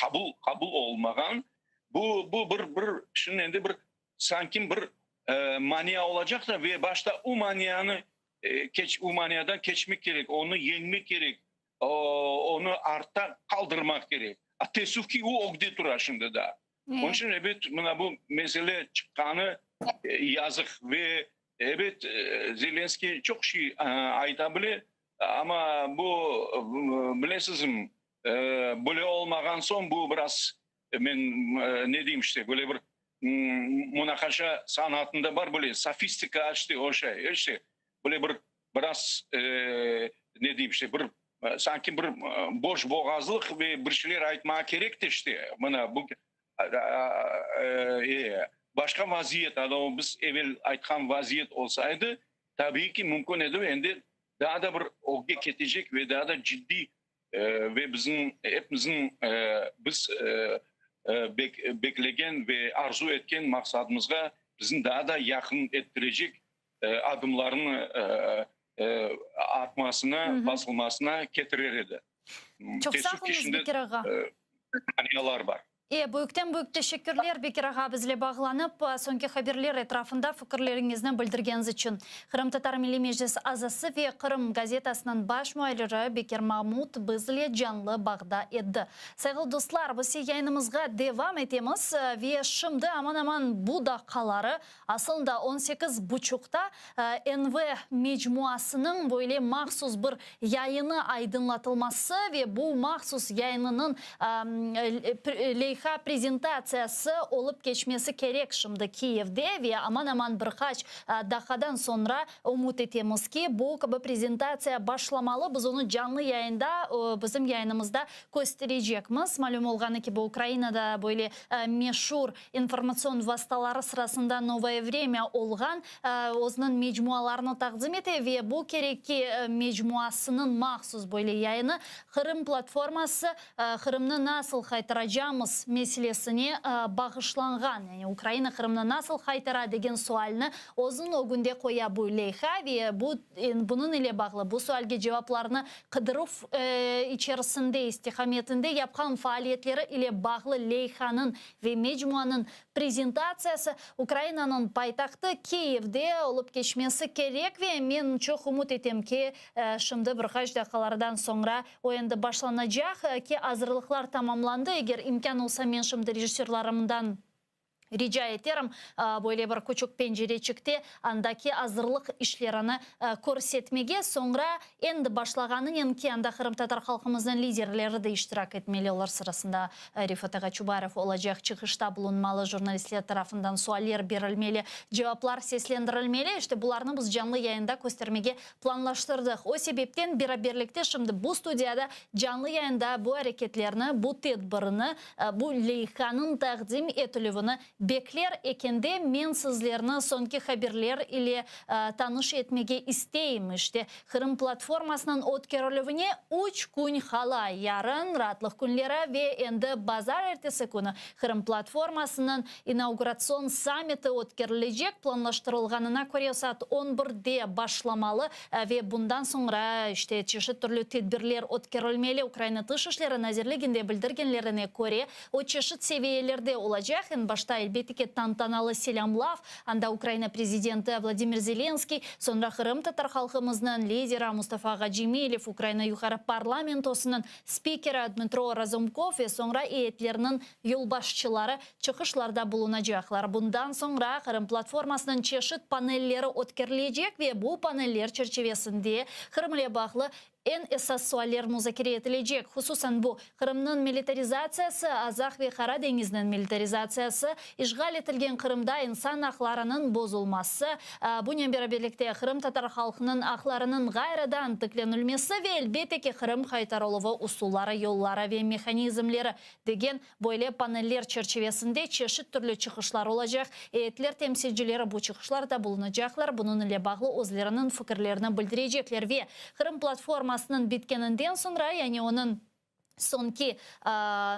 S6: kabul olmagan bu bir şimdi bir sanki bir mania olacak da ve başta o maniyanı o maniyadan geçmek gerek, onu yenmek gerek, onu artta kaldırmak gerek. Teessüf ki o ogde durar şimdi da. Onun için evet bu mesele çıkanı yazık ve evet Zelenski çok şey aytabilir ama bu bilesizim böyle olmagan son bu biraz ben ne diyeyim işte böyle bir münakaşa sanatında var böyle sofistika işte o şey işte böyle bir biraz ne diyeyim işte bir sanki bir boş boğazlık ve bir şeyler aytmaya gerekti işte bana bu başka vaziyet adamı biz evvel aytkan vaziyet olsaydı tabii ki mümkün edi endi daha da bir oge ketecek ve daha da ciddi ve bizim hepimizin biz beklegen ve arzu etken maksadımızga bizim daha da yakın ettirecek adımlarını artmasına, basılmasına getirir edi.
S5: Çok sağ olun Bekir ağa.
S6: Maniyalar var.
S5: Бөйіктен teşekkürler Bekir ağa bizle bağlanıp, sonki haberler etrafında fikirlerinizni bildirgeniz için. Kırım Tatar Milli Meclis azası ve Kırım gazetasının baş muayirleri Bekir Mahmut bizle canlı bağda edi. Sayılı dostlar, biz yayınımızga devam etemiz ve şimdi aman bu dakikaları aslında 18.30'da NV mecmuasının böyle mahsus bir yayını aydınlatılması ve bu mahsus yayınının leyha prezentasyası olup geçmesi gerek şimdi Kiev'de ve aman birkaç dakikadan sonra umut etimiz ki bu prezentasiya başlamalı. Biz onu canlı yayında bizim yayınımızda göstereceğimiz. Malum olğanı ki bu Ukrayna'da böyle meşhur informasyon vasıtaları sırasında Novaya Vremya olğan onun mecmualarını takdim ete ve bu gerekki mecmuasının mahsus böyle yayını Kırım platforması Kırım'ı nasıl kaytaracağımız meselesine bağışlangan. Yani Ukrayna Kırım'ı nasıl kaytara degen sualını uzun o günde koya bu leyha ve bunun ile bağlı bu sualge cevaplarını kıdırıp içerisinde istikametinde yapılan faaliyetleri ile bağlı leyhanın ve mecmuanın prezentasyası Ukrayna'nın paytaxtı Kiev'de olup geçmesi gerek ve ben çok umut ettim ki şimdi birkaç dakikalardan sonra oyunda başlanacak ki hazırlıklar tamamlandı. Eğer imkan olsa ben şimdi rejisörlerimden rica ederim böyle bir küçük pencere çıktı. Andaki hazırlık işlerini көрсетmege sonra endi başlaganın ki anda Kırım Tatar halkımızın liderleri de iştirak etmeli. Onlar sırasında Rifat Ağa Çubarov olacak, çıkışta bulunmalı, jurnalistler tarafından sualler verilmeli, cevaplar seslendirilmeli. İşte bularını biz canlı yayında göstermege planlaştırdık. O sebepten beraberlikte şimdi bu stüdyada canlı yayında bu hareketlerini, bu tedbirini, bu leyhanın takdim etilivini bekler ekende men sizlerini sonki haberler ile tanış etmege isteyim. İşte Kırım platformasının ötkörülüğüne 3 gün hala yarın rahatlık günleri ve endi bazar ertesi günü Kırım platformasının inaugurasyon samiti ötkörülecek planlaştırılganına göre saat 11'de başlamalı ve bundan sonra işte çeşit türlü tedbirler ötkörülmeli. Ukrayna Dışişleri Nazirliğinde bildirgenlerine göre o çeşit seviyelerde olacak. En başta elbette ki tantanalı selamlav, anda Ukrayna prezidenti Vladimir Zelenskiy, sonra Kırım Tatar halkımızın lideri Mustafa Ağa Cemilov, Ukrayna Yukarı Parlamentosunun spikeri Dmitro Razumkov ve sonra heyetlerinin yolbaşçıları çıkışlarda bulunacaklar. Bundan sonra Kırım platformasının çeşit panelleri ötkörülecek ve bu paneller çerçevesinde Kırım ile bağlı en esas sualler müzakere edilecek. Hususan bu Kırım'ın militarizasyası, Azak ve Karadeniz'in militarizasyası, işgal edilen Kırım'da insan haklarının bozulması, bununla beraberlikte Kırım Tatar halkının haklarının gayradan tıklanılması ve elbette ki Kırım kaytarılığı usulları, yolları ve mekanizmleri degen böyle paneller çerçevesinde çeşit türlü çıkışlar olacak. Heyetler temsilcileri bu çıkışlarda bulunacaklar. Bunun ile bağlı özlerinin fikirlerini bildirecekler ve Kırım platforması bitkeninden sonra yani onun sonki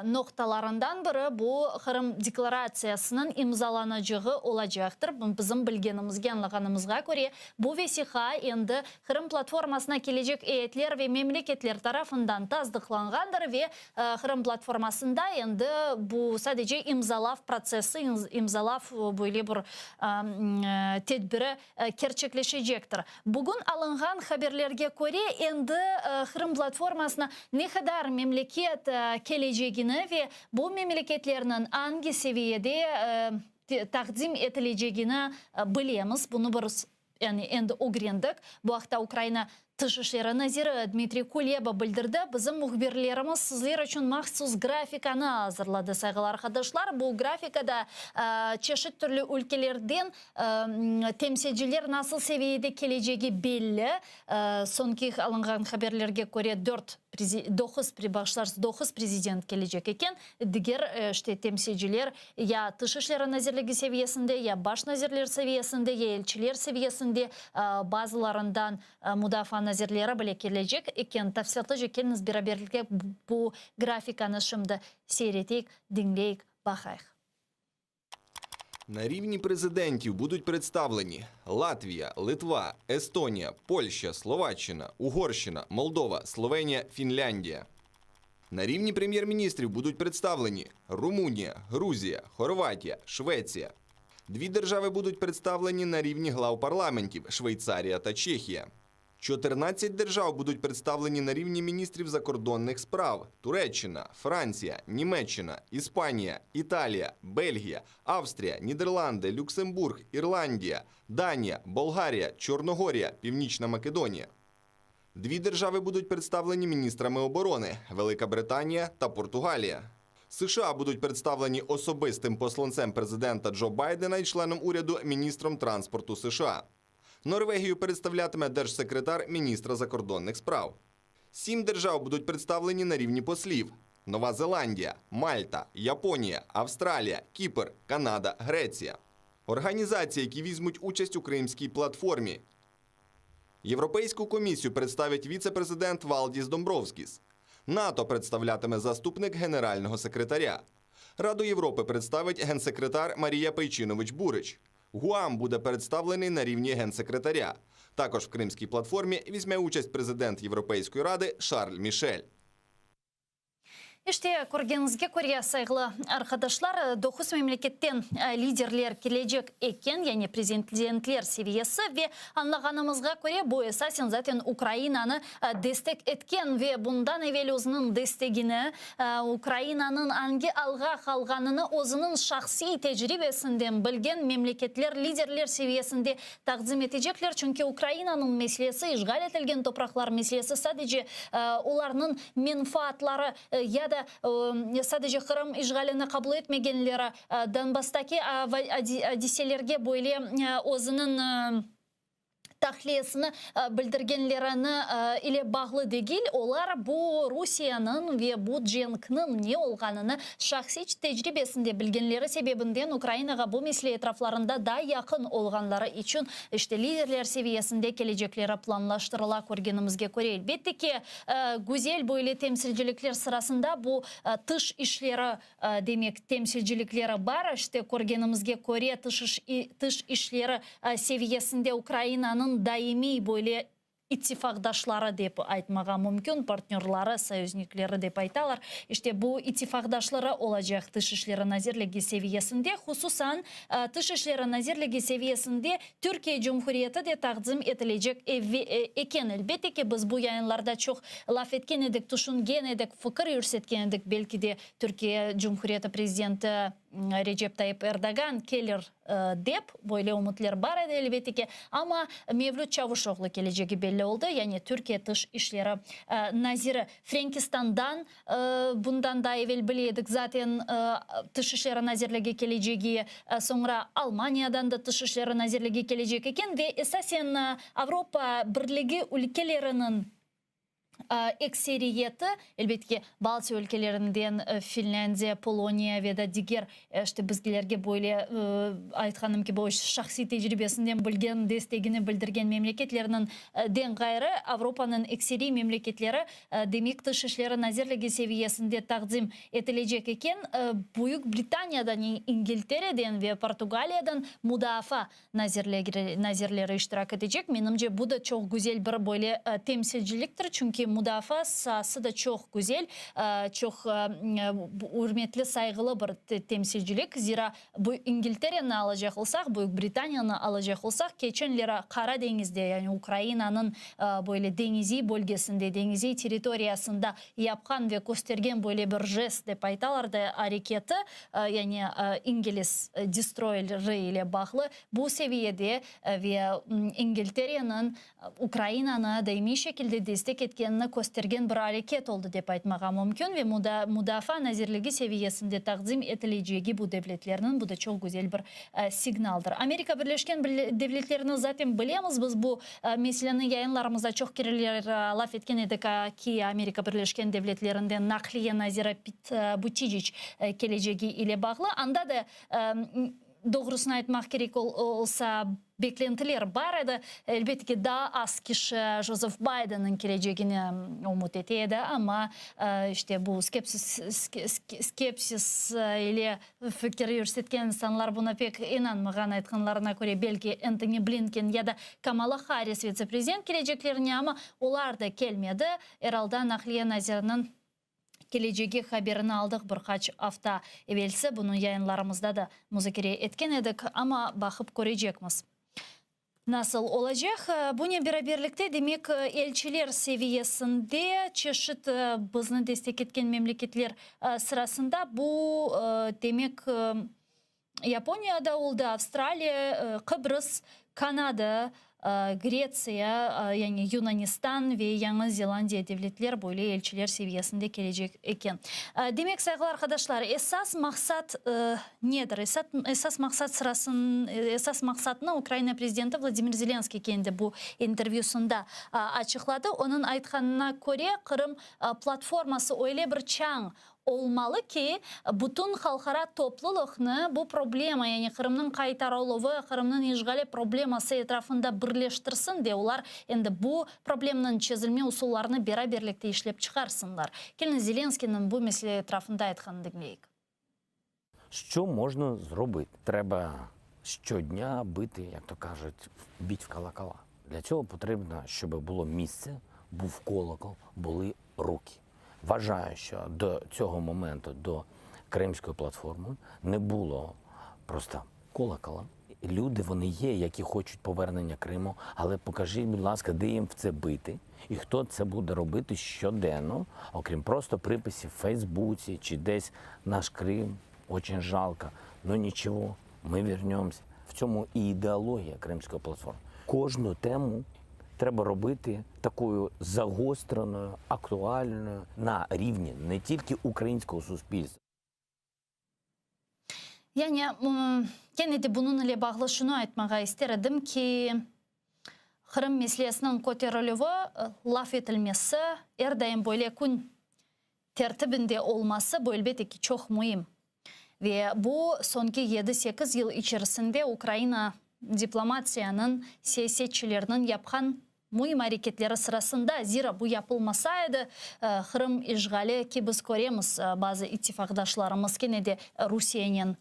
S5: noktalarından biri bu Kırım deklarasyasının imzalanacağı olacaktır. Bizim bilgenimizge, anlaganımızga göre bu vesiha endi Kırım platformasına gelecek heyetler ve memleketler tarafından tasdiklangandır ve Kırım platformasında endi bu sadece imzalav prosesi, imzalav böyle bir tedbiri gerçekleşecektir. Bugün alıngan haberlerge göre endi Kırım platformasına ne kadar memleket geleceğini ve bu memleketlerinin hangi seviyede takdim edileceğini bilemiz. Bunu yani endi öğrendik. Bu hafta Ukrayna Dışişleri Naziri Dmitri Kuleba bildirdi. Bizim muhbirlerimiz sizler için mahsus grafikani hazırladı sayılı arkadaşlar. Bu grafikada çeşit türlü ülkelerden temsilciler nasıl seviyede geleceği belli. Sonki alıngan haberlerge göre 9 prezident gelecek iken diğer işte temsilciler ya Dışişleri Nazirliği seviyesinde ya baş nazirler seviyesinde ya elçiler seviyesinde bazılarından müdafaa nazirleri bile gelecek iken tafsilatlıca kendiniz beraberlikte bu grafikani şimdi seyretik, dinleyik, bakayıq.
S9: На рівні президентів будуть представлені Латвія, Литва, Естонія, Польща, Словаччина, Угорщина, Молдова, Словенія, Фінляндія. На рівні прем'єр-міністрів будуть представлені Румунія, Грузія, Хорватія, Швеція. 2 держави будуть представлені на рівні глав парламентів – Швейцарія та Чехія. 14 держав будуть представлені на рівні міністрів закордонних справ – Туреччина, Франція, Німеччина, Іспанія, Італія, Бельгія, Австрія, Нідерланди, Люксембург, Ірландія, Данія, Болгарія, Чорногорія, Північна Македонія. 2 держави будуть представлені міністрами оборони – Велика Британія та Португалія. США будуть представлені особистим посланцем президента Джо Байдена і членом уряду міністром транспорту США. Норвегію представлятиме держсекретар міністра закордонних справ. 7 держав будуть представлені на рівні послів – Нова Зеландія, Мальта, Японія, Австралія, Кіпр, Канада, Греція. Організації, які візьмуть участь у Кримській платформі. Європейську комісію представить віце-президент Валдіс Домбровскіс. НАТО представлятиме заступник генерального секретаря. Раду Європи представить генсекретар Марія Пейчинович-Бурич. ГУАМ буде представлений на рівні генсекретаря. Також в Кримській платформі візьме участь президент Європейської ради Шарль Мішель.
S5: Иште көргеніңізге көре сайғылы арқадашлар, 9 мемлекеттен лидерлер кележек екен, яғни президентлер севиесі, ве анлағанымызға көре бұл эсасен затен Украинаны дестек еткен, ве бұндан евел өзінің дестегіні Украинаның анге алға қалғаныны өзінің шақси тәжірибесінден білген мемлекетлер лидерлер севиесінде тақзым етежеклер, чүнке Украинаның меселесі, işgal етілген топрақлар меселесі садеже оларының менфаатлары яда sadece Kırım işgalini kabul etmegenlere Donbas'taki hadiselерге böyle өзінің tahliyesini bildirgenlerini ile bağlı değil. Olar bu Rusiyanın ve bu cenkinin ne olganını şahsi tecrübesinde bilgenleri sebebinden Ukrayna'ga bu mesele etraflarında daha yakın olganları için işte liderler seviyesinde gelecekleri planlaştırıla көргенімізге көре. Elbette ki güzel böyle temsilcilikler sırasında bu dış işleri demek temsilcilikleri var. İşte көргенімізге көре dış işleri seviyesinde Ukrayna'nın daimi böyle ittifakdaşları deyip айтмаға mümkün, partnerları, союзниклері deyip айталар. İşte bu ittifakdaşları olacak dış işleri nazirligi seviyesinde, hususan dış işleri nazirligi seviyesinde Türkiye Cumhuriyeti de takdim edilecek eken. Elbette ki biz bu yayınlarda çok laf etken edik, düşüngen edik, fikir yürsetken edik. Belki de Türkiye Cumhuriyeti Prezidenti Recep Tayyip Erdoğan gelir dep böyle umutlar var edi elbette ki, ama Mevlüt Çavuşoğlu geleceği belli oldu. Yani Türkiye Dış İşleri Naziri Frankistan'dan bundan da evvel biliyorduk zaten Dış İşleri Nazirligi geleceği, sonra Almanya'dan da Dış İşleri Nazirligi gelecek eken ve esasen Avrupa Birliği ülkelerinin ekseriyeti elbette ki Balti ülkelerinden Finlandiya, Polonya ve da diğer işte bizlerge böyle aytkanım ki bu şahsi tecrübesinden bilgen destegini bildirgen memleketlerinin den gayrı Avrupa'nın ekseri memleketleri demek dış işleri nazirligi seviyesinde takdim edilecek eken Büyük Britanya'dan, İngiltere'den ve Portugalya'dan müdafaa nazirleri iştirak edecek. Menimce bu da çok güzel bir böyle temsilciliktir. Çünkü müdafaa sahası da çok güzel, çok hürmetli, saygılı bir temsilcilik. Zira bu İngiltere'ni alacak olsak, Büyük Britanya'nı alacak olsak, geçenlere Karadeniz'de yani Ukrayna'nın böyle denizi bölgesinde, denizi teritoriyasında yapkan ve göstergen böyle bir jest deyip aytalardı hareketi, yani İngiliz destroyerleri ile bağlı bu seviyede ve İngiltere'nin Ukrayna'na daimi şekilde destek etkenini göstergen bir hareket oldu deyip aytmağa mümkün ve müdafaa nazirligi seviyesinde takdim edileceği bu devletlerinin bu da çok güzel bir signaldır. Amerika Birleşken Devletleri'ni zaten bilemiz. Biz bu meselenin yayınlarımızda çok kereler laf etken edik ki Amerika Birleşken Devletleri'nden nakliye naziri Pete Buttigieg geleceği ile bağlı. Anda da doğrusunu aytmak gerek olsa beklentiler var idi. Elbette ki daha az kişi Joseph Biden'ın geleceğini umut etiydi ama işte bu skepsis ile fikir yürütken insanlar buna pek inanmagan, aytkanlarına göre belki Anthony Blinken ya da Kamala Harris vice-prezident geleceklerini, ama onlar da gelmedi. Herhalde nakliye nazirinin кележеге хаберін алдық бір қач авта евелсі. Бұны яйынларымызда да музыкере еткен едік, ама бақып көрежекміз. Насыл олажақ, бұне бераберлікте демек елчілер севиесінде чешіт бізні дестек еткен мемлекетлер сырасында бұл демек Японияда олды, Австралия, Қыбрыс, Канада, Греция, яғни Юнанистан ве Яңы Зеландия девлетлер бойлы елчілер севиесінде кележек екен. Демек, сайғылар arkadaşlar, esas maksat nedir? Esas maksat sırasın, esas maksatını Ukrayna prezidenti Vladimir Zelenskiy kendi bu intervyusunda açıkladı. Onun aytkanına göre Kırım platforması öyle bir çağ olmalı ki bütün halkara topluluğunu bu problema, yani Kırım'ın kaytarılığı, Kırım'ın işgali probleması etrafında birleştirsin de onlar endi bu problemin çözülme usullarını beraberlikte işlep çıkarsınlar. Келін Зеленский'nin bu mesele etrafında aytkanını dinleyik.
S7: Що можна зробити? Треба щодня бити, як то кажуть, біть в колокола. Для цього потрібно, щоб було місце, був колокол, були руки. Вважаю, що до цього моменту, до Кримської платформи, не було просто колокола. Люди, вони є, які хочуть повернення Криму, але покажіть, будь ласка, де їм в це бити, і хто це буде робити щоденно, окрім просто приписів в Фейсбуці чи десь наш Крим, очень жалко, но нічого, ми вернемося. В цьому і ідеологія Кримської платформи. Кожну тему треба робити такою загостреною, актуальною на рівні не тільки українського суспільства.
S5: Yani gene de bunun ile bağlı şunu aytmağa isterdim ki Kırım meselesinin ko'tarilüvi, laf etilmesi, erdayım böyle kun tertibinde olması bu elbette ki çok mühim. Ve bu sonki 7-8 yıl içerisinde Ukrayna diplomasiyanın, siyasetçilerinin yapkan mühim hareketleri sırasında, zira bu yapılmasaydı Kırım işgali ki biz göremiz bazı ittifakdaşlarımız gene de Rusya'nın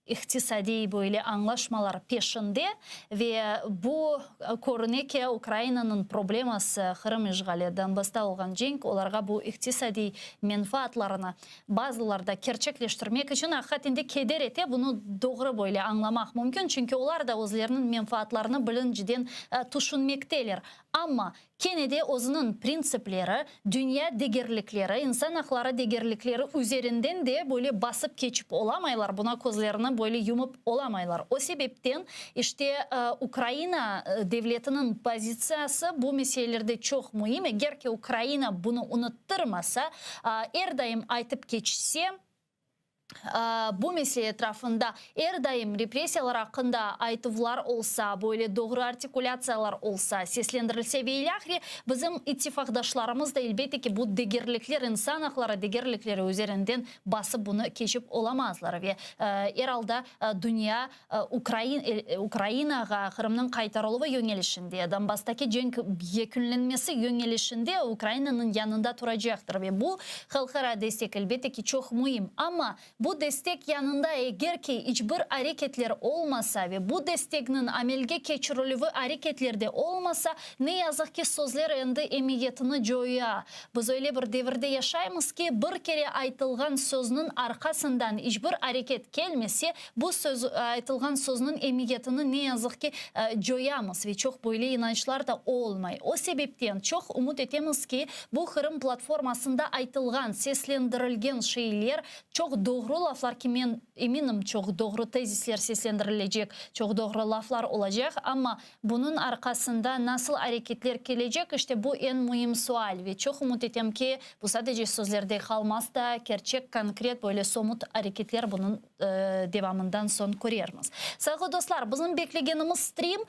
S5: iktisadi böyle anlaşmalar peşinde ve bu görünüyor ki Ukrayna'nın probleması Kırım işgalinden başlanған cenk olarga bu iktisadi menfaatlarını bazılarda gerçekleştirmek için hakikaten keder ete bunu doğru böyle anlamak mümkün. Çünkü onlar da özlerinin menfaatlarını bilinciden düşünmekteler. Ama Kennedy özünün prensipleri, dünya değerlikleri, insan hakları değerlikleri üzerinden de böyle basıp geçip olamaylar. Buna gözlerini böyle yumup olamaylar. O sebepten işte Ukrayna devletinin pozisyası bu meselelerde çok mühim. Eğer ki Ukrayna bunu unutturmasa, her daim aytıp geçse, bu mesele etrafında her daim represiyalar hakkında aytıvlar olsa, böyle doğru artikülasyalar olsa, seslendirilse ve ilahri bizim ittifakdaşlarımız da elbette ki bu değerlikler, insan hakları değerlikleri üzerinden basıp bunu geçip olamazlar ve herhalde dünya Ukrayna'ga Kırım'ın kaytarılığı yönelişinde, Donbas'taki cenk yekünlenmesi yönelişinde Ukrayna'nın yanında duracaktır ve bu halkara destek elbette ki çok mühim. Ama bu destek yanında eğer ki hiçbir hareketler olmasa ve bu desteğinin amelge geçirilüğü hareketlerde olmasa ne yazık ki sözler endi emniyetini joya. Biz öyle bir devirde yaşayımız ki bir kere aytılgan sözünün arkasından hiçbir hareket gelmesi bu söz aytılgan sözünün emniyetini ne yazık ki joyamız ve çok böyle inançlar da olmay. O sebepten çok umut etemiz ki bu Kırım platformasında aytılgan, seslendirilgen şeyler çok doğru laflar ki ben eminim çok doğru tezisler seslendirilecek, çok doğru laflar olacak ama bunun arkasında nasıl hareketler gelecek işte bu en mühim sual ve çok umut ettim ki bu sadece sözlerde kalmaz da gerçek, konkret böyle somut hareketler bunun devamından son görürüz. Sayın dostlar, bizim bekleyenimiz stream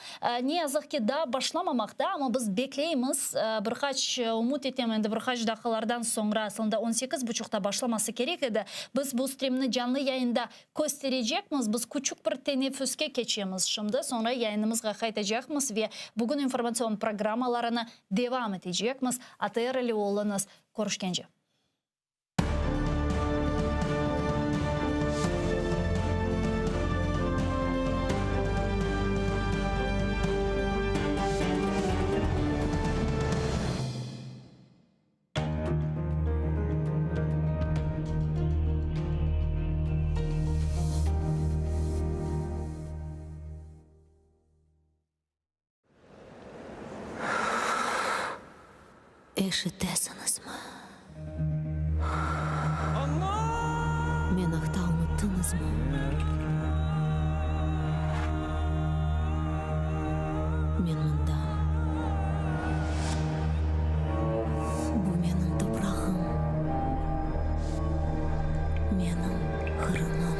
S5: ne yazık ki daha başlamamakta ama biz bekleyimiz birkaç umut ettim birkaç dakikalardan sonra aslında 18.30'da başlaması gerek idi. Biz bu streamini canlı yayında göstereceğimiz. Biz küçük bir teneffüske geçeceğimiz şimdi. Sonra yayınımızga kaytacağımız ve bugün informasyon programmalarına devam edeceğimiz. ATR ile olunuz. Görüşkence.
S18: Эшітесіңіз ма? Мен ақта ұмыттыңыз ма? Мен мұндамын. Бұл менің топырағым. Менің қырымым.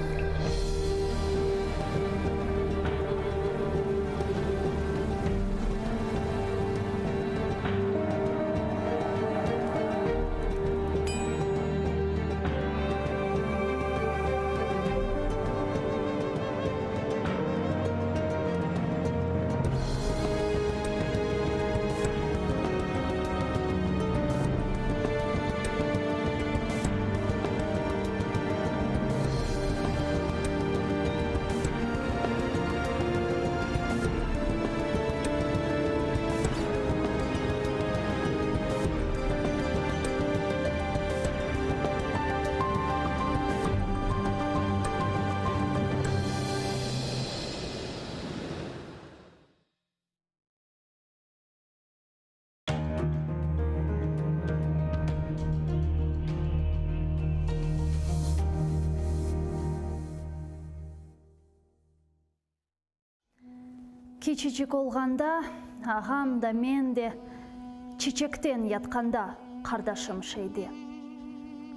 S5: Кичичик олғанда, ағам да мен де чечектен ятқанда қардашым шейде.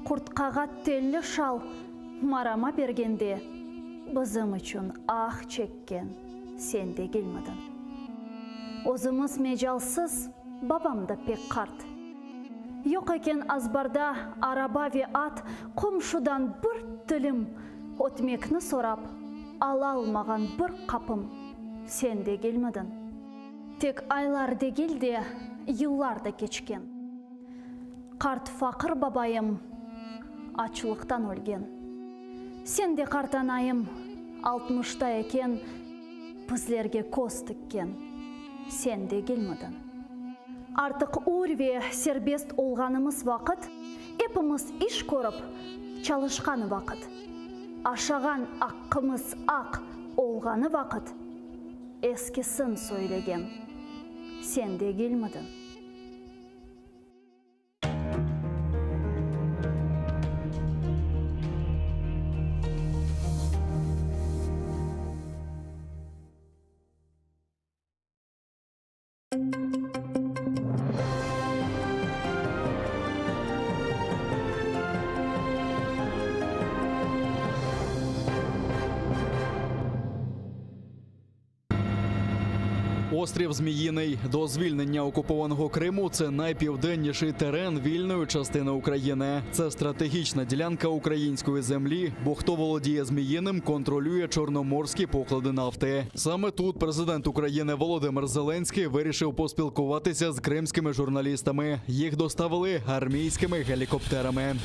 S5: Құртқаға телі шал марама бергенде, бізім үшін ақ чеккен сен де келмедің. Өзіміз межалсыз, бабам да пек қарт. Yok екен азбарда араба ве ат, құмшудан бір тілім, отмекні сорап, ала алмаған бір қапым. Сен де келмедің. Тек айлар де келде, yıllar да кечкен. Қарт фақыр бабайым, ачылықтан өлген. Сен де қартанайым, 60-та екен, біздерге көз тіккен. Сен де келмедің. Артық урве сербест олғанымыз вақыт, епіміз іш көріп, çalışқаны вақыт. Ашаған аққымыз ақ олғаны вақыт. Eskisін söylegen, sen de gelmedin.
S10: Острів Зміїний. До звільнення окупованого Криму – це найпівденніший терен вільної частини України. Це стратегічна ділянка української землі, бо хто володіє Зміїним, контролює чорноморські поклади нафти. Саме тут президент України Володимир Зеленський вирішив поспілкуватися з кримськими журналістами. Їх доставили армійськими гелікоптерами.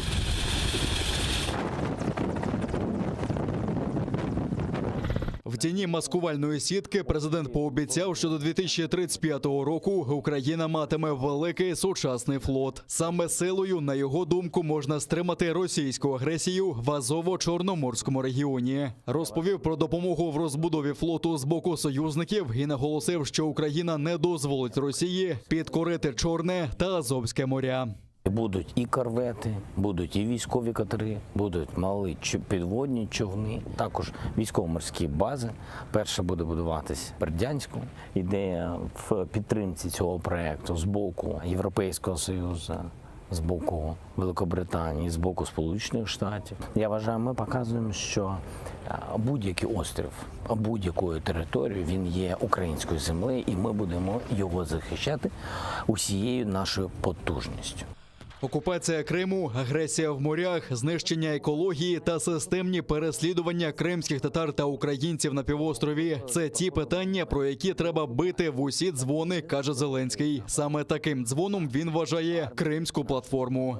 S10: В тіні маскувальної сітки президент пообіцяв, що до 2035 року Україна матиме великий сучасний флот. Саме силою, на його думку, можна стримати російську агресію в Азово-Чорноморському регіоні. Розповів про допомогу в розбудові флоту з боку союзників і наголосив, що Україна не дозволить Росії підкорити Чорне та Азовське моря.
S7: Будуть і корвети, будуть і військові катери, будуть малі підводні човни, також військово-морські бази. Перша буде будуватись в Бердянську. Ідея в підтримці цього проєкту з боку Європейського Союзу, з боку Великобританії, з боку Сполучених Штатів. Я вважаю, ми показуємо, що будь-який острів, будь-якою територією, він є українською землею, і ми будемо його захищати усією нашою потужністю.
S10: Окупація Криму, агресія в морях, знищення екології та системні переслідування кримських татар та українців на півострові – це ті питання, про які треба бити в усі дзвони, каже Зеленський. Саме таким дзвоном він вважає Кримську платформу.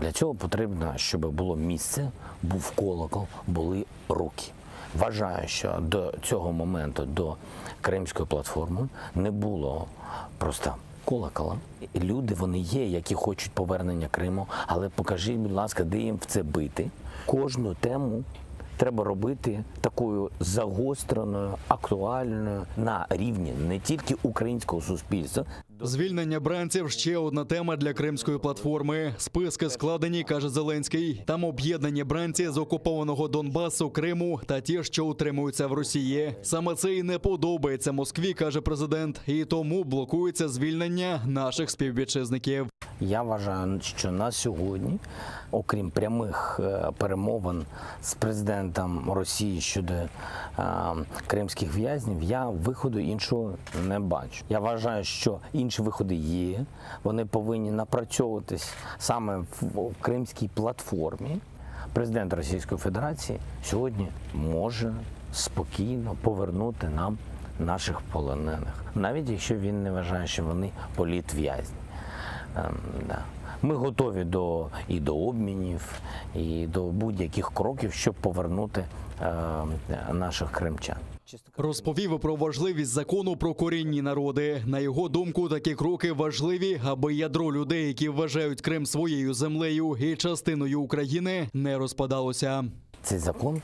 S7: Для цього потрібно, щоб було місце, був колокол, були руки. Вважаю, що до цього моменту, до Кримської платформи, не було просто колокола. Люди, вони є, які хочуть повернення Криму, але покажіть, будь ласка, де їм в це бити. Кожну тему треба робити такою загостреною, актуальною на рівні не тільки українського суспільства.
S10: Звільнення бранців – ще одна тема для Кримської платформи. Списки складені, каже Зеленський. Там об'єднані бранці з окупованого Донбасу, Криму та ті, що утримуються в Росії. Саме це і не подобається Москві, каже президент, і тому блокується звільнення наших співвітчизників.
S7: Я вважаю, що на сьогодні, окрім прямих перемовин з президентом Росії щодо кримських в'язнів, я виходу іншого не бачу. Я вважаю, що інші виходи є, вони повинні напрацьовуватись саме в Кримській платформі. Президент Російської Федерації сьогодні може спокійно повернути нам наших полонених, навіть якщо він не вважає, що вони політв'язні. Ми готові і до обмінів, і до будь-яких кроків, щоб повернути наших кримчан.
S10: Розповів про важливість закону про корінні народи. На його думку, такі кроки важливі, аби ядро людей, які вважають Крим своєю землею і частиною України, не розпадалося.
S7: Цей закон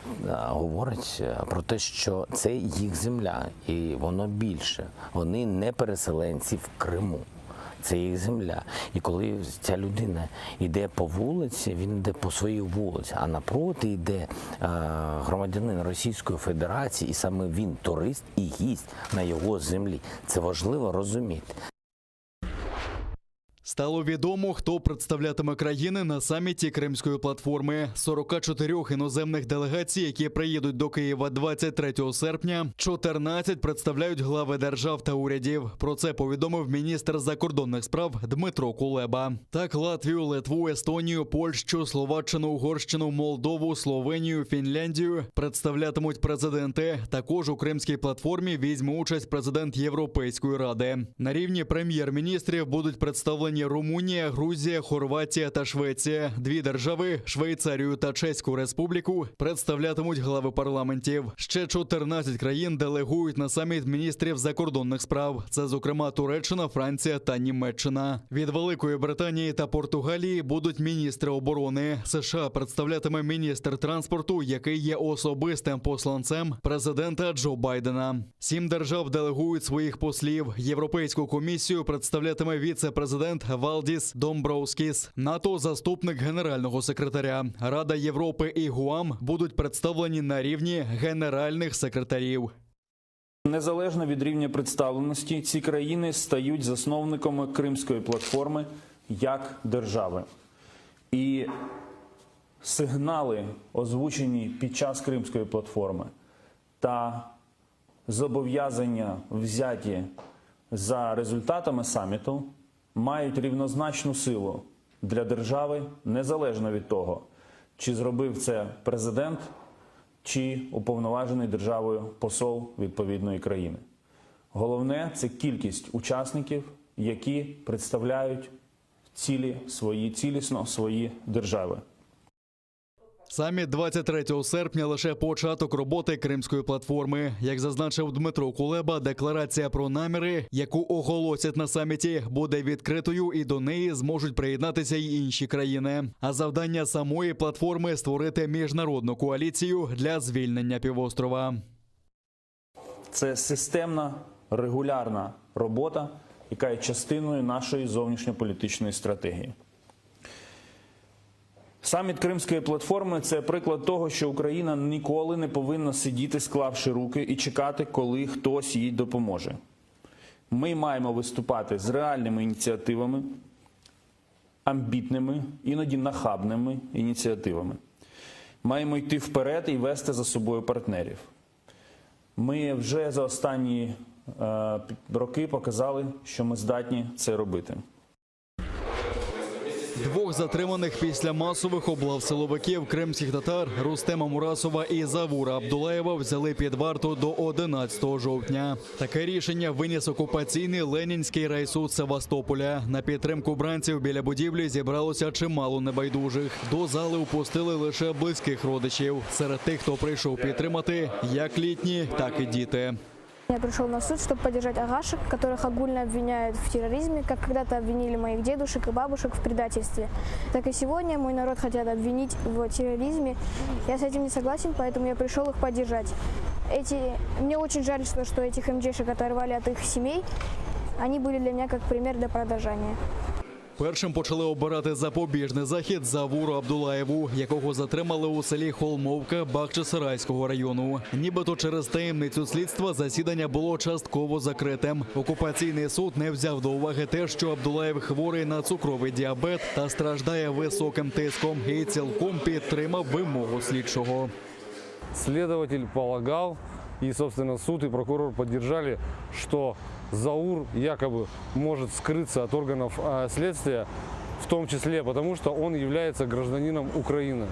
S7: говорить про те, що це їх земля, і воно більше. Вони не переселенці в Криму. Це їх земля. І коли ця людина йде по вулиці, він йде по своїй вулиці, а напроти йде громадянин Російської Федерації, і саме він турист і гість на його землі. Це важливо розуміти.
S10: Стало відомо, хто представлятиме країни на саміті Кримської платформи. 44 іноземних делегацій, які приїдуть до Києва 23 серпня, 14 представляють глави держав та урядів. Про це повідомив міністр закордонних справ Дмитро Кулеба. Так, Латвію, Литву, Естонію, Польщу, Словаччину, Угорщину, Молдову, Словенію, Фінляндію представлятимуть президенти. Також у Кримській платформі візьме участь президент Європейської ради. На рівні прем'єр-міністрів будуть представлені Румунія, Грузія, Хорватія та Швеція. Дві держави, Швейцарію та Чеську Республіку, представлятимуть глави парламентів. Ще 14 країн делегують на саміт міністрів закордонних справ. Це, зокрема, Туреччина, Франція та Німеччина. Від Великої Британії та Португалії будуть міністри оборони. США представлятиме міністр транспорту, який є особистим посланцем президента Джо Байдена. 7 держав делегують своїх послів. Європейську комісію представлятиме віце-президент Валдіс Домбровскіс. НАТО – заступник генерального секретаря. Рада Європи і ГУАМ будуть представлені на рівні генеральних секретарів.
S8: Незалежно від рівня представленості, ці країни стають засновниками Кримської платформи як держави. І сигнали, озвучені під час Кримської платформи, та зобов'язання, взяті за результатами саміту, мають рівнозначну силу для держави, незалежно від того, чи зробив це президент, чи уповноважений державою посол відповідної країни. Головне – це кількість учасників, які представляють цілісно свої держави.
S10: Саміт 23 серпня – лише початок роботи Кримської платформи. Як зазначив Дмитро Кулеба, декларація про наміри, яку оголосять на саміті, буде відкритою і до неї зможуть приєднатися й інші країни. А завдання самої платформи – створити міжнародну коаліцію для звільнення півострова.
S8: Це системна, регулярна робота, яка є частиною нашої зовнішньополітичної стратегії. Саміт Кримської платформи – це приклад того, що Україна ніколи не повинна сидіти, склавши руки, і чекати, коли хтось їй допоможе. Ми маємо виступати з реальними ініціативами, амбітними, іноді нахабними ініціативами. Маємо йти вперед і вести за собою партнерів. Ми вже за останні роки показали, що ми здатні це робити.
S10: Двох затриманих після масових облав силовиків кримських татар Рустема Мурасова і Завура Абдулаєва взяли під варту до 11 жовтня. Таке рішення виніс окупаційний Ленінський райсуд Севастополя. На підтримку бранців біля будівлі зібралося чимало небайдужих. До зали впустили лише близьких родичів. Серед тих, хто прийшов підтримати, як літні, так і діти.
S22: Я пришел на суд, чтобы поддержать агашек, которых огульно обвиняют в терроризме, как когда-то обвинили моих дедушек и бабушек в предательстве. Так и сегодня мой народ хотят обвинить в терроризме. Я с этим не согласен, поэтому я пришел их поддержать. Мне очень жаль, что этих МДшек оторвали от их семей. Они были для меня как пример для подражания.
S10: Першим почали обирати запобіжний захід Завуру Абдулаєву, якого затримали у селі Холмовка Бахчисарайського району. Нібито через таємницю слідства засідання було частково закритим. Окупаційний суд не взяв до уваги те, що Абдулаєв хворий на цукровий діабет та страждає високим тиском, і цілком підтримав вимогу слідчого.
S23: Следователь полагал, и, собственно, суд и прокурор поддержали, что Заур якобы может скрыться от органов следствия, в том числе потому, что он является гражданином Украины.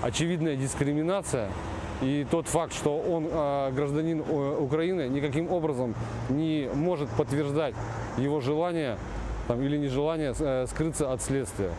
S23: Очевидная дискриминация, и тот факт, что он гражданин Украины, никаким образом не может подтверждать его желание или нежелание скрыться от следствия.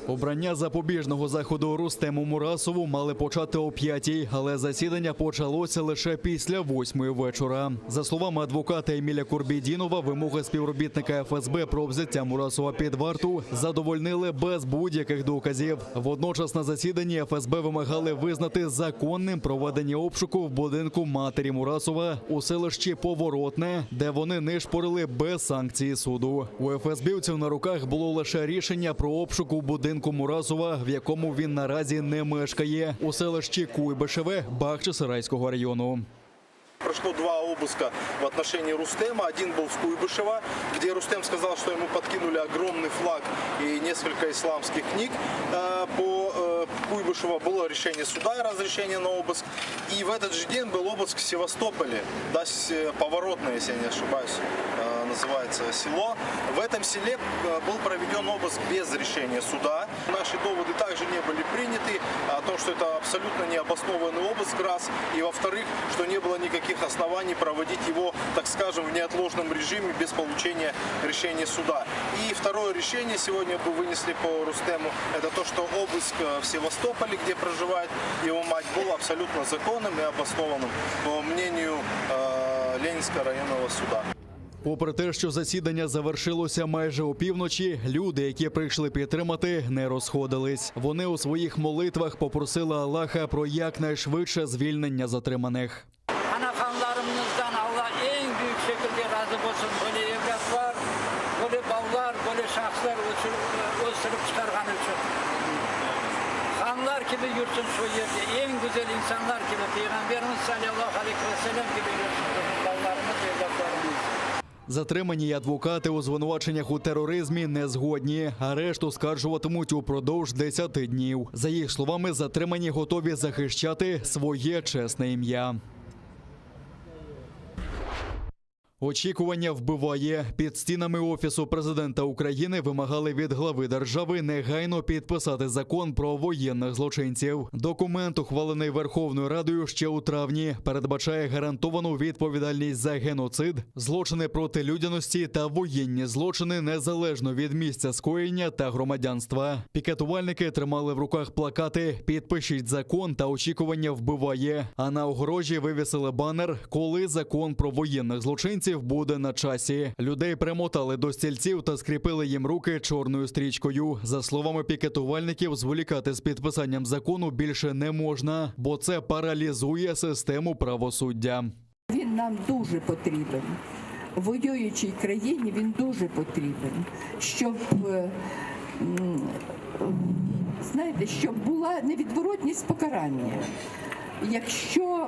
S10: Обрання запобіжного заходу Рустему Мурасову мали почати о 5-й, але засідання почалося лише після 8-ї вечора. За словами адвоката Еміля Курбідінова, вимоги співробітника ФСБ про взяття Мурасова під варту задовольнили без будь-яких доказів. Водночас на засіданні ФСБ вимагали визнати законним проведення обшуку в будинку матері Мурасова у селищі Поворотне, де вони нишпорили без санкції суду. У ФСБівців на руках було лише рішення про обшук у будинку Мурасова, в якому він наразі не мешкає, у селищі Куйбишеве Бахчисарайського району.
S1: Прошло 2 обыска в отношении Рустема. Один был в Куйбышево, где Рустем сказал, что ему подкинули огромный флаг и несколько исламских книг. По Куйбышево было решение суда и разрешение на обыск. И в этот же день был обыск в Севастополе, Поворотное, если я не ошибаюсь, называется село. В этом селе был проведен обыск без решения суда. Наши доводы также не были приняты о том, что это абсолютно необоснованный обыск, раз. И во-вторых, что не было никаких оснований проводить его, так скажем, в неотложном режиме без получения решения суда. И второе решение сегодня бы вынесли по Рустему, это то, что обыск в Севастополе, где проживает его мать, был абсолютно законным и обоснованным, по мнению Ленинского районного суда.
S10: Попри те, що засідання завершилося майже опівночі, люди, які прийшли підтримати, не розходились. Вони у своїх молитвах попросили Аллаха про якнайшвидше звільнення затриманих.
S11: Anakanlarımızdan Allah en büyük şekilde razı olsun. Böyle evlatlar, böyle ballar, böyle şahslar öldürüp çıkargan için. Hanlar gibi yurtsun şu yerde, en güzel insanlar gibi, Peygamberimiz sallallahu aleyhi ve sellem gibi yurtsun. Ballarımız, evlatlarımız.
S10: Затримані адвокати у звинуваченнях у тероризмі не згодні. Арешт оскаржуватимуть упродовж 10 днів. За їх словами, затримані готові захищати своє чесне ім'я. Очікування вбиває. Під стінами Офісу президента України вимагали від глави держави негайно підписати закон про воєнних злочинців. Документ, ухвалений Верховною Радою ще у травні, передбачає гарантовану відповідальність за геноцид, злочини проти людяності та воєнні злочини незалежно від місця скоєння та громадянства. Пікетувальники тримали в руках плакати «Підпишіть закон» та «Очікування вбиває», а на огорожі вивісили банер «Коли закон про воєнних злочинців буде на часі». Людей примотали до стільців та скріпили їм руки чорною стрічкою. За словами пікетувальників, зволікати з підписанням закону більше не можна, бо це паралізує систему правосуддя.
S12: Він нам дуже потрібен. В воюючій країні він дуже потрібен, щоб, знаєте, щоб була невідворотність покарання. Якщо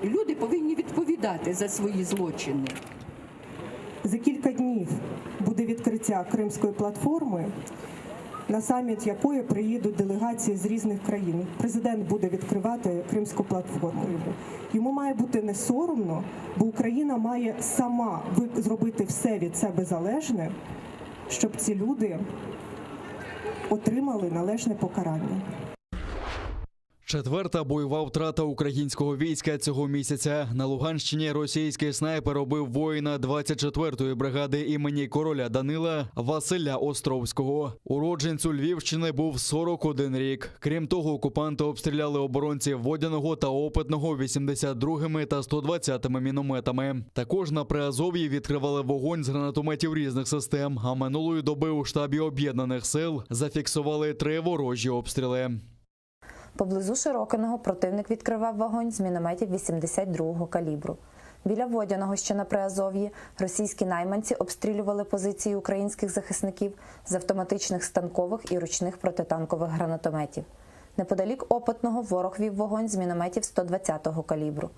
S12: люди повинні відповідати за свої злочини.
S13: За кілька днів буде відкриття Кримської платформи, на саміт якої приїдуть делегації з різних країн. Президент буде відкривати Кримську платформу. Йому має бути не соромно, бо Україна має сама зробити все від себе залежне, щоб ці люди отримали належне покарання.
S10: Четверта бойова втрата українського війська цього місяця. На Луганщині російський снайпер убив воїна 24-ї бригади імені короля Данила Василя Островського. Уродженцю Львівщини був 41 рік. Крім того, окупанти обстріляли оборонців Водяного та Опитного 82-ми та 120-ми мінометами. Також на Приазов'ї відкривали вогонь з гранатометів різних систем, а минулої доби у штабі Об'єднаних сил зафіксували 3 ворожі обстріли.
S15: Поблизу Широкиного противник відкривав вогонь з мінометів 82-го калібру.
S14: Біля Водяного, що на Приазов'ї, російські найманці обстрілювали позиції українських захисників з автоматичних станкових і ручних протитанкових гранатометів. Неподалік Опитного ворог вів вогонь з мінометів 120-го калібру.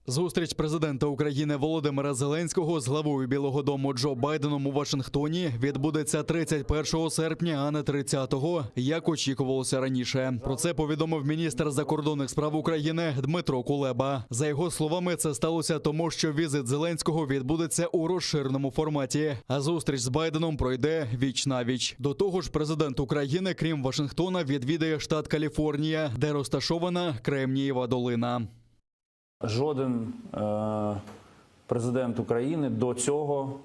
S10: Зустріч президента України Володимира Зеленського з главою Білого дому Джо Байденом у Вашингтоні відбудеться 31 серпня, а не 30-го, як очікувалося раніше. Про це повідомив міністр закордонних справ України Дмитро Кулеба. За його словами, це сталося тому, що візит Зеленського відбудеться у розширеному форматі, а зустріч з Байденом пройде віч-навіч. До того ж, президент України, крім Вашингтона, відвідає штат Каліфорнія, де розташована Кремнієва долина.
S8: Жоден президент України до цього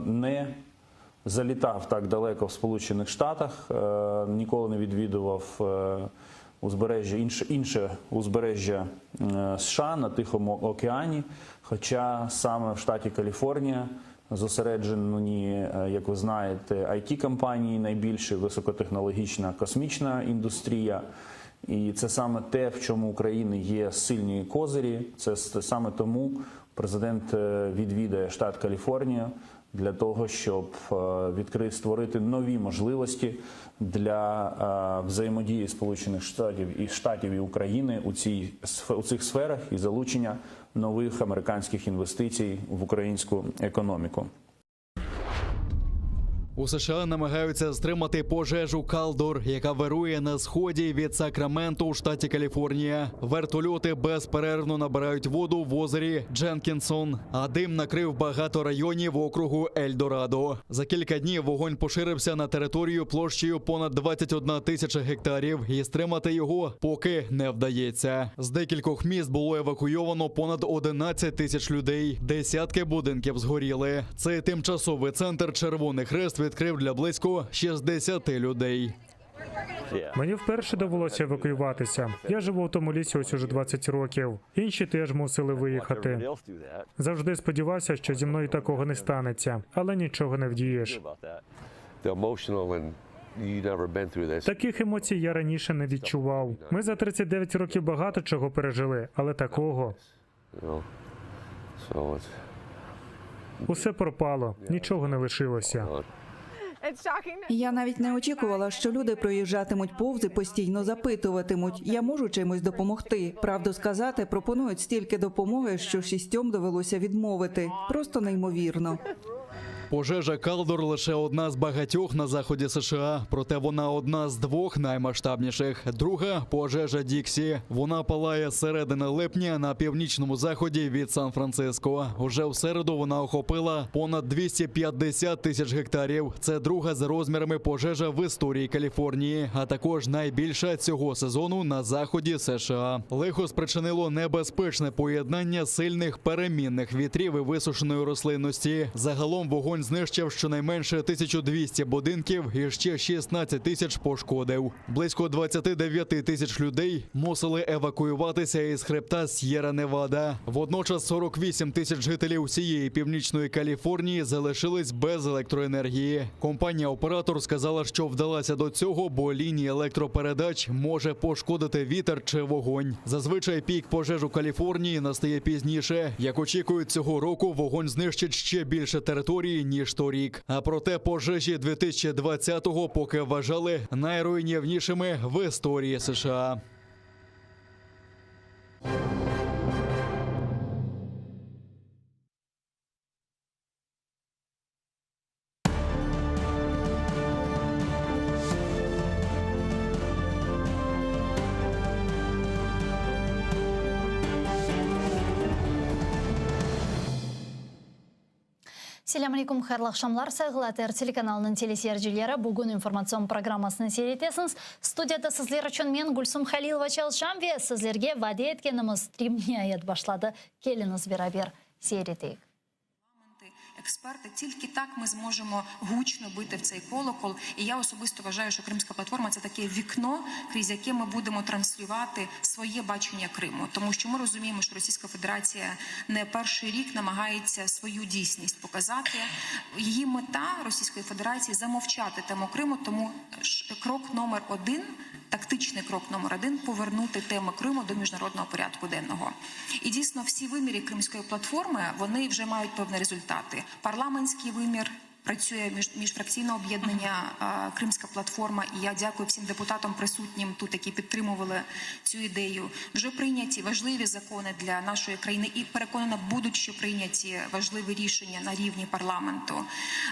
S8: не залітав так далеко в Сполучених Штатах, ніколи не відвідував інше узбережжя США на Тихому океані, хоча саме в штаті Каліфорнія зосереджені, як ви знаєте, IT-компанії найбільші, високотехнологічна космічна індустрія. І це саме те, в чому України є сильні козирі. Це саме тому президент відвідає штат Каліфорнія для того, щоб створити нові можливості для взаємодії Сполучених Штатів і України у цих сферах і залучення нових американських інвестицій в українську економіку.
S10: У США намагаються стримати пожежу Калдор, яка вирує на сході від Сакраменту у штаті Каліфорнія. Вертольоти безперервно набирають воду в озері Дженкінсон, а дим накрив багато районів округу Ель-Дорадо. За кілька днів вогонь поширився на територію площею понад 21 тисяча гектарів, і стримати його поки не вдається. З декількох міст було евакуйовано понад 11 тисяч людей. Десятки будинків згоріли. Цей тимчасовий центр Червоний Хрест відкрив для близько 60 людей.
S15: Мені вперше довелося евакуюватися. Я живу в тому лісі ось уже 20 років. Інші теж мусили виїхати. Завжди сподівався, що зі мною такого не станеться, але нічого не вдієш. Таких емоцій я раніше не відчував. Ми за 39 років багато чого пережили, але такого... Усе пропало, нічого не лишилося.
S16: Я навіть не очікувала, що люди проїжджатимуть повз і постійно запитуватимуть, я можу чимось допомогти. Правду сказати, пропонують стільки допомоги, що 6 довелося відмовити. Просто неймовірно.
S10: Пожежа Калдор лише одна з багатьох на заході США, проте вона одна з двох наймасштабніших. Друга – пожежа Діксі. Вона палає з середини липня на північному заході від Сан-Франциско. Уже в середу вона охопила понад 250 тисяч гектарів. Це друга за розмірами пожежа в історії Каліфорнії, а також найбільша цього сезону на заході США. Лихо спричинило небезпечне поєднання сильних перемінних вітрів і висушеної рослинності. Загалом вогонь знищив щонайменше 1200 будинків і ще 16 тисяч пошкодив. Близько 29 тисяч людей мусили евакуюватися із хребта С'єра-Невада. Водночас 48 тисяч жителів всієї північної Каліфорнії залишились без електроенергії. Компанія-оператор сказала, що вдалася до цього, бо лінії електропередач може пошкодити вітер чи вогонь. Зазвичай пік пожеж у Каліфорнії настає пізніше. Як очікують, цього року вогонь знищить ще більше території, ніж торік. А проте пожежі 2020-го поки вважали найруйнівнішими в історії США.
S5: Селям алейкум, хайрлы акшамлар, сайгыл АТР телеканалының телесерджилері бүгін информацион программасын сейретесіңіз. Студияда сізлер үшін мен Гульсум Халилова чалшам ве сізлерге ваде еткеніміз стримне аят башлады. Келіңіз берабер сейретейік.
S2: експерти. Тільки так ми зможемо гучно бити в цей колокол. І я особисто вважаю, що Кримська платформа – це таке вікно, крізь яке ми будемо транслювати своє бачення Криму. Тому що ми розуміємо, що Російська Федерація не перший рік намагається свою дійсність показати. Її мета Російської Федерації – замовчати тему Криму, тому крок номер один, тактичний крок номер один – повернути тему Криму до міжнародного порядку денного. І дійсно всі виміри Кримської платформи, вони вже мають певні результати. Парламентський вимір, працює міжфракційне об'єднання Кримська платформа, і я дякую всім депутатам присутнім тут, які підтримували цю ідею. Вже прийняті важливі закони для нашої країни і, переконана, будуть ще прийняті важливі рішення на рівні парламенту.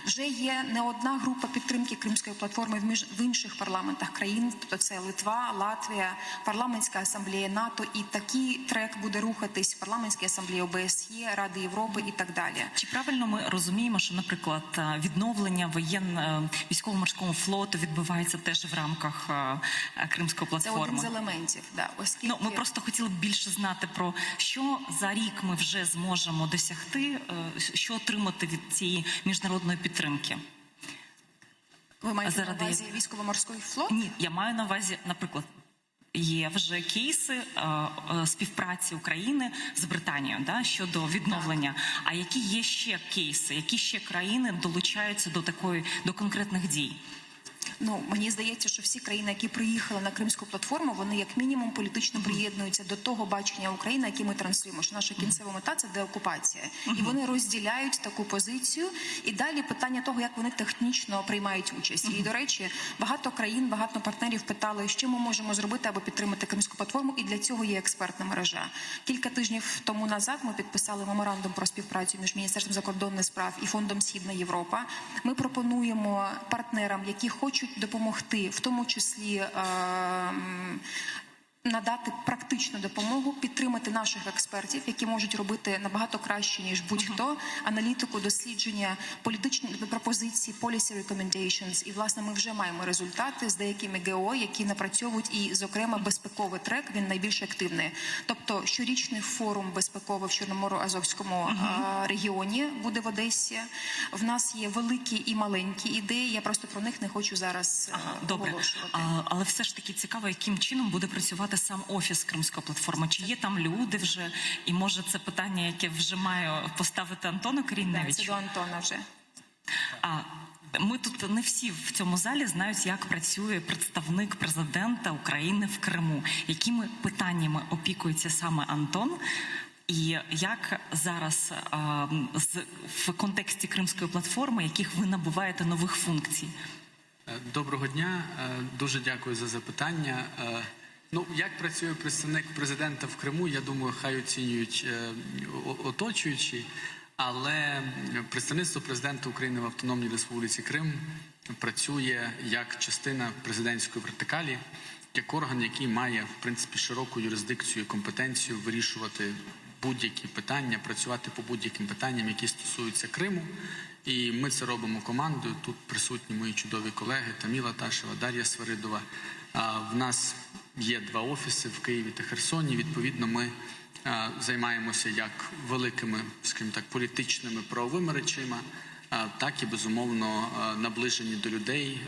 S2: Вже є не одна група підтримки Кримської платформи в інших парламентах країн, тобто це Литва, Латвія, парламентська асамблея НАТО, і такий трек буде рухатись в парламентській асамблеї ОБСЄ, Ради Європи і так далі.
S4: Чи правильно ми розуміємо, що, наприклад, відновлення військово-морського флоту відбувається теж в рамках Кримської платформи?
S2: Це один з елементів, да, оскільки...
S4: Ми просто хотіли б більше знати про що за рік ми вже зможемо досягти, що отримати від цієї міжнародної підтримки.
S2: Ви маєте на увазі військово-морський флот?
S4: Ні, я маю на увазі, наприклад, є вже кейси співпраці України з Британією щодо відновлення. А які є ще кейси, які ще країни долучаються до конкретних дій?
S2: Мені здається, що всі країни, які приїхали на Кримську платформу, вони як мінімум політично приєднуються до того бачення України, яке ми транслюємо, що наша кінцева мета – це деокупація. І вони розділяють таку позицію. І далі питання того, як вони технічно приймають участь. І, до речі, багато країн, багато партнерів питали, що ми можемо зробити, аби підтримати Кримську платформу, і для цього є експертна мережа. Кілька тижнів тому назад ми підписали меморандум про співпрацю між Міністерством закордонних справ і Фондом Східна Європа. Ми пропонуємо партнерам, які хочуть допомогти, в тому числі надати практичну допомогу, підтримати наших експертів, які можуть робити набагато краще, ніж будь-хто, аналітику, дослідження, політичні пропозиції, policy recommendations. І, власне, ми вже маємо результати з деякими ГО, які напрацьовують, і, зокрема, безпековий трек, він найбільш активний. Тобто, щорічний форум безпековий в Чорноморо-Азовському регіоні буде в Одесі. В нас є великі і маленькі ідеї, я просто про них не хочу зараз оголошувати.
S4: Але все ж таки цікаво, яким чином буде працювати сам офіс Кримської платформи? Чи є там люди вже? І може це питання, яке вже маю поставити Антону Коріневичу?
S2: Це до Антона вже.
S4: Ми тут не всі в цьому залі знають, як працює представник президента України в Криму. Якими питаннями опікується саме Антон? І як зараз в контексті Кримської платформи, яких ви набуваєте нових функцій?
S17: Доброго дня, дуже дякую за запитання. Як працює представник президента в Криму, я думаю, хай оцінюють оточуючі, але представництво президента України в Автономній Республіці Крим працює як частина президентської вертикалі, як орган, який має, в принципі, широку юрисдикцію і компетенцію вирішувати будь-які питання, працювати по будь-яким питанням, які стосуються Криму. І ми це робимо командою. Тут присутні мої чудові колеги Таміла Ташева, Дар'я Свиридова. В нас є 2 офіси в Києві та Херсоні. Відповідно, ми займаємося як великими, скажімо так, політичними правовими речима, так і, безумовно, наближені до людей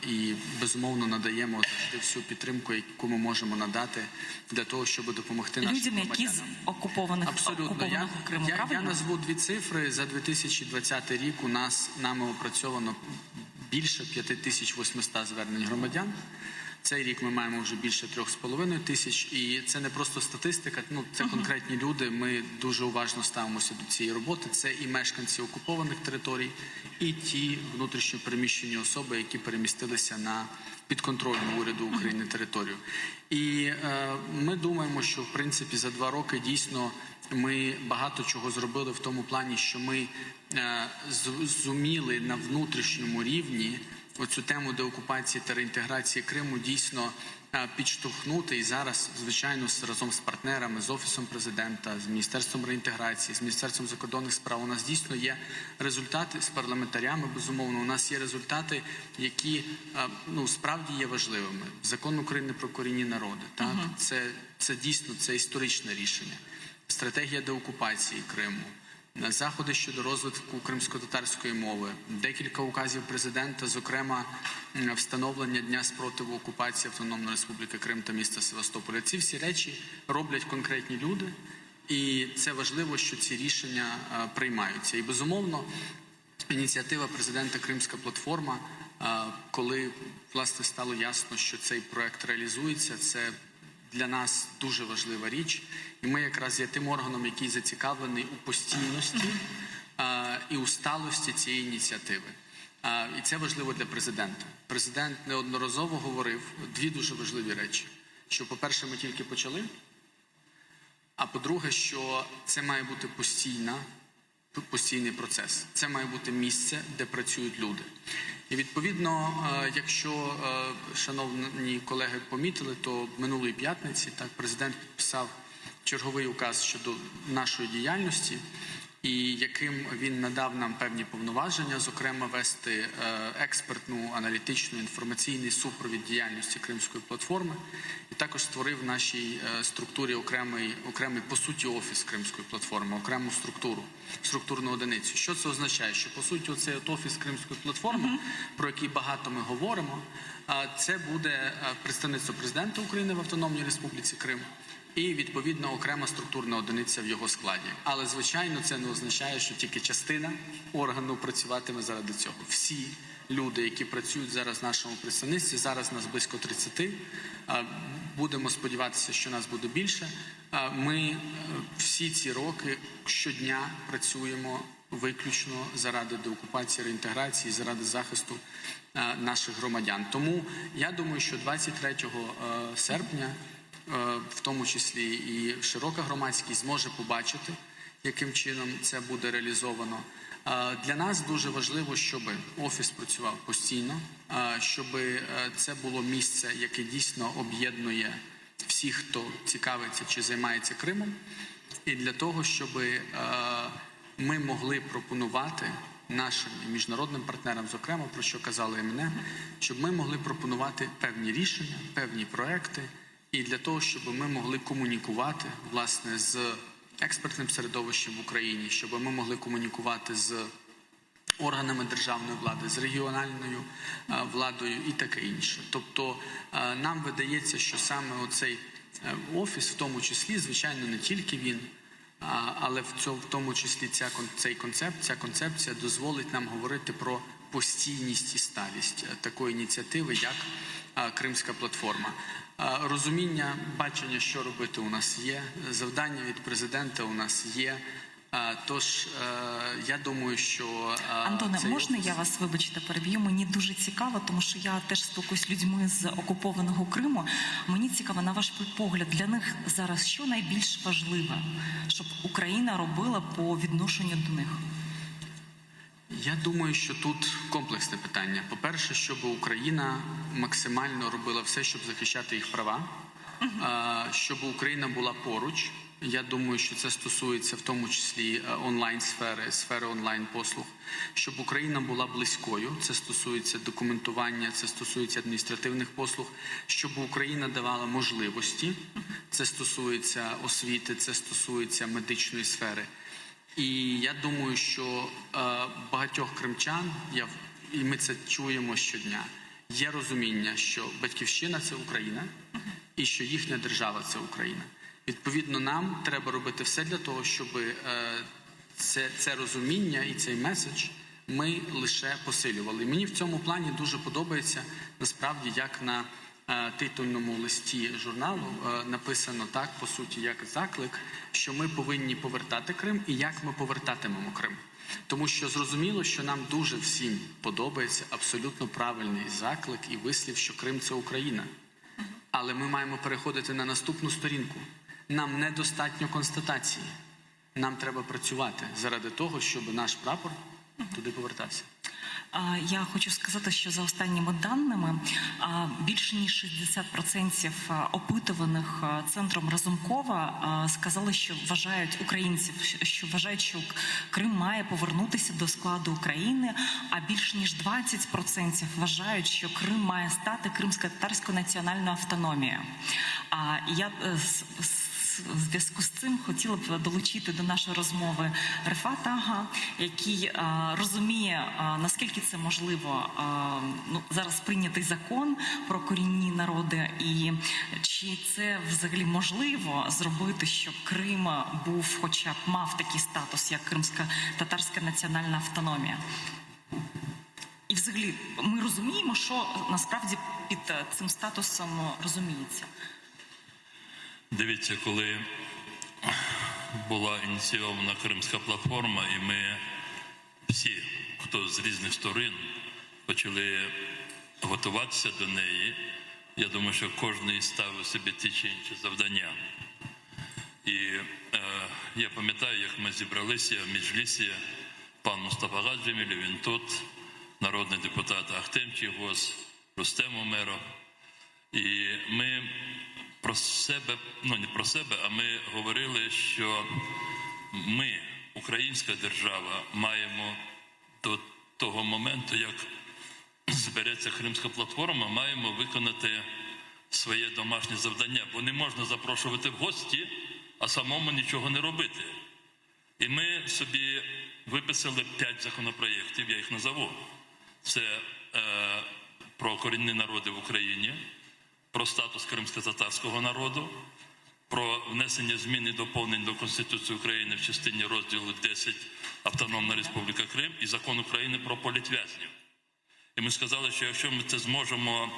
S17: і, безумовно, надаємо завжди всю підтримку, яку ми можемо надати для того, щоб допомогти нашим громадянам.
S4: Людям, які з окупованих Криму, правильно?
S17: Я назву 2 цифри. За 2020 рік нами опрацьовано більше 5800 звернень громадян. Цей рік ми маємо вже більше 3,5 тисяч, і це не просто статистика, це конкретні люди. Ми дуже уважно ставимося до цієї роботи. Це і мешканці окупованих територій, і ті внутрішньо переміщені особи, які перемістилися на підконтрольну уряду України територію. І ми думаємо, що, в принципі, за 2 роки дійсно ми багато чого зробили в тому плані, що ми зуміли на внутрішньому рівні оцю тему деокупації та реінтеграції Криму дійсно підштовхнути. І зараз, звичайно, разом з партнерами, з Офісом президента, з Міністерством реінтеграції, з Міністерством закордонних справ у нас дійсно є результати, з парламентарями, безумовно, у нас є результати, які справді є важливими. Закон України про корінні народи, це дійсно історичне рішення. Стратегія деокупації Криму, заходи щодо розвитку кримсько-татарської мови, декілька указів президента, зокрема встановлення Дня спротиву окупації Автономної Республіки Крим та міста Севастополя. Ці всі речі роблять конкретні люди, і це важливо, що ці рішення приймаються. І, безумовно, ініціатива президента «Кримська платформа», коли, власне, стало ясно, що цей проект реалізується, це для нас дуже важлива річ. І ми якраз є тим органом, який зацікавлений у постійності і у сталості цієї ініціативи. І це важливо для президента. Президент неодноразово говорив дві дуже важливі речі. Що, по-перше, ми тільки почали, а по-друге, що це має бути постійний процес. Це має бути місце, де працюють люди. І, відповідно, якщо, шановні колеги, помітили, то минулої п'ятниці президент підписав черговий указ щодо нашої діяльності, і яким він надав нам певні повноваження, зокрема вести експертну, аналітичну, інформаційний супровід діяльності Кримської платформи, і також створив в нашій структурі окремий, по суті, офіс Кримської платформи, окрему структурну одиницю. Що це означає? Що, по суті, оцей офіс Кримської платформи, про який багато ми говоримо, це буде представництво президента України в Автономній Республіці Крим, і, відповідно, окрема структурна одиниця в його складі. Але, звичайно, це не означає, що тільки частина органу працюватиме заради цього. Всі люди, які працюють зараз в нашому представництві, зараз нас близько 30, будемо сподіватися, що нас буде більше. Ми всі ці роки щодня працюємо виключно заради деокупації, реінтеграції, заради захисту наших громадян. Тому я думаю, що 23 серпня в тому числі і широка громадськість зможе побачити, яким чином це буде реалізовано. Для нас дуже важливо, щоб офіс працював постійно, щоб це було місце, яке дійсно об'єднує всіх, хто цікавиться чи займається Кримом, і для того, щоб ми могли пропонувати нашим міжнародним партнерам, зокрема, про що казали і мене, щоб ми могли пропонувати певні рішення, певні проекти, і для того, щоб ми могли комунікувати, власне, з експертним середовищем в Україні, щоб ми могли комунікувати з органами державної влади, з регіональною владою і таке інше. Тобто нам видається, що саме оцей офіс, в тому числі, звичайно, не тільки він, але в тому числі ця концепція дозволить нам говорити про постійність і сталість такої ініціативи, як Кримська платформа. Розуміння, бачення, що робити у нас є, завдання від президента у нас є. Тож, я думаю, що...
S4: Антоне, можна я вас, вибачте, переб'ю? Мені дуже цікаво, тому що я теж спілкуюсь з людьми з окупованого Криму. Мені цікаво, на ваш погляд, для них зараз що найбільш важливе, щоб Україна робила по відношенню до них?
S17: Я думаю, що тут комплексне питання. По-перше, щоб Україна максимально робила все, щоб захищати їх права, щоб Україна була поруч. Я думаю, що це стосується в тому числі сфери онлайн-послуг. Щоб Україна була близькою, це стосується документування, це стосується адміністративних послуг. Щоб Україна давала можливості, це стосується освіти, це стосується медичної сфери. І я думаю, що багатьох кримчан, і ми це чуємо щодня, є розуміння, що батьківщина – це Україна, і що їхня держава – це Україна. Відповідно, нам треба робити все для того, щоб це розуміння і цей меседж ми лише посилювали. Мені в цьому плані дуже подобається, насправді, як на титульному листі журналу написано так, по суті, як заклик, що ми повинні повертати Крим і як ми повертатимемо Крим. Тому що зрозуміло, що нам дуже всім подобається абсолютно правильний заклик і вислів, що Крим – це Україна. Але ми маємо переходити на наступну сторінку. Нам недостатньо констатації. Нам треба працювати заради того, щоб наш прапор туди повертався.
S4: Я хочу сказати, що за останніми даними більше ніж 60% опитуваних центром Разумкова сказали, що вважають українців, що вважають, що Крим має повернутися до складу України, а більше ніж 20% вважають, що Крим має стати кримсько-татарською національною автономією. Я в зв'язку з цим хотіла б долучити до нашої розмови Рефата Ага, який розуміє, наскільки це можливо, зараз прийнятий закон про корінні народи, і чи це взагалі можливо зробити, щоб Крим був, хоча б мав такий статус, як кримсько-татарська національна автономія. І взагалі ми розуміємо, що насправді під цим статусом розуміється.
S3: Дивіться, коли була ініційована Кримська платформа, і ми всі, хто з різних сторон, почали готуватися до неї, я думаю, що кожен ставив собі ті чи інші завдання. І я пам'ятаю, як ми зібралися в Меджлісі, пан Мустафа Гаджеміль, він тут, народний депутат Ахтем Чийгоз, Рустем Умеров. І ми про себе, не про себе, а ми говорили, що ми, українська держава, маємо до того моменту, як збереться Кримська платформа, маємо виконати своє домашнє завдання, бо не можна запрошувати в гості, а самому нічого не робити. І ми собі виписали 5 законопроєктів, я їх назову. Це про корінні народи в Україні, про статус кримсько-татарського народу, про внесення змін і доповнень до Конституції України в частині розділу 10 Автономна Республіка Крим і Закон України про політв'язнів. І ми сказали, що якщо ми це зможемо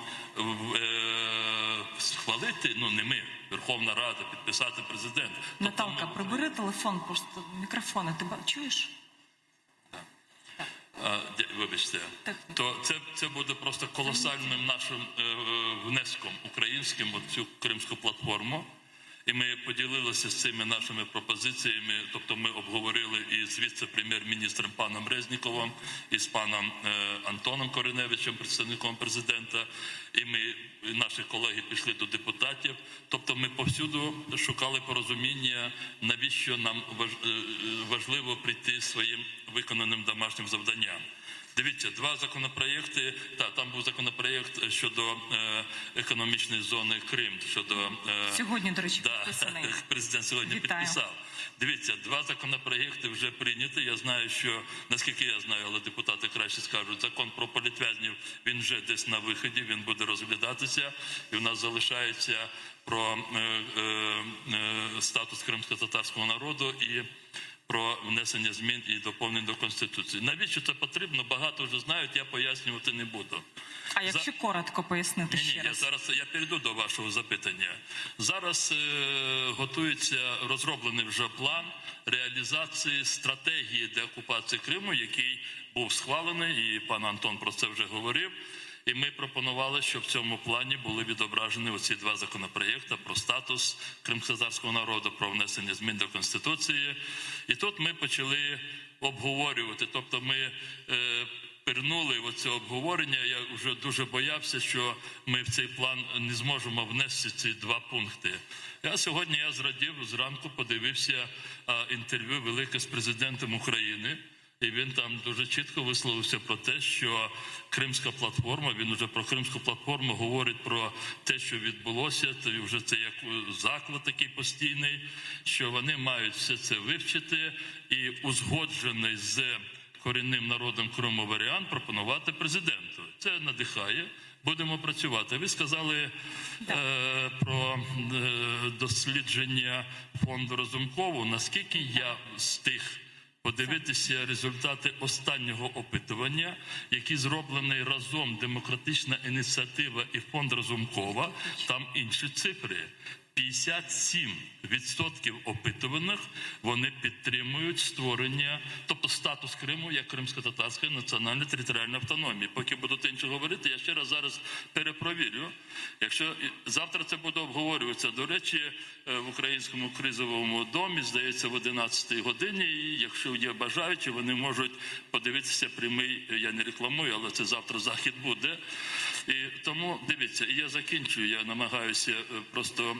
S3: схвалити, не ми, Верховна Рада, підписати президент.
S4: Наталка, прибери телефон, просто мікрофон, ти чуєш?
S3: Вибачте, то це буде просто колосальним нашим внеском українським у цю Кримську платформу. І ми поділилися з цими нашими пропозиціями, тобто ми обговорили і з віце-прем'єр-міністром паном Резніковим, і з паном Антоном Кориневичем, представником президента, і наші колеги пішли до депутатів. Тобто ми повсюду шукали порозуміння, навіщо нам важливо прийти своїм виконаним домашнім завданням. Дивіться, 2 законопроєкти, там був законопроєкт щодо економічної зони Крим, щодо...
S4: Сьогодні, до речі, підписаний.
S3: Президент сьогодні підписав. Дивіться, 2 законопроєкти вже прийняті. Я знаю, що, наскільки я знаю, але депутати краще скажуть, закон про політв'язнів, він вже десь на виході, він буде розглядатися. І в нас залишається про статус кримсько-татарського народу і про внесення змін і доповнень до Конституції. Навіщо це потрібно? Багато вже знають, я пояснювати не буду.
S4: А якщо коротко пояснити ще раз?
S3: Я перейду до вашого запитання. Зараз готується розроблений вже план реалізації стратегії деокупації Криму, який був схвалений, і пан Антон про це вже говорив. І ми пропонували, щоб в цьому плані були відображені оці 2 законопроєкти про статус кримськотатарського народу, про внесення змін до Конституції. І тут ми почали обговорювати, тобто ми пірнули в це обговорення. Я вже дуже боявся, що ми в цей план не зможемо внести ці 2 пункти. Сьогодні я зрадів, зранку подивився інтерв'ю велике з президентом України. І він там дуже чітко висловився про те, що Кримська платформа, він вже про Кримську платформу говорить про те, що відбулося, то вже це як заклад такий постійний, що вони мають все це вивчити і узгоджений з корінним народом Криму варіант пропонувати президенту. Це надихає. Будемо працювати. Ви сказали про дослідження фонду Разумкова. Наскільки я встиг подивитися результати останнього опитування, які зроблені разом Демократична ініціатива і фонд Разумкова, там інші цифри. 57% опитуваних, вони підтримують створення, тобто статус Криму як кримсько-татарської національної територіальної автономії. Поки будуть інші говорити, я ще раз зараз перепровірю. Якщо завтра це буде обговорюватися, до речі, в Українському кризовому домі, здається, в 11-й годині, і якщо є бажаючі, вони можуть подивитися прямий, я не рекламую, але це завтра захід буде. І тому, дивіться, і я закінчую, я намагаюся просто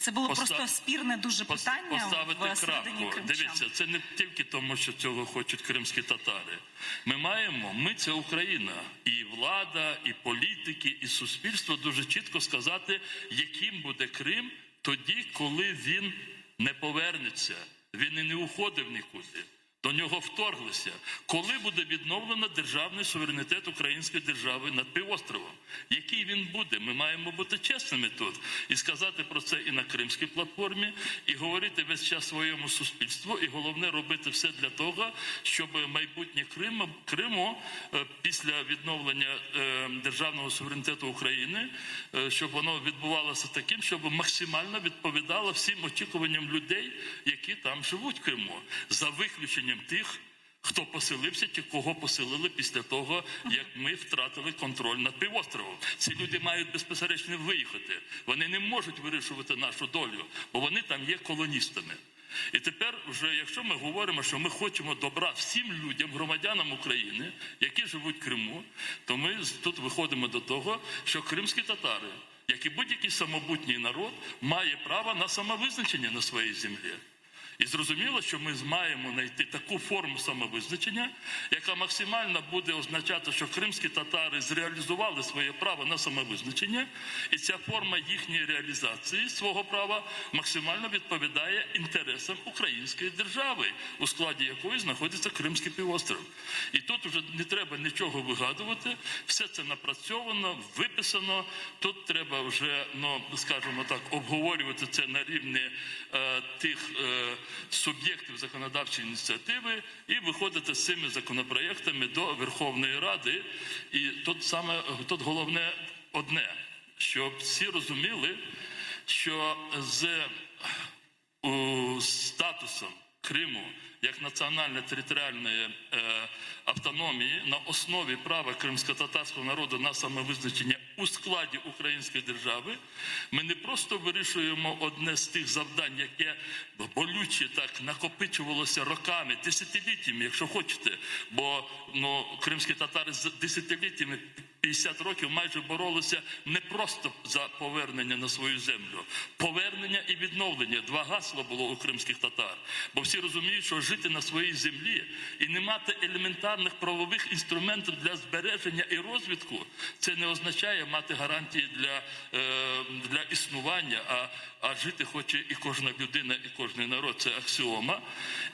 S4: Це було просто спірне дуже питання
S3: поставити
S4: всередині
S3: крапку.
S4: кримчан.
S3: Дивіться, це не тільки тому, що цього хочуть кримські татари. Ми це Україна. І влада, і політики, і суспільство дуже чітко сказати, яким буде Крим тоді, коли він не повернеться. Він і не уходив нікуди. До нього вторглися. Коли буде відновлено державний суверенітет української держави над півостровом? Який він буде? Ми маємо бути чесними тут. І сказати про це і на Кримській платформі, і говорити весь час своєму суспільству, і головне робити все для того, щоб майбутнє Криму після відновлення державного суверенітету України, щоб воно відбувалося таким, щоб максимально відповідало всім очікуванням людей, які там живуть в Криму. За виключенням тих, хто поселився чи кого поселили після того, як ми втратили контроль над півостровом. Ці люди мають безпосередньо виїхати. Вони не можуть вирішувати нашу долю, бо вони там є колоністами. І тепер вже, якщо ми говоримо, що ми хочемо добра всім людям, громадянам України, які живуть в Криму, то ми тут виходимо до того, що кримські татари, як і будь-який самобутній народ, має право на самовизначення на своїй землі. І зрозуміло, що ми маємо знайти таку форму самовизначення, яка максимально буде означати, що кримські татари зреалізували своє право на самовизначення, і ця форма їхньої реалізації свого права максимально відповідає інтересам української держави, у складі якої знаходиться Кримський півостров. І тут вже не треба нічого вигадувати, все це напрацьовано, виписано, тут треба вже, скажімо так, обговорювати це на рівні тих суб'єктів законодавчої ініціативи і виходити з цими законопроєктами до Верховної Ради. І тут головне одне, щоб всі розуміли, що з статусом Криму як національно-територіальної автономії на основі права кримсько-татарського народу на самовизначення у складі української держави, ми не просто вирішуємо одне з тих завдань, яке болюче так накопичувалося роками, десятиліттями, якщо хочете, бо кримські татари з десятиліттями 50 років майже боролися не просто за повернення на свою землю. Повернення і відновлення – два гасла було у кримських татар. Бо всі розуміють, що жити на своїй землі і не мати елементарних правових інструментів для збереження і розвитку – це не означає мати гарантії для існування, а жити хоче і кожна людина, і кожен народ. Це аксіома.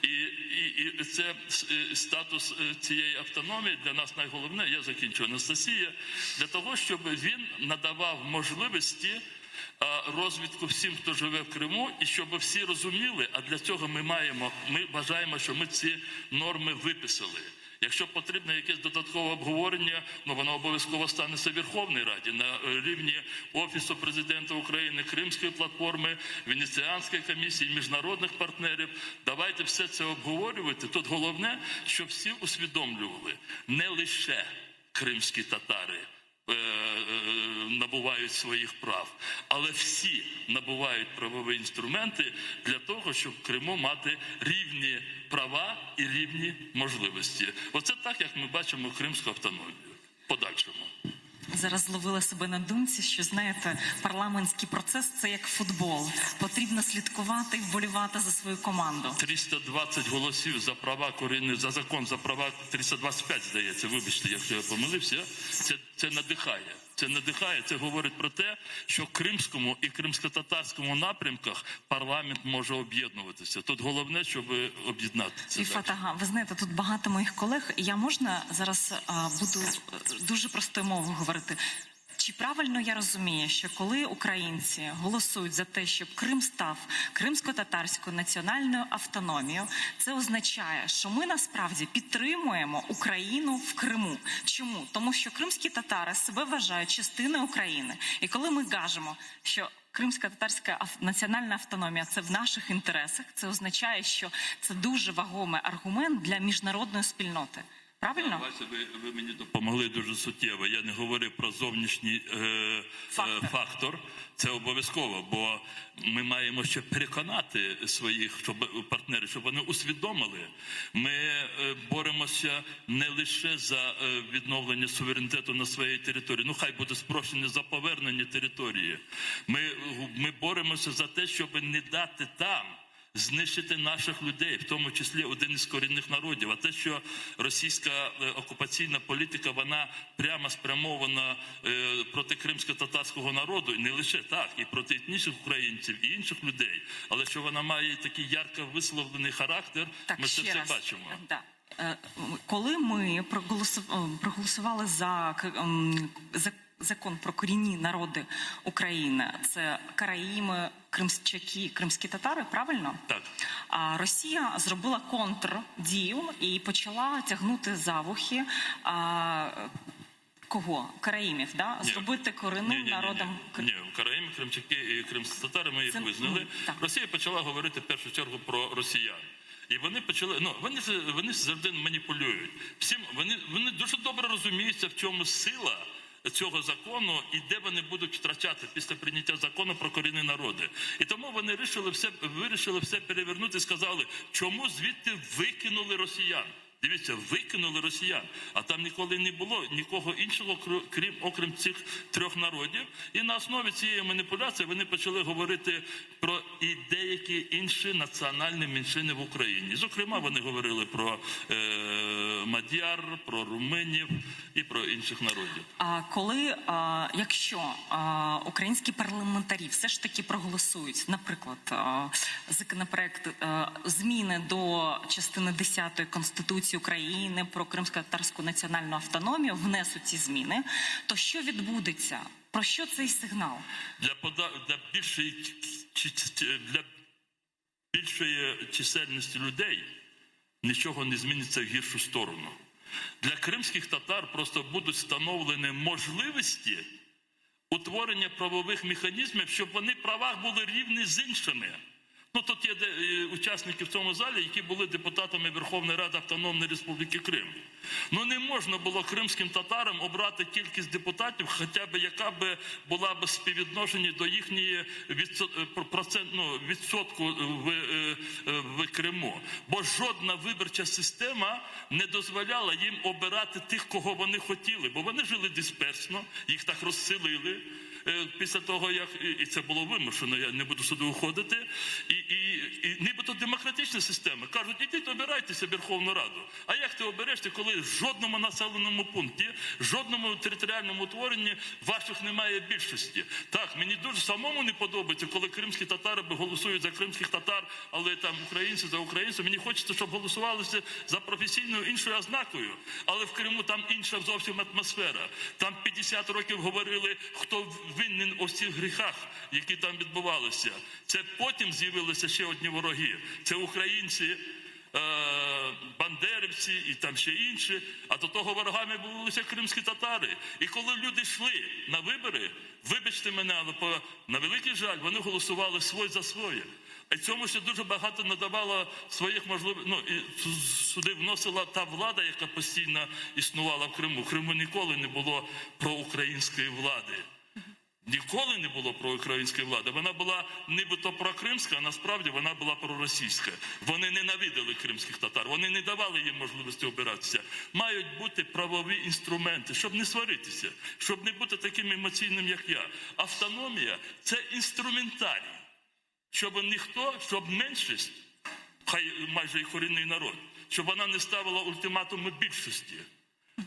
S3: І це статус цієї автономії для нас найголовніше, я закінчу, Анастасія, для того, щоб він надавав можливості розвитку всім, хто живе в Криму, і щоб всі розуміли, а для цього ми вважаємо, що ми ці норми виписали. Якщо потрібно якесь додаткове обговорення, воно обов'язково станеться в Верховній Раді на рівні Офісу Президента України, Кримської платформи, Венеціанської комісії, міжнародних партнерів. Давайте все це обговорювати. Тут головне, щоб всі усвідомлювали, не лише кримські татари набувають своїх прав, але всі набувають правові інструменти для того, щоб в Криму мати рівні права і рівні можливості. Оце так, як ми бачимо кримську автономію. Подальшому.
S4: Зараз зловила себе на думці, що, знаєте, парламентський процес – це як футбол. Потрібно слідкувати і вболівати за свою команду.
S3: 320 голосів за права корінних, за закон за права, 325, здається, вибачте, якщо я помилився, це надихає. Це надихає, це говорить про те, що в кримському і кримсько-татарському напрямках парламент може об'єднуватися. Тут головне, щоб об'єднатися.
S4: Ріфат Ага, ви знаєте, тут багато моїх колег, і я зараз буду дуже простою мовою говорити. Чи правильно я розумію, що коли українці голосують за те, щоб Крим став кримсько-татарською національною автономією, це означає, що ми насправді підтримуємо Україну в Криму. Чому? Тому що кримські татари себе вважають частиною України. І коли ми кажемо, що кримсько-татарська національна автономія – це в наших інтересах, це означає, що це дуже вагомий аргумент для міжнародної спільноти. Правильно?
S3: Вася, ви мені допомогли дуже суттєво. Я не говорив про зовнішній фактор. Це обов'язково, бо ми маємо ще переконати своїх партнерів, щоб вони усвідомили. Ми боремося не лише за відновлення суверенітету на своїй території. Ну, хай буде спрощення за повернення території. Ми боремося за те, щоб не дати там знищити наших людей, в тому числі один із корінних народів. А те, що російська окупаційна політика, вона прямо спрямована проти кримсько-татарського народу, і не лише так, і проти етнічних українців, і інших людей, але що вона має такий ярко висловлений характер, ми це все бачимо.
S4: Коли ми проголосували за закон про корінні народи України, це караїми, кримчаки, кримські татари, правильно?
S3: Так.
S4: А Росія зробила контрдію і почала тягнути за вухи кого? Караїмів, да? Зробити корінним народом.
S3: Ні, караїми, кримчаки і кримські татари, ми їх визнали. Росія почала говорити в першу чергу про росіян. І вони почали, вони завжди маніпулюють. Вони дуже добре розуміються, в чому сила цього закону і де вони будуть втрачати після прийняття закону про корінні народи. І тому вони вирішили все перевернути і сказали, чому звідти викинули росіян. Дивіться, викинули росіян, а там ніколи не було нікого іншого, окрім цих трьох народів. І на основі цієї маніпуляції вони почали говорити про і деякі інші національні меншини в Україні. Зокрема, вони говорили про мадяр, про румунів і про інших народів.
S4: Якщо українські парламентарі все ж таки проголосують, наприклад, законопроект зміни до частини 10 Конституції України про кримсько-татарську національну автономію, внесуть ці зміни, то що відбудеться? Про що цей сигнал?
S3: Для більшої чисельності людей нічого не зміниться в гіршу сторону. Для кримських татар просто будуть встановлені можливості утворення правових механізмів, щоб вони в правах були рівні з іншими. Тут є учасники в цьому залі, які були депутатами Верховної Ради Автономної Республіки Крим. Не можна було кримським татарам обрати кількість депутатів, хоча б яка б була б співвідношення до їхньої відсотку в Криму. Бо жодна виборча система не дозволяла їм обирати тих, кого вони хотіли. Бо вони жили дисперсно, їх так розселили. Після того, як і це було вимушено, я не буду сюди уходити, і нібито демократична система. Кажуть, ідіть, обирайтеся в Верховну Раду. А як ти оберешся, коли в жодному населеному пункті, в жодному територіальному утворенні ваших немає більшості? Так, мені дуже самому не подобається, коли кримські татари голосують за кримських татар, але там українці за українців. Мені хочеться, щоб голосувалися за професійною іншою ознакою. Але в Криму там інша зовсім атмосфера. Там 50 років говорили, хто винен у всіх гріхах, які там відбувалися. Це потім з'явилися ще одні вороги. Це українці, бандерівці і там ще інші. А до того ворогами були кримські татари. І коли люди йшли на вибори, вибачте мене, але на великий жаль, вони голосували свой за своє. І цьому ще дуже багато надавало своїх можливостей. Сюди вносила та влада, яка постійно існувала в Криму. В Криму ніколи не було проукраїнської влади. Ніколи не було проукраїнської влади. Вона була нібито прокримська, а насправді вона була проросійська. Вони ненавидели кримських татар, вони не давали їм можливості обиратися. Мають бути правові інструменти, щоб не сваритися, щоб не бути таким емоційним, як я. Автономія – це інструментарій, щоб меншість, хай майже і корінний народ, щоб вона не ставила ультиматуми більшості.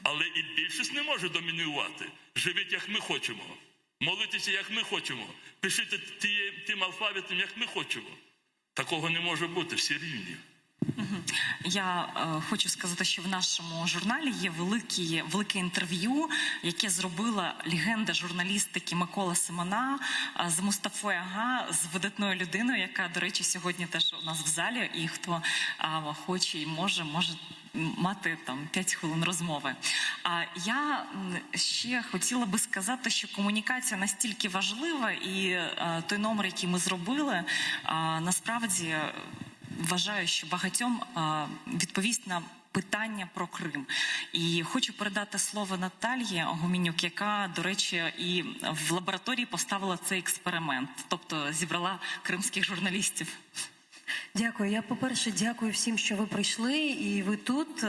S3: Але і більшість не може домінувати. Живіть, як ми хочемо. Молитися, як ми хочемо. Пишіть тим алфавітом, як ми хочемо. Такого не може бути, всі рівні.
S4: Я хочу сказати, що в нашому журналі є велике інтерв'ю, яке зробила легенда журналістики Микола Симона з Мустафою Ага, з видатною людиною, яка, до речі, сьогодні теж у нас в залі, і хто хоче і може мати там 5 хвилин розмови. Я ще хотіла би сказати, що комунікація настільки важлива, і той номер, який ми зробили, насправді вважаю, що багатьом відповість на питання про Крим. І хочу передати слово Наталії Гуменюк, яка, до речі, і в лабораторії поставила цей експеримент, тобто зібрала кримських журналістів.
S19: Дякую. Я, по-перше, дякую всім, що ви прийшли, і ви тут,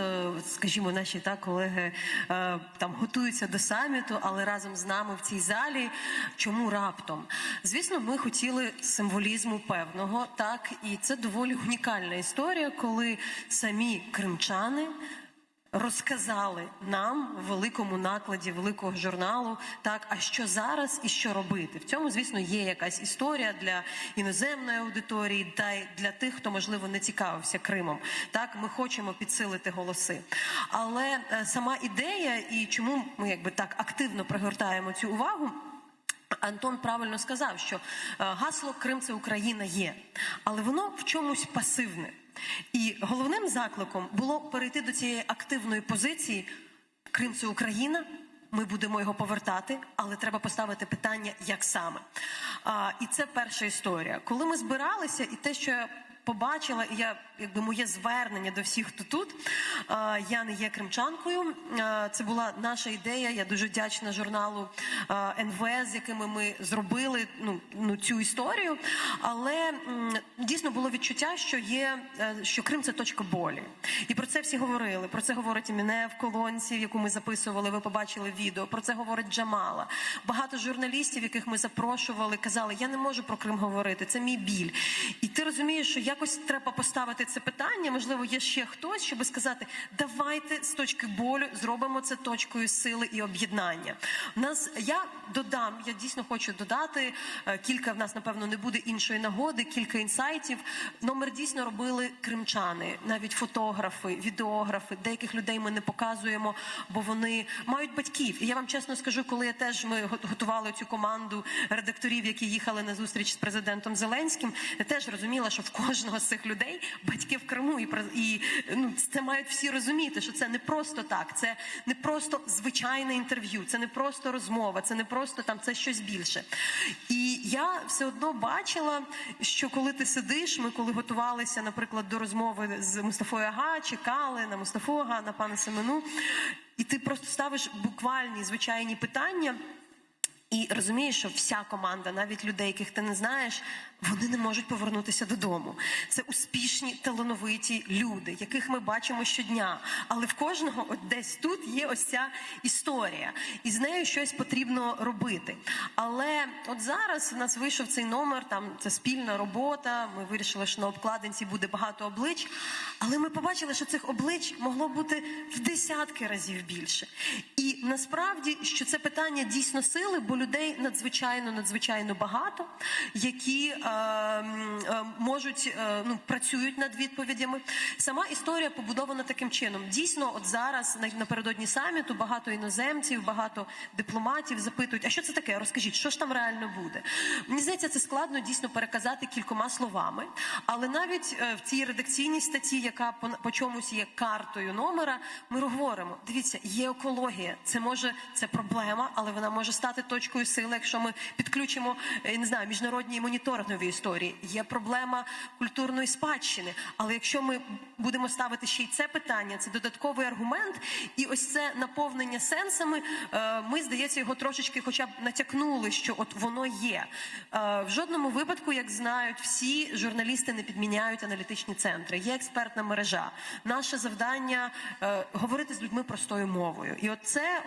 S19: скажімо, наші колеги там готуються до саміту, але разом з нами в цій залі. Чому раптом? Звісно, ми хотіли символізму певного, так, і це доволі унікальна історія, коли самі кримчани розказали нам в великому накладі великого журналу, так, а що зараз і що робити. В цьому, звісно, є якась історія для іноземної аудиторії та й для тих, хто, можливо, не цікавився Кримом. Так, ми хочемо підсилити голоси. Але сама ідея і чому ми так активно пригортаємо цю увагу, Антон правильно сказав, що гасло «Крим – це Україна» є, але воно в чомусь пасивне. І головним закликом було перейти до цієї активної позиції «Крим – це Україна», ми будемо його повертати, але треба поставити питання, як саме. І це перша історія. Коли ми збиралися, і те, що я побачила, і моє звернення до всіх, хто тут, я не є кримчанкою, це була наша ідея, я дуже вдячна журналу НВ, з якими ми зробили цю історію, але дійсно було відчуття, що Крим – це точка болі. І про це всі говорили, про це говорить Міне в колонці, яку ми записували, ви побачили відео, про це говорить Джамала. Багато журналістів, яких ми запрошували, казали, я не можу про Крим говорити, це мій біль. І ти розумієш, що якось треба поставити це питання, можливо, є ще хтось, щоб сказати, давайте з точки болю зробимо це точкою сили і об'єднання. Я дійсно хочу додати, в нас, напевно, не буде іншої нагоди, кілька інсайтів. Номер дійсно робили кримчани, навіть фотографи, відеографи, деяких людей ми не показуємо, бо вони мають батьків. І я вам чесно скажу, коли ми готували цю команду редакторів, які їхали на зустріч з президентом Зеленським, я теж розуміла, що в кожного з цих людей батьки в Криму, і це мають всі розуміти, що це не просто так, це не просто звичайне інтерв'ю, це не просто розмова, це не просто це щось більше. І я все одно бачила, що коли ти сидиш, ми коли готувалися, наприклад, до розмови з Мустафою Ага, чекали на Мустафу Ага, на пана Семену, і ти просто ставиш буквальні, звичайні питання, і розумієш, що вся команда, навіть людей, яких ти не знаєш, вони не можуть повернутися додому. Це успішні, талановиті люди, яких ми бачимо щодня. Але в кожного десь тут є ось ця історія. І з нею щось потрібно робити. Але от зараз в нас вийшов цей номер, це спільна робота, ми вирішили, що на обкладинці буде багато облич. Але ми побачили, що цих облич могло бути в десятки разів більше. І насправді, що це питання дійсно сили, бо людей надзвичайно багато, які працюють над відповідями. Сама історія побудована таким чином. Дійсно, от зараз, напередодні саміту, багато іноземців, багато дипломатів запитують, а що це таке? Розкажіть, що ж там реально буде? Мені здається, це складно дійсно переказати кількома словами, але навіть в цій редакційній статті, яка по чомусь є картою номера, ми говоримо, дивіться, є екологія, це проблема, але вона може стати точкою сили, якщо ми підключимо, міжнародні моніторингові історії. Є проблема культурної спадщини, але якщо ми будемо ставити ще й це питання, це додатковий аргумент, і ось це наповнення сенсами, ми, здається, його трошечки хоча б натякнули, що от воно є. В жодному випадку, як знають всі, журналісти не підміняють аналітичні центри. Є експертна мережа. Наше завдання – говорити з людьми простою мовою. І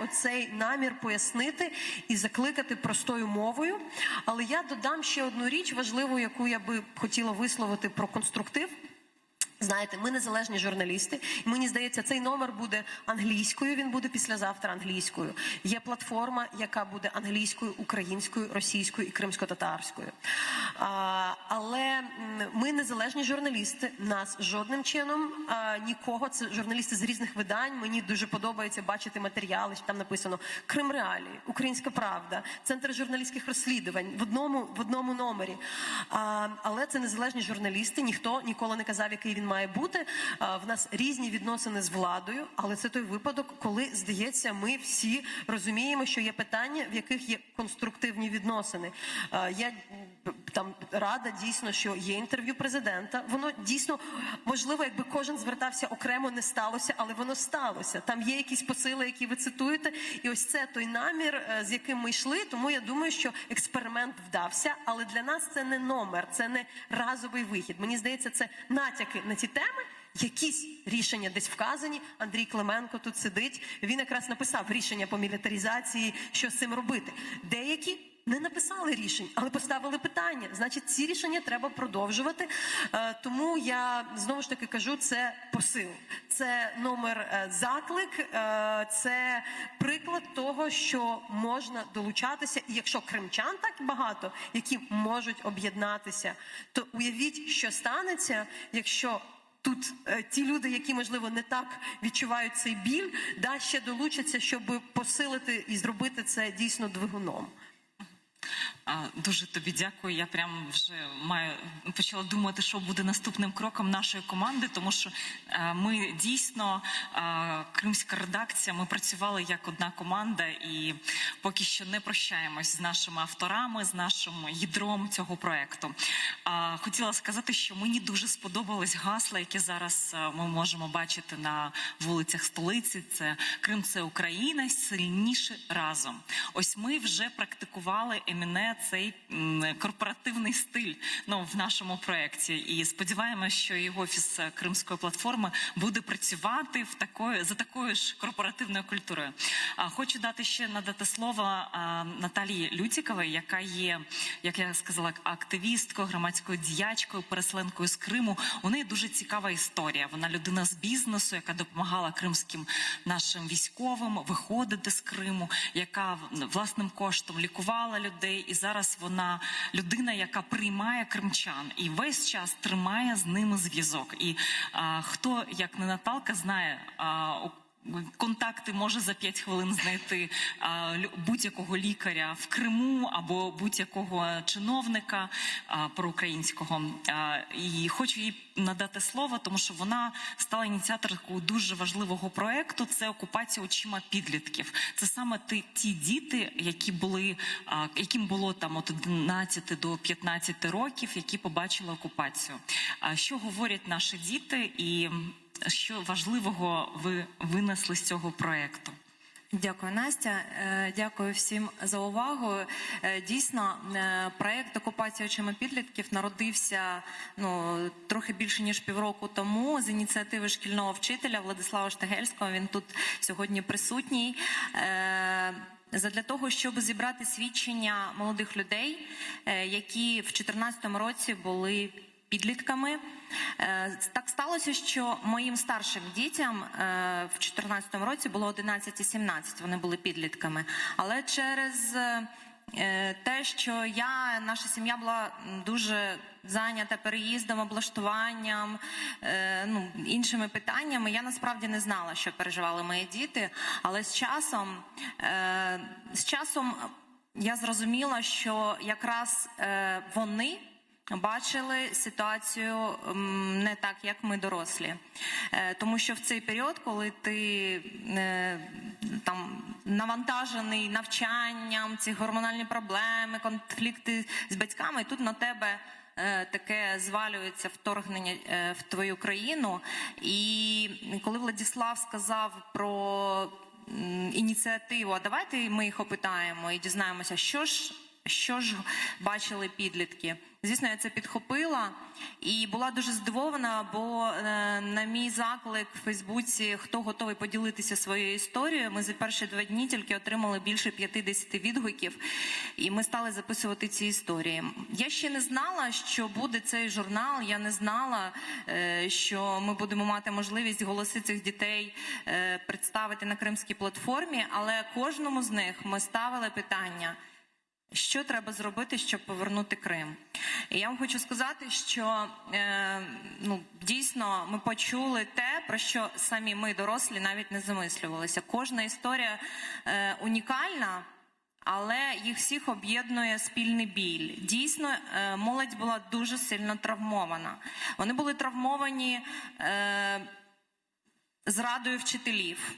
S19: оцей намір пояснити і закликати простою мовою. Але я додам ще одну річ важливу, яку я би хотіла висловити про конструктив. Знаєте, ми незалежні журналісти, і мені здається, цей номер буде англійською, він буде післязавтра англійською. Є платформа, яка буде англійською, українською, російською і кримсько-татарською. Але ми незалежні журналісти, нас жодним чином нікого, це журналісти з різних видань, мені дуже подобається бачити матеріали, що там написано «Крим Реалії», «Українська Правда», Центр журналістських розслідувань в одному номері. Але це незалежні журналісти, ніхто ніколи не казав, який він має бути. В нас різні відносини з владою, але це той випадок, коли, здається, ми всі розуміємо, що є питання, в яких є конструктивні відносини. Я там рада дійсно, що є інтерв'ю президента. Воно дійсно, можливо, якби кожен звертався окремо, не сталося, але воно сталося. Там є якісь посили, які ви цитуєте. І ось це той намір, з яким ми йшли. Тому я думаю, що експеримент вдався. Але для нас це не номер, це не разовий вихід. Мені здається, це натяки на ті теми. Якісь рішення десь вказані. Андрій Клименко тут сидить. Він якраз написав рішення по мілітаризації, що з цим робити. Деякі не написали рішень, але поставили питання. Значить, ці рішення треба продовжувати. Тому я знову ж таки кажу, це посил. Це номер заклик, це приклад того, що можна долучатися. І якщо кримчан так багато, які можуть об'єднатися, то уявіть, що станеться, якщо тут ті люди, які, можливо, не так відчувають цей біль, ще долучаться, щоб посилити і зробити це дійсно двигуном.
S4: Дуже тобі дякую. Я прям вже почала думати, що буде наступним кроком нашої команди, тому що ми дійсно, кримська редакція, ми працювали як одна команда і поки що не прощаємось з нашими авторами, з нашим ядром цього проекту. Хотіла сказати, що мені дуже сподобалось гасло, яке зараз ми можемо бачити на вулицях столиці. Це «Крим – це Україна, сильніше разом». Ось ми вже практикували Еміне цей корпоративний стиль в нашому проєкті. І сподіваємося, що і офіс Кримської платформи буде працювати за такою ж корпоративною культурою. Хочу надати слово Наталії Лютіковій, яка є, як я сказала, активісткою, громадською діячкою, переселенкою з Криму. У неї дуже цікава історія. Вона людина з бізнесу, яка допомагала кримським нашим військовим виходити з Криму, яка власним коштом лікувала людей. І зараз вона людина, яка приймає кримчан і весь час тримає з ними зв'язок. І хто, як не Наталка, знає, контакти може за 5 хвилин знайти будь-якого лікаря в Криму або будь-якого чиновника проукраїнського. І хочу їй надати слово, тому що вона стала ініціаторкою дуже важливого проєкту. Це окупація очима підлітків. Це саме ті діти, яким було там від 11 до 15 років, які побачили окупацію. Що говорять наші діти і що важливого ви винесли з цього проєкту?
S6: Дякую, Настя. Дякую всім за увагу. Дійсно, проєкт «Окупація очима підлітків» народився трохи більше ніж півроку тому з ініціативи шкільного вчителя Владислава Штагельського. Він тут сьогодні присутній. Задля того, щоб зібрати свідчення молодих людей, які в 2014 році були підлітками. Так сталося, що моїм старшим дітям в 2014 році було 11 і 17, вони були підлітками. Але через те, що наша сім'я була дуже зайнята переїздом, облаштуванням, іншими питаннями, я насправді не знала, що переживали мої діти. Але з часом я зрозуміла, що якраз вони бачили ситуацію не так, як ми дорослі. Тому що в цей період, коли ти навантажений навчанням, ці гормональні проблеми, конфлікти з батьками, і тут на тебе таке звалюється вторгнення в твою країну. І коли Владислав сказав про ініціативу, а давайте ми їх опитаємо і дізнаємося, що ж бачили підлітки. Звісно, я це підхопила і була дуже здивована, бо на мій заклик в Фейсбуці, хто готовий поділитися своєю історією, ми за перші 2 дні тільки отримали більше 50 відгуків, і ми стали записувати ці історії. Я ще не знала, що буде цей журнал, я не знала, що ми будемо мати можливість голоси цих дітей представити на Кримській платформі, але кожному з них ми ставили питання, що треба зробити, щоб повернути Крим. І я вам хочу сказати, що дійсно ми почули те, про що самі ми, дорослі, навіть не замислювалися. Кожна історія унікальна, але їх всіх об'єднує спільний біль. Дійсно, молодь була дуже сильно травмована. Вони були травмовані зрадою вчителів.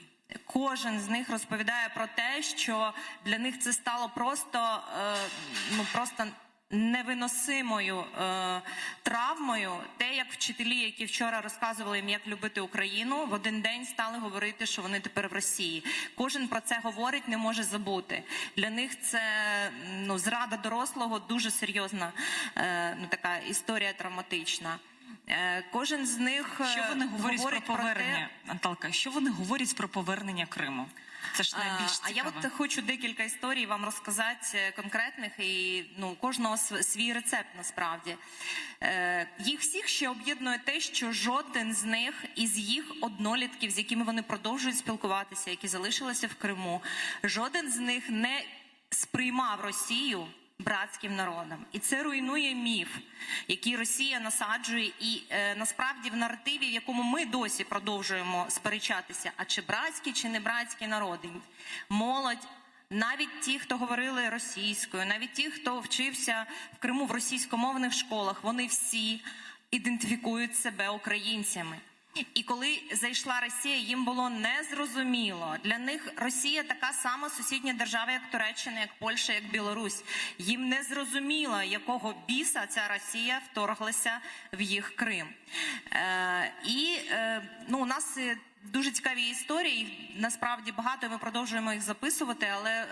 S6: Кожен з них розповідає про те, що для них це стало просто невиносимою травмою те, як вчителі, які вчора розказували їм, як любити Україну, в один день стали говорити, що вони тепер в Росії. Кожен про це говорить, не може забути. Для них це зрада дорослого, дуже серйозна така історія травматична. Кожен з них
S4: Що вони говорять про
S6: говорить
S4: повернення, Наталка? Що вони говорять про повернення Криму? Це ж найбільш цікаве.
S6: А я от хочу декілька історій вам розказати конкретних, і кожного свій рецепт насправді. Їх всіх ще об'єднує те, що жоден з них із їх однолітків, з якими вони продовжують спілкуватися, які залишилися в Криму, жоден з них не сприймав Росію братським народом. І це руйнує міф, який Росія насаджує, і насправді в наративі, в якому ми досі продовжуємо сперечатися, а чи братські, чи не братські народи. Молодь, навіть ті, хто говорили російською, навіть ті, хто вчився в Криму в російськомовних школах, вони всі ідентифікують себе українцями. І коли зайшла Росія, їм було незрозуміло. Для них Росія така сама сусідня держава, як Туреччина, як Польща, як Білорусь. Їм не зрозуміло, якого біса ця Росія вторглася в їх Крим. У нас дуже цікаві історії, насправді багато, ми продовжуємо їх записувати, але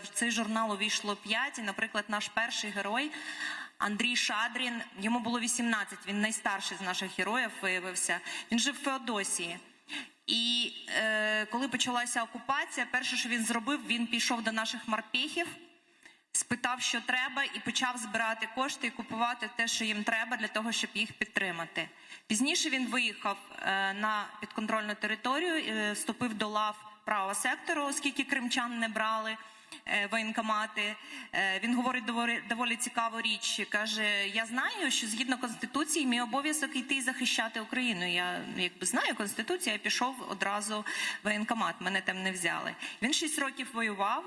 S6: в цей журнал увійшло 5, і, наприклад, наш перший герой Андрій Шадрін, йому було 18, він найстарший з наших героїв виявився. Він жив в Феодосії. І коли почалася окупація, перше, що він зробив, він пішов до наших морпехів, спитав, що треба, і почав збирати кошти і купувати те, що їм треба, для того, щоб їх підтримати. Пізніше він виїхав на підконтрольну територію, вступив до лав правого сектору, оскільки кримчан не брали воєнкомати. Він говорить доволі цікаву річ. Каже, я знаю, що згідно Конституції мій обов'язок йти і захищати Україну. Я знаю Конституцію, я пішов одразу в воєнкомат, мене там не взяли. Він 6 років воював.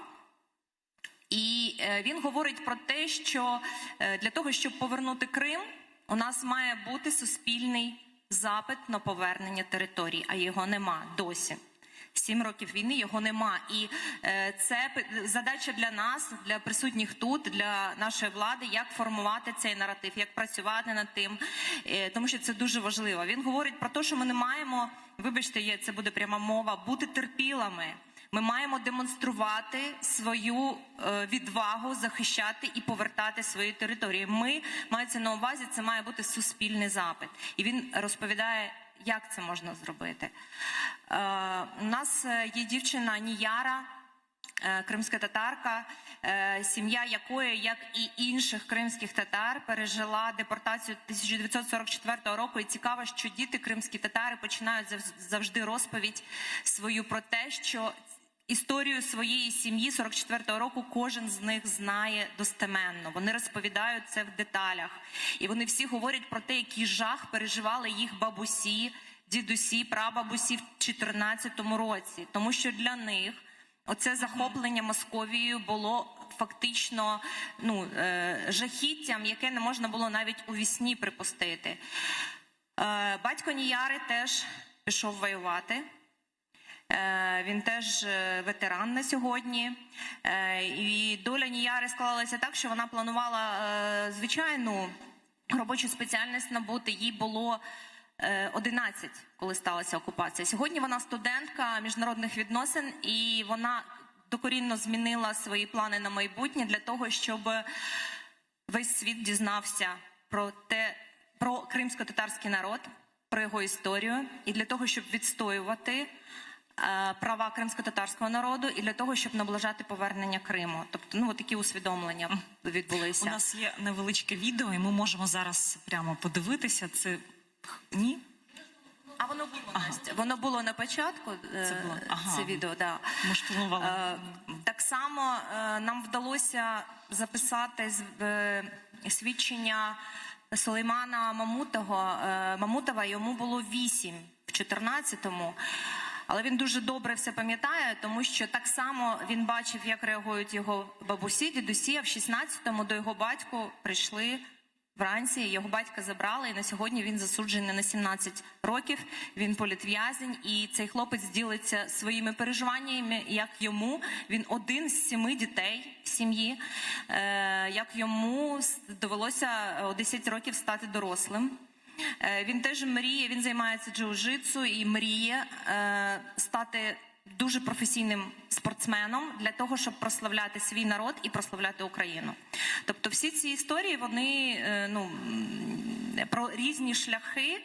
S6: І він говорить про те, що для того, щоб повернути Крим, у нас має бути суспільний запит на повернення територій, а його нема досі. 7 років війни його нема. І це задача для нас, для присутніх тут, для нашої влади, як формувати цей наратив, як працювати над тим, тому що це дуже важливо. Він говорить про те, що ми не маємо, вибачте, це буде пряма мова, бути терпілами. Ми маємо демонструвати свою відвагу, захищати і повертати свої території. Мається на увазі, це має бути суспільний запит. І він розповідає, як це можна зробити. У нас є дівчина Ніяра, кримська татарка, сім'я якої, як і інших кримських татар, пережила депортацію 1944 року. І цікаво, що діти кримські татари починають завжди розповідь свою про те, що історію своєї сім'ї 44-го року кожен з них знає достеменно. Вони розповідають це в деталях. І вони всі говорять про те, який жах переживали їх бабусі, дідусі, прабабусі в 14-му році. Тому що для них оце захоплення Московією було фактично жахіттям, яке не можна було навіть у вісні припустити. Батько Ніяри теж пішов воювати. Він теж ветеран на сьогодні. І доля Ніяри склалася так, що вона планувала звичайну робочу спеціальність набути. Їй було 11, коли сталася окупація. Сьогодні вона студентка міжнародних відносин, і вона докорінно змінила свої плани на майбутнє для того, щоб весь світ дізнався про кримсько-татарський народ, про його історію, і для того, щоб відстоювати права кримсько-татарського народу, і для того, щоб наближати повернення Криму. Тобто, такі усвідомлення відбулися.
S4: У нас є невеличке відео, і ми можемо зараз прямо подивитися. Це ні?
S6: А воно було, Настя. Воно було на початку, це відео, да.
S4: Ми ж планували.
S6: Так само нам вдалося записати свідчення Сулеймана Мамутова. Йому було 8 в 14-му. Але він дуже добре все пам'ятає, тому що так само він бачив, як реагують його бабусі, дідусі, а в 16-му до його батька прийшли Вранці його батька забрали, і на сьогодні він засуджений на 17 років, він політв'язень, і цей хлопець ділиться своїми переживаннями, як йому, він один з 7 дітей в сім'ї, як йому довелося у 10 років стати дорослим. Він теж мріє, він займається джиу-джитсу і мріє стати дуже професійним спортсменом для того, щоб прославляти свій народ і прославляти Україну. Тобто всі ці історії, вони про різні шляхи,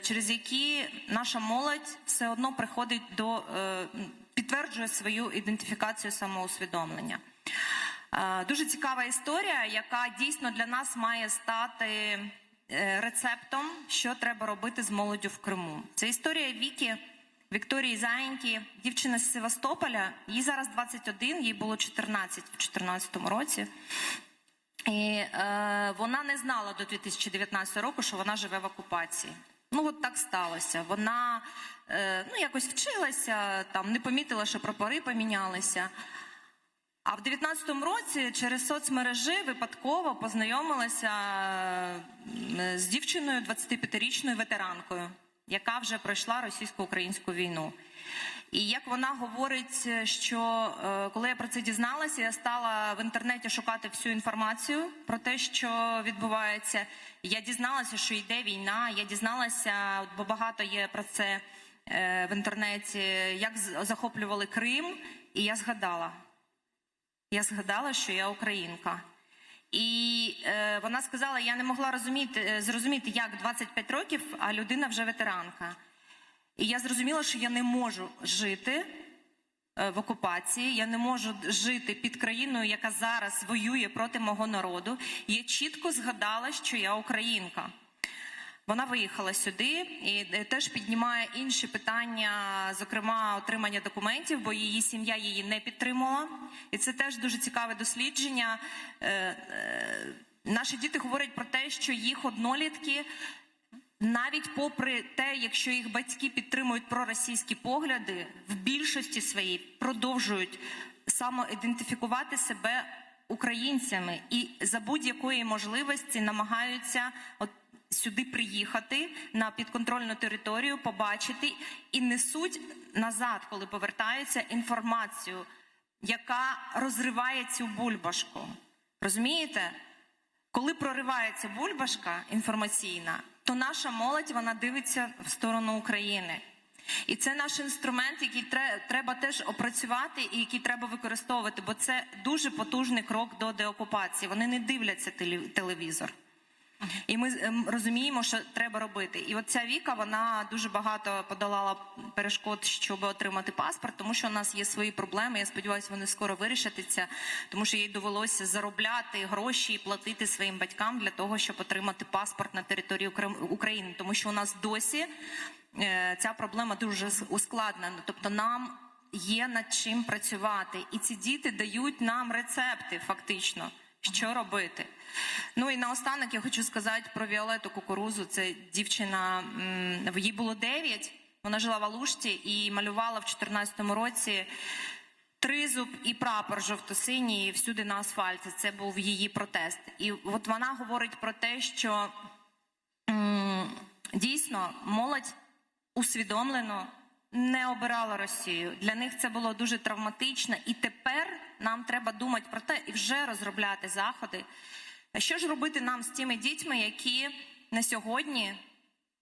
S6: через які наша молодь все одно приходить до, підтверджує свою ідентифікацію, самоусвідомлення. Дуже цікава історія, яка дійсно для нас має стати рецептом, що треба робити з молоддю в Криму. Це історія Вікторії Заєньки, дівчина з Севастополя, їй зараз 21, їй було 14 в 2014 році. І вона не знала до 2019 року, що вона живе в окупації. Ну, от так сталося. Вона якось вчилася, там, не помітила, що прапори помінялися. А в 19-му році через соцмережі випадково познайомилася з дівчиною, 25-річною ветеранкою, яка вже пройшла російсько-українську війну. І як вона говорить, що коли я про це дізналася, я стала в інтернеті шукати всю інформацію про те, що відбувається. Я дізналася, що йде війна, я дізналася, бо багато є про це в інтернеті, як захоплювали Крим, і я згадала. Що я українка. І вона сказала, я не могла зрозуміти, як 25 років, а людина вже ветеранка. І я зрозуміла, що я не можу жити в окупації, я не можу жити під країною, яка зараз воює проти мого народу. І я чітко згадала, що я українка. Вона виїхала сюди і теж піднімає інші питання, зокрема отримання документів, бо її сім'я її не підтримувала. І це теж дуже цікаве дослідження. Наші діти говорять про те, що їх однолітки, навіть попри те, якщо їх батьки підтримують проросійські погляди, в більшості своїй продовжують самоідентифікувати себе українцями і за будь-якої можливості намагаються сюди приїхати на підконтрольну територію, побачити і несуть назад, коли повертаються, інформацію, яка розриває цю бульбашку. Розумієте? Коли проривається бульбашка інформаційна, то наша молодь, вона дивиться в сторону України. І це наш інструмент, який треба теж опрацювати і який треба використовувати, бо це дуже потужний крок до деокупації. Вони не дивляться телевізор. І ми розуміємо, що треба робити. І от ця Віка, вона дуже багато подолала перешкод, щоб отримати паспорт, тому що у нас є свої проблеми. Я сподіваюся, вони скоро вирішаться, тому що їй довелося заробляти гроші і платити своїм батькам для того, щоб отримати паспорт на території України. Тому що у нас досі ця проблема дуже ускладнена. Тобто нам є над чим працювати. І ці діти дають нам рецепти, фактично, що робити. Ну і наостанок я хочу сказати про Віолетту Кукурузу. Це дівчина, їй було 9, вона жила в Алушті і малювала в 2014 році тризуб і прапор жовто-синій всюди на асфальті. Це був її протест. І от вона говорить про те, що дійсно молодь усвідомлено не обирала Росію. Для них це було дуже травматично. І тепер нам треба думати про те і вже розробляти заходи. Що ж робити нам з тими дітьми, які на сьогодні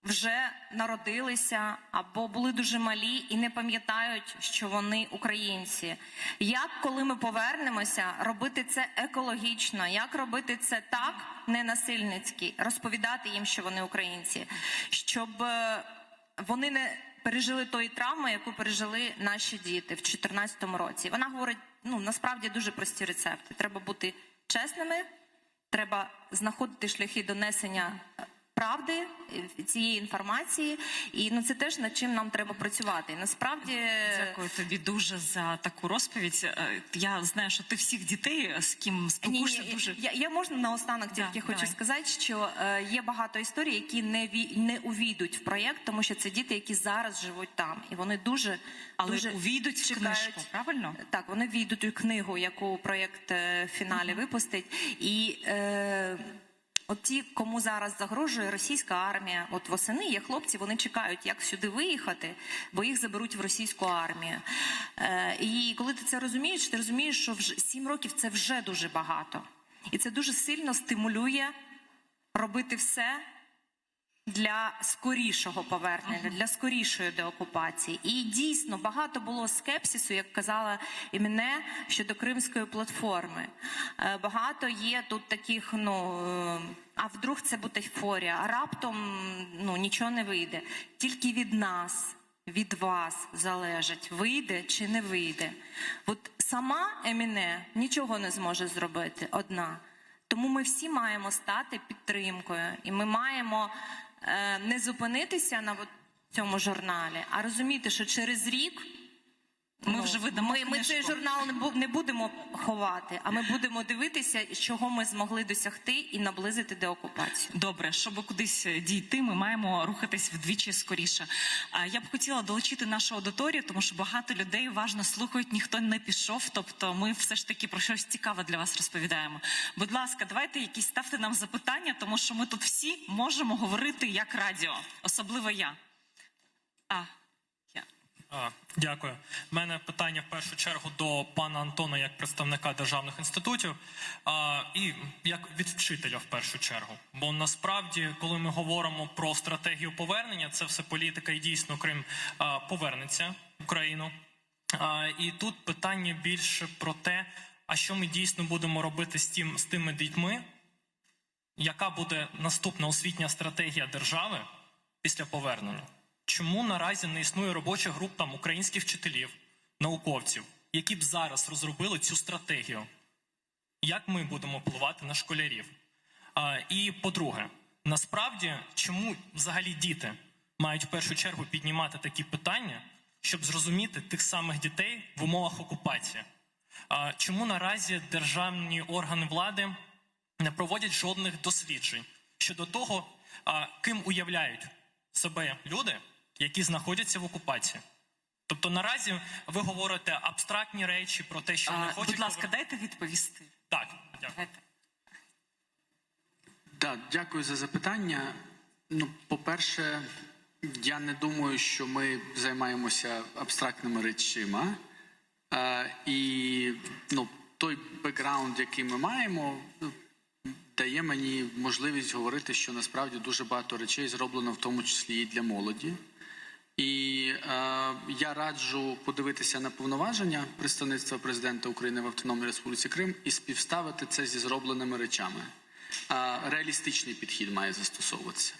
S6: вже народилися або були дуже малі і не пам'ятають, що вони українці? Як, коли ми повернемося, робити це екологічно? Як робити це так, не насильницьки? Розповідати їм, що вони українці? Щоб вони не пережили тої травми, яку пережили наші діти в 2014 році. Вона говорить, насправді дуже прості рецепти. Треба бути чесними, треба знаходити шляхи донесення правди, цієї інформації. І це теж над чим нам треба працювати. І насправді...
S4: Дякую тобі дуже за таку розповідь. Я знаю, що ти всіх дітей, з ким спілкуєшся, дуже...
S6: Я можна наостанок тільки хочу сказати, що є багато історій, які не увійдуть в проєкт, тому що це діти, які зараз живуть там. І вони дуже
S4: увійдуть в книжку, правильно?
S6: Так, вони війдуть у книгу, яку проєкт в фіналі випустить. І От ті, кому зараз загрожує російська армія, от восени є хлопці, вони чекають, як сюди виїхати, бо їх заберуть в російську армію. І коли ти це розумієш, ти розумієш, що 7 років – це вже дуже багато. І це дуже сильно стимулює робити все для скорішого повернення, для скорішої деокупації. І дійсно багато було скепсису, як казала і мене, щодо Кримської платформи. Багато є тут таких, а вдруг це бутафорія, а раптом нічого не вийде. Тільки від нас, від вас залежить, вийде чи не вийде. От сама Еміне нічого не зможе зробити одна. Тому ми всі маємо стати підтримкою. І ми маємо не зупинитися на цьому журналі, а розуміти, що через рік
S4: Ми вже видамо
S6: ми цей журнал не будемо ховати, а ми будемо дивитися, чого ми змогли досягти і наблизити деокупацію.
S4: Добре, щоб кудись дійти, ми маємо рухатись вдвічі скоріше. Я б хотіла долучити нашу аудиторію, тому що багато людей уважно слухають, ніхто не пішов, тобто ми все ж таки про щось цікаве для вас розповідаємо. Будь ласка, давайте якісь ставте нам запитання, тому що ми тут всі можемо говорити як радіо, особливо я.
S9: Дякую. У мене питання в першу чергу до пана Антона як представника державних інститутів і як від вчителя в першу чергу. Бо насправді, коли ми говоримо про стратегію повернення, це все політика і дійсно Крим повернеться в Україну. І тут питання більше про те, а що ми дійсно будемо робити з тими дітьми, яка буде наступна освітня стратегія держави після повернення. Чому наразі не існує робочих груп там українських вчителів, науковців, які б зараз розробили цю стратегію? Як ми будемо впливати на школярів? І по-друге, насправді, чому взагалі діти мають в першу чергу піднімати такі питання, щоб зрозуміти тих самих дітей в умовах окупації? Чому наразі державні органи влади не проводять жодних досліджень щодо того, ким уявляють себе люди, які знаходяться в окупації? Тобто наразі ви говорите абстрактні речі про те, що не хочуть...
S4: Будь ласка, дайте відповісти.
S9: Так, дякую.
S17: Дякую за запитання. По-перше, я не думаю, що ми займаємося абстрактними речима. І той бекграунд, який ми маємо, дає мені можливість говорити, що насправді дуже багато речей зроблено, в тому числі і для молоді. І я раджу подивитися на повноваження представництва президента України в Автономній Республіці Крим і співставити це зі зробленими речами. Реалістичний підхід має застосовуватися.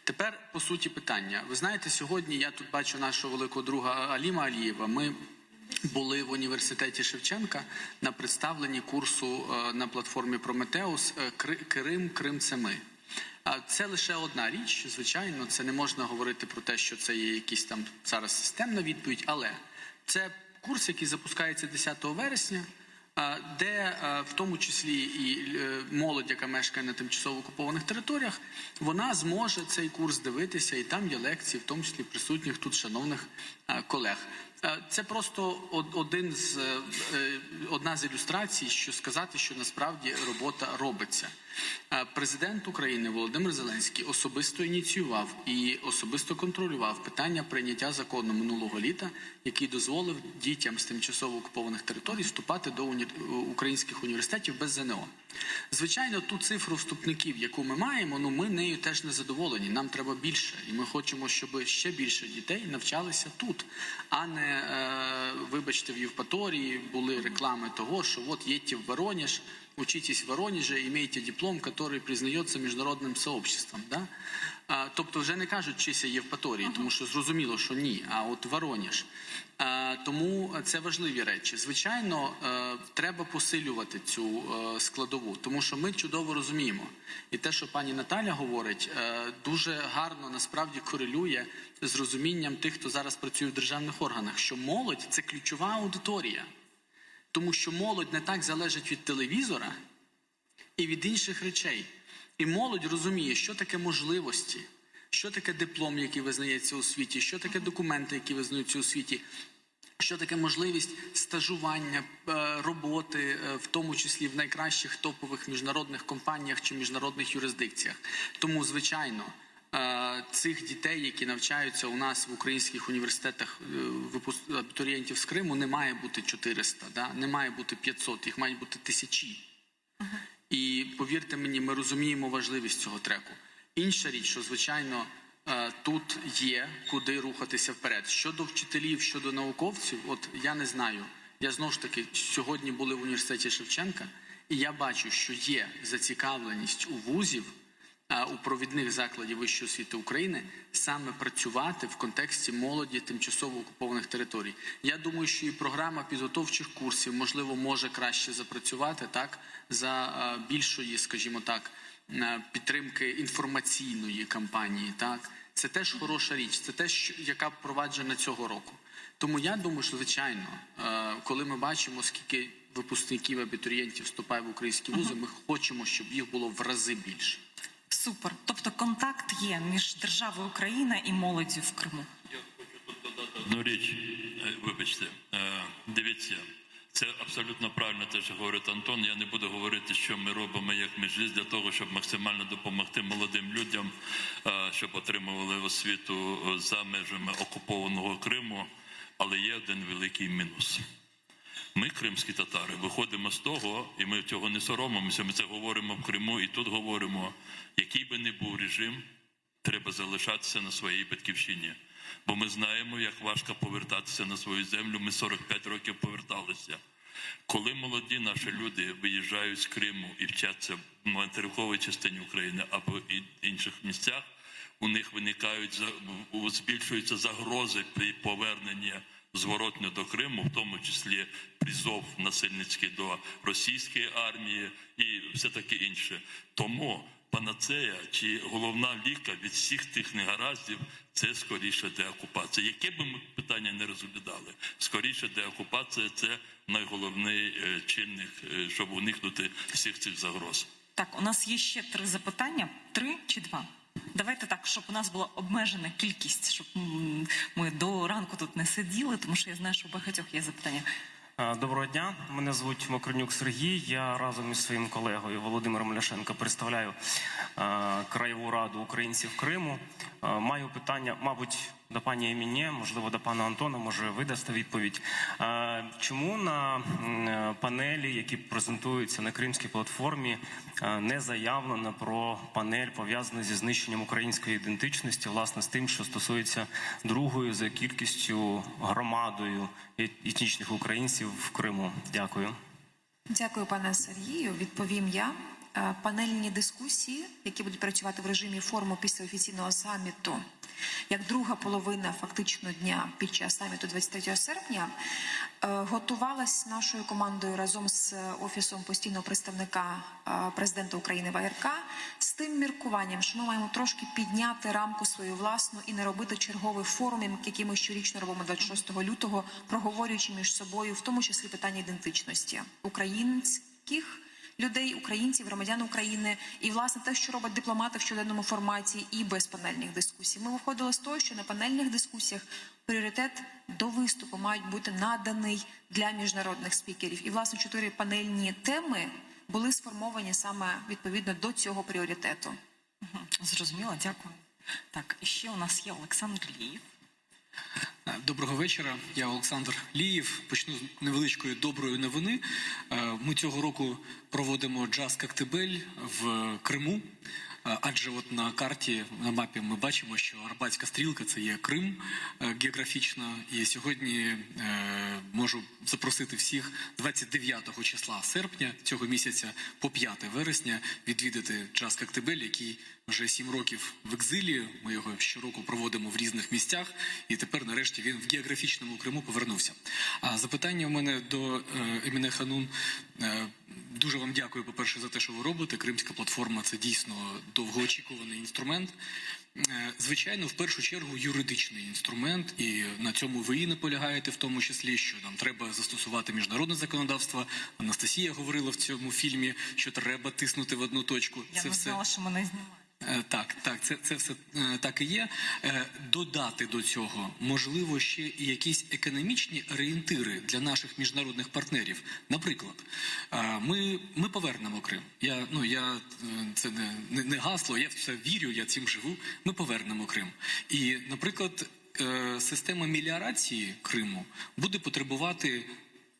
S17: Тепер, по суті, питання. Ви знаєте, сьогодні я тут бачу нашого великого друга Аліма Алієва. Ми були в університеті Шевченка на представленні курсу на платформі Прометеус «Крим – це ми». Це лише одна річ, звичайно, це не можна говорити про те, що це є якась там зараз системна відповідь, але це курс, який запускається 10 вересня, де в тому числі і молодь, яка мешкає на тимчасово окупованих територіях, вона зможе цей курс дивитися, і там є лекції, в тому числі присутніх тут шановних колег. Це просто одна з ілюстрацій, що сказати, що насправді робота робиться. Президент України Володимир Зеленський особисто ініціював і особисто контролював питання прийняття закону минулого літа, який дозволив дітям з тимчасово окупованих територій вступати до українських університетів без ЗНО. Звичайно, ту цифру вступників, яку ми маємо, ми нею теж не задоволені. Нам треба більше. І ми хочемо, щоб ще більше дітей навчалися тут, а не, вибачте, в Євпаторії були реклами того, що от їдьте в Воронеж, учитесь в Воронеже, имейте диплом, который признается міжнародним сообществом. Да? Тобто вже не кажуть, вчися Євпаторії, тому що зрозуміло, що ні, а от Воронеж. Тому це важливі речі. Звичайно, треба посилювати цю складову, тому що ми чудово розуміємо. І те, що пані Наталя говорить, дуже гарно насправді корелює з розумінням тих, хто зараз працює в державних органах, що молодь – це ключова аудиторія. Тому що молодь не так залежить від телевізора і від інших речей. І молодь розуміє, що таке можливості, що таке диплом, який визнається у світі, що таке документи, які визнаються у світі. Що таке можливість стажування, роботи, в тому числі в найкращих топових міжнародних компаніях чи міжнародних юрисдикціях. Тому, звичайно, цих дітей, які навчаються у нас в українських університетах, абітурієнтів з Криму, не має бути 400, не має бути 500, їх мають бути тисячі. І повірте мені, ми розуміємо важливість цього треку. Інша річ, що, звичайно, тут є куди рухатися вперед. Щодо вчителів, щодо науковців, от я не знаю. Я знову ж таки сьогодні були в університеті Шевченка, і я бачу, що є зацікавленість у вузів, у провідних закладів вищої освіти України саме працювати в контексті молоді тимчасово окупованих територій. Я думаю, що і програма підготовчих курсів, можливо, може краще запрацювати так за більшої, скажімо так, підтримки інформаційної кампанії. Так? Це теж хороша річ, це теж, яка впроваджена цього року. Тому я думаю, що, звичайно, коли ми бачимо, скільки випускників, абітурієнтів вступає в українські вузи, ми хочемо, щоб їх було в рази більше.
S4: Супер. Тобто контакт є між державою Україна і молоддю в Криму.
S3: Я хочу тут додати одну річ. Вибачте, дивіться, це абсолютно правильно те, що говорить Антон. Я не буду говорити, що ми робимо як Меджліс для того, щоб максимально допомогти молодим людям, щоб отримували освіту за межами окупованого Криму. Але є один великий мінус. Ми, кримські татари, виходимо з того, і ми цього не соромимося, ми це говоримо в Криму і тут говоримо, який би не був режим, треба залишатися на своїй батьківщині. Бо ми знаємо, як важко повертатися на свою землю, ми 45 років поверталися. Коли молоді наші люди виїжджають з Криму і вчаться в материковій частині України або в інших місцях, у них збільшуються загрози при поверненні зворотно до Криму, в тому числі призов насильницький до російської армії і все таке інше. Тому панацея чи головна ліка від всіх тих негараздів – це скоріше деокупація. Яке б ми питання не розглядали, скоріше деокупація – це найголовний чинник, щоб уникнути всіх цих загроз.
S4: Так, у нас є ще 3 запитання. 3 чи 2? Давайте так, щоб у нас була обмежена кількість, щоб ми до ранку тут не сиділи, тому що я знаю, що у багатьох є запитання.
S18: Доброго дня, мене звуть Мокринюк Сергій. Я разом із своїм колегою Володимиром Ляшенко представляю Краєву раду українців Криму. Маю питання, мабуть, до пані Еміне, можливо, до пана Антона, може ви дасте відповідь. Чому на панелі, які презентуються на Кримській платформі, не заявлено про панель, пов'язану зі знищенням української ідентичності, власне, з тим, що стосується другою за кількістю громадою етнічних українців в Криму? Дякую.
S2: Дякую, пане Сергію. Відповім я. Панельні дискусії, які будуть працювати в режимі форуму після офіційного саміту, як друга половина фактично дня під час саміту 23 серпня, готувалась нашою командою разом з Офісом постійного представника президента України в АРК з тим міркуванням, що ми маємо трошки підняти рамку свою власну і не робити черговий форум, який ми щорічно робимо 26 лютого, проговорюючи між собою, в тому числі питання ідентичності українських людей, українців, громадян України і, власне, те, що роблять дипломати в щоденному форматі і без панельних дискусій. Ми виходили з того, що на панельних дискусіях пріоритет до виступу мають бути наданий для міжнародних спікерів. І, власне, 4 панельні теми були сформовані саме відповідно до цього пріоритету.
S4: Зрозуміло, дякую. Так, і ще у нас є Олександр Ліїв.
S20: Доброго вечора, я Олександр Ліїв. Почну з невеличкої доброї новини. Ми цього року проводимо джаз Коктебель в Криму. Адже от на карті, на мапі ми бачимо, що Арбатська стрілка – це є Крим географічно. І сьогодні можу запросити всіх 29 числа серпня цього місяця по 5 вересня відвідати джаз Коктебель, який вже 7 років в екзилі. Ми його щороку проводимо в різних місцях. І тепер, нарешті, він в географічному Криму повернувся. А запитання у мене до Еміне Ханум. Дуже вам дякую, по-перше, за те, що ви робите. Кримська платформа – це дійсно довгоочікуваний інструмент. Звичайно, в першу чергу юридичний інструмент, і на цьому ви і наполягаєте в тому числі, що нам треба застосувати міжнародне законодавство. Анастасія говорила в цьому фільмі, що треба тиснути в одну точку.
S4: Я не знала, що мене знімають.
S20: Так, це все так і є. Додати до цього, можливо, ще і якісь економічні орієнтири для наших міжнародних партнерів. Наприклад, ми повернемо Крим. Це не гасло, я в це вірю, я цим живу. Ми повернемо Крим. І, наприклад, система меліорації Криму буде потребувати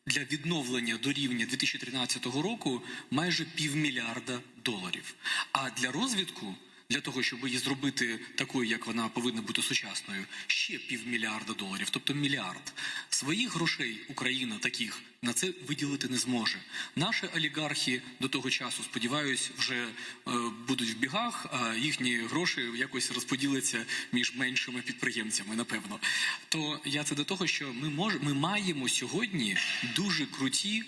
S20: для відновлення до рівня 2013 року майже $500 мільярда. А для розвитку, для того, щоб її зробити такою, як вона повинна бути сучасною, ще $500 мільярда, тобто мільярд. Своїх грошей Україна таких на це виділити не зможе. Наші олігархи до того часу, сподіваюсь, вже будуть в бігах, а їхні гроші якось розподіляться між меншими підприємцями, напевно. То я це до того, що ми маємо сьогодні дуже круті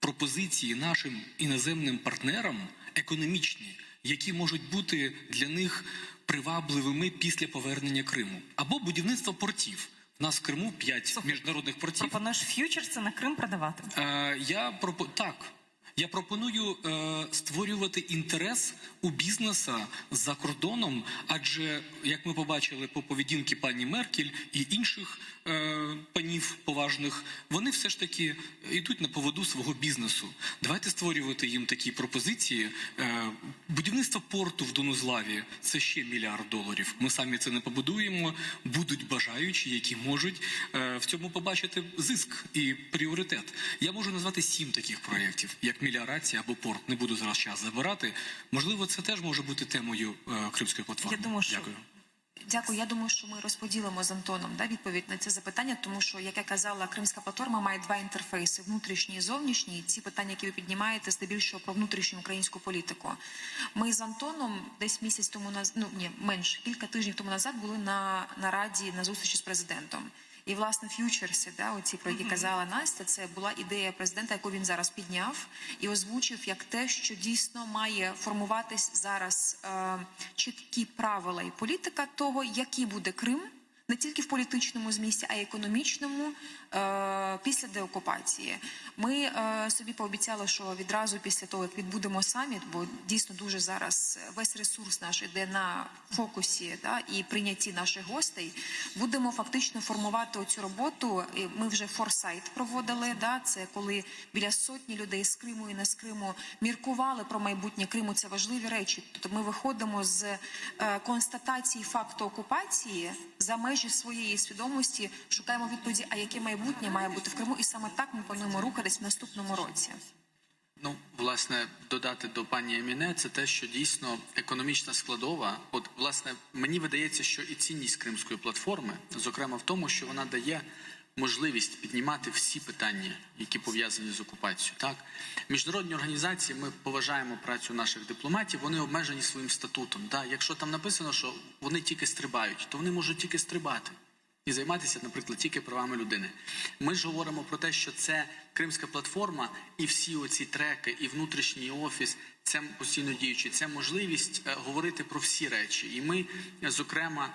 S20: пропозиції нашим іноземним партнерам, економічні, які можуть бути для них привабливими після повернення Криму. Або будівництво портів. У нас в Криму 5 міжнародних портів.
S4: Пропонуєш ф'ючерси на Крим продавати?
S20: Я пропоную створювати інтерес у бізнеса за кордоном, адже, як ми побачили по поведінці пані Меркель і інших панів поважних, вони все ж таки йдуть на поводу свого бізнесу. Давайте створювати їм такі пропозиції. Будівництво порту в Донузлаві – це ще $1 мільярд. Ми самі це не побудуємо, будуть бажаючі, які можуть в цьому побачити зиск і пріоритет. Я можу назвати 7 таких проєктів, як меліорація або порт. Не буду зараз час забирати. Можливо, це теж може бути темою Кримської платформи. Дякую.
S2: Дякую. Я думаю, що ми розподілимо з Антоном відповідь на це запитання, тому що, як я казала, Кримська платформа має 2 інтерфейси – внутрішній і зовнішній. Ці питання, які ви піднімаєте, здебільшого про внутрішню українську політику. Ми з Антоном десь місяць тому менше, кілька тижнів тому назад були на нараді, на зустрічі з президентом. І, власне, ф'ючерси, оці, про які казала Настя, це була ідея президента, яку він зараз підняв і озвучив як те, що дійсно має формуватись зараз чіткі правила і політика того, який буде Крим, не тільки в політичному змісті, а й економічному після деокупації. Ми собі пообіцяли, що відразу після того, як відбудемо саміт, бо дійсно дуже зараз весь ресурс наш йде на фокусі і прийнятті наших гостей, будемо фактично формувати оцю роботу. Ми вже форсайт проводили, це коли біля сотні людей з Криму і не з Криму міркували про майбутнє Криму. Це важливі речі. Тобто ми виходимо з констатації факту окупації за межі своєї свідомості, шукаємо відповіді, а яке майбутнє має бути в Криму, і саме так ми плануємо рухатись в наступному році.
S20: Власне, додати до пані Еміне, це те, що дійсно економічна складова, власне, мені видається, що і цінність Кримської платформи, зокрема в тому, що вона дає можливість піднімати всі питання, які пов'язані з окупацією. Міжнародні організації, ми поважаємо працю наших дипломатів, вони обмежені своїм статутом. Якщо там написано, що вони тільки стрибають, то вони можуть тільки стрибати і займатися, наприклад, тільки правами людини. Ми ж говоримо про те, що це Кримська платформа і всі оці треки, і внутрішній офіс, це постійно діючі, це можливість говорити про всі речі. І ми, зокрема,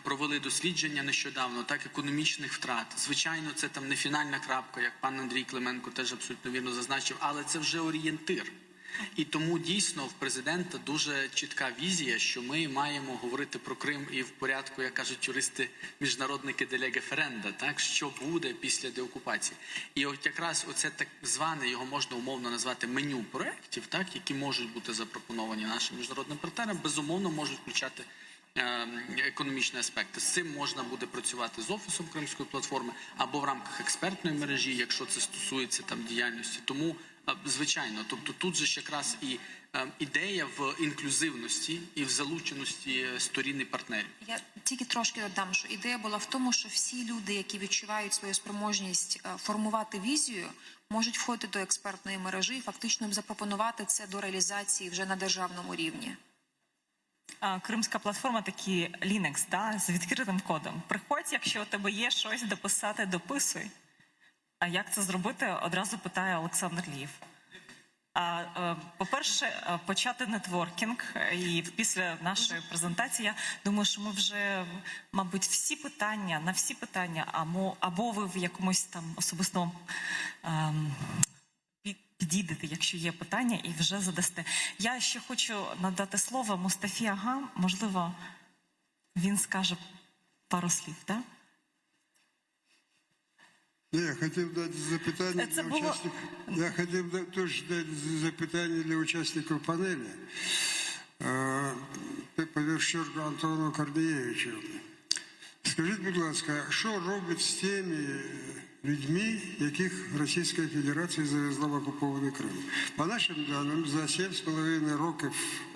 S20: провели дослідження нещодавно, економічних втрат. Звичайно, це там не фінальна крапка, як пан Андрій Клименко теж абсолютно вірно зазначив, але це вже орієнтир. І тому дійсно в президента дуже чітка візія, що ми маємо говорити про Крим і в порядку, як кажуть юристи, міжнародники де леге ференда, що буде після деокупації. І якраз оце так зване, його можна умовно назвати меню проєктів, які можуть бути запропоновані нашим міжнародним партнерам, безумовно можуть включати економічні аспекти. З цим можна буде працювати з Офісом Кримської платформи або в рамках експертної мережі, якщо це стосується діяльності. Тому звичайно, тобто тут же ж якраз і ідея в інклюзивності і в залученості сторін і партнерів.
S2: Я тільки трошки додам, що ідея була в тому, що всі люди, які відчувають свою спроможність формувати візію, можуть входити до експертної мережі і фактично запропонувати це до реалізації вже на державному рівні.
S4: Кримська платформа такий Linux, з відкритим кодом. Приходь, якщо у тебе є щось дописати, дописуй. А як це зробити, одразу питає Олександр Ліїв. По-перше, почати нетворкінг. І після нашої презентації, я думаю, що ми вже, мабуть, на всі питання, або ви в якомусь там особистому підійдете, якщо є питання, і вже задасте. Я ще хочу надати слово Мустафі Ага. Можливо, він скаже пару слів, так?
S7: Я хотів дати запитання для учасників. Я хотів теж дати запитання для учасників панелі. Повершерку Антону Корнієвичу. Скажіть, будь ласка, що робить з тими людьми, яких Російська Федерація завезла в окупований Крим? По нашим даним, за 7,5 років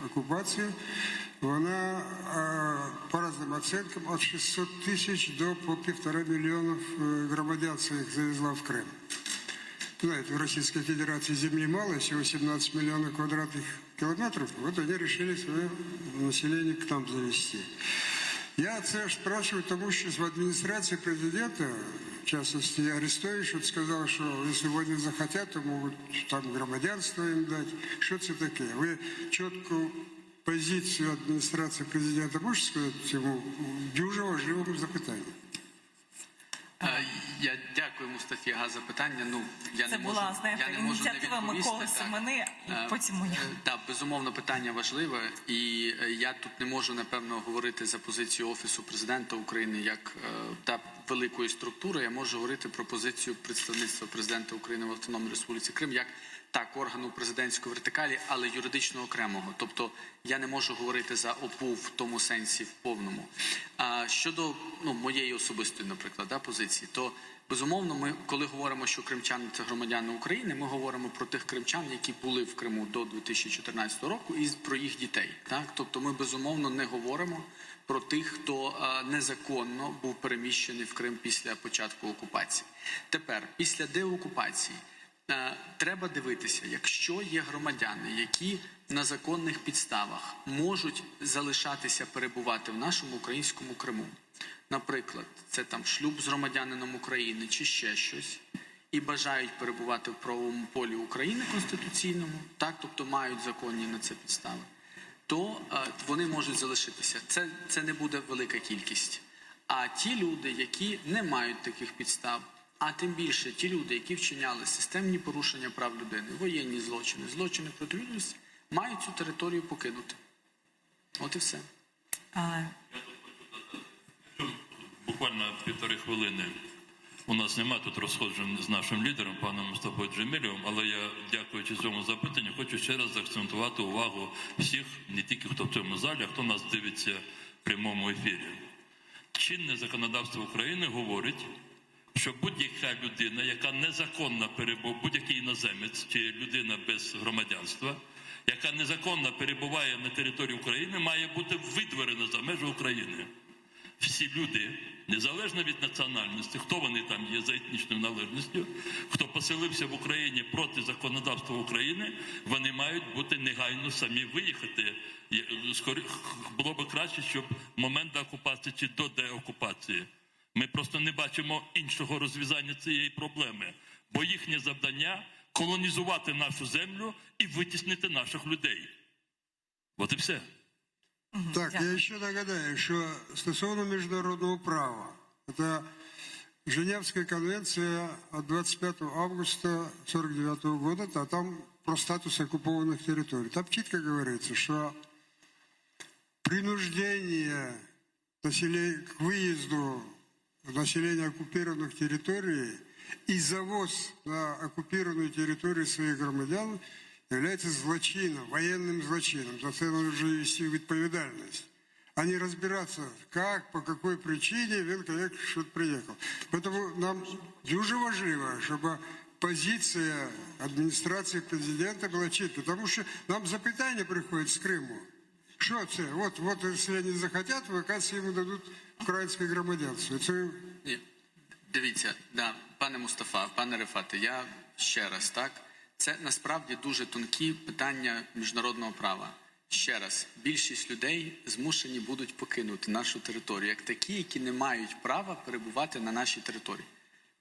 S7: окупації вона, по різним оцінкам, від 600 тисяч до по 1,5 мільйона громадян своїх завезла в Крим. Знаете, в Российской Федерации земли мало, всего 17 миллионов квадратных километров. Вот они решили свое население к нам завести. Я це спрашиваю, тому що в адміністрації президента, в частности, Арестович, вот сказал, что если вони захотят, то могут там громадянство им дать. Что это такое? Вы четкую позицию адміністрації президента можете сказати цьому дуже важливому запитанню?
S17: Я дякую Мустафі Ага за запитання. Ну,
S4: Це була, знаєте, ініціатива Миколи Семени, і потім моя.
S17: Так, безумовно, питання важливе, і я тут не можу, напевно, говорити за позицію Офісу Президента України як та великої структури. Я можу говорити про позицію представництва Президента України в Автономній Республіці Крим як так, органу президентської вертикалі, але юридично окремого. Тобто я не можу говорити за ОПУ в тому сенсі в повному. А щодо моєї особистої, наприклад, позиції, то безумовно ми, коли говоримо, що кримчани – це громадяни України, ми говоримо про тих кримчан, які були в Криму до 2014 року, і про їх дітей. Так? Тобто ми безумовно не говоримо про тих, хто незаконно був переміщений в Крим після початку окупації. Тепер, після деокупації, треба дивитися, якщо є громадяни, які на законних підставах можуть залишатися перебувати в нашому українському Криму, наприклад, це там шлюб з громадянином України чи ще щось, і бажають перебувати в правовому полі України конституційному, так, тобто мають законні на це підстави, то вони можуть залишитися. Це не буде велика кількість. А ті люди, які не мають таких підстав, а тим більше ті люди, які вчиняли системні порушення прав людини, воєнні злочини, злочини проти людяності, мають цю територію покинути. От і все.
S3: Буквально 1,5 хвилини. У нас немає тут розходжень з нашим лідером, паном Мустафою Джемілєвим, але я, дякуючи цьому запитанню, хочу ще раз заакцентувати увагу всіх, не тільки хто в цьому залі, а хто нас дивиться в прямому ефірі. Чинне законодавство України говорить, що будь-яка людина, яка незаконно перебуває, будь-який іноземець чи людина без громадянства, яка незаконно перебуває на території України, має бути видворена за межі України. Всі люди, незалежно від національності, хто вони там є за етнічною належністю, хто поселився в Україні проти законодавства України, вони мають бути негайно самі виїхати. Було б краще, щоб момент деокупації чи до деокупації. Ми просто не бачимо іншого розв'язання цієї проблеми, бо їхнє завдання – колонізувати нашу землю і витіснити наших людей. От і все.
S7: Так, я ще нагадаю, що стосовно міжнародного права, це Женевська конвенція від 25 августа 1949 року, а там про статус окупованих територій. Там чітко говориться, що принуждення к виїзду населения оккупированных территорий и завоз на оккупированную территорию своих громадян является злочином, военным злочином. За это нужно вести відповідальність, а не разбираться, как, по какой причине він что-то приехал. Поэтому нам дуже важливо, чтобы позиция администрации президента была чітка, потому что нам запитання приходять з Криму. Що це? Вот, если они захотят, оказывается, ему дадут українське громадянство. Це...
S17: Ні. Дивіться, пане Мустафа, пане Рефате, я ще раз, так? Це насправді дуже тонкі питання міжнародного права. Ще раз, більшість людей змушені будуть покинути нашу територію, як такі, які не мають права перебувати на нашій території.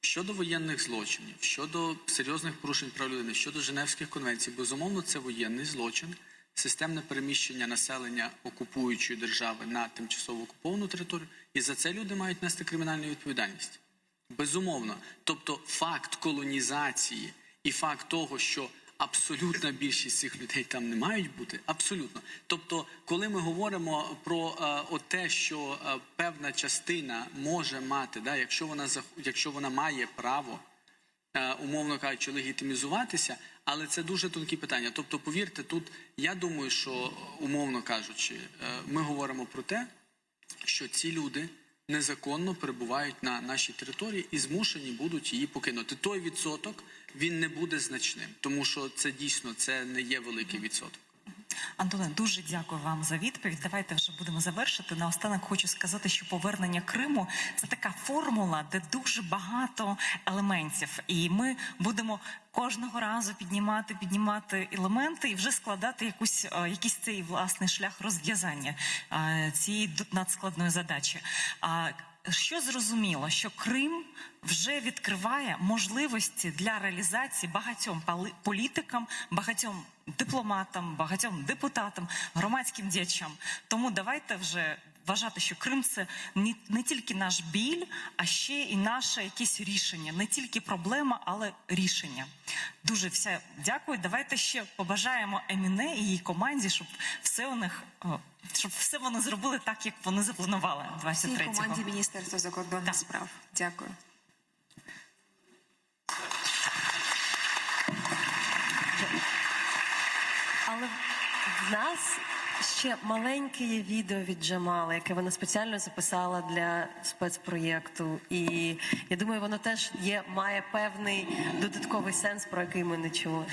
S17: Щодо воєнних злочинів, щодо серйозних порушень прав людини, щодо Женевських конвенцій, безумовно, це воєнний злочин, системне переміщення населення окупуючої держави на тимчасово окуповану територію, і за це люди мають нести кримінальну відповідальність. Безумовно. Тобто факт колонізації і факт того, що
S20: абсолютна більшість цих людей там не мають бути. Абсолютно. Тобто, коли ми говоримо про те, що певна частина може мати, да, якщо вона має право, умовно кажучи, легітимізуватися, але це дуже тонкі питання. Тобто, повірте, тут я думаю, що, умовно кажучи, ми говоримо про те, що ці люди незаконно перебувають на нашій території і змушені будуть її покинути. Той відсоток, він не буде значним, тому що це дійсно, це не є великий відсоток.
S4: Антоне, дуже дякую вам за відповідь. Давайте вже будемо завершити. Наостанок хочу сказати, що повернення Криму – це така формула, де дуже багато елементів. І ми будемо кожного разу піднімати елементи і вже складати якийсь цей власний шлях розв'язання цієї надскладної задачі. Що зрозуміло, що Крим вже відкриває можливості для реалізації багатьом політикам, багатьом дипломатам, багатьом депутатам, громадським діячам. Тому давайте вже вважати, що Крим – це не тільки наш біль, а ще і наше якесь рішення. Не тільки проблема, але рішення. Дуже все дякую. Давайте ще побажаємо Еміне і її команді, щоб все вони зробили так, як вони запланували 23-го.
S2: Всій команді Міністерства закордонних справ. Дякую.
S19: Але в нас ще маленьке є відео від Джамали, яке вона спеціально записала для спецпроєкту. І я думаю, воно теж має певний додатковий сенс, про який ми не чули.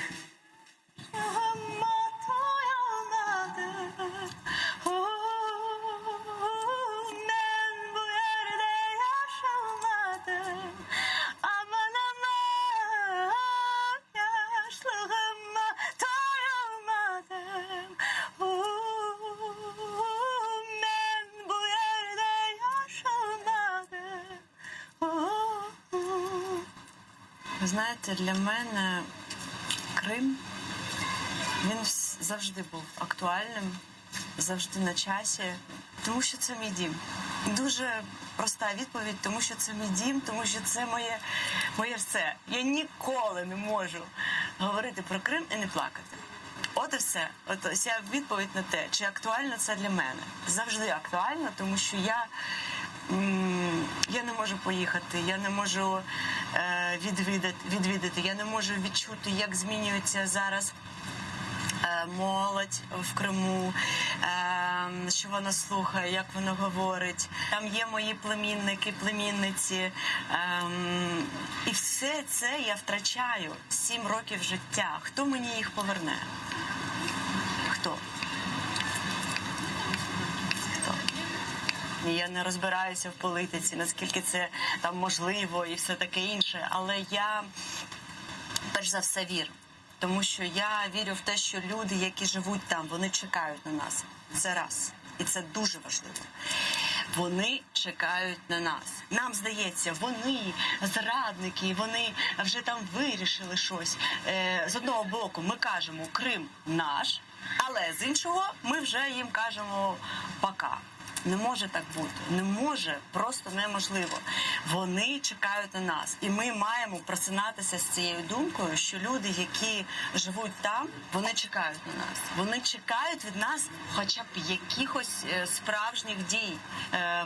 S21: Ви знаєте, для мене Крим, він завжди був актуальним, завжди на часі, тому що це мій дім. Дуже проста відповідь, тому що це мій дім, тому що це моє все. Я ніколи не можу говорити про Крим і не плакати. От і все. От вся відповідь на те, чи актуально це для мене. Завжди актуально, тому що я не можу поїхати, я не можу відвідати, я не можу відчути, як змінюється зараз молодь в Криму, що вона слухає, як вона говорить. Там є мої племінники, племінниці. І все це я втрачаю 7 років життя. Хто мені їх поверне? Хто? Я не розбираюся в політиці, наскільки це там можливо і все таке інше. Але я, перш за все, вірю. Тому що я вірю в те, що люди, які живуть там, вони чекають на нас. Це раз. І це дуже важливо. Вони чекають на нас. Нам здається, вони зрадники, вони вже там вирішили щось. З одного боку ми кажемо, Крим наш, але з іншого ми вже їм кажемо пока. Не може так бути. Не може. Просто неможливо. Вони чекають на нас. І ми маємо просинатися з цією думкою, що люди, які живуть там, вони чекають на нас. Вони чекають від нас хоча б якихось справжніх дій.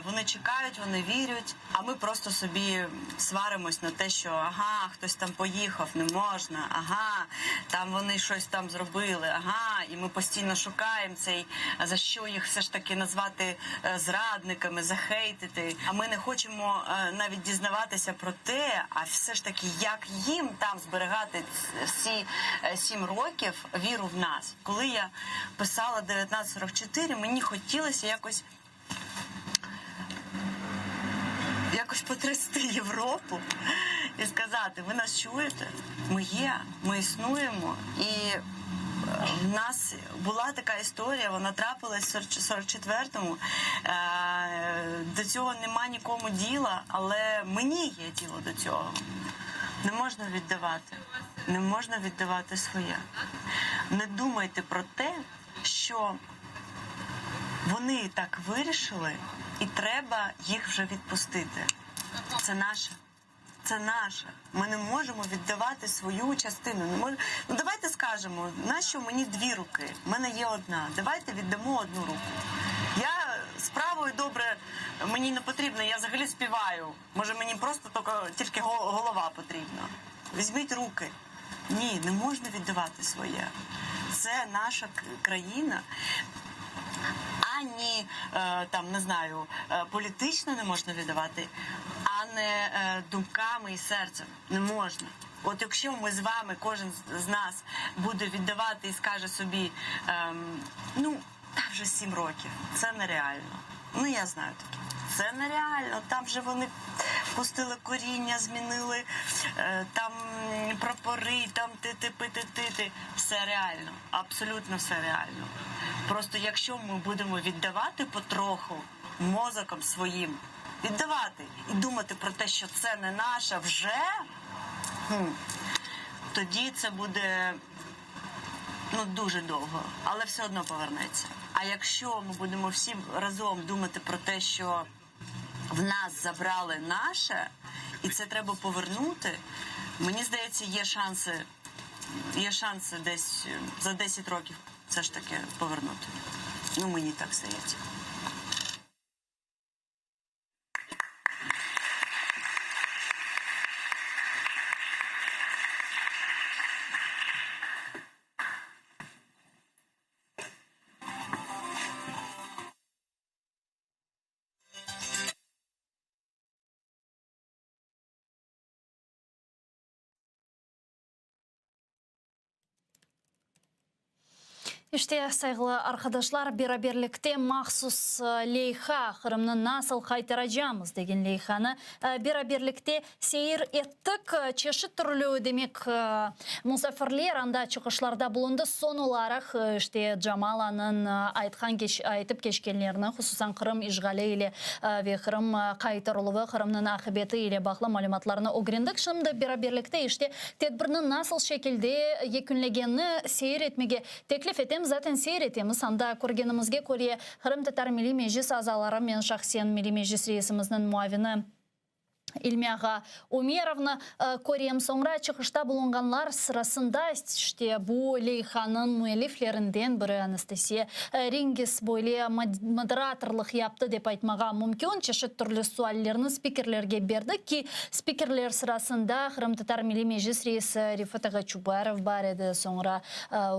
S21: Вони чекають, вони вірять, а ми просто собі сваримось на те, що ага, хтось там поїхав, не можна, ага, там вони щось там зробили, ага, і ми постійно шукаємо цей, за що їх все ж таки назвати зрадниками, захейтити. А ми не хочемо навіть дізнаватися про те, а все ж таки, як їм там зберігати всі 7 років віру в нас. Коли я писала 1944, мені хотілося якось потрясти Європу і сказати, ви нас чуєте? Ми є, ми існуємо. І в нас була така історія, вона трапилась в 44-му. До цього нема нікому діла, але мені є діло до цього. Не можна віддавати. Не можна віддавати своє. Не думайте про те, що вони так вирішили, і треба їх вже відпустити. Це наше. це наше. Ми не можемо віддавати свою частину. Ну давайте скажемо, нащо мені дві руки? У мене є одна. Давайте віддамо одну руку. Я з правою добре, мені не потрібно, я взагалі співаю. Може мені просто тільки голова потрібна. Візьміть руки. Ні, не можна віддавати своє. Це наша країна. Ані, там, не знаю, політично не можна віддавати, а не думками і серцем. Не можна. От якщо ми з вами, кожен з нас буде віддавати і скаже собі, ну, та вже 7 років, це нереально. Ну, я знаю таке. Це нереально. Там же вони пустили коріння, змінили там прапори, там ти. Все реально. Абсолютно все реально. Просто якщо ми будемо віддавати потроху мозоком своїм, віддавати і думати про те, що це не наше вже, тоді це буде дуже довго, але все одно повернеться. А якщо ми будемо всі разом думати про те, що в нас забрали наше, і це треба повернути, мені здається, є шанси десь за 10 років все ж таки повернути. Ну, мені так здається.
S5: İşte saygılı arkadaşlar, birlikte mahsus leyha Kırım'ın nasıl kaytaracağımız degen leyhanı birlikte seyir ettik. Çeşit türlü demek musafirler anda çıkışlarda bulundu. Son olarak işte Jamala'nın aytıp geçkenlerini, hususan Kırım işgali ile ve Kırım kaytarılığı, Kırım'ın akıbeti ile bağlı malumatlarını öğrendik. Şimdi birlikte işte tedbirini nasıl şekilde yekünlegenini seyir etmeye teklif ettim. Zaten seyretemiz. Anda көргенімізге көре Kırım Tatar Milli Meclis azaları men şahsen Milli Meclis reisimizin muavini İlmiyağa Umerovna көрем. Sonra çıkışta bulunganlar sırasında işte bu leyhanın müelliflerinden biri Anastasiya Ringis böyle moderatorluk yaptı dep aytmağa mümkün. Çeşit türlü suallerini spikerlerge berdi ki spikerler sırasında Kırım Tatar Milli Meclis reisi Rifat Agachubarov var edi. Sonra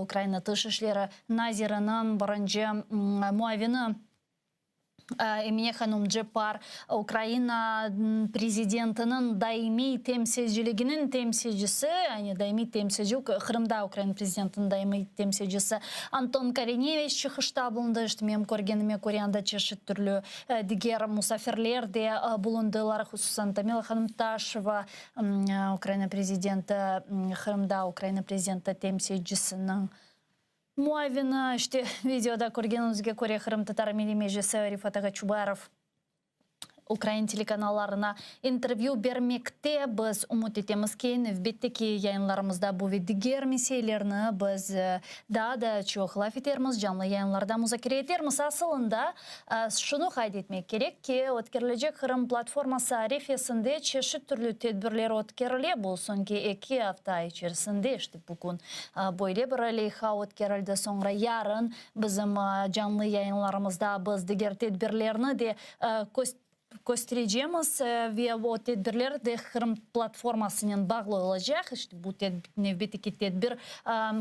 S5: Ukrayna Dış İşleri Nazirinin birinci muavini Emine Hanım Cepar, Ukrayna prezidentinin daimi temsilciliginin temsilcisi, yani daimi temsilci, Kırım'da Ukrayna prezidentinin daimi temsilcisi Anton Karinevich çıkışta bulundu. İşte benim görgenime Kore'nda çeşit türlü diğer musafirler de bulundular. Hususan Tamila Hanım Taşeva, Ukrayna prezidenti, Kırım'da Ukrayna prezidenti temsilcisinin muavini, işte videoda көргенімізге көре Kırım Tatar Milli Meclisi Rifat Agachubarov Ukrayna telekanallarına interview vermekte. Biz umut etemiz ki növbetteki yayınlarımızda bu ve diğer meselelerini biz daha da çok laf etermiz, canlı yayınlarda müzakere etermiz. Aslında şunu kaydetmek gerek ki ötkerilecek Kırım platforması arifesinde çeşit türlü tedbirler ötkerile bu sonki 2 hafta içerisinde işte bugün böyle bir leyha ötkerildi. Sonra yarın bizim canlı yayınlarımızda biz diğer tedbirlerini de göstereceğimiz ve o tedbirler de Kırım platformasının bağlı olacak. İşte bu növbetteki tedbir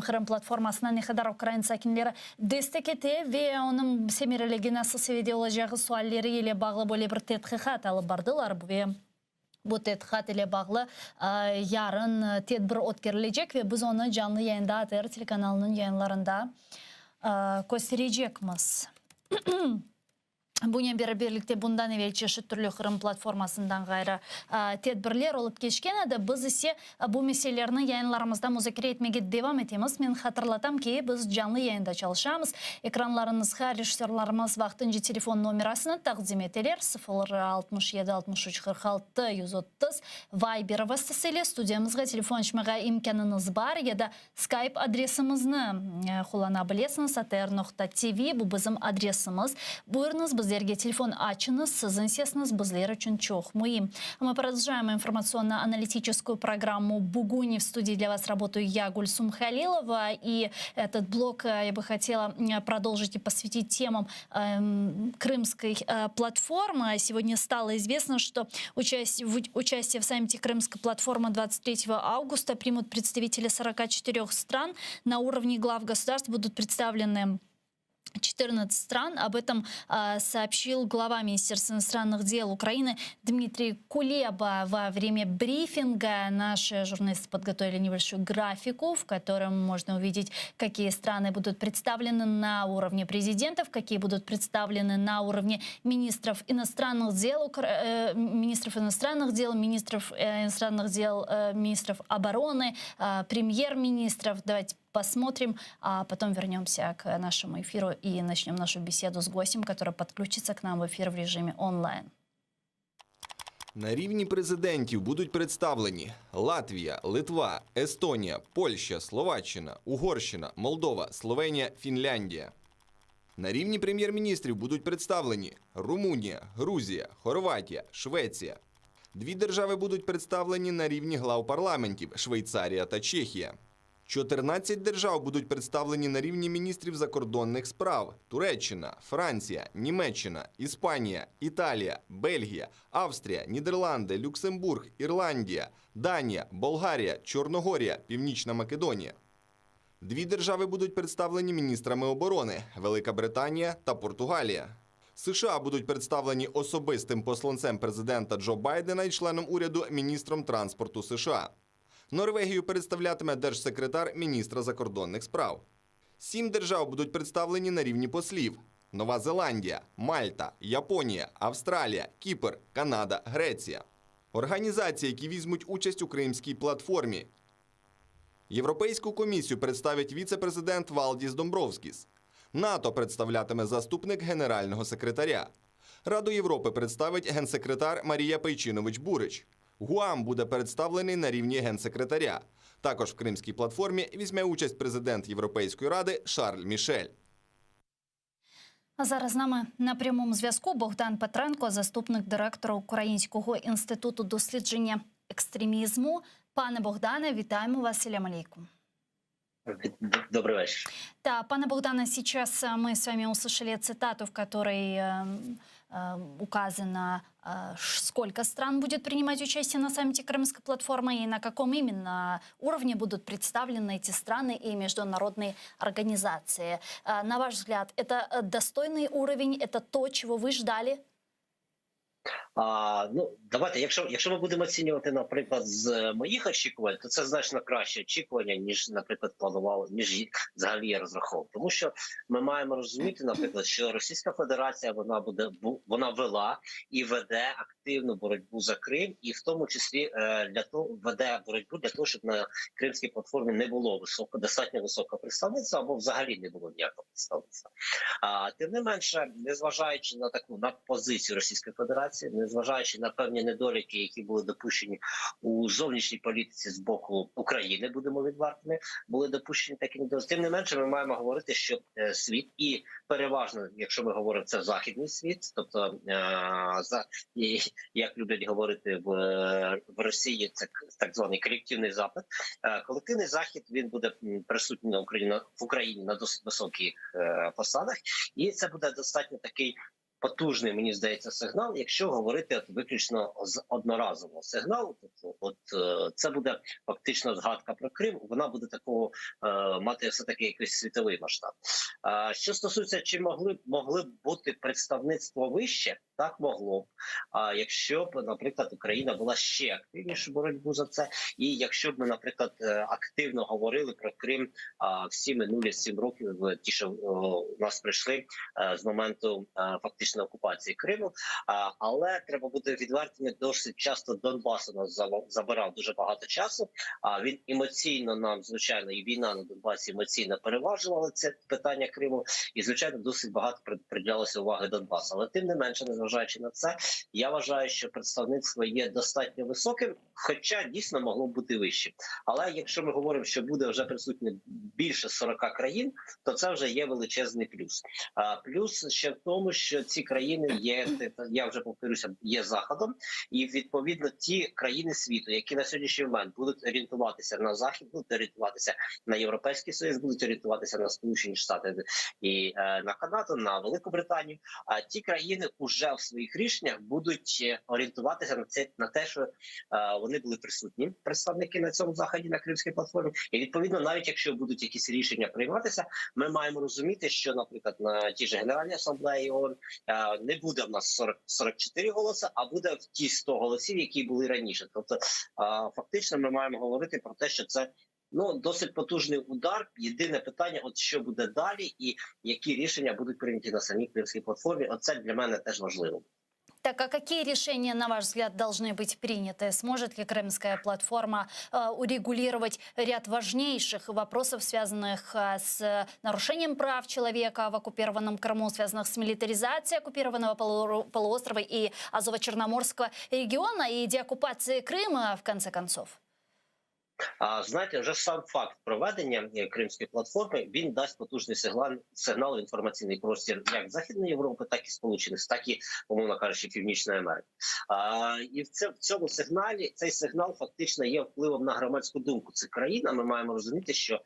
S5: Kırım platformasına ne kadar Ukrayna sakinleri destek etti ve onun semireligi nasıl seviyede olacağı sualleri ile bağlı böyle bir tetkikat alıp bardılar ve bu tetkikat ile bağlı yarın tedbir ötkerilecek ve biz onu canlı yayında ATR telekanalının yayınlarında göstereceğimiz. Bununla birlikte bundan evvel çeşit türlü Kırım platformasından gayrı tedbirler olup geçken edi. Biz ise bu meselelerini yayınlarımızda müzakere etmeye devam etemiz. Men hatırlatam ki biz canlı yayında çalışamız. Ekranlarınızga rejissörlarımız vaqtincha telefon numarasını taqdim eteler. 067 63 46 130 Viber vasıtasıyla studiyamızga telefon açmağa imkanınız var ya da Skype adresimizni kullanabilirsiniz. atr.tv bu bizim adresimiz. Buyurunuz bizga Сіздерге телефон ачыныз, сызынсесіңіз бұзлері үшін чоқмы. Мы продолжаем информационно-аналитическую программу «Бугунь». В студии для вас работаю я, Гульсум Халилова. И этот блок я бы хотела продолжить и посвятить темам крымской платформы. Сегодня стало известно, что участие в саммите «Крымская платформа» 23 августа примут представители 44 стран. На уровне глав государств будут представлены 14 стран. Об этом сообщил глава Министерства иностранных дел Украины Дмитрий Кулеба во время брифинга. Наши журналисты подготовили небольшую графику, в котором можно увидеть, какие страны будут представлены на уровне президентов, какие будут представлены на уровне министров иностранных дел, министров обороны, премьер-министров. Давайте посмотрим, а потом вернемся к нашему эфиру и начнем нашу беседу с гостем, который подключится к нам в эфир в режиме онлайн.
S1: На рівні президентів будуть представлені Латвія, Литва, Естонія, Польща, Словаччина, Угорщина, Молдова, Словенія, Фінляндія. На рівні прем'єр-міністрів будуть представлені Румунія, Грузія, Хорватія, Швеція. 2 держави будуть представлені на рівні глав парламентів – Швейцарія та Чехія. 14 держав будуть представлені на рівні міністрів закордонних справ – Туреччина, Франція, Німеччина, Іспанія, Італія, Бельгія, Австрія, Нідерланди, Люксембург, Ірландія, Данія, Болгарія, Чорногорія, Північна Македонія. 2 держави будуть представлені міністрами оборони – Велика Британія та Португалія. США будуть представлені особистим посланцем президента Джо Байдена і членом уряду міністром транспорту США. Норвегію представлятиме держсекретар міністра закордонних справ. 7 держав будуть представлені на рівні послів – Нова Зеландія, Мальта, Японія, Австралія, Кіпр, Канада, Греція. Організації, які візьмуть участь у Кримській платформі. Європейську комісію представить віце-президент Валдіс Домбровскіс. НАТО представлятиме заступник генерального секретаря. Раду Європи представить генсекретар Марія Пейчинович-Бурич. ГУАМ буде представлений на рівні генсекретаря. Також в Кримській платформі візьме участь президент Європейської ради Шарль Мішель.
S5: А зараз з нами на прямому зв'язку Богдан Петренко, заступник директора Українського інституту дослідження екстремізму. Пане Богдане, вітаємо вас. Салям алейкум.
S22: Добрый вечер.
S5: Да, пане Богдане, сейчас мы с вами услышали цитату, в которой указано, сколько стран будет принимать участие на саммите Крымской платформы и на каком именно уровне будут представлены эти страны и международные организации. На ваш взгляд, это достойный уровень, это то, чего вы ждали?
S22: Давайте, якщо ми будемо оцінювати, наприклад, з моїх очікувань, то це значно краще очікування, ніж, наприклад, планувало, ніж взагалі я розраховував. Тому що ми маємо розуміти, наприклад, що Російська Федерація вона вела і веде активну боротьбу за Крим, і в тому числі веде боротьбу для того, щоб на Кримській платформі не було достатньо високого представництва або взагалі не було ніякого представництва. Тим не менше, незважаючи на таку позицію Російської Федерації, незважаючи на певні недоліки, які були допущені у зовнішній політиці з боку України, будемо відвертими, були допущені такі недоліки. Тим не менше, ми маємо говорити, що світ, і переважно, якщо ми говоримо, це західний світ, тобто, як люблять говорити в Росії, це так званий колективний Запад. Колективний Захід, він буде присутній в Україні на досить високих посадах, і це буде достатньо такий потужний, мені здається, сигнал, якщо говорити виключно з одноразового сигналу. Тобто, це буде фактично згадка про Крим, вона буде такого мати все-таки якийсь світовий масштаб. Що стосується, чи могли б бути представництво вище, так могло б. Якщо б, наприклад, Україна була ще активніше в боротьбу за це, і якщо б ми, наприклад, активно говорили про Крим всі минулі 7 років, ті, що у нас прийшли з моменту фактично окупації Криму. Але треба бути відвертими, досить часто Донбас у нас забирав дуже багато часу. Він емоційно нам, звичайно, і війна на Донбасі емоційно переважувала це питання Криму, і, звичайно, досить багато приділялося уваги Донбасу. Але тим не менше, незважаючи незважаючи на це, я вважаю, що представництво є достатньо високим, хоча дійсно могло бути вище. Але якщо ми говоримо, що буде вже присутнє більше 40 країн, то це вже є величезний плюс. Плюс ще в тому, що ці країни є, я вже повторюся, є Заходом, і відповідно ті країни світу, які на сьогоднішній момент будуть орієнтуватися на Захід, будуть орієнтуватися на Європейський Союз, будуть орієнтуватися на Сполучені Штати і на Канаду, на Велику Британію. А ті країни вже в своїх рішеннях будуть орієнтуватися на те, що вони були присутні, представники на цьому заході, на Кримській платформі. І відповідно, навіть якщо будуть якісь рішення прийматися, ми маємо розуміти, що, наприклад, на тій же Генеральній асамблеї ООН не буде в нас 44 голоси, а буде в ті 100 голосів, які були раніше. Тобто, фактично, ми маємо говорити про те, що це досить потужний удар. Єдине питання, от що буде далі і які рішення будуть прийняті на самій Кримській платформі. Оце для мене теж важливо.
S5: Так, а какие решения, на ваш взгляд, должны быть приняты? Сможет ли Крымская платформа урегулировать ряд важнейших вопросов, связанных с нарушением прав человека в оккупированном Крыму, связанных с милитаризацией оккупированного полуострова и Азово-Черноморского региона и деоккупацией Крыма, в конце концов?
S22: Знаєте, вже сам факт проведення Кримської платформи, він дасть потужний сигнал в інформаційний простір як Західної Європи, так і Сполучених, так і, умовно кажучи, Північної Америки. І в цьому сигналі, цей сигнал фактично є впливом на громадську думку цих країн. Ми маємо розуміти, що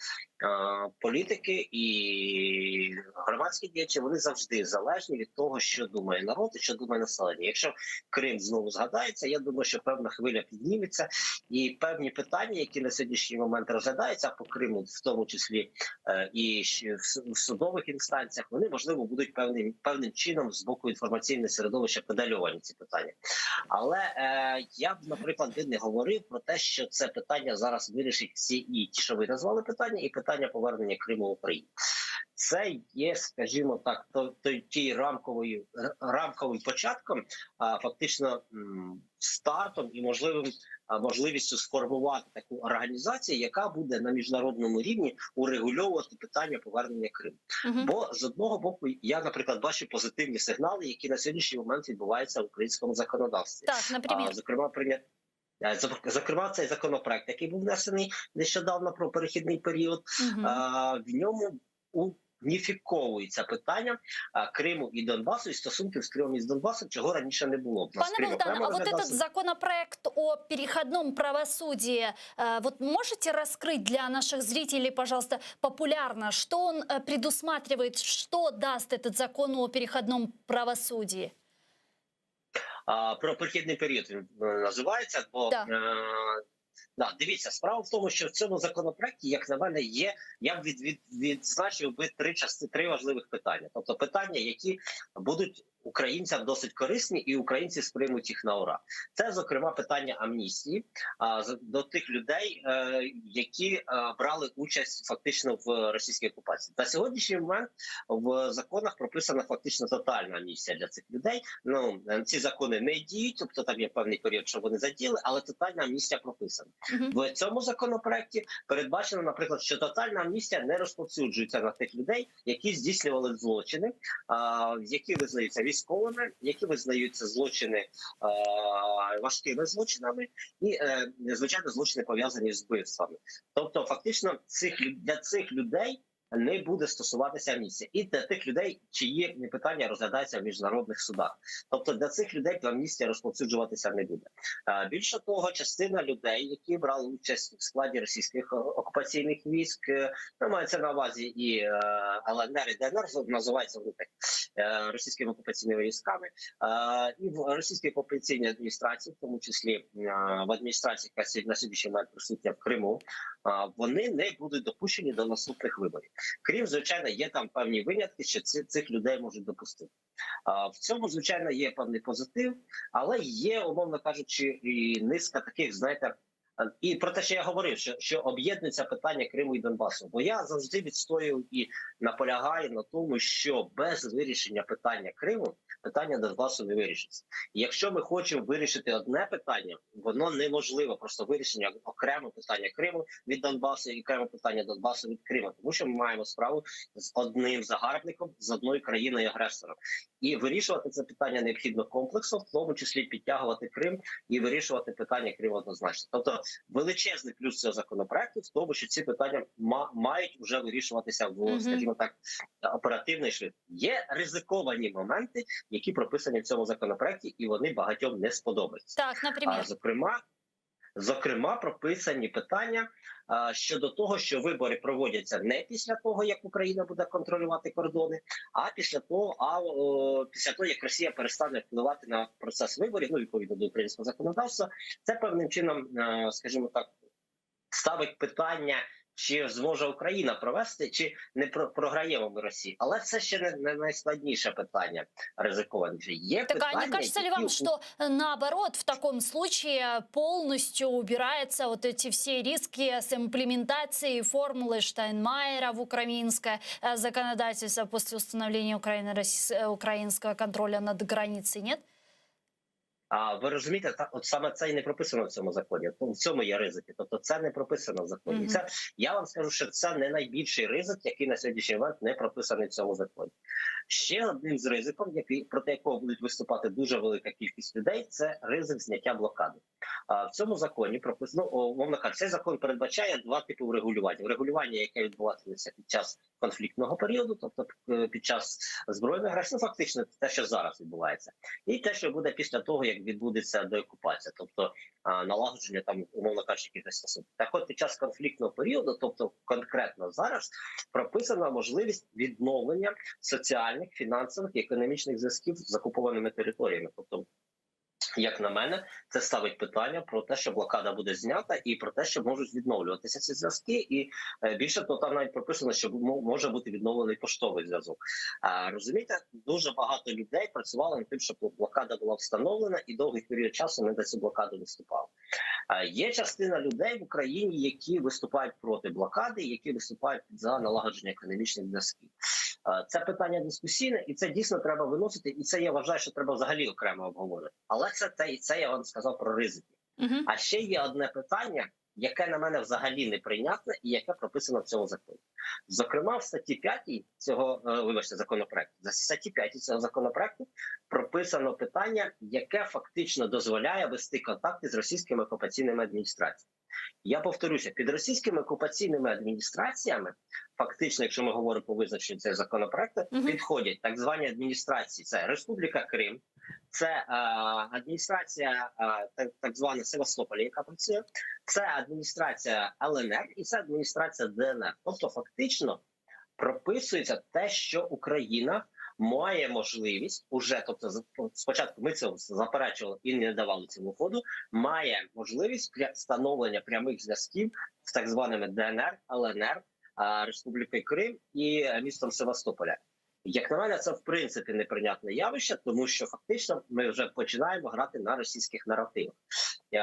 S22: політики і громадські діячі, вони завжди залежні від того, що думає народ і що думає населення. Якщо Крим знову згадається, я думаю, що певна хвиля підніметься і певні питання, які на сьогоднішній момент розглядаються по Криму, в тому числі і в судових інстанціях, вони, можливо, будуть певним чином з боку інформаційного середовища педальовані ці питання. Але я б, наприклад, не говорив про те, що це питання зараз вирішить всі і ті, що ви назвали питання, і питання повернення Криму в Україну. Це є, скажімо так, тією рамковим початком, фактично стартом і можливістю сформувати таку організацію, яка буде на міжнародному рівні урегульовувати питання повернення Криму. Бо з одного боку я, наприклад, бачу позитивні сигнали, які на сьогоднішній момент відбуваються в українському законодавстві.
S5: Так, наприклад.
S22: Зокрема, цей законопроект, який був внесений нещодавно про перехідний період, в ньому уніфіковується питання Криму і Донбасу і стосунків з Кримом і з Донбасом, чого раніше не було.
S5: Пане Богдан, а вот этот законопроект о переходном правосудии, вот можете раскрыть для наших зрителей, пожалуйста, популярно, что он предусматривает, что даст этот закон о переходном правосудии?
S22: Про перехідний період він називається, бо дивіться, справа в тому, що в цьому законопроекті, як на мене, є, я б відзначив би три важливих питання. Тобто питання, які будуть українцям досить корисні і українці сприймуть їх на ура. Це, зокрема, питання амністії до тих людей, які брали участь фактично в російській окупації. На сьогоднішній момент в законах прописана фактично тотальна амністія для цих людей. Ці закони не діють, тобто там є певний період, що вони задіяли, але тотальна амністія прописана. В цьому законопроекті передбачено, наприклад, що тотальна амністія не розповсюджується на тих людей, які здійснювали злочини, які визнаються військовими, які визнаються злочини важкими злочинами і, звичайно, злочини пов'язані з вбивствами. Тобто, фактично, для цих людей не буде стосуватися амністія. І для тих людей, чиї питання розглядаються в міжнародних судах. Тобто для цих людей амністія розповсюджуватися не буде. Більше того, частина людей, які брали участь в складі російських окупаційних військ, мається на увазі і ЛНР, і ДНР, називаються вони так, російськими окупаційними військами, і в російській окупаційній адміністрації, в тому числі в адміністрації, яка на сьогоднішній момент присутня в Криму, вони не будуть допущені до наступних виборів. Крім, звичайно, є там певні винятки, що цих людей можуть допустити. В цьому, звичайно, є певний позитив, але є, умовно кажучи, і низка таких, знаєте, і про те, що я говорив, що об'єднується питання Криму і Донбасу. Бо я завжди відстоюю і наполягаю на тому, що без вирішення питання Криму, питання Донбасу не вирішиться. І якщо ми хочемо вирішити одне питання, воно неможливо, просто вирішення окремо питання Криму від Донбасу і окремо питання Донбасу від Криму. Тому що ми маємо справу з одним загарбником, з одною країною-агресором. І вирішувати це питання необхідно комплексно, в тому числі підтягувати Крим і вирішувати питання Криму однозначно. Тобто величезний плюс цього законопроекту в тому, що ці питання мають вже вирішуватися в, скажімо так, оперативний швидко. Є ризиковані моменти, які прописані в цьому законопроекті, і вони багатьом не сподобаються.
S5: Так, наприклад.
S22: Зокрема, прописані питання щодо того, що вибори проводяться не після того, як Україна буде контролювати кордони, а після того, як Росія перестане впливати на процес виборів, відповідно до українського законодавства. Це певним чином, скажімо так, ставить питання, чи зможе Україна провести, чи не програємо ми Росії. Але це ще не найскладніше питання, ризиковане. Є
S5: Так,
S22: питання,
S5: а не кажется ли вам, что наоборот в таком случае полностью убираются вот эти все риски с имплементацией формулы Штайнмайера в украинское законодательство после установления украинского контроля над границей, нет?
S22: А ви розумієте, от саме це і не прописано в цьому законі. В цьому є ризики. Тобто це не прописано в законі. Це, я вам скажу, що це не найбільший ризик, який на сьогоднішній момент не прописаний в цьому законі. Ще одним з ризиків, проти якого будуть виступати дуже велика кількість людей, це ризик зняття блокади. В цьому законі прописано, умовно кажучи, цей закон передбачає два типи врегулювання. Врегулювання, яке відбуватиметься під час конфліктного періоду, тобто під час збройної агресії, фактично те, що зараз відбувається. І те, що буде після того, як відбудеться деокупація, тобто налагодження, там, умовно кажучи, якихось стосунків. Так от, під час конфліктного періоду, тобто конкретно зараз, прописана можливість відновлення соціальних, фінансових і економічних зв'язків з окупованими територіями. Тобто, як на мене, це ставить питання про те, що блокада буде знята, і про те, що можуть відновлюватися ці зв'язки. І більше того, там навіть прописано, що може бути відновлений поштовий зв'язок. Розумієте, дуже багато людей працювали над тим, щоб блокада була встановлена, і довгий період часу не за цю блокаду виступали. Є частина людей в Україні, які виступають проти блокади, які виступають за налагодження економічних зв'язків. Це питання дискусійне, і це дійсно треба виносити, і це я вважаю, що треба взагалі окремо обговорити. Але це я вам сказав про ризики. А ще є одне питання, яке на мене взагалі неприйнятне і яке прописано в цьому законі. Зокрема, в статті 5 цього, законопроекту, за статті 5 цього законопроекту прописано питання, яке фактично дозволяє вести контакти з російськими окупаційними адміністраціями. Я повторюся, під російськими окупаційними адміністраціями, фактично, якщо ми говоримо по визначенню цього законопроекту, підходять так звані адміністрації. Це Республіка Крим, це адміністрація так звана Севастополя, яка працює, це адміністрація ЛНР і це адміністрація ДНР. Тобто фактично прописується те, що Україна має можливість уже, тобто спочатку ми це заперечували і не давали цьому ходу, має можливість встановлення прямих зв'язків з так званими ДНР, ЛНР, Республікою Крим і містом Севастополя. Як на мене, це в принципі неприйнятне явище, тому що фактично ми вже починаємо грати на російських наративах.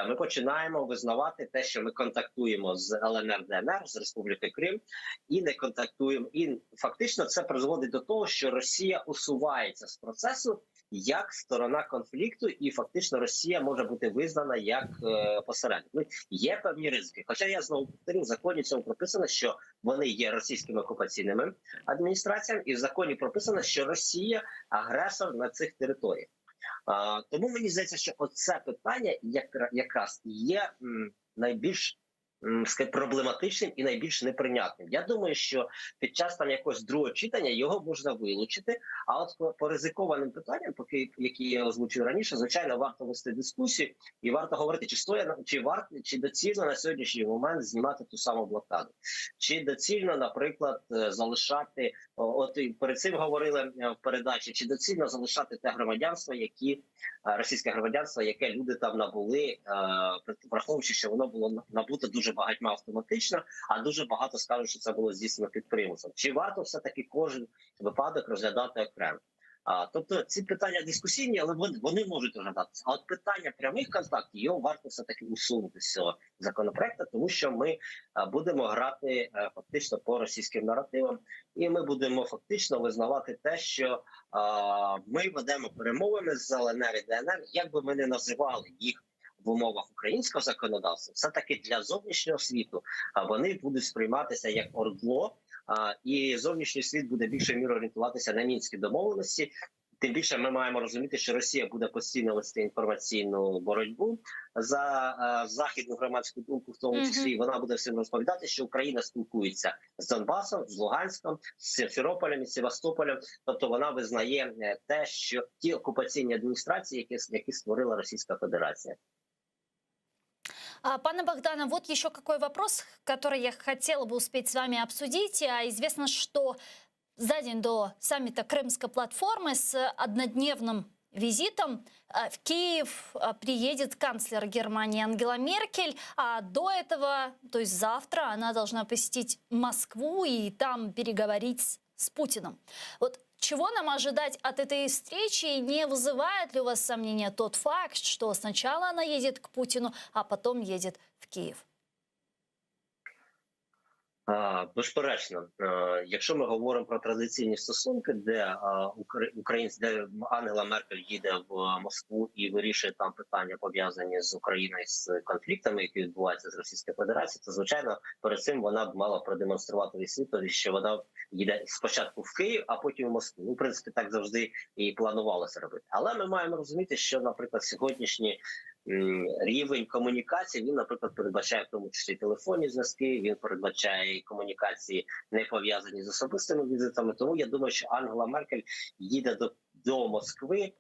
S22: Ми починаємо визнавати те, що ми контактуємо з ЛНР, ДНР, з Республікою Крим і не контактуємо. І фактично це призводить до того, що Росія усувається з процесу як сторона конфлікту, і фактично Росія може бути визнана як посередник. Є певні ризики. Хоча я знову повторю, в законі цьому прописано, що вони є російськими окупаційними адміністраціями, і в законі прописано, що Росія агресор на цих територіях. Тому мені здається, що оце питання якраз є найбільш проблематичним і найбільш неприйнятним. Я думаю, що під час там якогось другого читання його можна вилучити, а от по ризикованим питанням, які я озвучив раніше, звичайно, варто вести дискусію і варто говорити, чи доцільно на сьогоднішній момент знімати ту саму блокаду. Чи доцільно, наприклад, залишати, от перед цим говорили в передачі, чи доцільно залишати те громадянство, російське громадянство, яке люди там набули, враховуючи, що воно було набуто дуже багатьма автоматично, а дуже багато скажуть, що це було здійснено під примусом. Чи варто все-таки кожен випадок розглядати окремо? Тобто ці питання дискусійні, але вони можуть розглядатися. А от питання прямих контактів, його варто все-таки усунути з цього законопроекту, тому що ми будемо грати фактично по російським наративам, і ми будемо фактично визнавати те, що ми ведемо перемовини з ЛНР і ДНР, як би ми не називали їх в умовах українського законодавства, все-таки для зовнішнього світу вони будуть сприйматися як ордло, і зовнішній світ буде більше мірою орієнтуватися на мінські домовленості, Тим більше ми маємо розуміти, що Росія буде постійно вести інформаційну боротьбу за західну громадську думку, в тому числі вона буде всім розповідати, що Україна спілкується з Донбасом, з Луганськом, з Сімферополем, з Севастополем. Тобто вона визнає те, що ті окупаційні адміністрації, які створила Російська Федерація.
S5: Пане Богдане, вот еще какой вопрос, который я хотела бы успеть с вами обсудить. Известно, что за день до саммита Крымской платформы с однодневным визитом в Киев приедет канцлер Германии Ангела Меркель, а до этого, то есть завтра, она должна посетить Москву и там переговорить с Путиным. Вот чего нам ожидать от этой встречи? Не вызывает ли у вас сомнения тот факт, что сначала она едет к Путину, а потом едет в Киев?
S22: Безперечно, якщо ми говоримо про традиційні стосунки, де де Ангела Меркель їде в Москву і вирішує там питання, пов'язані з Україною, з конфліктами, які відбуваються з Російською Федерацією, то, звичайно, перед цим вона б мала продемонструвати світові, що вона їде спочатку в Київ, а потім в Москву. Ну, в принципі, так завжди і планувалося робити. Але ми маємо розуміти, що, наприклад, сьогоднішні рівень комунікації, він, наприклад, передбачає в тому числі телефонні зв'язки, він передбачає комунікації, не пов'язані з особистими візитами. Тому я думаю, що Ангела Меркель їде до Москви,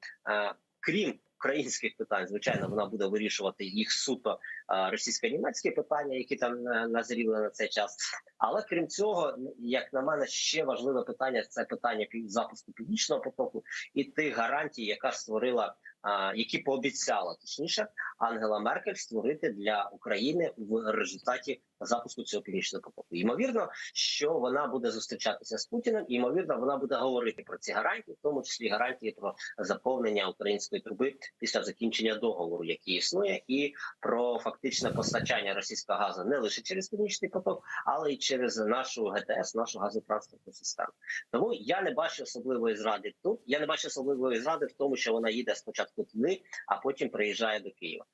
S22: крім українських питань, звичайно, вона буде вирішувати їх суто російсько-німецькі питання, які там назріли на цей час. Але крім цього, як на мене, ще важливе питання – це питання запуску Північного потоку і тих гарантій, яка створила, які пообіцяла, точніше, Ангела Меркель створити для України в результаті запуску цього Північного потоку. Ймовірно, що вона буде зустрічатися з Путіним, і, ймовірно, вона буде говорити про ці гарантії, в тому числі гарантії про заповнення української труби після закінчення договору, який існує, і про фактичне постачання російського газу не лише через Північний поток, але й через нашу ГТС, нашу газотранспортну систему. Тому я не бачу особливої зради тут. Я не бачу особливої зради в тому, що вона їде спочатку туди, а потім приїжджає до Києва.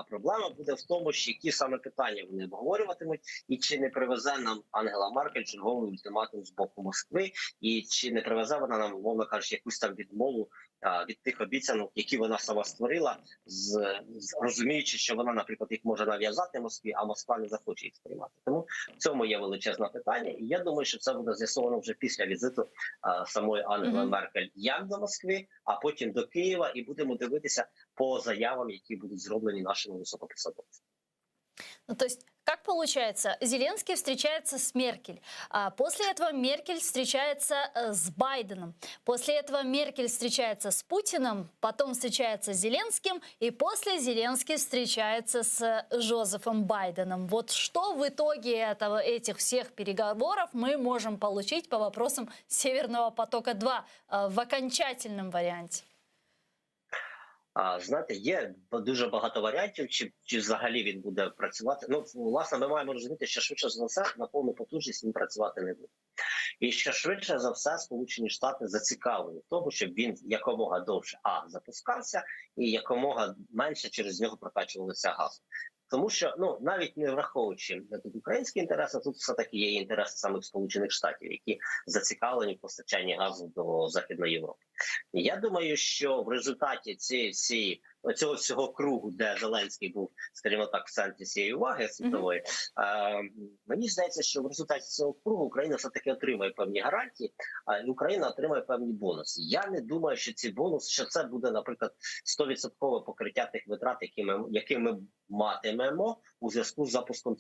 S22: Проблема буде в тому, що які саме питання вони обговорюватимуть, і чи не привезе нам Ангела Меркель черговий ультиматум з боку Москви, і чи не привезе вона нам, умовно кажучи, якусь там відмову від тих обіцянок, які вона сама створила, розуміючи, що вона, наприклад, їх може нав'язати Москві, а Москва не захоче їх сприймати. Тому в цьому є величезне питання, і я думаю, що це буде з'ясовано вже після візиту самої Ангели Меркель як до Москви, а потім до Києва, і будемо дивитися по заявам, які будуть зроблені нашими високопосадовцями.
S5: Ну, то есть, как получается, Зеленский встречается с Меркель, а после этого Меркель встречается с Байденом, после этого Меркель встречается с Путиным, потом встречается с Зеленским, и после Зеленский встречается с Жозефом Байденом. Вот что в итоге этих всех переговоров мы можем получить по вопросам Северного потока-2 в окончательном варианте?
S22: Знаєте, є дуже багато варіантів, чи взагалі він буде працювати. Ну, власне, ми маємо розуміти, що швидше за все на повну потужність він працювати не буде. І що швидше за все Сполучені Штати зацікавлені в тому, щоб він якомога довше запускався і якомога менше через нього прокачувалося газ. Тому що, навіть не враховуючи тут українські інтереси, тут все-таки є інтереси самих Сполучених Штатів, які зацікавлені в постачанні газу до Західної Європи. І я думаю, що в результаті цього всього кругу, де Зеленський був, скажімо так, в центрі цієї уваги світової, мені здається, що в результаті цього кругу Україна все-таки отримає певні гарантії, і Україна отримає певні бонуси. Я не думаю, що ці бонуси, що це буде, наприклад, 100% покриття тих витрат, які ми матимемо у зв'язку з запуском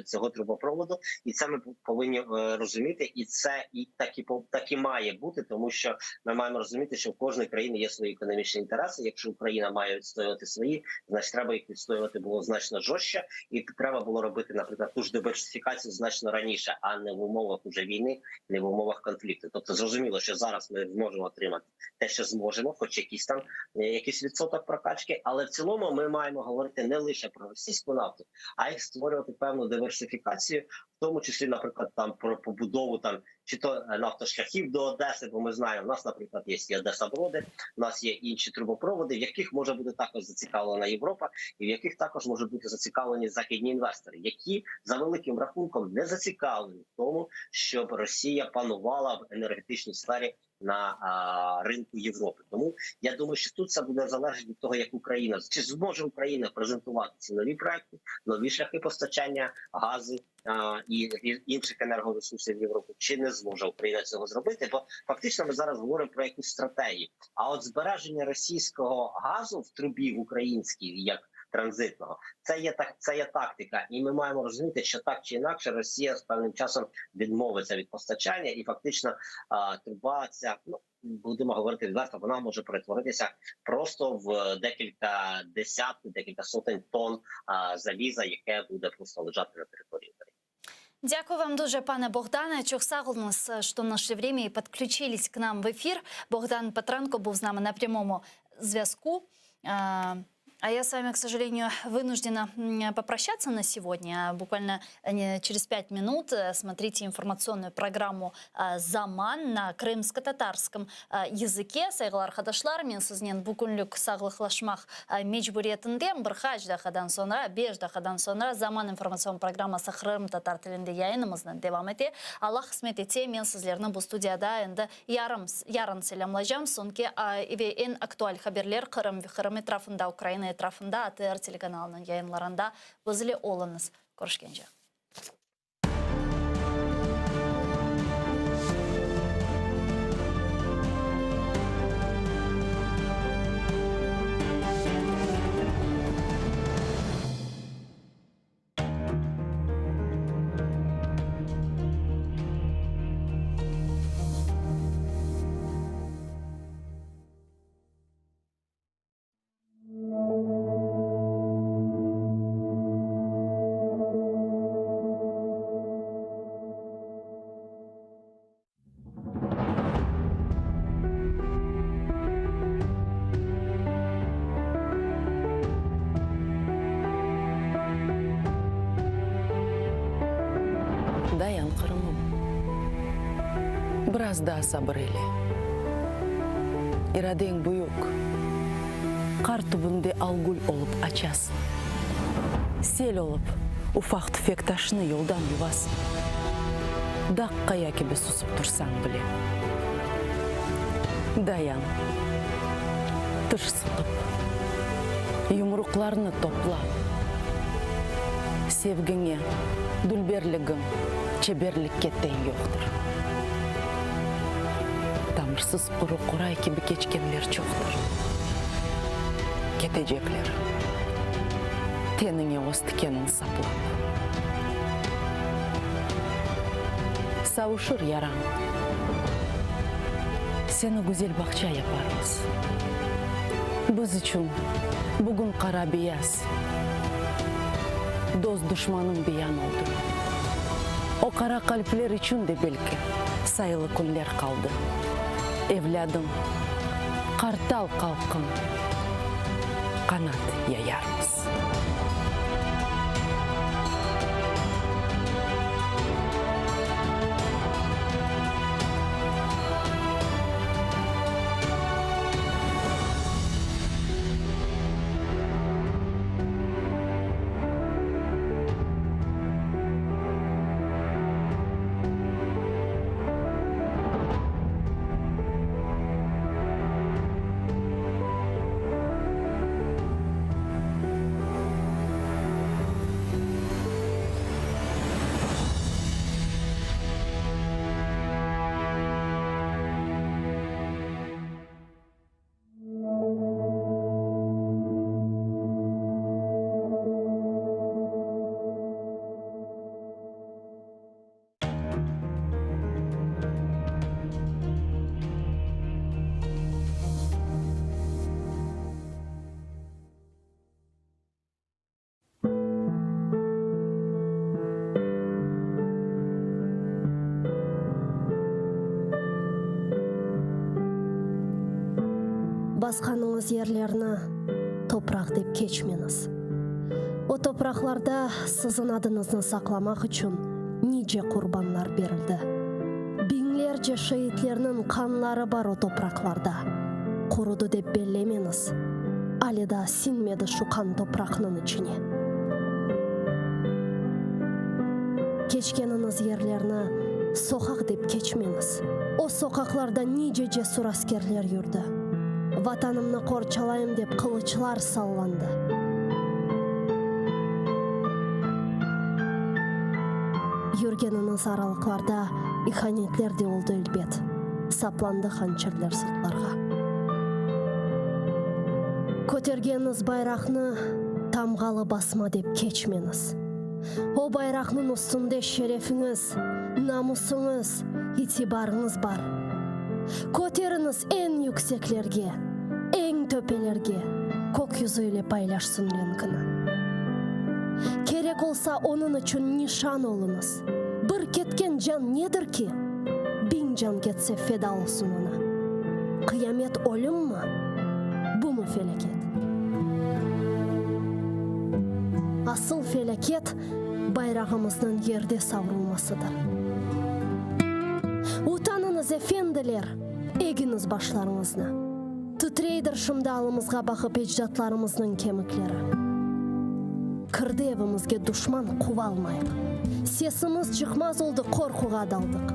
S22: цього трубопроводу. І це ми повинні розуміти, і це так і має бути, тому що ми маємо розуміти, що в кожній країні є свої економічні інтереси. Якщо Україна має відстоювати свої, значить треба їх відстоювати було значно жорстче, і треба було робити, наприклад, ту ж диверсифікацію значно раніше, а не в умовах уже війни, не в умовах конфлікту. Тобто зрозуміло, що зараз ми зможемо отримати те, що зможемо, хоч якийсь відсоток прокачки, але в цілому ми маємо говорити не лише про російську нафту, а й створювати певну диверсифікацію, в тому числі, наприклад, там про побудову чи то нафтошляхів до Одеси, бо ми знаємо, у нас, наприклад, є і Одеса-Броди, у нас є інші трубопроводи, в яких може бути також зацікавлена Європа, і в яких також можуть бути зацікавлені західні інвестори, які за великим рахунком не зацікавлені в тому, щоб Росія панувала в енергетичній сфері на ринку Європи. Тому я думаю, що тут це буде залежати від того, як Україна, чи зможе Україна презентувати ці нові проекти, нові шляхи постачання газу і інших енергоресурсів в Європу, чи не зможе Україна цього зробити, бо фактично ми зараз говоримо про якусь стратегію. А от збереження російського газу в трубі в українській, як транзитного, це є тактика, і ми маємо розуміти, що так чи інакше Росія з певним часом відмовиться від постачання, і фактично труба ця, будемо говорити відверто, вона може перетворитися просто в декілька десятків, декілька сотень тонн заліза, яке буде просто лежати на території України.
S5: Дякую вам дуже, пане Богдане. Чохсаглнес, що нашли время і підключились к нам в ефір. Богдан Петренко був з нами на прямому зв'язку. А я с вами, к сожалению, вынуждена попрощаться на сегодня. Буквально через 5 минут смотрите информационную программу «Заман» на крымско-татарском языке. Сайглар хадашлар, мен сізнен бүкінлік сағлықлашмақ мечбуретінден бірхаж дахадан sonra, беш дахадан sonra «Заман» информацион программасы Крым татар тілінде яйынымыздан девам ете. Аллах хісмет ете, мен сізлерінің бұл студияда енді ярын селямлажам. Сонке ең актуаль хаберлер Крым етрафында, Украина етрафында АТР телеканалының yayınlarında bizle olunuz. Görüşkence.
S11: Dayan Kırım'ım, biraz daha sabırlı. İraden büyük, kar tübünde algul olup açasın. Sel olup, ufak tüfek taşını yoldan yuvasın. Dakkaya gibi susup dursan bile. Dayan, tırsılıp, yumruklarını topla. Sevgine, dülberligin, çeberlikке тең yo'qdir. Tamırsız quru quray gibi kechganlar cho'qdir. Ketejeklar. Teningga o'z tikanini saplab. Savushur yaram. Seni güzel baqcha yaparmiz. Biz uchun bugun qara biyaz. Do'st dushmanim biyan oldu. O qara qalblar uchun de belki saylı kunlar qaldı. Evladim, qartal qalqin, qanat yayarmiz.
S12: Басқаныңыз ерлерні топырақ деп кечмеңіз. О топырақларда сіздің адыңызды сақламақ үшін неше құрбанлар берілді. Бинлерce шейітлерінің қанлары бар о топырақларда. Құруды деп беллемеңіз. Алида синмеді шу қан топырақның ішіне. Кечкеніңіз ерлерні соқақ деп кечмеңіз. О соқақларда неше жесір аскерлер жүрді. Ватанымны қорчалайым деп қылычлар салланды. Жүргеніңіз аралықларда иханетлер де олды үлбет. Сапланды ханчерлер сыртларға. Көтергеніңіз байрақны тамғалы басма деп кечмеңіз. О байрақның үстінде шерефіңіз, намысыңыз, итибарыңыз бар. Көтеріңіз ең yüksеклерге, ең төпелерге, көк yüzüyle paylaşsın ренкіні. Керек олса оның үшін нишан олыңыз. Бір кеткен жан недір ки? Бин жан кетсе феда олсын ona. Қиямет өлім ма? Бұ му фелекет? Асыл фелекет байрағымыздың ерде саврылмасыdır. Утаныңыз, эфенділер, егіңіз башларыңызны. Тітрейдір шымдалымызға бақып еждатларымыздың кеміклері. Кірді евімізге дұшман қуа алмайық. Сесіміз жықмаз олды қорқуға далдық.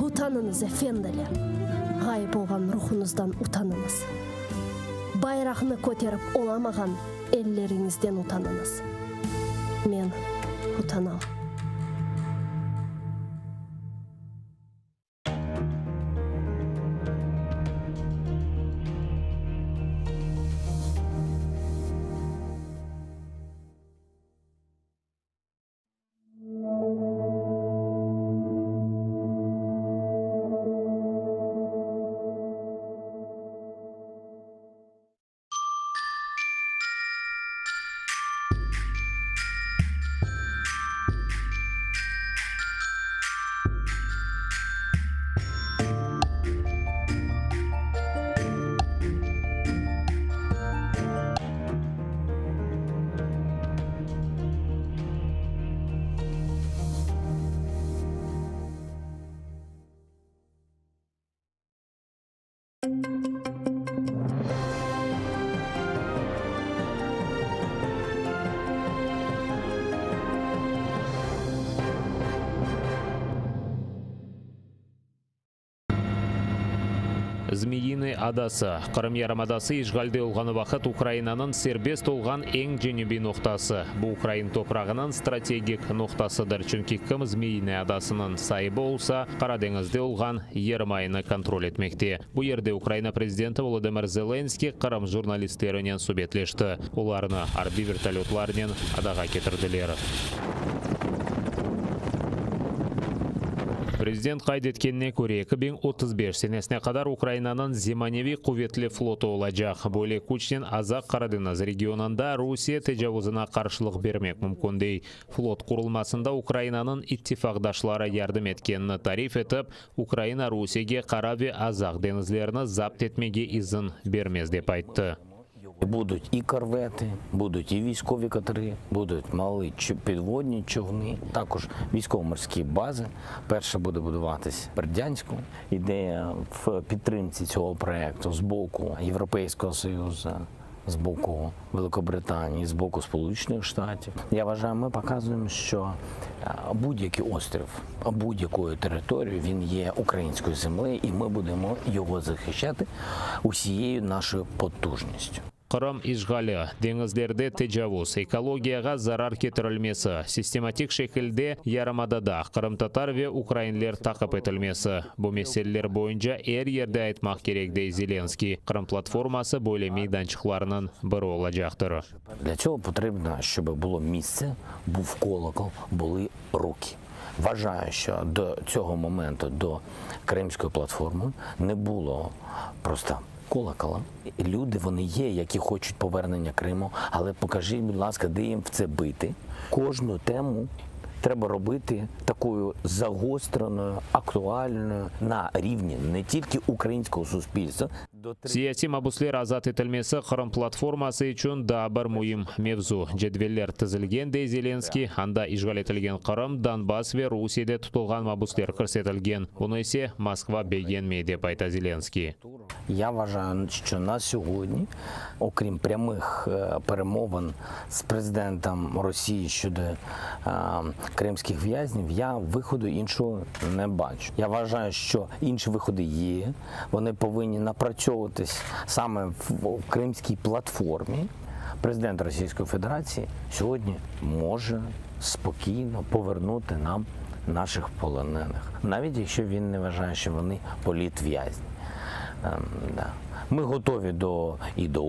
S12: Утаныңыз, эфенділер, ғайып болған рухыңыздан утаныңыз. Байрағыны көтеріп оламаған еллеріңізден утаныңыз. Мен утанам.
S13: Змеиный адасы. Қырым ярымадасы ишгалде олғаны вақыт Украинаның сербест олған ең женеби ноқтасы. Бұл Украин топрағының стратегик ноқтасыдыр. Чүнки кім Змеиный адасының сайыбы олса, Қарадеңізде олған ермайыны контроль етмекте. Бұл ерде Украина президенті Володимир Зеленский Қырым журналистерінен сөбетлешті. Оларыны арби вертолетларынан адаға кетірділер. Президент қайд еткеніне көре 2035 сенесіне қадар Украинаның земаневи құветлі флоты олajaq. Бөлек күчтен Азақ Қараденіз регионында Русия тежавузына қаршылық бермек мүмкіндей. Флот құрылмасында Украинаның иттифақдашлары ярдым еткенini тариф етіп, Украина Русияге Қарави Азақ денізлеріні запт етмеге ізін бермез деп айтты.
S14: Будуть і корвети, будуть і військові катери, будуть малі підводні човни, також військово-морські бази. Перша буде будуватись в Бердянську. Ідея в підтримці цього проєкту з боку Європейського Союзу, з боку Великобританії, з боку Сполучених Штатів. Я вважаю, ми показуємо, що будь-який острів, будь-якою територією, він є українською землею, і ми будемо його захищати усією нашою потужністю.
S13: Қырым ишғалі, деңізлерде тежавуз, экологияға зарар кетірілмесі, систематик шекілде ярымадада Қырым татар ве украинлер тақып етілмесі. Бұл меселелер бойынша ерде айтмақ керек дей Зеленский. Қырым платформасы бөлі мейданчықларының бірі олajaqtır.
S14: Для цього потрібно, щоб було місце, був колокол, були руки. Вважаю, що до цього моменту, до Кримської платформи, не було просто колокола. Люди, вони є, які хочуть повернення Криму, але покажіть, будь ласка, де їм в це бити. Кожну тему треба робити такою загостреною, актуальною на рівні не тільки українського суспільства.
S13: Сияси мабуслер азат етілмесі Қырым платформасы үшін да бір мұйым мевзу. Жедвеллер тізілген де Зеленский, анда ишғал етілген Қырым, Донбасс ве Русияде тұтылған мабуслер көрсетілген. Бұны есе Москва беген деп айта Зеленский.
S14: Я вважаю, що на сьогодні, окрім прямих перемовин з президентом Росії щодо кримських в'язнів, я виходу іншого не бачу. Я вважаю, що інші виходи є, вони повинні напрацьовуватись саме в кримській платформі. Президент Російської Федерації сьогодні може спокійно повернути нам наших полонених, навіть якщо він не вважає, що вони політв'язні. Ми готові до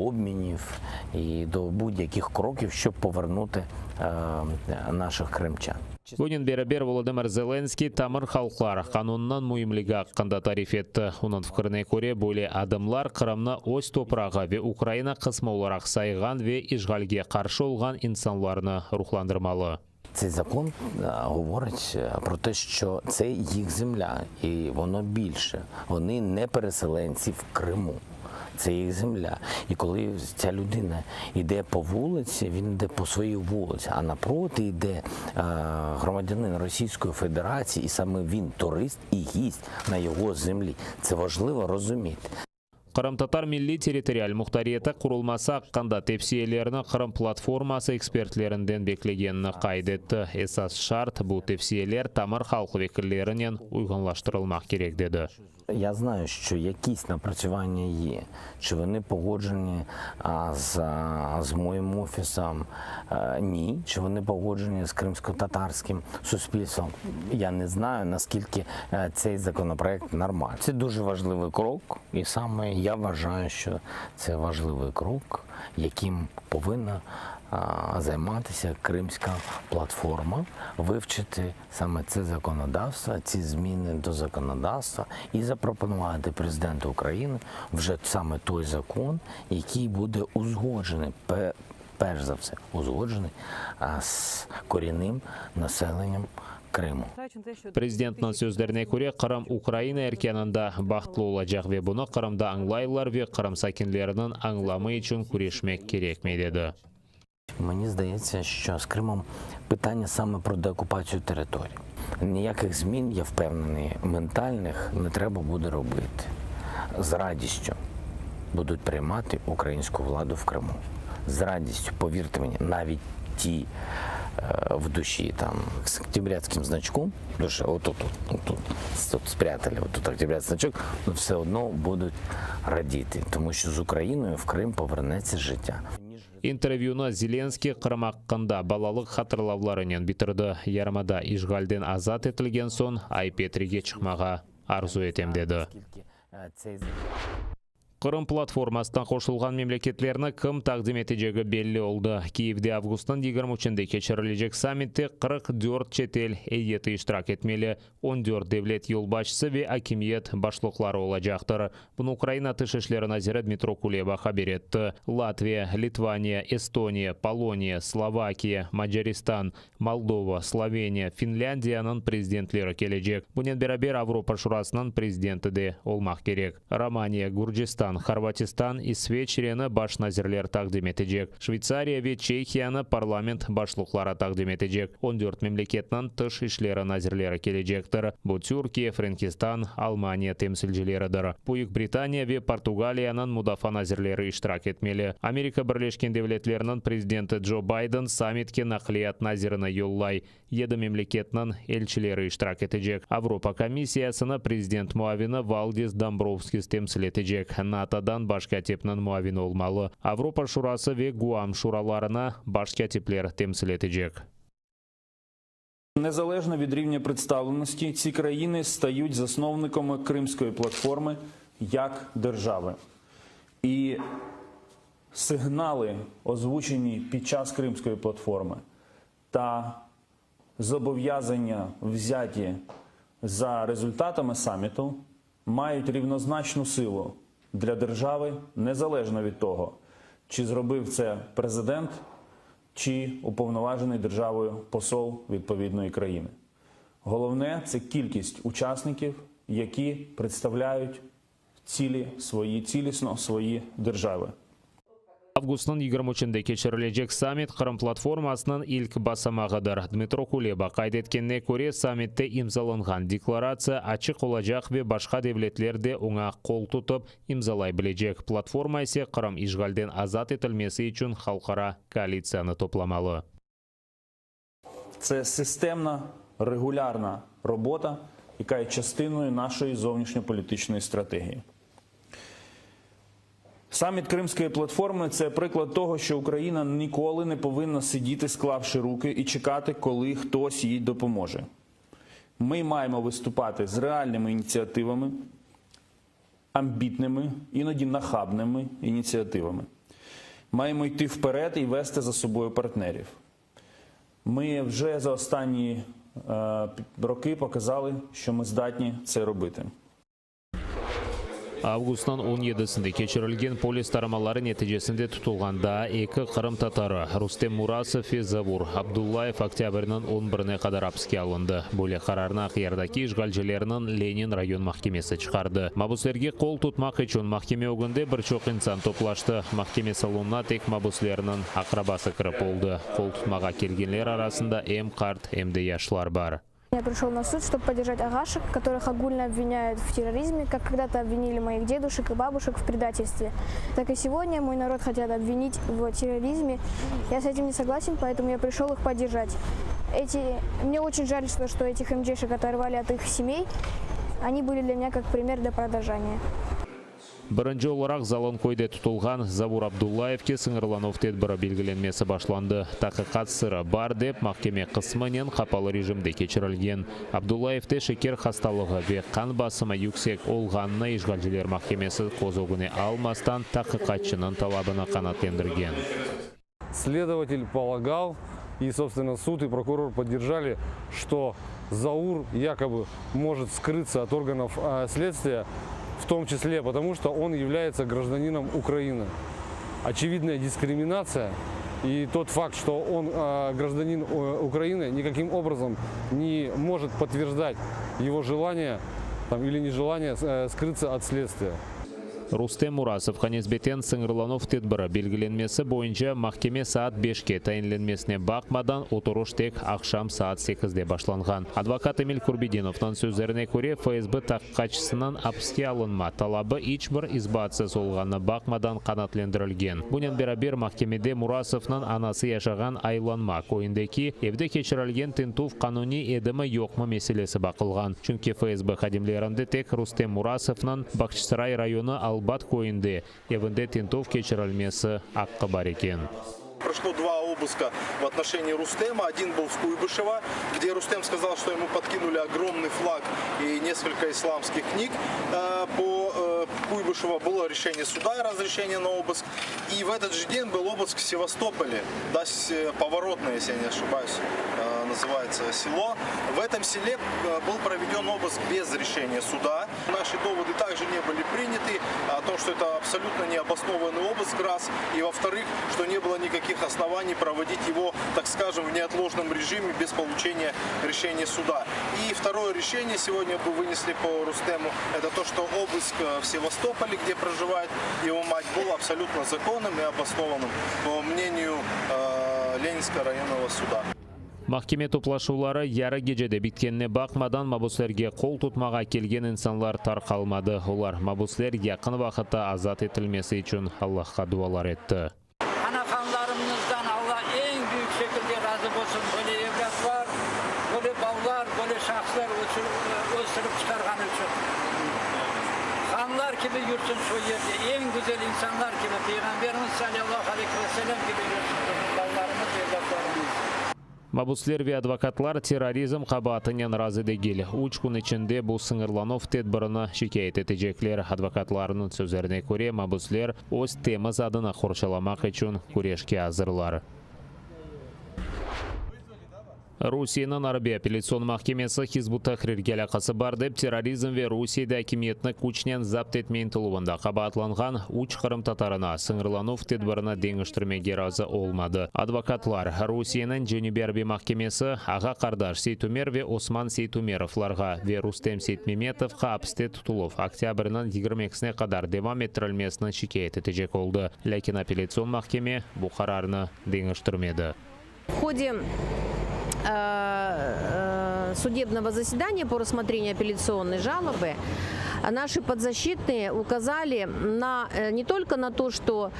S14: обмінів, і до будь-яких кроків, щоб повернути наших кримчан.
S13: Бунин беребер Володимир Зеленский тамыр халқлар қануннан мұйымлігі аққанда тариф етті. Оның фікіріне көре бөле адымлар Қырымны өз топырағы ве Украина қысмауларақ сайған ве ишғалге қаршы олған инсанларны рухландырмалы.
S14: Цей закон говорить про те, що це їх земля, і воно більше. Вони не переселенці в Криму. Це їх земля. І коли ця людина йде по вулиці, він йде по своїй вулиці, а напроти йде громадянин Російської Федерації, і саме він турист і гість на його землі. Це важливо розуміти.
S13: Қырым-татар милли территориаль мұқтариеті құрылмасы аққанда тепсиелеріні Қырым платформасы экспертлерінден беклегенні қайдетті. Esas шарт бұл тепсиелер тамыр халқы векілерінен ұйғанлаштырылмақ керек деді.
S14: Я знаю, що якісь напрацювання є, що вони погоджені з моїм офісом, ні, що вони погоджені з кримсько-татарським суспільством. Я не знаю, наскільки цей законопроект нормальний. Це дуже важливий крок, і саме я вважаю, що це важливий крок, яким повинна займатися Кримська платформа, вивчити саме це законодавство, ці зміни до законодавства і запропонувати президенту України вже саме той закон, який буде узгоджений, перш за все, узгоджений з корінним населенням Криму.
S13: Президенттің сөздеріне көре Қырым Украина еркенінде бақытлы олacak ве бұны Қырымда аңлайлар ве Қырым сакинлерінің аңламы үшін күрешмек керек ме деді.
S14: Мені здається, що з Кримом питання саме про деокупацію території. Ніяких змін, я впевнений, ментальних не треба буде робити. З радістю будуть приймати українську владу в Криму. З радістю, повірте мені, навіть ті в душі там з октябрятським значком, душа, отут спрятали, отут октябрятський значок, но все одно будуть радіти, тому що з Україною в Крим повернеться життя.
S13: Интервьюны Зеленский Қырым аққында балалық хатырлауларынан бітірді. Ярмада ишғалден азат етілген сон Айпетриге шықмаға арзу етем деді. Қырым платформасынан қошылған мемлекетлеріні кім тақдим етежегі белі олды. Киевде августың 23-нде кечірілежек саммитте 44 четел әйеті иштирак етмелі. 14 девлет елбашысы ве акимиет башлықлары олажақтыр. Бұны Украина тышешлері назирі Дмитро Кулеба хабар етті. Латвия, Литвания, Эстония, Полония, Словакия, Маджаристан, Молдова, Словения, Финляндияның президентлері кележек. Бұнен берабер Авропа шурасының президенті де олмақ керек. Романия, Гурджистан, Хорватистан и Свечрені баш назирлер тақдим етежек. Швейцария ве Чехияны парламент башлықлары тақдим етежек. 14 мемлекетнің тыш ишлері назирлері кележектір. Бұл Түркия, Франкистан, Алмания темсілжілерідір. Бүйік Британия ве Португалияның мудафа назирлері иштирак етмелі. Америка Бірлешкен Девлетлерінің президенті Джо Байден саммитке нақлият назиріні йоллай. Еді мемлекетнің елчілері иштирак етежек. Авропа комиссиясыны президент муавины Валдис Домбровскис темсіл етежек. НАТОдан баш катепнің муавины олмалы. Авропа шурасы ве Гуам шураларына баш катеплер темсіл етежек.
S8: Незалежно від рівня представленості, ці країни стають засновниками Кримської платформи як держави. І сигнали, озвучені під час Кримської платформи, та зобов'язання, взяті за результатами саміту, мають рівнозначну силу для держави, незалежно від того, чи зробив це президент, чи уповноважений державою посол відповідної країни. Головне – це кількість учасників, які представляють цілісно свої держави.
S13: Августның 23-нде кечірілежек саммит Қырым платформасының ilk басамағыдыр. Дмитро Кулеба қайд еткеніне көре саммитте имзаланған декларация ачық олажақ ве башқа девлетлерде оңа қол тұтып имзалай білежек. Платформа есе Қырым ишгалден азат етілмесі үшін халқара коалицияны топламалы.
S8: Це системна, регулярна робота, яка є частиною нашої зовнішньополітичної стратегії. Саміт Кримської платформи – це приклад того, що Україна ніколи не повинна сидіти, склавши руки і чекати, коли хтось їй допоможе. Ми маємо виступати з реальними ініціативами, амбітними, іноді нахабними ініціативами. Маємо йти вперед і вести за собою партнерів. Ми вже за останні роки показали, що ми здатні це робити.
S13: Августның 17-сінде кечірілген полис тарамалары нәтижесінде тұтылғанда екі Қырым татары Рустем Мурасов и Завур Абдуллаев октябрьнің 11-не қадар апске алынды. Бөле қарарына қиярдаки işgalcilerinin Ленин район махкемесі шығарды. Мабуслерге қол тұтмақ үшін махкеме өгінде бір чоқ инсан топлашты. Махкеме салонына тек мабуслерінің ақрабасы кіріп болды. Қол тұтмаға келгенлер арасында эм қарт, эмде яшлар бар.
S15: Я пришел на суд, чтобы поддержать агашек, которых огульно обвиняют в терроризме, как когда-то обвинили моих дедушек и бабушек в предательстве. Так и сегодня мой народ хотят обвинить в терроризме. Я с этим не согласен, поэтому я пришел их поддержать. Мне очень жаль, что этих МДшек оторвали от их семей. Они были для меня как пример для подражания.
S13: Бірінші оларақ залон койде тұтылған Завур Абдуллаевке сыңырланов тедбірі белгіленмесі башланды. Тақиқат сыры бар деп махкеме қысмынен қапалы режимде кечірілген. Абдуллаевте шекер хасталығы ве қан басымы yüksek олғанына işgalciler махкемесі қозуғыне алмастан тақиқатшының талабына қанатлендірген.
S16: Следователь полагал, и, собственно, суд и прокурор поддержали, что Заур якобы может скрыться от органов следствия, в том числе потому, что он является гражданином Украины. Очевидная дискриминация, и тот факт, что он гражданин Украины, никаким образом не может подтверждать его желание или нежелание скрыться от следствия.
S13: Рустем Мурасов Ханесбетен сыңырланов тедбірі белгіленмесі бойынша махкеме саат 5-ке тайынленмесіне бақмадан отырыш тек ақшам саат 8-де башланған. Адвокат Эмиль Курбидиновтан сөздеріне көре ФСБ таққачысынан апске алынма талабы ичбір избатсыз олғаны бақмадан қанатлендірілген. Бұнен берабер махкемеде Мурасовның анасы яшаған айланма койындеки евде кечірілген тентув қануни едімі жоқмы меселесі бақылған. Чүнки ФСБ қадимлерінде тек Рустем Мурасовның Бақчысарай районы Албат койынды, евінде тентов кечірілмесі аққы бар екен.
S23: Прошло два обыска в отношении Рустема. Один был в Куйбышево, где Рустем сказал, что ему подкинули огромный флаг и несколько исламских книг. По Куйбышево было решение суда и разрешение на обыск. И в этот же день был обыск в Севастополе, Поворотное, если я не ошибаюсь, называется село. В этом селе был проведен обыск без решения суда. Наши доводы также не были приняты о том, что это абсолютно необоснованный обыск, раз. И во-вторых, что не было никаких оснований проводить его, так скажем, в неотложном режиме без получения решения суда. И второе решение сегодня бы вынесли по Рустему, это то, что обыск в Севастополе, где проживает его мать, был абсолютно законным и обоснованным, по мнению Ленинского районного суда.
S13: Махкеме топлашулары яры гежеде биткеніне бақмадан мабуслерге қол тұтмаға келген инсанлар тарқалмады. Олар мабуслер яқын вақытта азат етілмесі үшін Аллахқа дуалар етті.
S24: Anakanlarımızdan Allah en büyük şekilde razı olsun. Böyle evlatlar, böyle ballar, böyle şahslar ösürüp çıkargan için. Hanlar gibi yurtsun şu yerde. En güzel insanlar gibi. Peygamberimiz sallallahu aleyhi ve sellem gibi yurtsun. Ballarımız, evlatlarımız.
S13: Мабуслер ве адвокатлар терроризм қабатынен разы дегел. Үч күн ішінде бұл сыңырланов тедбіріні шикайет етежеклер. Адвокатларының сөздеріне көре мабуслер өз теміз адына қоршаламақ үшін күрешке азырлар. Русияның Арабия апелляцион махкемесі Хизбут Тахрирге алақасы бар деп терроризм ве Русияда әкиметні күчнен запт етмейін тылуында қабатланған уч қырым татарына сыңырлану тедбіріні деңіштірмеге разы олмады. Адвокатлар Русияның Женеби Арби махкемесі аға қардаш Сейтумер ве Осман Сейтумеровларға ве Рустем Сейтмеметовқа апсте тұтылып октябрінің 20-сіне қадар девам еттірілмесінің шикайет етежек олды. Ләкин апелляцион махкеме бұл қарарыны деңіштірмеді.
S6: В ходе судебного заседания по рассмотрению апелляционной жалобы наши подзащитные указали не только на то, что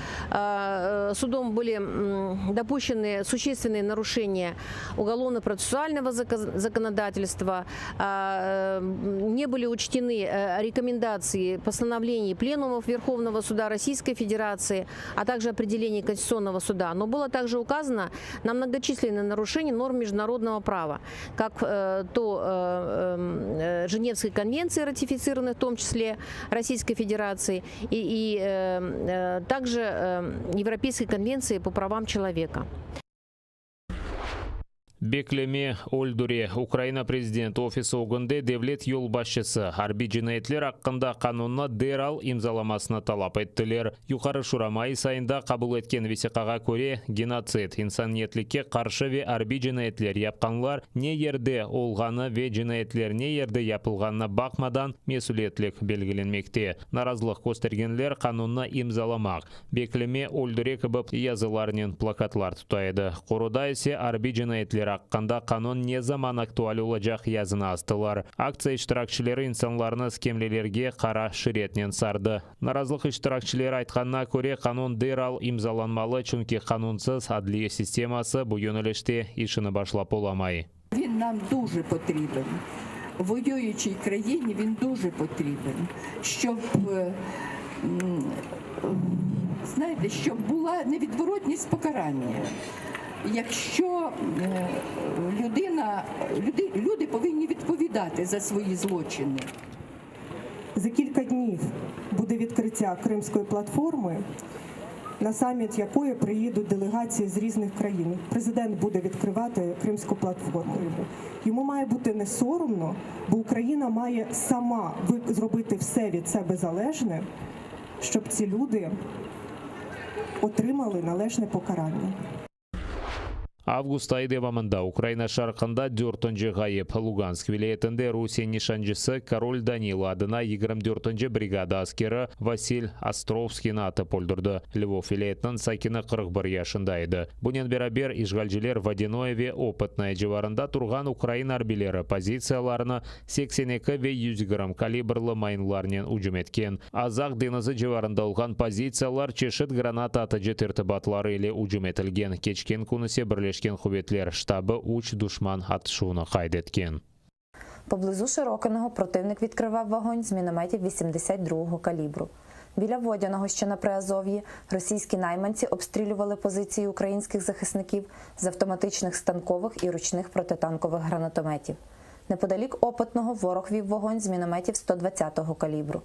S6: судом были допущены существенные нарушения уголовно-процессуального законодательства, не были учтены рекомендации постановлений пленумов Верховного суда Российской Федерации, а также определений Конституционного суда. Но было также указано на многочисленные нарушения норм международного права, как то Женевской конвенции, ратифицированной в том числе Российской Федерации, и также Европейской конвенции по правам человека.
S13: Беклеме Ольдуре Украина президент офисы оғынды девлет ел басшысы Арби жинайтлер аққында қанунна дерал имзаламасына талап еттілер. Юқары Шурамай сайында қабыл еткен весиқаға көре геноцид, инсаниетлікке қаршы ве Арби жинайтлер япқанлар не ерде олғаны ве жинайтлер не ерде япылғанына бақмадан месулетлік белгіленмекте. Наразылық көстергенлер қанунна имзаламақ. Беклеме Ольдуре кібіп языларнен плакатлар тұтайды. Қоруда есе Арби жинайтлер аққанда қанун не заман актуаль олacak язына астылар. Акция иштиракчылары инсанларны скемлелерге қара ширетнен сарды. Наразылық иштиракчылары айтқанына көре қанун дерал имзаланмалы, чүнки қанунсыз адлия системасы бұл йөнеліште ішіні башлап оламай.
S9: Він нам дуже потрібен. В воюючій країні він дуже потрібен, щоб знаєте, щоб була невідворотність покарання. Якщо люди повинні відповідати за свої злочини.
S10: За кілька днів буде відкриття Кримської платформи, на саміт якої приїдуть делегації з різних країн. Президент буде відкривати Кримську платформу. Йому має бути не соромно, бо Україна має сама зробити все від себе залежне, щоб ці люди отримали належне покарання.
S13: Август айы девамында Украина шарқында 4-нче ғайып Луганск вилаятында Русия нишанчысы король Данила адына 24-нче бригада аскері Василь Островский атып өлдірді. Львов вилаятының сакины 41 яшында еді. Бұнен берабер ишгалжилер Водяное ве Опытное жеварында тұрған Украина арбилері позицияларына 82 ве 100 грамм калибрлы майнларнен ұжым еткен. Азақ денізі жеварында олған позициялар чешет граната аты жетірті батлары еле ұжым етілген. Кечкен күнісе бірлешкен Хубетлер штабы уч душман атышуны қайд еткен.
S18: Поблизу Широкиного противник відкривав вогонь з мінометів 82-го калібру. Біля Водяного, що на Приазов'ї, російські найманці обстрілювали позиції українських захисників з автоматичних станкових і ручних протитанкових гранатометів. Неподалік Опитного ворог вів вогонь з мінометів 120-го калібру.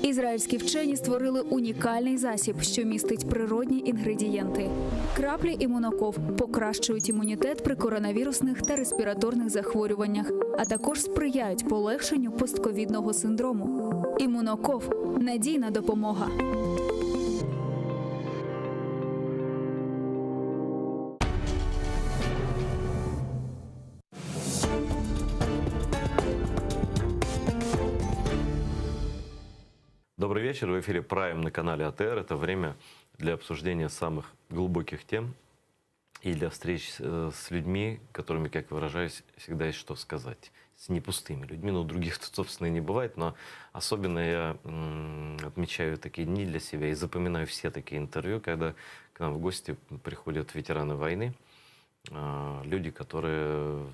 S25: Ізраїльські вчені створили унікальний засіб, що містить природні інгредієнти. Краплі імуноков покращують імунітет при коронавірусних та респіраторних захворюваннях, а також сприяють полегшенню постковідного синдрому. Імуноков – надійна допомога.
S26: Добрый вечер. В эфире Прайм на канале АТР. Это время для обсуждения самых глубоких тем и для встреч с людьми, которыми, как выражаюсь, всегда есть что сказать. С непустыми людьми. Ну, других тут, собственно, и не бывает, но особенно я отмечаю такие дни для себя и запоминаю все такие интервью, когда к нам в гости приходят ветераны войны, люди, которые,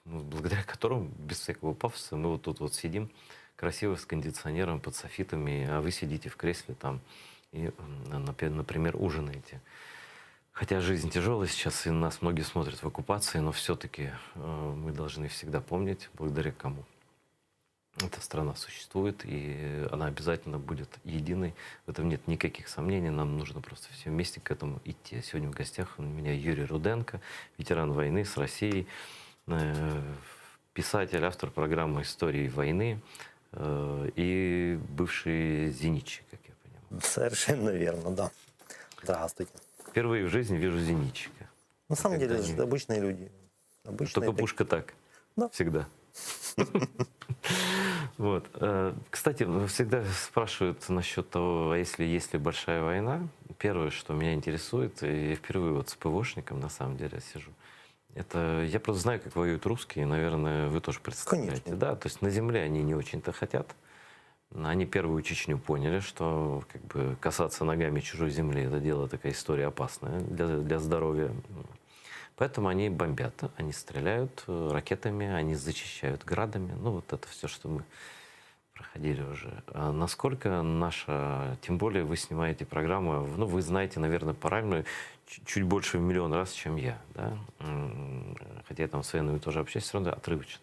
S26: благодаря которым, без всякого пафоса, мы вот тут вот сидим, красиво с кондиционером под софитами, а вы сидите в кресле там и, например, ужинаете. Хотя жизнь тяжелая сейчас, и нас многие смотрят в оккупации, но все-таки мы должны всегда помнить, благодаря кому Эта страна существует, и она обязательно будет единой. В этом нет никаких сомнений. Нам нужно просто все вместе к этому идти. Сегодня в гостях у меня Юрий Руденко, ветеран войны с Россией, писатель, автор программы «Истории войны» и бывший зенитчик, как я понимаю.
S2: Совершенно верно, да. Здравствуйте.
S26: Впервые в жизни вижу зенитчика.
S2: На самом деле, обычные люди.
S26: Только пушка так.
S2: Да.
S26: Всегда. Вот. Кстати, всегда спрашивают насчет того, если есть ли большая война. Первое, что меня интересует, и я впервые вот с ПВОшником на самом деле сижу, это я просто знаю, как воюют русские, наверное, вы тоже представляете.
S2: Конечно.
S26: Да, то есть на земле они не очень-то хотят. Они первую Чечню поняли, что как бы касаться ногами чужой земли — это дело, такая история опасная для здоровья. Поэтому они бомбят, они стреляют ракетами, они зачищают градами. Ну, вот это все, что мы проходили уже. А насколько наша, тем более вы снимаете программу, ну, вы знаете, наверное, по-разному, чуть больше в миллион раз, чем я, да? Хотя я там с военными тоже общаюсь, все равно отрывочно.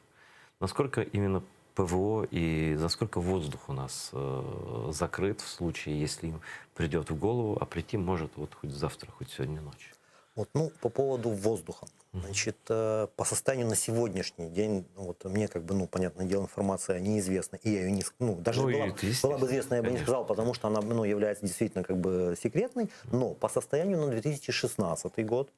S26: Насколько именно ПВО и насколько воздух у нас закрыт в случае, если им придет в голову, а прийти может вот хоть завтра, хоть сегодня ночью?
S2: Вот, ну, по поводу воздуха. Значит, по состоянию на сегодняшний день, вот мне как бы, ну, понятное дело, информация неизвестна, и я ее не, ну, даже была бы известна, я бы не сказал, потому что она, ну, является действительно как бы секретной, но по состоянию на 2016 год,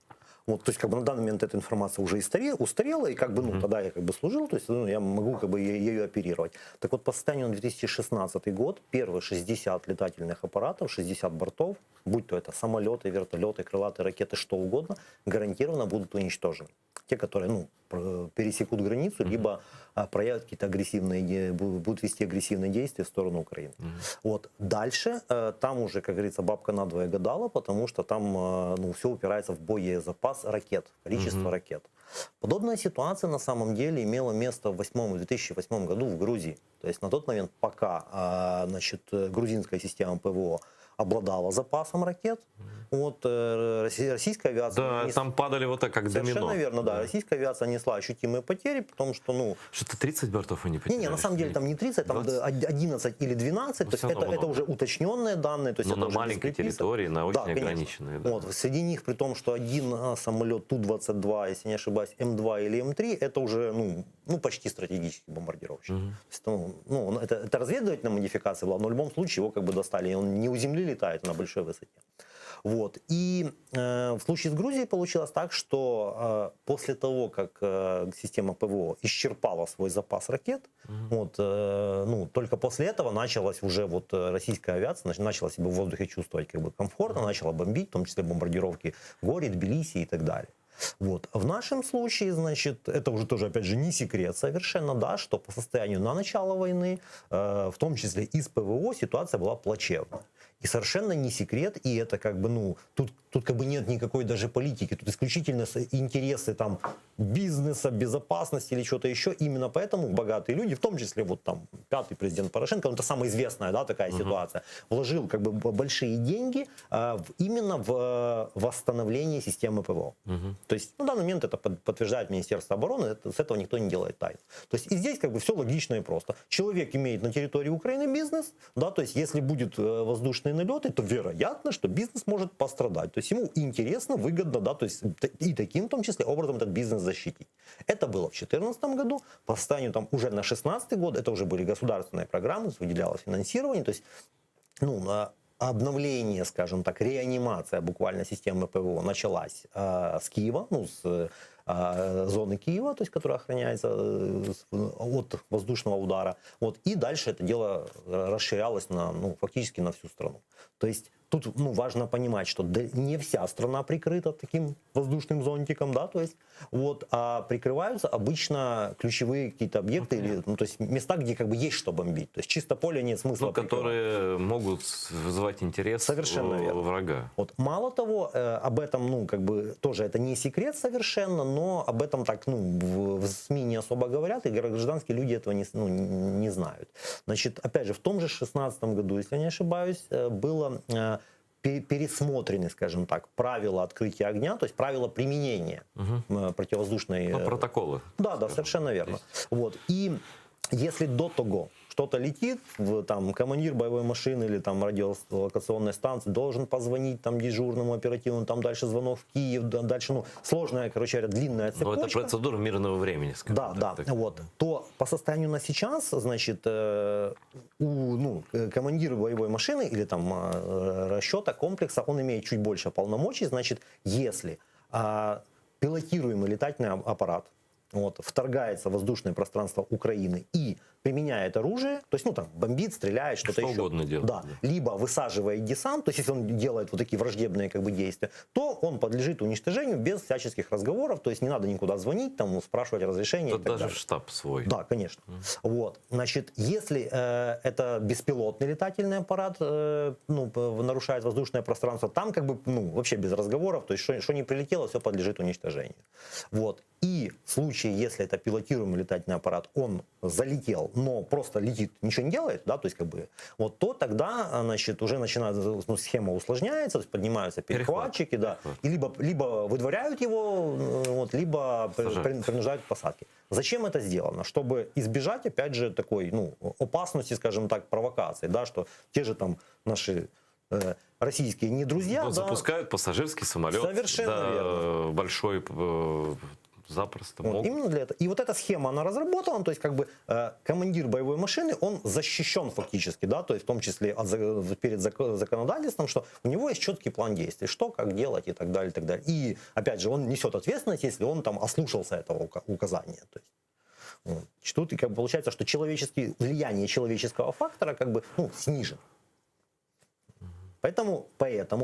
S2: вот, то есть, как бы на данный момент эта информация уже устарела, и как бы, ну, тогда я как бы служил, то есть, ну, я могу как бы ею оперировать. Так вот, по состоянию на 2016 год, первые 60 летательных аппаратов, 60 бортов, будь то это самолеты, вертолеты, крылатые ракеты, что угодно, гарантированно будут уничтожены. Те, которые, ну, пересекут границу, либо проявят какие-то агрессивные, будут вести агрессивные действия в сторону Украины. Вот. Дальше там уже, как говорится, бабка надвое гадала, потому что там, ну, все упирается в боезапас ракет, количество ракет. Подобная ситуация на самом деле имела место в 2008 году в Грузии. То есть на тот момент, пока, значит, грузинская система ПВО обладала запасом ракет, вот, российская авиация...
S26: Да, там падали вот так, как домино.
S2: Совершенно верно, да. Российская авиация несла ощутимые потери, потому что, ну...
S26: Что-то 30 бортов они потеряли?
S2: Не, на самом деле там не 30, там 11 или 12, то есть это уже уточненные данные. То есть
S26: но
S2: это
S26: на маленькой территории, на очень ограниченной.
S2: Да. Вот, среди них, при том, что один самолет Ту-22, если не ошибаюсь, М2 или М3, это уже, ну почти стратегический бомбардировщик. То есть, ну, это разведывательная модификация была, но в любом случае его как бы достали, он не у земли летает, на большой высоте. Вот. И в случае с Грузией получилось так, что после того, как система ПВО исчерпала свой запас ракет, вот, ну, только после этого началась уже вот российская авиация, начала себя в воздухе чувствовать как бы комфортно, начала бомбить, в том числе бомбардировки Гори, Тбилиси и так далее. Вот. В нашем случае, значит, это уже тоже, опять же, не секрет совершенно, да, что по состоянию на начало войны, в том числе и с ПВО, ситуация была плачевная. И совершенно не секрет, и это как бы, ну, тут как бы нет никакой даже политики, тут исключительно интересы там бизнеса, безопасности или что-то еще. Именно поэтому богатые люди, в том числе вот там пятый президент Порошенко, это самая известная, да, такая ситуация, вложил как бы большие деньги именно в восстановление системы ПВО. То есть на данный момент это подтверждает Министерство обороны, с этого никто не делает тайну. То есть и здесь как бы все логично и просто. Человек имеет на территории Украины бизнес, да, то есть если будет воздушный налеты, то вероятно, что бизнес может пострадать. То есть ему интересно, выгодно, да, то есть и таким, в том числе, образом этот бизнес защитить. Это было в 2014 году, по состоянию там уже на 2016 год, это уже были государственные программы, выделялось финансирование, то есть, ну, обновление, скажем так, реанимация буквально системы ПВО началась с Киева, ну, с зоны Киева, то есть, которая охраняется от воздушного удара. Вот, и дальше это дело расширялось на, ну, фактически на всю страну. То есть тут, ну, важно понимать, что не вся страна прикрыта таким воздушным зонтиком, да, то есть, вот, а прикрываются обычно ключевые какие-то объекты, или, ну, то есть места, где как бы есть что бомбить. То есть чисто поле нет смысла.
S26: Ну, которые могут вызывать интерес у врага.
S2: Вот, мало того, об этом, ну, как бы тоже это не секрет совершенно, но об этом так, ну, в СМИ не особо говорят, и гражданские люди этого не знают. Значит, опять же, в том же 2016 году, если я не ошибаюсь, было пересмотрены, скажем так, правила открытия огня, то есть правила применения противовоздушной...
S26: Ну, протоколы.
S2: Да, совершенно верно. Вот. И Если до того что-то летит, там командир боевой машины или там радиолокационной станции должен позвонить там дежурному оперативному, там дальше звонок в Киев, дальше, ну, сложная, короче говоря, длинная
S26: Но
S2: цепочка.
S26: это процедура мирного времени, скажем
S2: Да,
S26: так.
S2: да, вот. То по состоянию на сейчас, значит, командир боевой машины или там расчета комплекса, он имеет чуть больше полномочий, значит, если пилотируемый летательный аппарат вторгается в воздушное пространство Украины и применяет оружие, то есть, ну, там, бомбит, стреляет, что-то еще.
S26: угодно делает.
S2: Да. Либо высаживает десант, то есть, если он делает вот такие враждебные, как бы, действия, то он подлежит уничтожению без всяческих разговоров, то есть, не надо никуда звонить, там, спрашивать разрешение.
S26: Тут даже штаб свой.
S2: Да, конечно. Вот. Значит, если это беспилотный летательный аппарат, нарушает воздушное пространство, там, как бы, вообще без разговоров, то есть, что не прилетело, все подлежит уничтожению. Вот. И в случае, если это пилотируемый летательный аппарат, он залетел, но просто летит, ничего не делает, да, то есть, как бы, вот, то тогда, значит, уже начинается, схема усложняется, то есть поднимаются перехватчики, да, и либо выдворяют его, либо принуждают к посадке. Зачем это сделано? Чтобы избежать, опять же, такой, опасности, скажем так, провокации, да, что те же там наши российские не друзья, да,
S26: запускают пассажирский самолет.
S2: Совершенно верно.
S26: Большой, запросто.
S2: Вот, именно для этого. И вот эта схема, она разработана, то есть, как бы, командир боевой машины, он защищен фактически, да, то есть, в том числе перед законодательством, что у него есть четкий план действий, что, как делать и так далее, и так далее. И, опять же, он несет ответственность, если он там ослушался этого указания. То есть, тут, как бы, получается, что влияние человеческого фактора, как бы, снижено. Поэтому,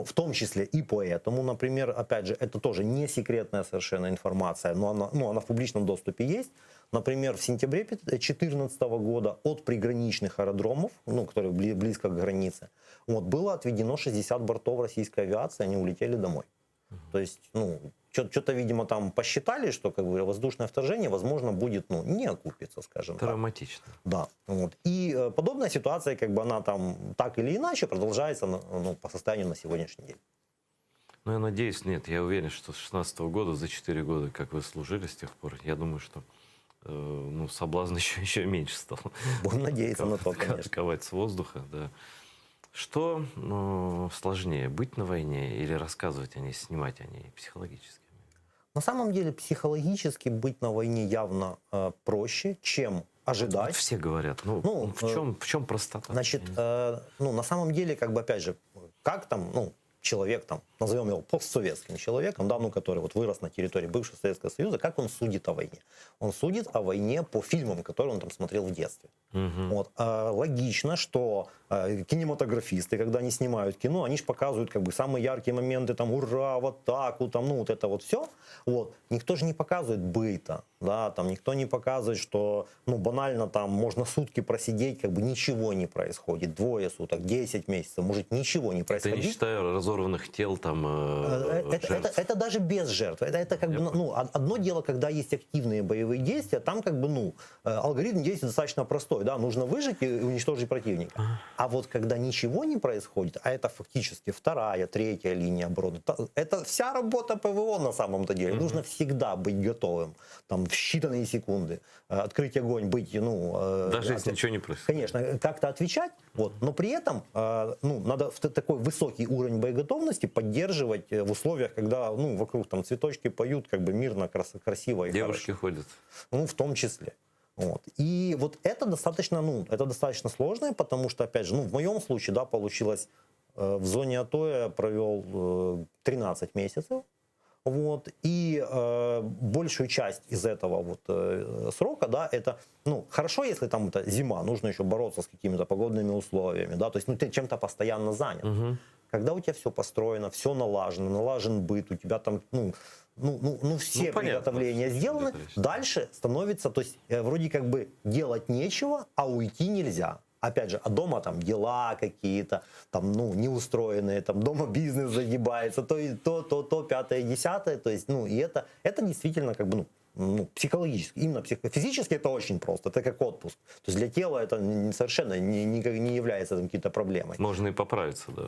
S2: в том числе и поэтому, например, опять же, это тоже не секретная совершенно информация, но она в публичном доступе есть. Например, в сентябре 2014 года от приграничных аэродромов, которые близко к границе, было отведено 60 бортов российской авиации, они улетели домой. То есть, что-то, видимо, там посчитали, что, как бы, воздушное вторжение, возможно, будет, не окупиться, скажем так.
S26: Травматично.
S2: Да. Вот. И подобная ситуация, как бы, она там так или иначе продолжается по состоянию на сегодняшний день.
S26: Ну, я надеюсь, нет. Я уверен, что с 2016 года, за 4 года, как вы служили с тех пор, я думаю, что соблазн еще меньше стал.
S2: Будем надеяться на то, конечно.
S26: Ковать с воздуха, да. Что сложнее, быть на войне или рассказывать о ней, снимать о ней психологически?
S2: На самом деле, психологически быть на войне явно проще, чем ожидать.
S26: Вот все говорят. В чем простота?
S2: Значит, на самом деле, как бы, опять же, как там, человек, там, назовем его постсоветским человеком, да, который вот вырос на территории бывшего Советского Союза, как он судит о войне? Он судит о войне по фильмам, которые он там смотрел в детстве. Вот. Логично, что кинематографисты, когда они снимают кино, они же показывают, как бы, самые яркие моменты, там, ура, в атаку, там, вот это вот все. Вот. Никто же не показывает быта, да, там, никто не показывает, что, банально там можно сутки просидеть, как бы ничего не происходит, 2 суток, 10 месяцев, может ничего не происходит.
S26: Я не считаю разорванных тел там жертв.
S2: Это даже без жертв. Это как бы, одно дело, когда есть активные боевые действия, там, как бы, алгоритм действий достаточно простой, да, нужно выжить и уничтожить противника. А вот когда ничего не происходит, а это фактически 2-я, 3-я линия обороны, это вся работа ПВО на самом-то деле. Нужно всегда быть готовым, там, в считанные секунды открыть огонь, быть,
S26: даже если ничего не происходит.
S2: Конечно, как-то отвечать, вот, но при этом, надо такой высокий уровень боеготовности поддерживать в условиях, когда, вокруг там цветочки поют, как бы мирно, красиво и
S26: девушки
S2: хорошо.
S26: ходят.
S2: В том числе. Вот. И вот это достаточно сложно, потому что, опять же, в моем случае, да, получилось, в зоне АТО я провел 13 месяцев, вот, и большую часть из этого вот срока, да, это, хорошо, если там это зима, нужно еще бороться с какими-то погодными условиями, да, то есть, ты чем-то постоянно занят. Когда у тебя все построено, все налажен быт, у тебя там, все приготовления сделаны, дальше становится, то есть, вроде как бы делать нечего, а уйти нельзя. Опять же, а дома там дела какие-то, там, неустроенные, там, дома бизнес загибается, то, 5-е, 10-е, то есть, и это действительно, как бы, психологически, именно физически это очень просто, это как отпуск. То есть для тела это совершенно не является какой-то проблемой.
S26: Можно и поправиться, да.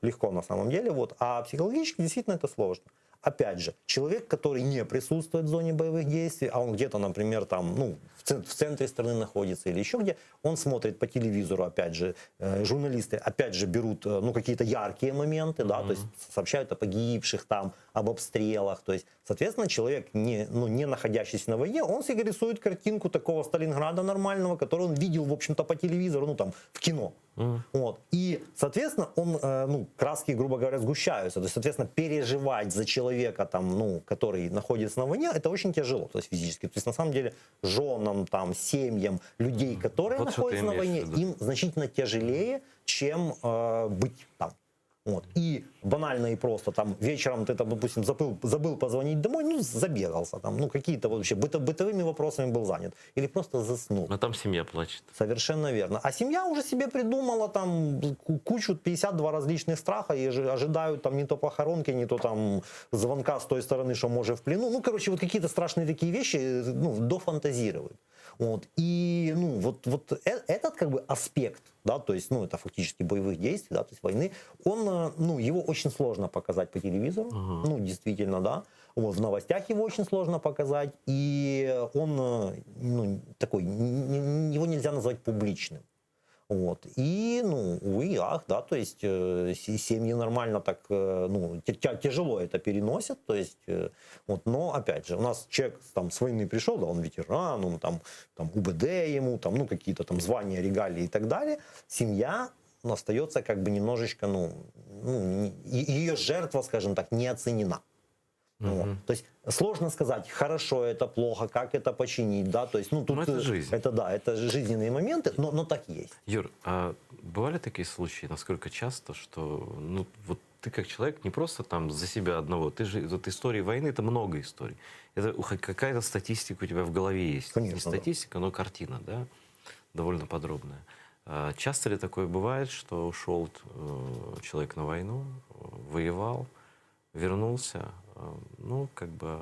S2: Легко на самом деле, вот. А психологически действительно это сложно. опять же, человек, который не присутствует в зоне боевых действий, а он где-то, например, там, ну, в центре страны находится или еще где, он смотрит по телевизору, опять же, журналисты, опять же, берут, ну, какие-то яркие моменты, да, то есть сообщают о погибших там, об обстрелах, то есть, соответственно, человек, не находящийся на войне, он себе рисует картинку такого Сталинграда нормального, который он видел, в общем-то, по телевизору, ну, там, в кино. Вот. И, соответственно, он, ну, краски, грубо говоря, сгущаются. То есть, соответственно, переживать за человека, там, ну, который находится на войне, это очень тяжело, то есть физически. То есть, на самом деле, женам, там, семьям, людей, которые
S26: Вот
S2: находятся на войне, им значительно тяжелее, чем быть там. Вот. И банально и просто, там, вечером ты, там, допустим, забыл позвонить домой, ну, забегался, там, ну, какие-то вообще бытовыми вопросами был занят. Или просто заснул.
S26: А там семья плачет.
S2: Совершенно верно. А семья уже себе придумала там кучу, 52 различных страха и ожидают там не то похоронки, не то там звонка с той стороны, что может в плену. Ну, короче, вот какие-то страшные такие вещи, ну, дофантазируют. Вот. И, ну, вот этот, как бы, аспект, да, то есть, ну, это фактически боевых действий, да, то есть войны, он, ну, его очень сложно показать по телевизору, ну, действительно, да, вот, в новостях его очень сложно показать, и он, ну, такой, его нельзя назвать публичным. Вот. И, ну, увы и ах, да, то есть семьи нормально так, ну, тяжело это переносят, то есть, вот, но, опять же, у нас человек там с войны пришел, да, он ветеран, он там УБД ему, там, ну, какие-то там звания, регалии и так далее, семья, ну, остается как бы немножечко, ну ее жертва, скажем так, не оценена. Вот. То есть сложно сказать, хорошо это, плохо, как это починить, да, то есть, ну, тут
S26: это жизнь.
S2: Это, да, это жизненные моменты, но так есть.
S26: Юр, а бывали такие случаи, насколько часто, что, ну, вот ты как человек не просто там за себя одного, ты же, вот истории войны, это много историй. Это какая-то статистика у тебя в голове есть.
S2: Конечно,
S26: не статистика, но картина, да, довольно подробная. А часто ли такое бывает, что ушел человек на войну, воевал, вернулся, ну, как бы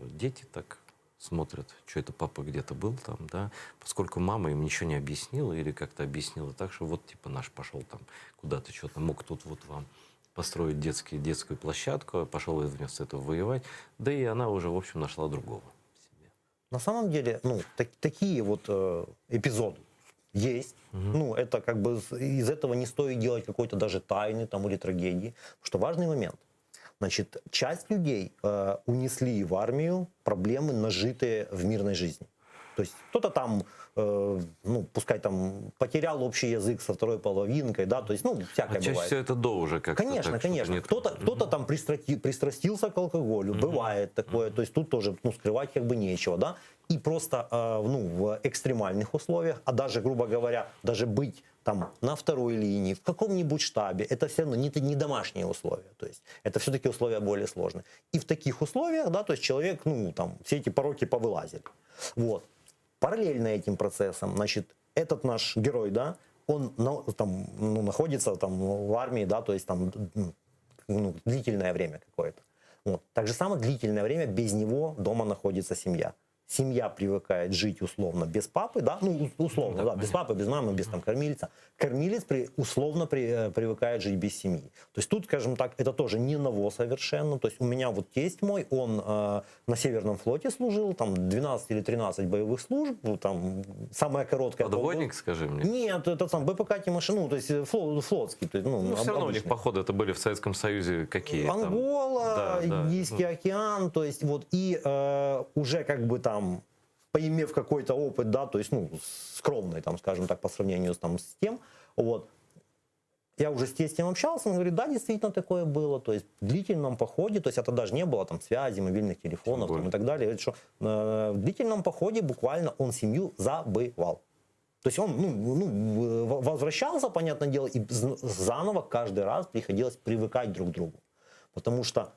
S26: дети так смотрят, что это папа где-то был там, да, поскольку мама им ничего не объяснила или как-то объяснила так, что вот, типа, наш пошел там куда-то, что-то мог тут вот вам построить детскую площадку, пошел вместо этого воевать, да и она уже, в общем, нашла другого себе.
S2: На самом деле, ну, такие вот эпизоды есть. Ну, это как бы из этого не стоит делать какой-то даже тайны там или трагедии, что важный момент. Значит, часть людей унесли в армию проблемы, нажитые в мирной жизни. То есть кто-то там, ну, пускай там потерял общий язык со второй половинкой, да, то есть, ну, всякое
S26: чаще
S2: бывает.
S26: всего это до уже как-то.
S2: Конечно,
S26: так,
S2: конечно. Кто-то там пристрастился к алкоголю, бывает такое, то есть тут тоже, ну, скрывать как бы нечего, да. И просто, ну, в экстремальных условиях, а даже, грубо говоря, даже быть там на второй линии, в каком-нибудь штабе, это все равно не домашние условия, то есть это все-таки условия более сложные. И в таких условиях, да, то есть человек, ну, там, все эти пороки повылазили. Вот. Параллельно этим процессом, значит, этот наш герой, да, он там, ну, находится там в армии, да, то есть там, ну, длительное время какое-то. Вот. Так же самое длительное время без него дома находится семья. Семья привыкает жить условно без папы, да, ну, условно, да, без папы, без мамы, без там кормильца. Кормилец условно привыкает жить без семьи. То есть тут, скажем так, это тоже не ново совершенно. То есть у меня вот тесть мой, он на Северном флоте служил, там 12 или 13 боевых служб, там самая короткая.
S26: Подводник, скажи мне?
S2: Нет, это сам БПК Тимошин, то есть флотский. То есть, ну,
S26: все равно у них походы это были в Советском Союзе какие?
S2: Ангола, Индийский океан, то есть вот и уже как бы там поимев какой-то опыт, да, то есть, ну, скромный, там, скажем так, по сравнению там, с тем, вот, я уже с тестем общался, он говорит, да, действительно такое было, то есть в длительном походе, то есть это даже не было там связи, мобильных телефонов там, и так далее, говорит, что в длительном походе буквально он семью забывал. То есть он, ну, возвращался, понятное дело, и заново каждый раз приходилось привыкать друг к другу, потому что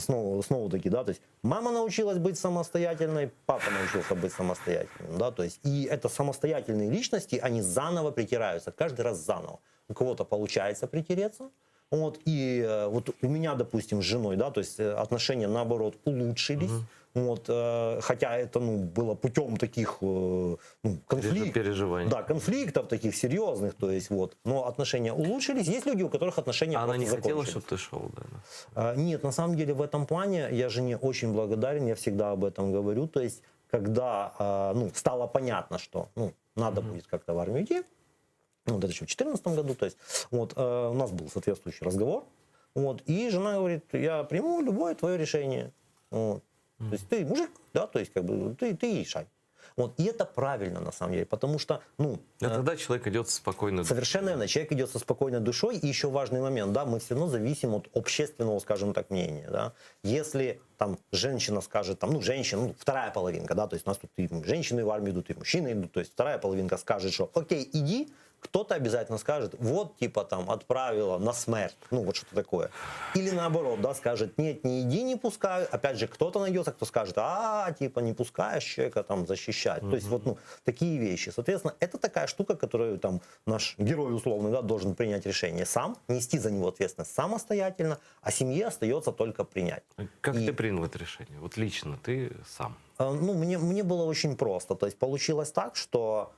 S2: снова-таки, да, то есть мама научилась быть самостоятельной, папа научился быть самостоятельным, да, то есть и это самостоятельные личности, они заново притираются, каждый раз заново. У кого-то получается притереться, вот, и вот у меня, допустим, с женой, да, то есть отношения, наоборот, улучшились, Вот, хотя это было путем таких
S26: Переживаний.
S2: да, конфликтов таких серьезных, то есть вот. Но отношения улучшились. Есть люди, у которых отношения
S26: А она не хотела,
S2: закончились.
S26: чтобы ты шел, да?
S2: Нет, на самом деле в этом плане я жене очень благодарен, я всегда об этом говорю. То есть, когда стало понятно, что надо будет как-то в армию идти, это еще в 2014 году, то есть, вот, у нас был соответствующий разговор, вот, и жена говорит, я приму любое твое решение. Вот. То есть ты мужик, да, то есть как бы ты решай. Вот. И это правильно на самом деле, потому что,
S26: тогда человек идет спокойно.
S2: Совершенно верно, человек идет со спокойной душой. И еще важный момент, да, мы все равно зависим от общественного, скажем так, мнения, да. Если там женщина скажет, женщина, вторая половинка, да, то есть у нас тут и женщины в армию идут, и мужчины идут, то есть вторая половинка скажет, что окей, иди, кто-то обязательно скажет, вот, типа, там, отправила на смерть, вот что-то такое. Или наоборот, да, скажет, нет, не иди, не пускай. Опять же, кто-то найдется, кто скажет, типа, не пускаешь человека там защищать. То есть, вот, такие вещи. Соответственно, это такая штука, которую там наш герой условный, да, должен принять решение сам, нести за него ответственность самостоятельно, а семье остается только принять.
S26: Как ты принял это решение? Вот лично ты сам.
S2: Мне было очень просто. То есть, получилось так, что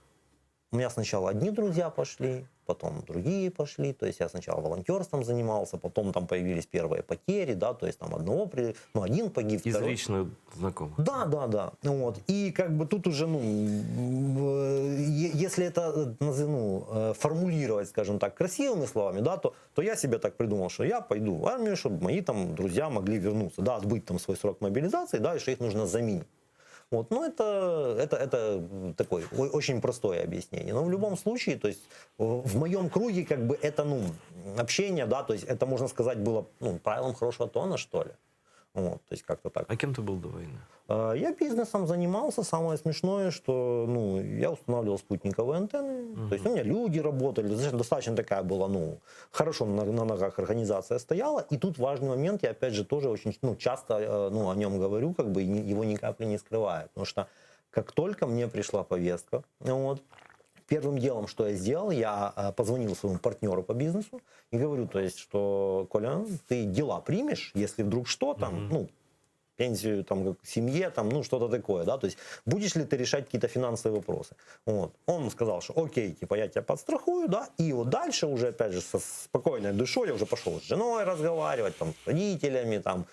S2: у меня сначала одни друзья пошли, потом другие пошли, то есть я сначала волонтерством занимался, потом там появились первые потери, да, то есть там один погиб.
S26: Из личных знакомых.
S2: Да. Вот. И как бы тут уже, если это формулировать, скажем так, красивыми словами, да, то я себе так придумал, что я пойду в армию, чтобы мои там друзья могли вернуться, да, отбыть там свой срок мобилизации, да, и что их нужно заменить. Вот, это такое очень простое объяснение. Но в любом случае, то есть в моем круге как бы это, общение, да, то есть это, можно сказать, было правилом хорошего тона, что ли. Вот, то есть как-то так.
S26: А кем ты был до войны?
S2: Я бизнесом занимался. Самое смешное, что я устанавливал спутниковые антенны. То есть у меня люди работали. Достаточно такая была, хорошо на ногах организация стояла. И тут важный момент, я опять же тоже очень часто о нем говорю, как бы его ни капли не скрываю. Потому что как только мне пришла повестка, первым делом, что я сделал, я позвонил своему партнеру по бизнесу и говорю, то есть, что, Коля, ты дела примешь, если вдруг что там, пенсию там, семье, там, что-то такое, да, то есть будешь ли ты решать какие-то финансовые вопросы. Вот. Он сказал, что окей, типа я тебя подстрахую, да, и вот дальше уже, опять же, со спокойной душой я уже пошел с женой разговаривать, там, с родителями, там,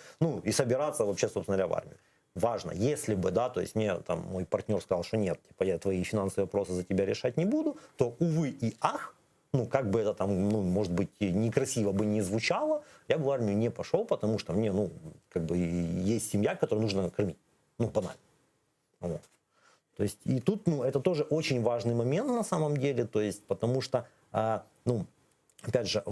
S2: и собираться вообще, собственно говоря, в армию. Важно, если бы, да, то есть мне там мой партнер сказал, что нет, типа я твои финансовые вопросы за тебя решать не буду, то, увы и ах, как бы это там, может быть, некрасиво бы не звучало, я в армию не пошел, потому что мне, как бы есть семья, которую нужно кормить, банально. Вот. То есть и тут, это тоже очень важный момент на самом деле, то есть потому что, опять же,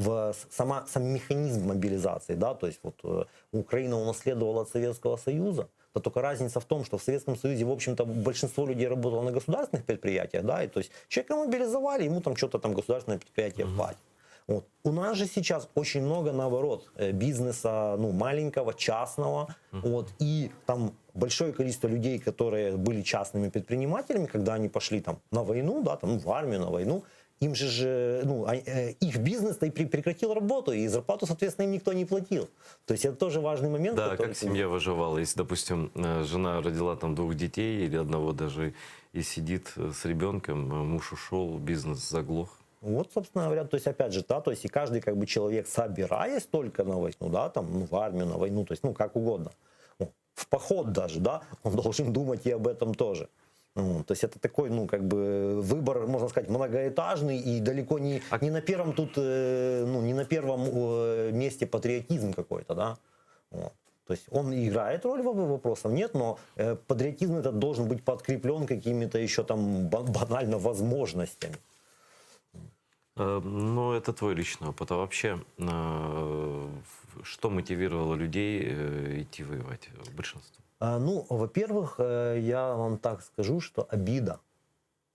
S2: сам механизм мобилизации, да, то есть вот Украина унаследовала от Советского Союза, то только разница в том, что в Советском Союзе, в общем-то, большинство людей работало на государственных предприятиях, да, и то есть человека мобилизовали, ему там что-то там государственное предприятие платит. Вот. У нас же сейчас очень много, наоборот, бизнеса, маленького, частного, вот, и там большое количество людей, которые были частными предпринимателями, когда они пошли там на войну, да, там, в армию, на войну, им же, их бизнес-то и прекратил работу, и зарплату, соответственно, им никто не платил. То есть это тоже важный момент.
S26: Да, как семья выживала, если, допустим, жена родила там 2 детей или одного даже, и сидит с ребенком, муж ушел, бизнес заглох.
S2: Вот, собственно говоря, то есть, опять же, да, то есть, и каждый, как бы, человек, собираясь только на войну, да, там, в армию, на войну, то есть, как угодно, в поход даже, да, он должен думать и об этом тоже. То есть это такой, как бы выбор, можно сказать, многоэтажный и далеко не на первом тут, не на первом месте патриотизм какой-то, да. Вот. То есть он играет роль, вопросов нет, но патриотизм этот должен быть подкреплен какими-то еще там банально возможностями.
S26: Ну, это твой личный опыт. А вообще, что мотивировало людей идти воевать, большинство?
S2: Во-первых, я вам так скажу, что обида.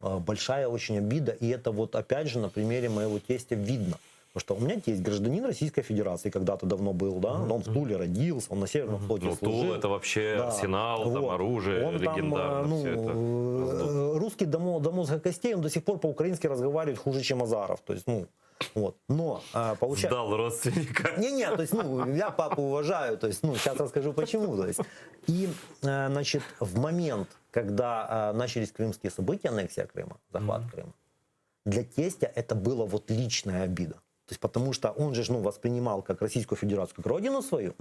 S2: Большая очень обида. И это вот опять же на примере моего тестя видно. Потому что у меня есть гражданин Российской Федерации, когда-то давно был, да, он в Туле родился, он на Северном флоте
S26: Ну,
S2: служил.
S26: Тула — это вообще
S2: Да.
S26: арсенал, там
S2: Вот.
S26: оружие,
S2: Он там,
S26: легендарно все это.
S2: русский до мозга костей, он до сих пор по-украински разговаривает хуже, чем Азаров. То есть, ну, вот. Но получается...
S26: Сдал родственника.
S2: Не-не, то есть, ну, я папу уважаю, то есть, ну, сейчас расскажу почему. То есть. И, значит, в момент, когда начались крымские события, аннексия Крыма, захват Крыма, для тестя это было вот личная обида. То есть, потому что он же, ну, воспринимал как Российскую Федерацию, как родину свою.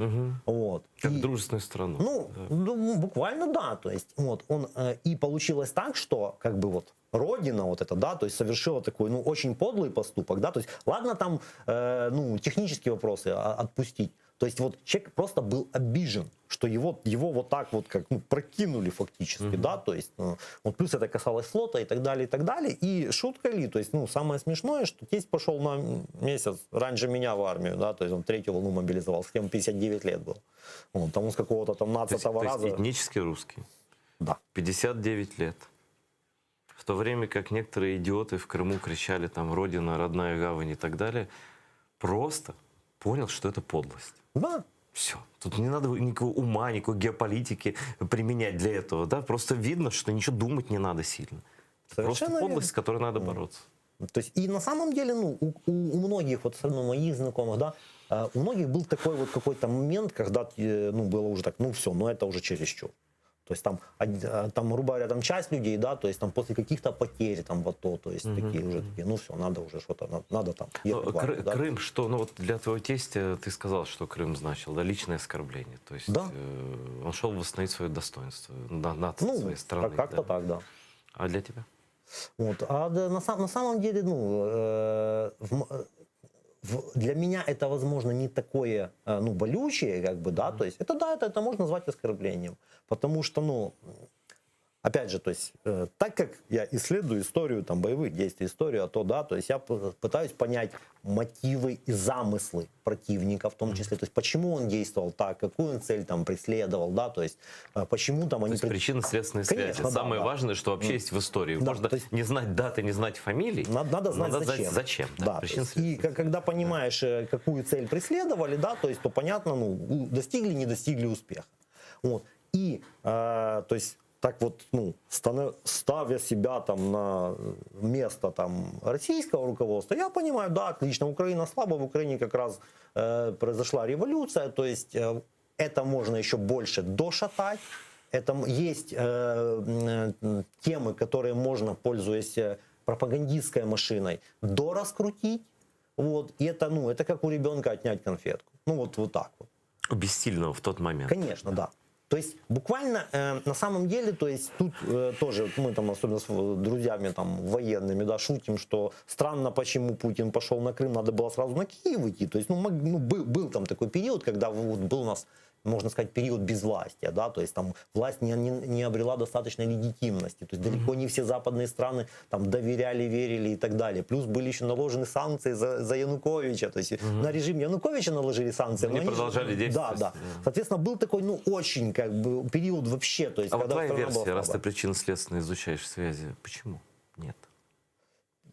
S2: Вот.
S26: Как дружественную страну.
S2: Ну, буквально да. То есть, вот, он, и получилось так, что, как бы, вот, родина вот это, да, то есть совершила такой, ну, очень подлый поступок, да, то есть, ладно там, ну, технические вопросы отпустить, то есть вот человек просто был обижен, что его вот так вот как, ну, прокинули фактически, да, то есть, ну, вот плюс это касалось флота и так далее, и шутка ли, то есть, ну, самое смешное, что тесть пошел на месяц раньше меня в армию, да, то есть он 3-ю волну мобилизовался, ему 59 лет был, вот, там он с какого-то там 15-го раза.
S26: То есть этнически русский?
S2: Да.
S26: 59 лет. В то время как некоторые идиоты в Крыму кричали там «Родина, родная гавань» и так далее, просто понял, что это подлость.
S2: Да.
S26: Все. Тут не надо никакого ума, никакой геополитики применять для этого. Да? Просто видно, что ничего думать не надо сильно. Это просто подлость, с которой надо бороться.
S2: То есть, и на самом деле, ну, у многих, вот особенно моих знакомых, да, у многих был такой вот какой-то момент, когда, ну, было уже так, ну, все, ну, это уже чересчур. То есть там, грубо говоря, там часть людей, да, то есть там после каких-то потерь там в АТО, то есть такие уже такие, ну все, надо уже что-то, надо там ехать в армию, да?
S26: Крым, что, ну вот для твоего тестя ты сказал, что Крым значил, да, личное оскорбление. То есть
S2: да.
S26: Он шел восстановить свое достоинство над своей страной.
S2: Как-то так, да.
S26: А для тебя?
S2: Вот, на самом деле, ну, для меня это, возможно, не такое, ну, болючее, как бы, да, то есть это можно назвать оскорблением, потому что, ну, опять же, то есть, так как я исследую историю там боевых действий, историю АТО, да, то есть я пытаюсь понять мотивы и замыслы противника в том числе, то есть почему он действовал так, какую он цель там преследовал, да, то есть почему там они...
S26: То есть причинно-следственные связи.
S2: Да,
S26: Самое
S2: да.
S26: важное, что вообще есть в истории.
S2: Да,
S26: Можно
S2: есть...
S26: не знать даты, не знать фамилий.
S2: Надо знать
S26: зачем.
S2: Да, и когда понимаешь, какую цель преследовали, да, то есть, то понятно, ну, достигли, не достигли успеха. Вот. И, то есть, так вот, ну, ставя себя там на место там российского руководства, я понимаю, да, отлично, Украина слаба, в Украине как раз произошла революция, то есть это можно еще больше дошатать, это есть темы, которые можно, пользуясь пропагандистской машиной, дораскрутить, вот, и это, ну, это как у ребенка отнять конфетку, ну, вот так вот.
S26: Бессильного в тот момент.
S2: Конечно, да. То есть буквально на самом деле, то есть тут тоже мы там особенно с друзьями там военными, да, шутим, что странно, почему Путин пошел на Крым, надо было сразу на Киев идти. То есть, ну, был там такой период, когда вот был у нас, можно сказать, период безвластия, да, то есть там власть не обрела достаточной легитимности, то есть далеко не все западные страны там доверяли, верили и так далее. Плюс были еще наложены санкции за Януковича, то есть на режим Януковича наложили санкции.
S26: Они продолжали действовать.
S2: Да. Соответственно, был такой, ну, очень как бы период вообще, то есть
S26: а
S2: когда
S26: вот твоя версия,
S2: была
S26: раз ты причинно-следственно изучаешь связи, почему нет?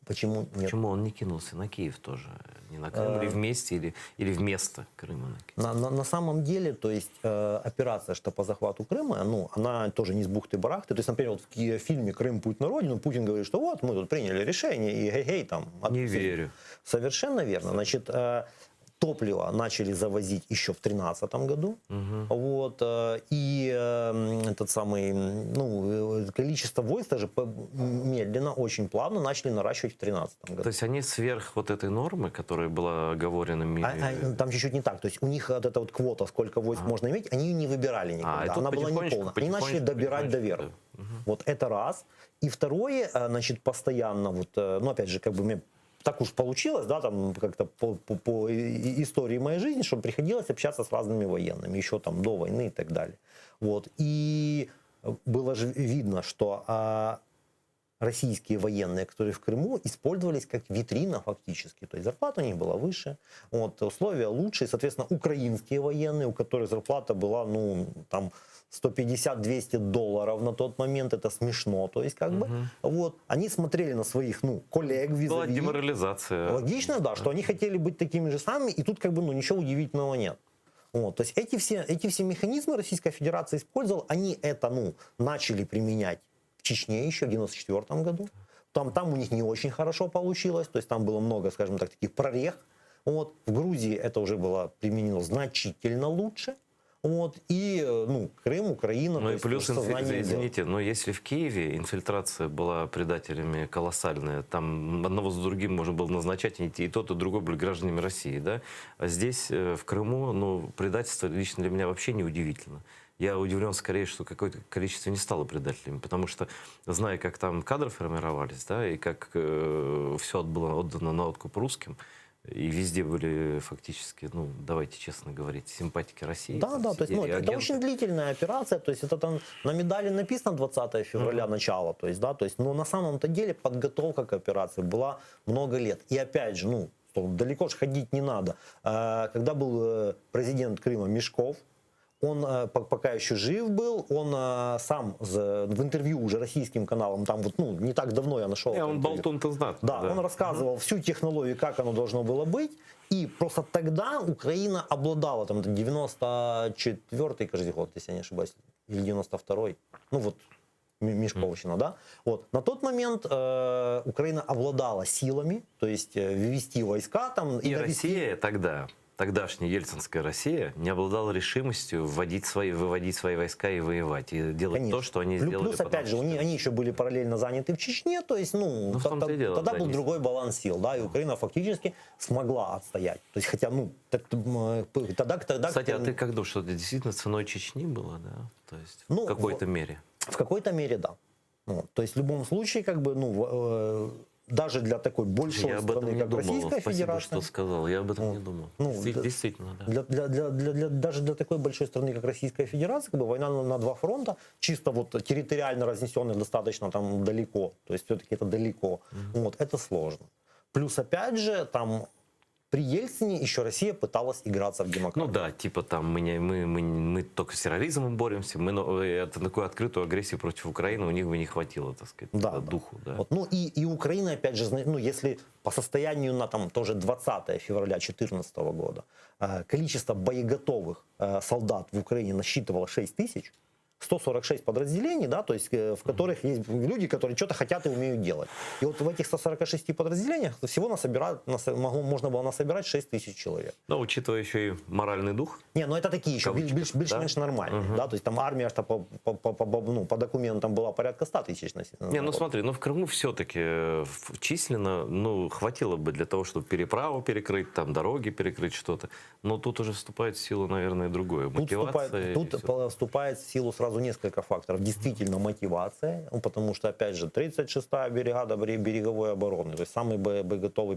S2: Почему нет?
S26: Почему он не кинулся на Киев тоже? Не на Крым, или вместе, или вместо Крыма на Киев?
S2: На самом деле, то есть операция, что по захвату Крыма, ну, она тоже не с бухты-барахты. То есть, например, вот в фильме «Крым. Путь на родину» Путин говорит, что вот, мы тут приняли решение, и гей-гей там.
S26: Не верю.
S2: Совершенно верно. Значит, топливо начали завозить еще в 2013 году. Вот, и этот самый, ну, количество войск даже медленно, очень плавно начали наращивать в 2013 году.
S26: То есть они сверх вот этой нормы, которая была оговорена миром?
S2: Там чуть-чуть не так. То есть у них вот эта вот квота, сколько войск можно иметь, они ее не выбирали никогда. Она была не полная. Они начали добирать доверху. Вот это раз. И второе, значит, постоянно, вот, ну, опять же, как бы мне так уж получилось, да, там как-то по истории моей жизни, что приходилось общаться с разными военными, еще там до войны и так далее. Вот. И было же видно, что российские военные, которые в Крыму, использовались как витрина фактически. То есть зарплата у них была выше, вот, условия лучше. И, соответственно, украинские военные, у которых зарплата была, ну, там, 150-200 долларов на тот момент, это смешно, то есть как бы, вот, они смотрели на своих, ну, коллег
S26: Была
S2: визави.
S26: деморализация.
S2: Логично, да, что они хотели быть такими же самыми, и тут как бы, ну, ничего удивительного нет. Вот, то есть эти все механизмы Российская Федерация использовала, они это, ну, начали применять в Чечне еще в 1994 году. Там у них не очень хорошо получилось, то есть там было много, скажем так, таких прорех. Вот. В Грузии это уже было применено значительно лучше. Вот. И, ну, Крым, Украина.
S26: Ну и плюс,
S2: сознание
S26: извините, но если в Киеве инфильтрация была предателями колоссальная, там одного за другим можно было назначать, и тот, и другой были гражданами России, да? А здесь, в Крыму, ну, предательство лично для меня вообще не удивительно. Я удивлен скорее, что какое-то количество не стало предателями, потому что, зная, как там кадры формировались, да, и как все было отдано на откуп русским, и везде были фактически, ну, давайте честно говорить, симпатики России.
S2: Да, да, то есть, ну, это очень длительная операция, то есть это там на медали написано 20 февраля начало, то есть, да, то есть, но на самом-то деле подготовка к операции была много лет. И опять же, ну, далеко же ходить не надо. Когда был президент Крыма Мешков, он пока еще жив был, он сам в интервью уже российским каналам, там вот, ну, не так давно я нашел.
S26: Он болтун-то знает.
S2: Да, он рассказывал всю технологию, как оно должно было быть, и просто тогда Украина обладала, там, 94-й, кажется, год, если я не ошибаюсь, или 92-й, ну вот, Мешковщина, да? Вот. На тот момент Украина обладала силами, то есть ввести войска там.
S26: И Россия тогда, тогдашняя ельцинская Россия, не обладала решимостью выводить свои войска и воевать, и делать
S2: Конечно.
S26: то, что они сделали.
S2: Плюс, опять же, они еще были параллельно заняты в Чечне, то есть, ну тогда был другой баланс сил, да, и Украина фактически смогла отстоять. То есть, хотя, ну, тогда...
S26: Кстати, а ты как думаешь, что это действительно ценой Чечни было, да? То есть,
S2: ну,
S26: в какой-то мере?
S2: В какой-то мере, да. Вот. То есть, в любом случае, как бы, ну, даже для такой большой страны, как Российская Федерация...
S26: Спасибо, что сказал, я об этом не думал.
S2: Ну,
S26: действительно, да.
S2: Даже для такой большой страны, как Российская Федерация, как бы война на два фронта, чисто вот территориально разнесенных достаточно там далеко, то есть все-таки это далеко, вот, это сложно. Плюс, опять же, там... При Ельцине еще Россия пыталась играться в демократию.
S26: Ну да, типа там мы только с терроризмом боремся, такую открытую агрессию против Украины у них бы не хватило, так сказать, духу. Да.
S2: Вот, ну и Украина, опять же, ну если по состоянию на там тоже 20 февраля 2014 года количество боеготовых солдат в Украине насчитывало 6 тысяч, 146 подразделений, да, то есть в которых есть люди, которые что-то хотят и умеют делать. И вот в этих 146 подразделениях всего можно было насобирать 6 тысяч человек.
S26: Но учитывая еще и моральный дух.
S2: Не, ну это такие еще більш-менш нормальные. Да? То есть там армия по документам была порядка 100 тысяч населения.
S26: Не, ну смотри, ну в Крыму все-таки численно, ну, хватило бы для того, чтобы переправу перекрыть, там дороги перекрыть, что-то. Но тут уже вступает в силу, наверное, другое. Мотивация.
S2: Тут вступает в силу сразу несколько факторов. Действительно мотивация, потому что, опять же, 36-я бригада береговой обороны, то есть самый боеготовый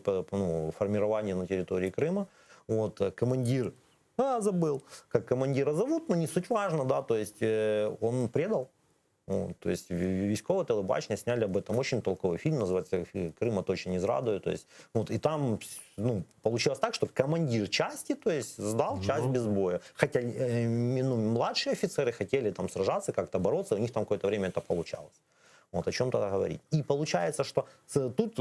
S2: формирование на территории Крыма. Вот, командир, забыл, как командира зовут, но не суть важно, да, то есть он предал. Вот, то есть військове телебачення сняли об этом очень толковый фильм, называется «Крым оточен не зрадою». То есть, вот, и там получилось так, что командир части, то есть сдал часть без боя. Хотя младшие офицеры хотели там сражаться, как-то бороться, у них там какое-то время это получалось. Вот о чем тогда говорить. И получается, что тут,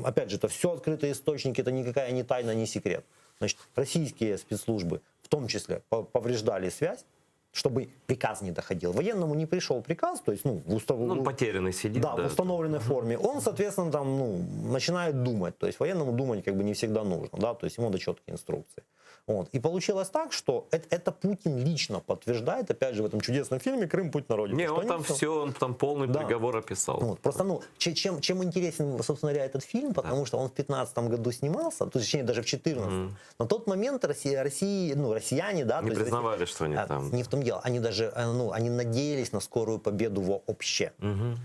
S2: опять же, это все открытые источники, это никакая не тайна, не секрет. Значит, российские спецслужбы в том числе повреждали связь, чтобы приказ не доходил. Военному не пришел приказ, то есть,
S26: он потерянный сидит.
S2: Да, в установленной форме. Он, соответственно, там, начинает думать. То есть, военному думать как бы не всегда нужно, да, то есть, ему дают четкие инструкции. Вот. И получилось так, что это Путин лично подтверждает, опять же, в этом чудесном фильме «Крым. Путь на родину».
S26: Не, он там все, он там полный приговор описал.
S2: Вот. Просто, чем интересен, собственно говоря, этот фильм, потому что он в 2015 году снимался, точнее, даже в 2014. На тот момент россияне, да...
S26: Не признавали, что они там...
S2: Не в том дело. Они даже, они надеялись на скорую победу вообще.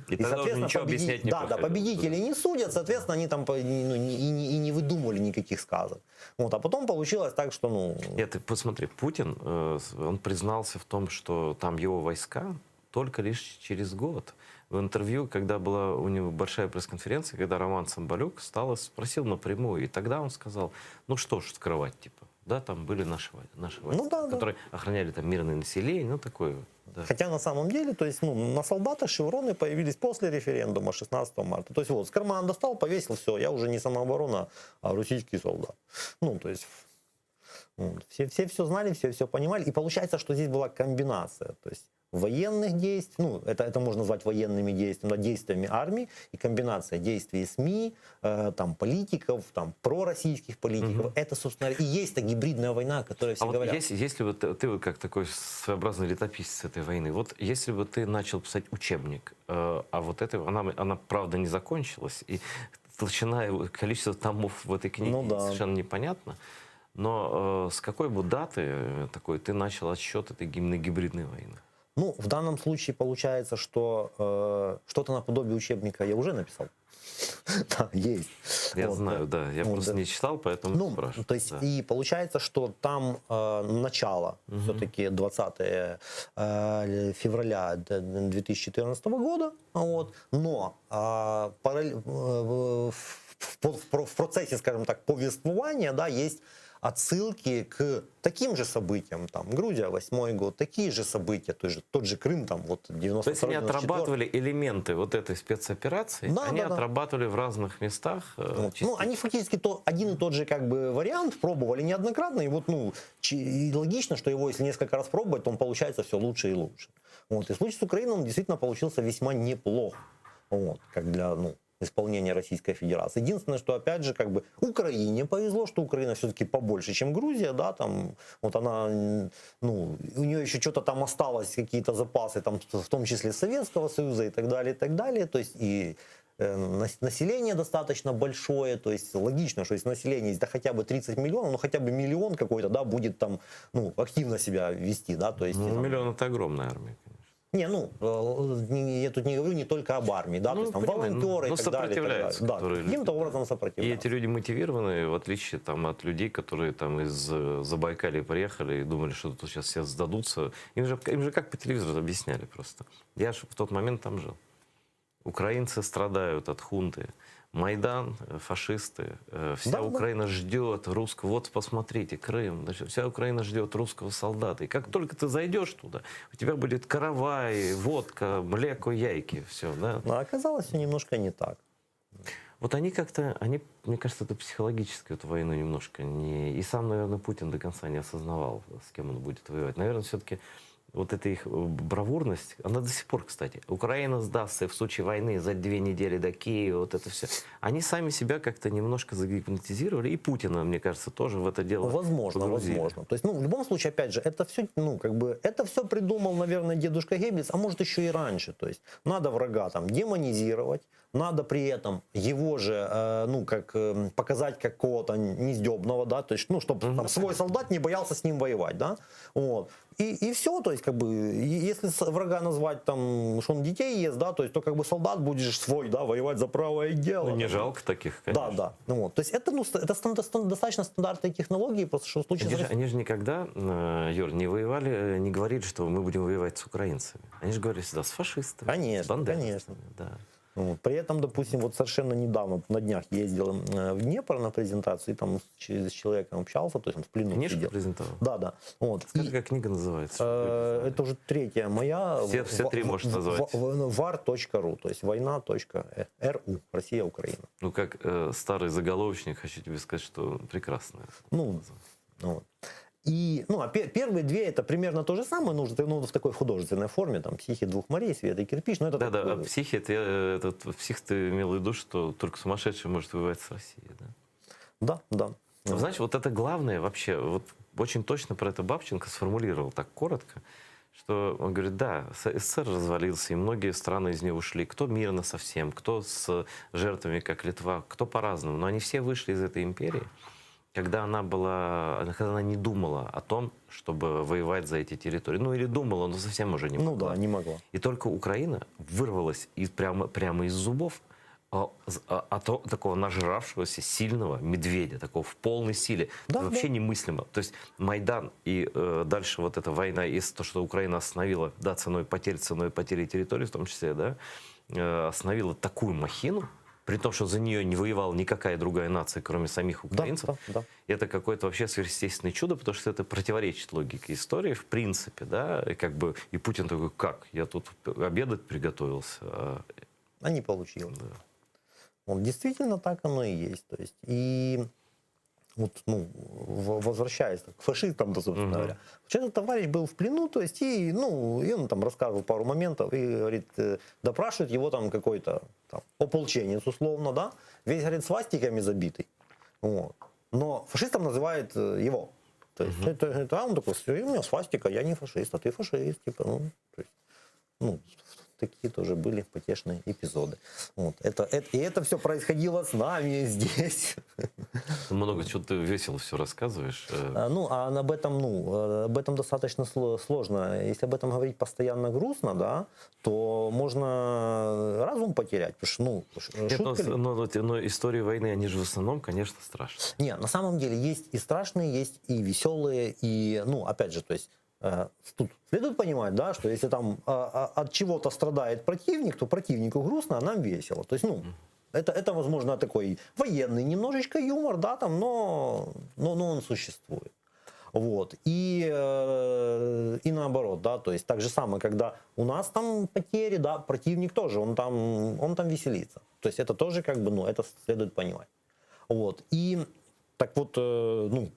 S26: И тогда уже ничего объяснять не приходилось.
S2: Да, победители не судят, соответственно, они там и не выдумывали никаких сказок. Вот. А потом получилось так, что
S26: Нет, ты посмотри, Путин, он признался в том, что там его войска, только лишь через год. В интервью, когда была у него большая пресс-конференция, когда Роман Цымбалюк спросил напрямую, и тогда он сказал, ну что ж скрывать, типа, да, там были наши войска, которые охраняли там мирное население, ну такое. Да.
S2: Хотя на самом деле, то есть, ну, на солдатах шевроны появились после референдума 16 марта. То есть вот, с кармана достал, повесил, все, я уже не самооборона, а российский солдат. Ну, то есть, все знали, все понимали. И получается, что здесь была комбинация. То есть, военных действий, ну, это можно назвать военными действиями, действиями армии, и комбинация действий СМИ, там, политиков, там, пророссийских политиков. Это, собственно, и есть та гибридная война, о которой все говорят.
S26: Вот если бы ты вот как такой своеобразный летописец этой войны, вот если бы ты начал писать учебник, а вот это, она правда не закончилась, и толщина и количество томов в этой книге совершенно непонятно, но с какой бы даты такой ты начал отсчет этой гибридной войны?
S2: Ну, в данном случае получается, что что-то наподобие учебника я уже написал. Да, есть.
S26: Я знаю, да. Я просто не читал, поэтому спрашиваю.
S2: То есть, и получается, что там начало, все-таки 20 февраля 2014 года, вот, но в процессе, скажем так, повествования, да, есть отсылки к таким же событиям, там, Грузия, 8-й год, такие же события, тот же Крым, там, вот, 92-й,
S26: То есть они отрабатывали элементы вот этой спецоперации, они отрабатывали в разных местах.
S2: Ну, они фактически один и тот же, как бы, вариант пробовали неоднократно, и вот, ну, и логично, что его, если несколько раз пробовать, то он получается все лучше и лучше. Вот, и в случае с Украиной он действительно получился весьма неплох, вот, как для, ну, исполнения Российской Федерации. Единственное, что, опять же, как бы Украине повезло, что Украина все-таки побольше, чем Грузия, да, там, вот она, ну, у нее еще что-то там осталось, какие-то запасы, там, в том числе Советского Союза и так далее, то есть и население достаточно большое, то есть логично, что если население есть, да, хотя бы 30 миллионов, ну, хотя бы миллион какой-то, да, будет там, ну, активно себя вести, да, то есть...
S26: Ну, миллион — это огромная армия, конечно.
S2: Не, ну, я тут не говорю не только об армии, да, то есть там волонтеры и так далее. Да, каким-то образом сопротивляются.
S26: И эти люди мотивированы, в отличие там, от людей, которые там из Забайкалья приехали и думали, что тут сейчас все сдадутся. Им же как по телевизору объясняли просто. Я же в тот момент там жил. Украинцы страдают от хунты. Майдан, фашисты, вся Украина ждет русского. Вот посмотрите, Крым, значит, вся Украина ждет русского солдата. И как только ты зайдешь туда, у тебя будет каравай, водка, млеко, яйки, все, да?
S2: Но оказалось все немножко не так.
S26: Вот они как-то, мне кажется, это психологически эту войну немножко не... И сам, наверное, Путин до конца не осознавал, с кем он будет воевать. Наверное, все-таки вот эта их бравурность, она до сих пор, кстати. Украина сдастся в случае войны за 2 недели до Киева, вот это все. Они сами себя как-то немножко загипнотизировали, и Путина, мне кажется, тоже в это дело погрузили.
S2: Возможно. То есть, ну, в любом случае, опять же, это все, ну, как бы, это все придумал, наверное, дедушка Геббельс, а может еще и раньше. То есть, надо врага там демонизировать, надо при этом его же, ну, как показать какого-то нездебного, да, то есть, ну, чтобы там, свой солдат не боялся с ним воевать, да, вот. И все, то есть, как бы, если врага назвать там, что он детей ест, да, то есть, то как бы солдат будешь свой, да, воевать за правое дело.
S26: Ну, не жалко таких, конечно.
S2: Да. Ну, вот. То есть, это, ну, это достаточно стандартные технологии, просто что в случае...
S26: Они же никогда, Юр, не воевали, не говорили, что мы будем воевать с украинцами. Они же говорили всегда с фашистами, с бандеровцами.
S2: Конечно.
S26: Да.
S2: Вот. При этом, допустим, вот совершенно недавно, на днях ездил в Днепр на презентацию, и там с человеком общался, то есть он в плену
S26: Книжку
S2: сидел.
S26: презентовал?
S2: Да. Вот.
S26: Скажи, как книга называется?
S2: Это уже 3-я моя.
S26: Все 3 можешь назвать.
S2: var.ru, то есть война.ру, Россия, Украина.
S26: Ну, как старый заголовочник, хочу тебе сказать, что прекрасно.
S2: Ну, вот. И, ну, а первые 2 это примерно то же самое, ну, в такой художественной форме, там, «Психи 2 морей», «Свет и кирпич», но это
S26: Да, а психи, псих ты имел в виду, что только сумасшедший может воевать с Россией, да?
S2: Да.
S26: Знаешь, вот это главное вообще, вот очень точно про это Бабченко сформулировал так коротко, что он говорит, да, СССР развалился, и многие страны из него ушли, кто мирно совсем, кто с жертвами, как Литва, кто по-разному, но они все вышли из этой империи, когда она не думала о том, чтобы воевать за эти территории. Ну, или думала, но совсем уже не могла.
S2: Ну да, не могла.
S26: И только Украина вырвалась прямо из зубов такого нажравшегося сильного медведя, такого в полной силе. Это вообще немыслимо. То есть Майдан и дальше вот эта война, и то, что Украина остановила, да, ценой потери территории в том числе, да, остановила такую махину, при том, что за нее не воевала никакая другая нация, кроме самих украинцев. Это какое-то вообще сверхъестественное чудо, потому что это противоречит логике истории, в принципе, да, и как бы, и Путин такой, как, я тут обедать приготовился.
S2: А не получилось. Да. Вот, действительно, так оно и есть. То есть, и вот, ну, возвращаясь к фашистам, то, собственно говоря, этот товарищ был в плену, то есть, и он там рассказывал пару моментов, и, говорит, допрашивает его там какой-то там ополченец, условно, да, весь, говорит, свастиками забитый. Вот. Но фашистом называет его. То есть, он такой, у меня свастика, я не фашист, а ты фашист. Типа, то есть, такие тоже были потешные эпизоды. Вот. И это все происходило с нами здесь.
S26: Много чего ты весело все рассказываешь.
S2: А об этом достаточно сложно. Если об этом говорить постоянно грустно, да, то можно разум потерять. Потому что,
S26: но истории войны, они же в основном, конечно, страшные.
S2: Не, на самом деле есть и страшные, есть и веселые, и, опять же, то есть, тут следует понимать, да, что если там от чего-то страдает противник, то противнику грустно, а нам весело. То есть, это возможно, такой военный немножечко юмор, да, там, но он существует. Вот. И наоборот, да, то есть так же самое, когда у нас там потери, да, противник тоже, он там веселится. То есть это тоже как бы, это следует понимать. Вот. И так вот,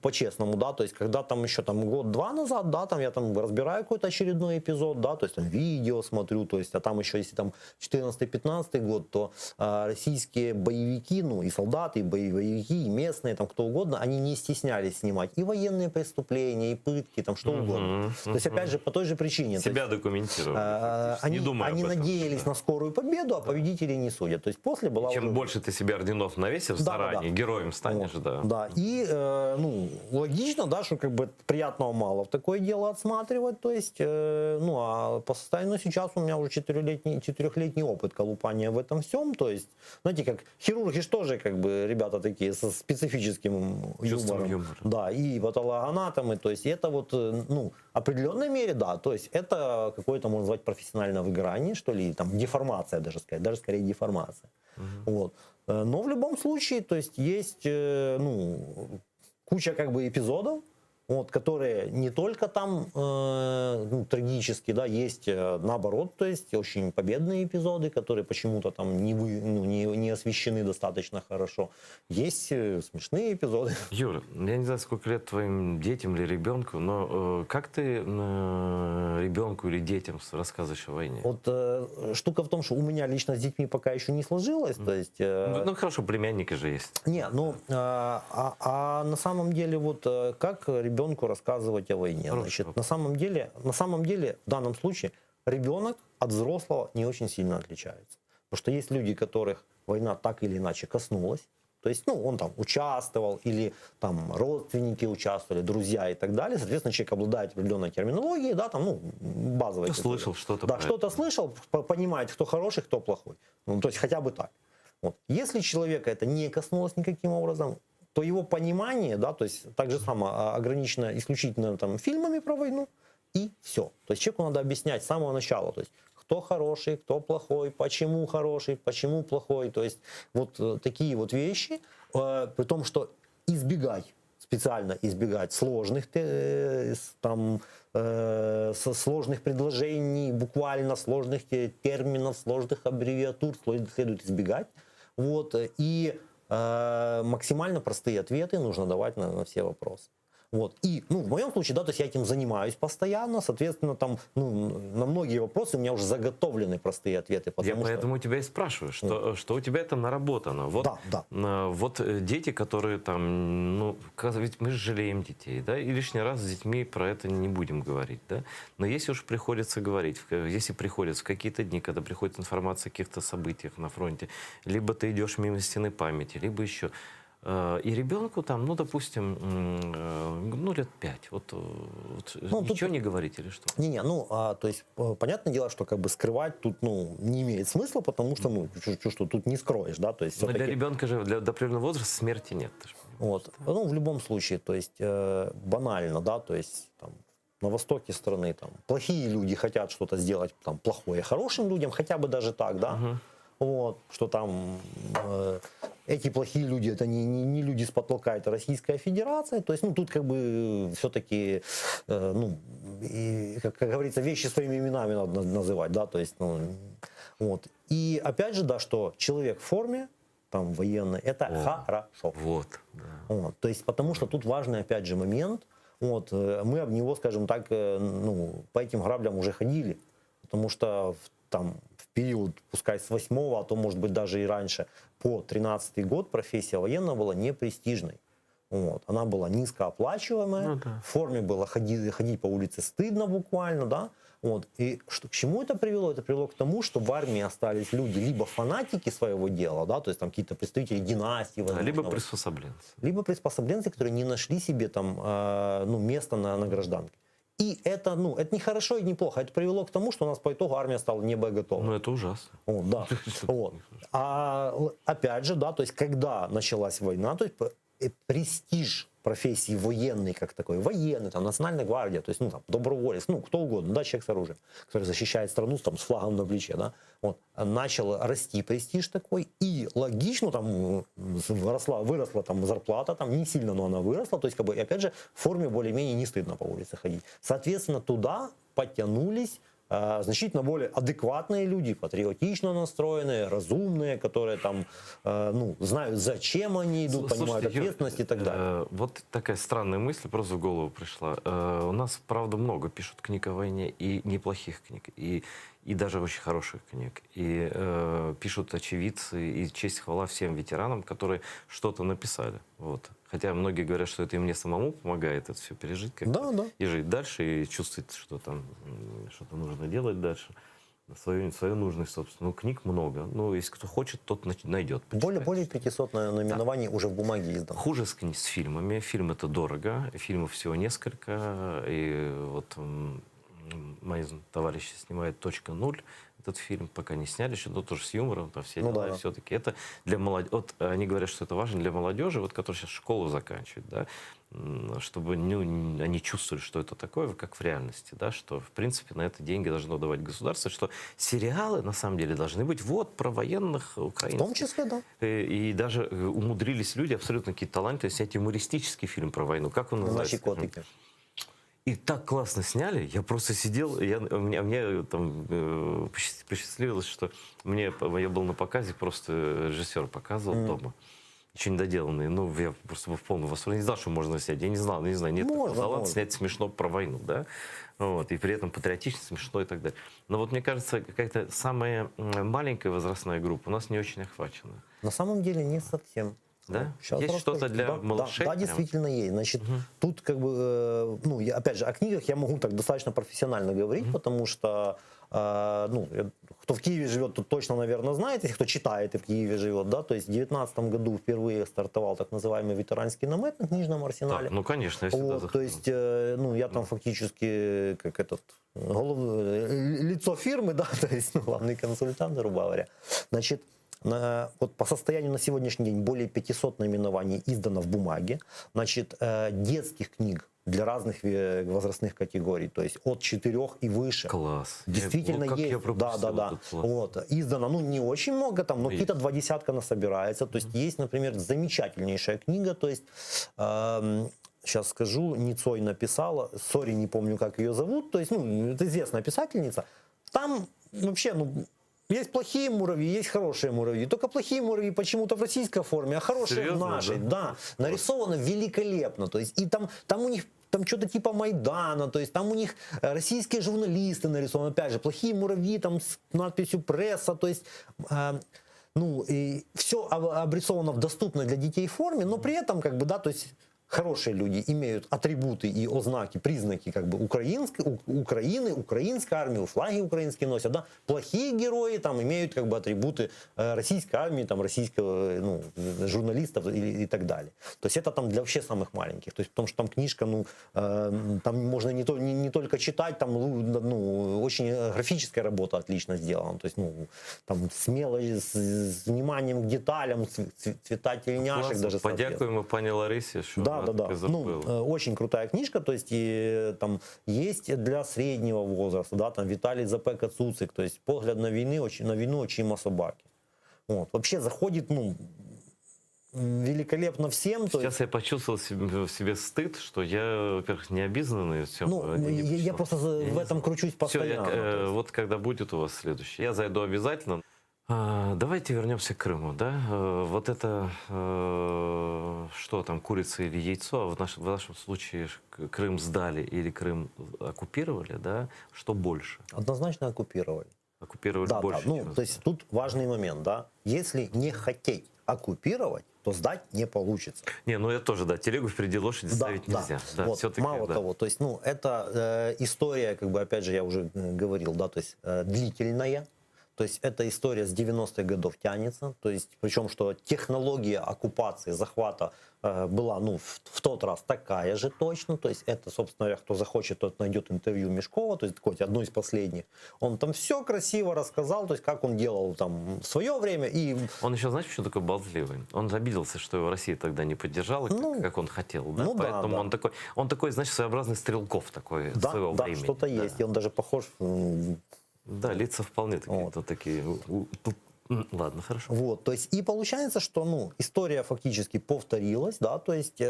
S2: по-честному, да, то есть, когда там еще год-два назад, да, там я там разбираю какой-то очередной эпизод, да, то есть там видео смотрю, то есть, а там еще, если там 14-15 год, то российские боевики, и солдаты, и боевики, и местные, там кто угодно, они не стеснялись снимать и военные преступления, и пытки, там что угодно. То есть, опять же, по той же причине.
S26: Себя документировали.
S2: Они надеялись на скорую победу, а победителей не судят. То есть, после была
S26: Чем больше ты себе орденов навесишь заранее, героем станешь,
S2: да. И, логично, да, что как бы приятного мало в такое дело отсматривать, то есть, а по состоянию сейчас у меня уже 4-летний опыт колупания в этом всем, то есть, знаете, как хирурги же тоже, как бы, ребята такие со специфическим юмором. Да, и патологоанатомы, то есть, это вот, в определенной мере, да, то есть, это какое-то, можно назвать, профессиональное выгорание, что ли, там, деформация, даже скорее деформация. Вот. Но в любом случае, то есть куча как бы эпизодов, которые не только там трагические, да, есть наоборот, то есть очень победные эпизоды, которые почему-то там не освещены достаточно хорошо. Есть смешные эпизоды.
S26: Юра, я не знаю, сколько лет твоим детям или ребенку, но как ты ребенку или детям рассказываешь о войне?
S2: Вот штука в том, что у меня лично с детьми пока еще не сложилось, то есть...
S26: хорошо, племянники же есть.
S2: Не, а на самом деле вот как ребенку рассказывать о войне? Значит, на самом деле, в данном случае, ребенок от взрослого не очень сильно отличается. Потому что есть люди, которых война так или иначе коснулась. То есть, он там участвовал, или там родственники участвовали, друзья и так далее. Соответственно, человек обладает определенной терминологией, да, там, базовой.
S26: Слышал что-то.
S2: Да, что-то слышал, понимает, кто хороший, кто плохой. То есть, хотя бы так. Вот. Если человека это не коснулось никаким образом, то его понимание, да, то есть так же само ограничено исключительно там фильмами про войну, и все. То есть человеку надо объяснять с самого начала, то есть кто хороший, кто плохой, почему хороший, почему плохой, то есть вот такие вот вещи, при том, что специально избегать сложных сложных предложений, буквально сложных терминов, сложных аббревиатур следует избегать, вот, и максимально простые ответы нужно давать на все вопросы. Вот. И, в моем случае, да, то есть я этим занимаюсь постоянно, соответственно, там, на многие вопросы у меня уже заготовлены простые ответы.
S26: Я поэтому тебя и спрашиваю, что у тебя это наработано. Вот, вот дети, которые там, ведь мы же жалеем детей, да, и лишний раз с детьми про это не будем говорить, да, но если уж приходится говорить, если приходится в какие-то дни, когда приходит информация о каких-то событиях на фронте, либо ты идешь мимо стены памяти, либо еще... И ребенку там, ну, допустим, ну, лет 5. Вот
S2: Ну,
S26: ничего
S2: тут-
S26: не говорить или что?
S2: Не-не, ну, то есть, понятное дело, что как бы скрывать тут, ну, не имеет смысла, потому что, ну, что тут не скроешь, да, то есть
S26: Но для
S2: всё-таки-
S26: ребенка же до определенного возраста смерти нет. ты ж понимаешь.
S2: Вот. Ну, в любом случае, то есть банально, да, то есть там, на востоке страны там плохие люди хотят что-то сделать там плохое хорошим людям, хотя бы даже так, да. Вот, что там эти плохие люди, это не люди с потолка, это Российская Федерация. То есть, ну, тут как бы все-таки, ну, и, как говорится, вещи своими именами надо называть, да, то есть, ну, вот. И опять же, да, что человек в форме, там, военный, это хорошо.
S26: Вот.
S2: Вот. То есть, потому что тут важный, опять же, момент. Вот, мы об него, скажем так, ну, по этим граблям уже ходили. Потому что там в период, пускай с 8-го, а то, может быть, даже и раньше, по 13-й год профессия военная была непрестижной. Вот. Она была низкооплачиваемая,
S26: Ну да.
S2: в форме было ходить по улице стыдно буквально, да. Вот. И что, к чему это привело? Это привело к тому, что в армии остались люди, либо фанатики своего дела, да, то есть там какие-то представители династии, возможно,
S26: Либо
S2: вот.
S26: приспособленцы.
S2: Либо приспособленцы, которые не нашли себе там, ну, место на гражданке. И это, ну, это не хорошо и не плохо. Это привело к тому, что у нас по итогу армия стала не боеготова.
S26: Ну, это ужасно.
S2: Вот, да. Вот. А опять же, да, то есть когда началась война, то есть престиж профессии военный как такой, военный, там, национальная гвардия, то есть, ну, там, доброволец, ну, кто угодно, да, человек с оружием, который защищает страну там, с флагом на плече, да, вот, начал расти престиж такой, и логично там выросла там зарплата, там, не сильно, но она выросла, то есть, как бы, и опять же, в форме более-менее не стыдно по улице ходить. Соответственно, туда подтянулись значительно более адекватные люди, патриотично настроенные, разумные, которые там, ну, знают, зачем они идут, понимают
S26: Слушайте, Юр,
S2: ответственность и так далее.
S26: Вот такая странная мысль просто в голову пришла. У нас, правда, много пишут книг о войне, и неплохих книг, и даже очень хороших книг. И пишут очевидцы, и честь хвала всем ветеранам, которые что-то написали. Вот. Хотя многие говорят, что это и мне самому помогает это все пережить, как-то, и жить дальше, и чувствовать, что там что-то нужно делать дальше. Свою нужность, собственно. Ну, книг много. Ну, если кто хочет, тот найдет.
S2: Более 500 наименований уже в бумаге издано.
S26: Хуже с фильмами. Фильм это дорого. Фильмов всего несколько. И вот мои товарищи снимают «Точка 0». Этот фильм пока не сняли, еще, но тоже с юмором, там все дела.
S2: да.
S26: Все-таки это для молодежи. Вот они говорят, что это важно для молодежи, вот, которая сейчас школу заканчивает, да, чтобы они чувствовали, что это такое, как в реальности, да, что, в принципе, на это деньги должно давать государство, что сериалы, на самом деле, должны быть вот про военных украинцев.
S2: В том числе, да.
S26: И даже умудрились люди, абсолютно какие-то таланты, снять юмористический фильм про войну. Как он называется?
S2: Наши котики.
S26: И так классно сняли, я просто сидел, мне там посчастливилось, что я был на показе, просто режиссер показывал дома, еще недоделанный, ну, я просто был в полном восторге, не знал, что можно снять, я не знал, нет такого таланта снять смешно про войну, да, вот, и при этом патриотично, смешно и так далее. Но вот мне кажется, какая-то самая маленькая возрастная группа у нас не очень охвачена.
S2: На самом деле не совсем.
S26: Да?
S2: Сейчас
S26: Есть
S2: расскажу.
S26: что-то для
S2: Да,
S26: малышей?
S2: Да,
S26: прям?
S2: действительно есть. Значит, тут как бы, ну, опять же, о книгах я могу так достаточно профессионально говорить, потому что, ну, кто в Киеве живет, тут точно, наверное, знает, если кто читает и в Киеве живет, да, то есть в 2019 году впервые стартовал так называемый ветеранский намет на книжном арсенале.
S26: Так, ну, конечно, я всегда
S2: вот, то есть, ну, я там фактически как этот лицо фирмы, да, то есть, ну, главный консультант, грубо говоря. Значит, вот по состоянию на сегодняшний день более 500 наименований издано в бумаге. Значит, детских книг для разных возрастных категорий, то есть от 4 и выше.
S26: Класс.
S2: Действительно есть. Да. Вот. Издано, ну, не очень много там, но какие-то 20 насобирается. То есть есть, например, замечательнейшая книга, то есть сейчас скажу, Ницой написала, сори, не помню, как ее зовут, то есть, ну, это известная писательница. Там вообще, ну, есть плохие муравьи, есть хорошие муравьи. Только плохие муравьи почему-то в российской форме, а хорошие
S26: Серьезно,
S2: в нашей.
S26: да?
S2: Да, нарисовано великолепно. То есть, и там у них там что-то типа Майдана, то есть там у них российские журналисты нарисованы. Опять же, плохие муравьи там с надписью «пресса». То есть, ну, и все обрисовано в доступной для детей форме, но при этом, как бы, да, то есть хорошие люди имеют атрибуты и ознаки, признаки как бы Украины, украинской армии, флаги украинские носят, да. Плохие герои там имеют как бы атрибуты российской армии, там российского, ну, журналистов и так далее. То есть это там для вообще самых маленьких. То есть потому что там книжка, ну, там можно не только читать, там, ну, очень графическая работа отлично сделана. То есть, ну, там смело, с вниманием к деталям, цвета тельняшек.
S26: Классно.
S2: Даже
S26: Подякуємо пані Ларисі, що
S2: да. Ну,
S26: зробила.
S2: очень крутая книжка, то есть и, там есть для среднего возраста, да, там Виталий Запека Цуцик, то есть погляд на війну очима собаки. Вот. Вообще заходит, ну, великолепно всем.
S26: Сейчас я почувствовал в себе стыд, что я, во-первых, не обизнанный.
S2: Ну, я просто в этом кручусь постоянно.
S26: Все, вот когда будет у вас следующий, я зайду обязательно. Давайте вернемся к Крыму, да? Вот это, что там, курица или яйцо, в нашем случае Крым сдали или Крым оккупировали, да? Что больше?
S2: Однозначно оккупировали.
S26: Оккупировали
S2: да,
S26: больше,
S2: да. Ну, то есть тут важный момент, да? Если не хотеть оккупировать, то сдать не получится.
S26: Не, ну это тоже, да, телегу впереди лошади ставить нельзя. Да,
S2: вот, мало того, то есть, ну, это история, как бы, опять же, я уже говорил, да, то есть длительная. То есть эта история с 90-х годов тянется, то есть причем что технология оккупации, захвата была, ну, в тот раз такая же точно, то есть это, собственно говоря, кто захочет, тот найдет интервью Мешкова, то есть одно из последних. Он там все красиво рассказал, то есть как он делал там в свое время. И...
S26: Он еще, знаешь, что такой болтливый? Он обиделся, что его Россия тогда не поддержала, как он хотел, да?
S2: Ну,
S26: поэтому
S2: да.
S26: Он такой, знаешь, своеобразный Стрелков такой своего времени.
S2: Да, что-то есть, и он даже похож...
S26: Да, лица вполне такие. Ладно, хорошо.
S2: Вот, то есть и получается, что, ну, история фактически повторилась, да, то есть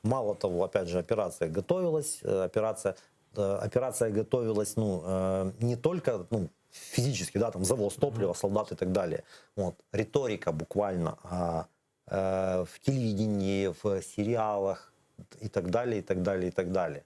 S2: мало того, опять же, операция готовилась, операция готовилась, ну, не только, ну, физически, да, там завоз топлива, солдат и так далее. Вот, риторика буквально в телевидении, в сериалах и так далее, и так далее, и так далее.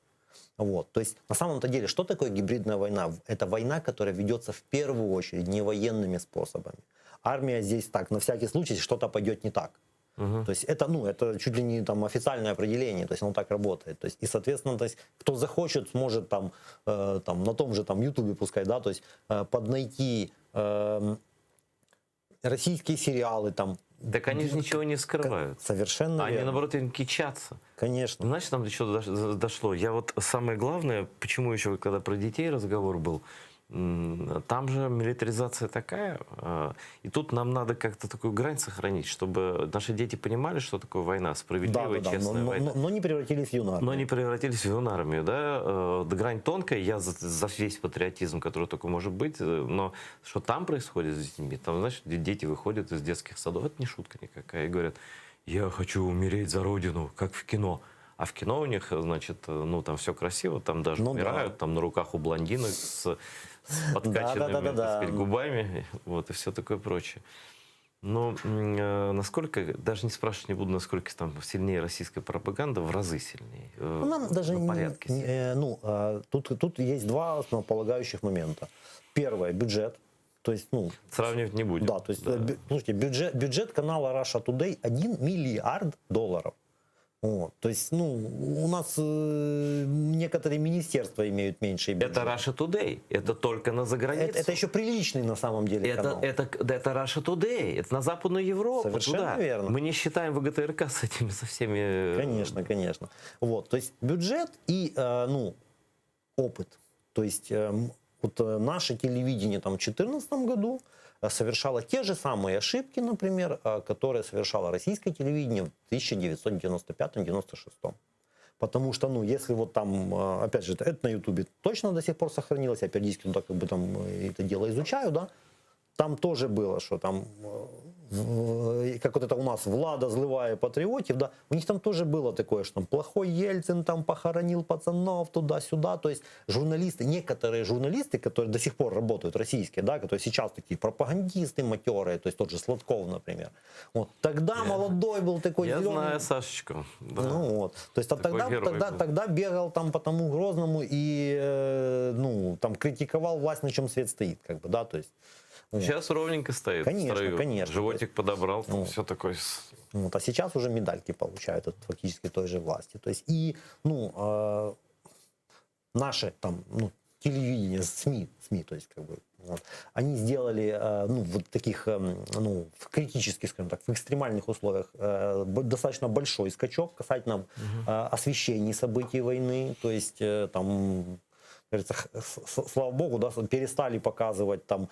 S2: Вот. То есть на самом-то деле, что такое гибридная война? Это война, которая ведется в первую очередь не военными способами. Армия здесь так, на всякий случай, если что-то пойдет не так. То есть это, ну, это чуть ли не там официальное определение, то есть оно так работает. То есть, и, соответственно, то есть, кто захочет, сможет там, там на том же там Ютубе пускай, да, то есть поднайти российские сериалы там.
S26: Так они же ничего не скрывают.
S2: Совершенно
S26: они,
S2: верно.
S26: наоборот, им кичатся.
S2: Конечно.
S26: Знаешь, там до чего дошло? Я вот самое главное, почему еще, когда про детей разговор был, там же милитаризация такая, и тут нам надо как-то такую грань сохранить, чтобы наши дети понимали, что такое война, справедливая, честная война.
S2: Но не превратились в юнармию.
S26: Но не превратились в юнармию, да. Грань тонкая, я за весь патриотизм, который только может быть, но что там происходит с детьми, там, знаешь, дети выходят из детских садов, это не шутка никакая, и говорят, я хочу умереть за родину, как в кино. А в кино у них, значит, ну там все красиво, там даже умирают, там на руках у блондинок с подкачанными, так сказать, губами, вот, и все такое прочее. Но насколько, даже не спрашивать не буду, насколько там сильнее российская пропаганда, в разы сильнее.
S2: Ну, нам даже тут есть два основополагающих момента. Первое — бюджет. То есть, ну,
S26: сравнивать не будем.
S2: Да, то есть, слушайте, бюджет канала Russia Today $1 миллиард. Вот. То есть, ну, у нас некоторые министерства имеют меньший бюджет.
S26: Это Russia Today, это только на заграницу.
S2: Это еще приличный на самом деле канал.
S26: Это Russia Today, это на Западную Европу.
S2: Совершенно
S26: туда.
S2: верно.
S26: Мы не считаем ВГТРК с этими, со всеми...
S2: Конечно, конечно. Вот, то есть бюджет и, ну, опыт. То есть вот наше телевидение там в 2014 году совершало те же самые ошибки, например, которые совершало российское телевидение в 1995-1996. Потому что, ну, если вот там, опять же, это на Ютубе точно до сих пор сохранилось, я периодически туда как бы там это дело изучаю, да, там тоже было, что там, как вот это у нас Влада злывая патриотив, да, у них там тоже было такое, что там плохой Ельцин там похоронил пацанов туда-сюда, то есть журналисты, некоторые журналисты, которые до сих пор работают, российские, да, которые сейчас такие пропагандисты матерые, то есть тот же Сладков, например, вот, тогда молодой был такой
S26: Я
S2: зеленый.
S26: знаю Сашечку. Да.
S2: Ну вот, то есть тогда бегал там по тому Грозному и, ну, там критиковал власть, на чем свет стоит, как бы, да, то есть. Вот.
S26: Сейчас ровненько стоит.
S2: Конечно,
S26: в строю.
S2: конечно.
S26: Животик подобрал,
S2: Ну,
S26: все такое.
S2: Вот, а сейчас уже медальки получают от фактически той же власти. То есть и, ну, наши там, ну, телевидение, СМИ, то есть как бы, вот, они сделали, ну, вот таких, ну, в критических, скажем так, в экстремальных условиях достаточно большой скачок касательно освещения событий войны, то есть там, говорится, слава богу, да, перестали показывать там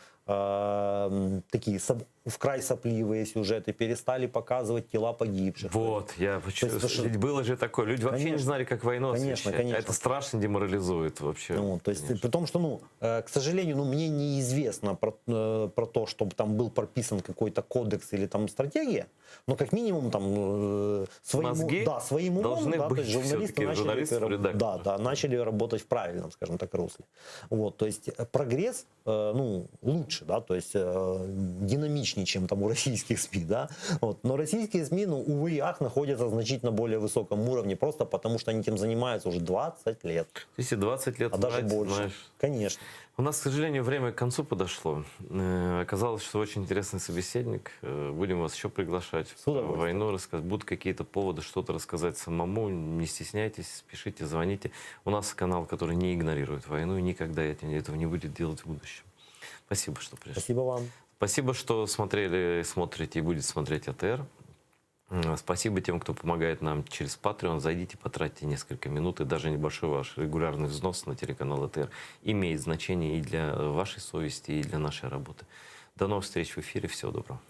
S2: такие вкрай сопливые сюжеты, перестали показывать тела погибших.
S26: Вот, я ведь было же такое, люди вообще не знали, как войну освещать.
S2: Конечно.
S26: Это страшно деморализует вообще.
S2: Ну, то есть, при том, что, ну, к сожалению, ну, мне неизвестно про то, чтобы там был прописан какой-то кодекс или там стратегия, но как минимум там
S26: Мозги
S2: своим умом,
S26: должны
S2: да,
S26: быть
S2: то есть журналисты начали работать в правильном, скажем так, русле. Вот, то есть прогресс, ну, лучше, да, то есть динамичнее, чем там у российских СМИ, да, вот. Но российские СМИ, ну, увы и ах, находятся на значительно более высоком уровне, просто потому что они этим занимаются уже 20 лет.
S26: Если 20 лет,
S2: даже больше.
S26: Знаешь.
S2: Конечно.
S26: У нас, к сожалению, время к концу подошло. Оказалось, что очень интересный собеседник. Будем вас еще приглашать в войну, рассказать. Будут какие-то поводы что-то рассказать самому. Не стесняйтесь, пишите, звоните. У нас канал, который не игнорирует войну, и никогда этого не будет делать в будущем. Спасибо, что пришли.
S2: Спасибо вам.
S26: Спасибо, что смотрели, смотрите и будете смотреть АТР. Спасибо тем, кто помогает нам через Patreon. Зайдите, потратьте несколько минут, и даже небольшой ваш регулярный взнос на телеканал АТР имеет значение и для вашей совести, и для нашей работы. До новых встреч в эфире. Всего доброго.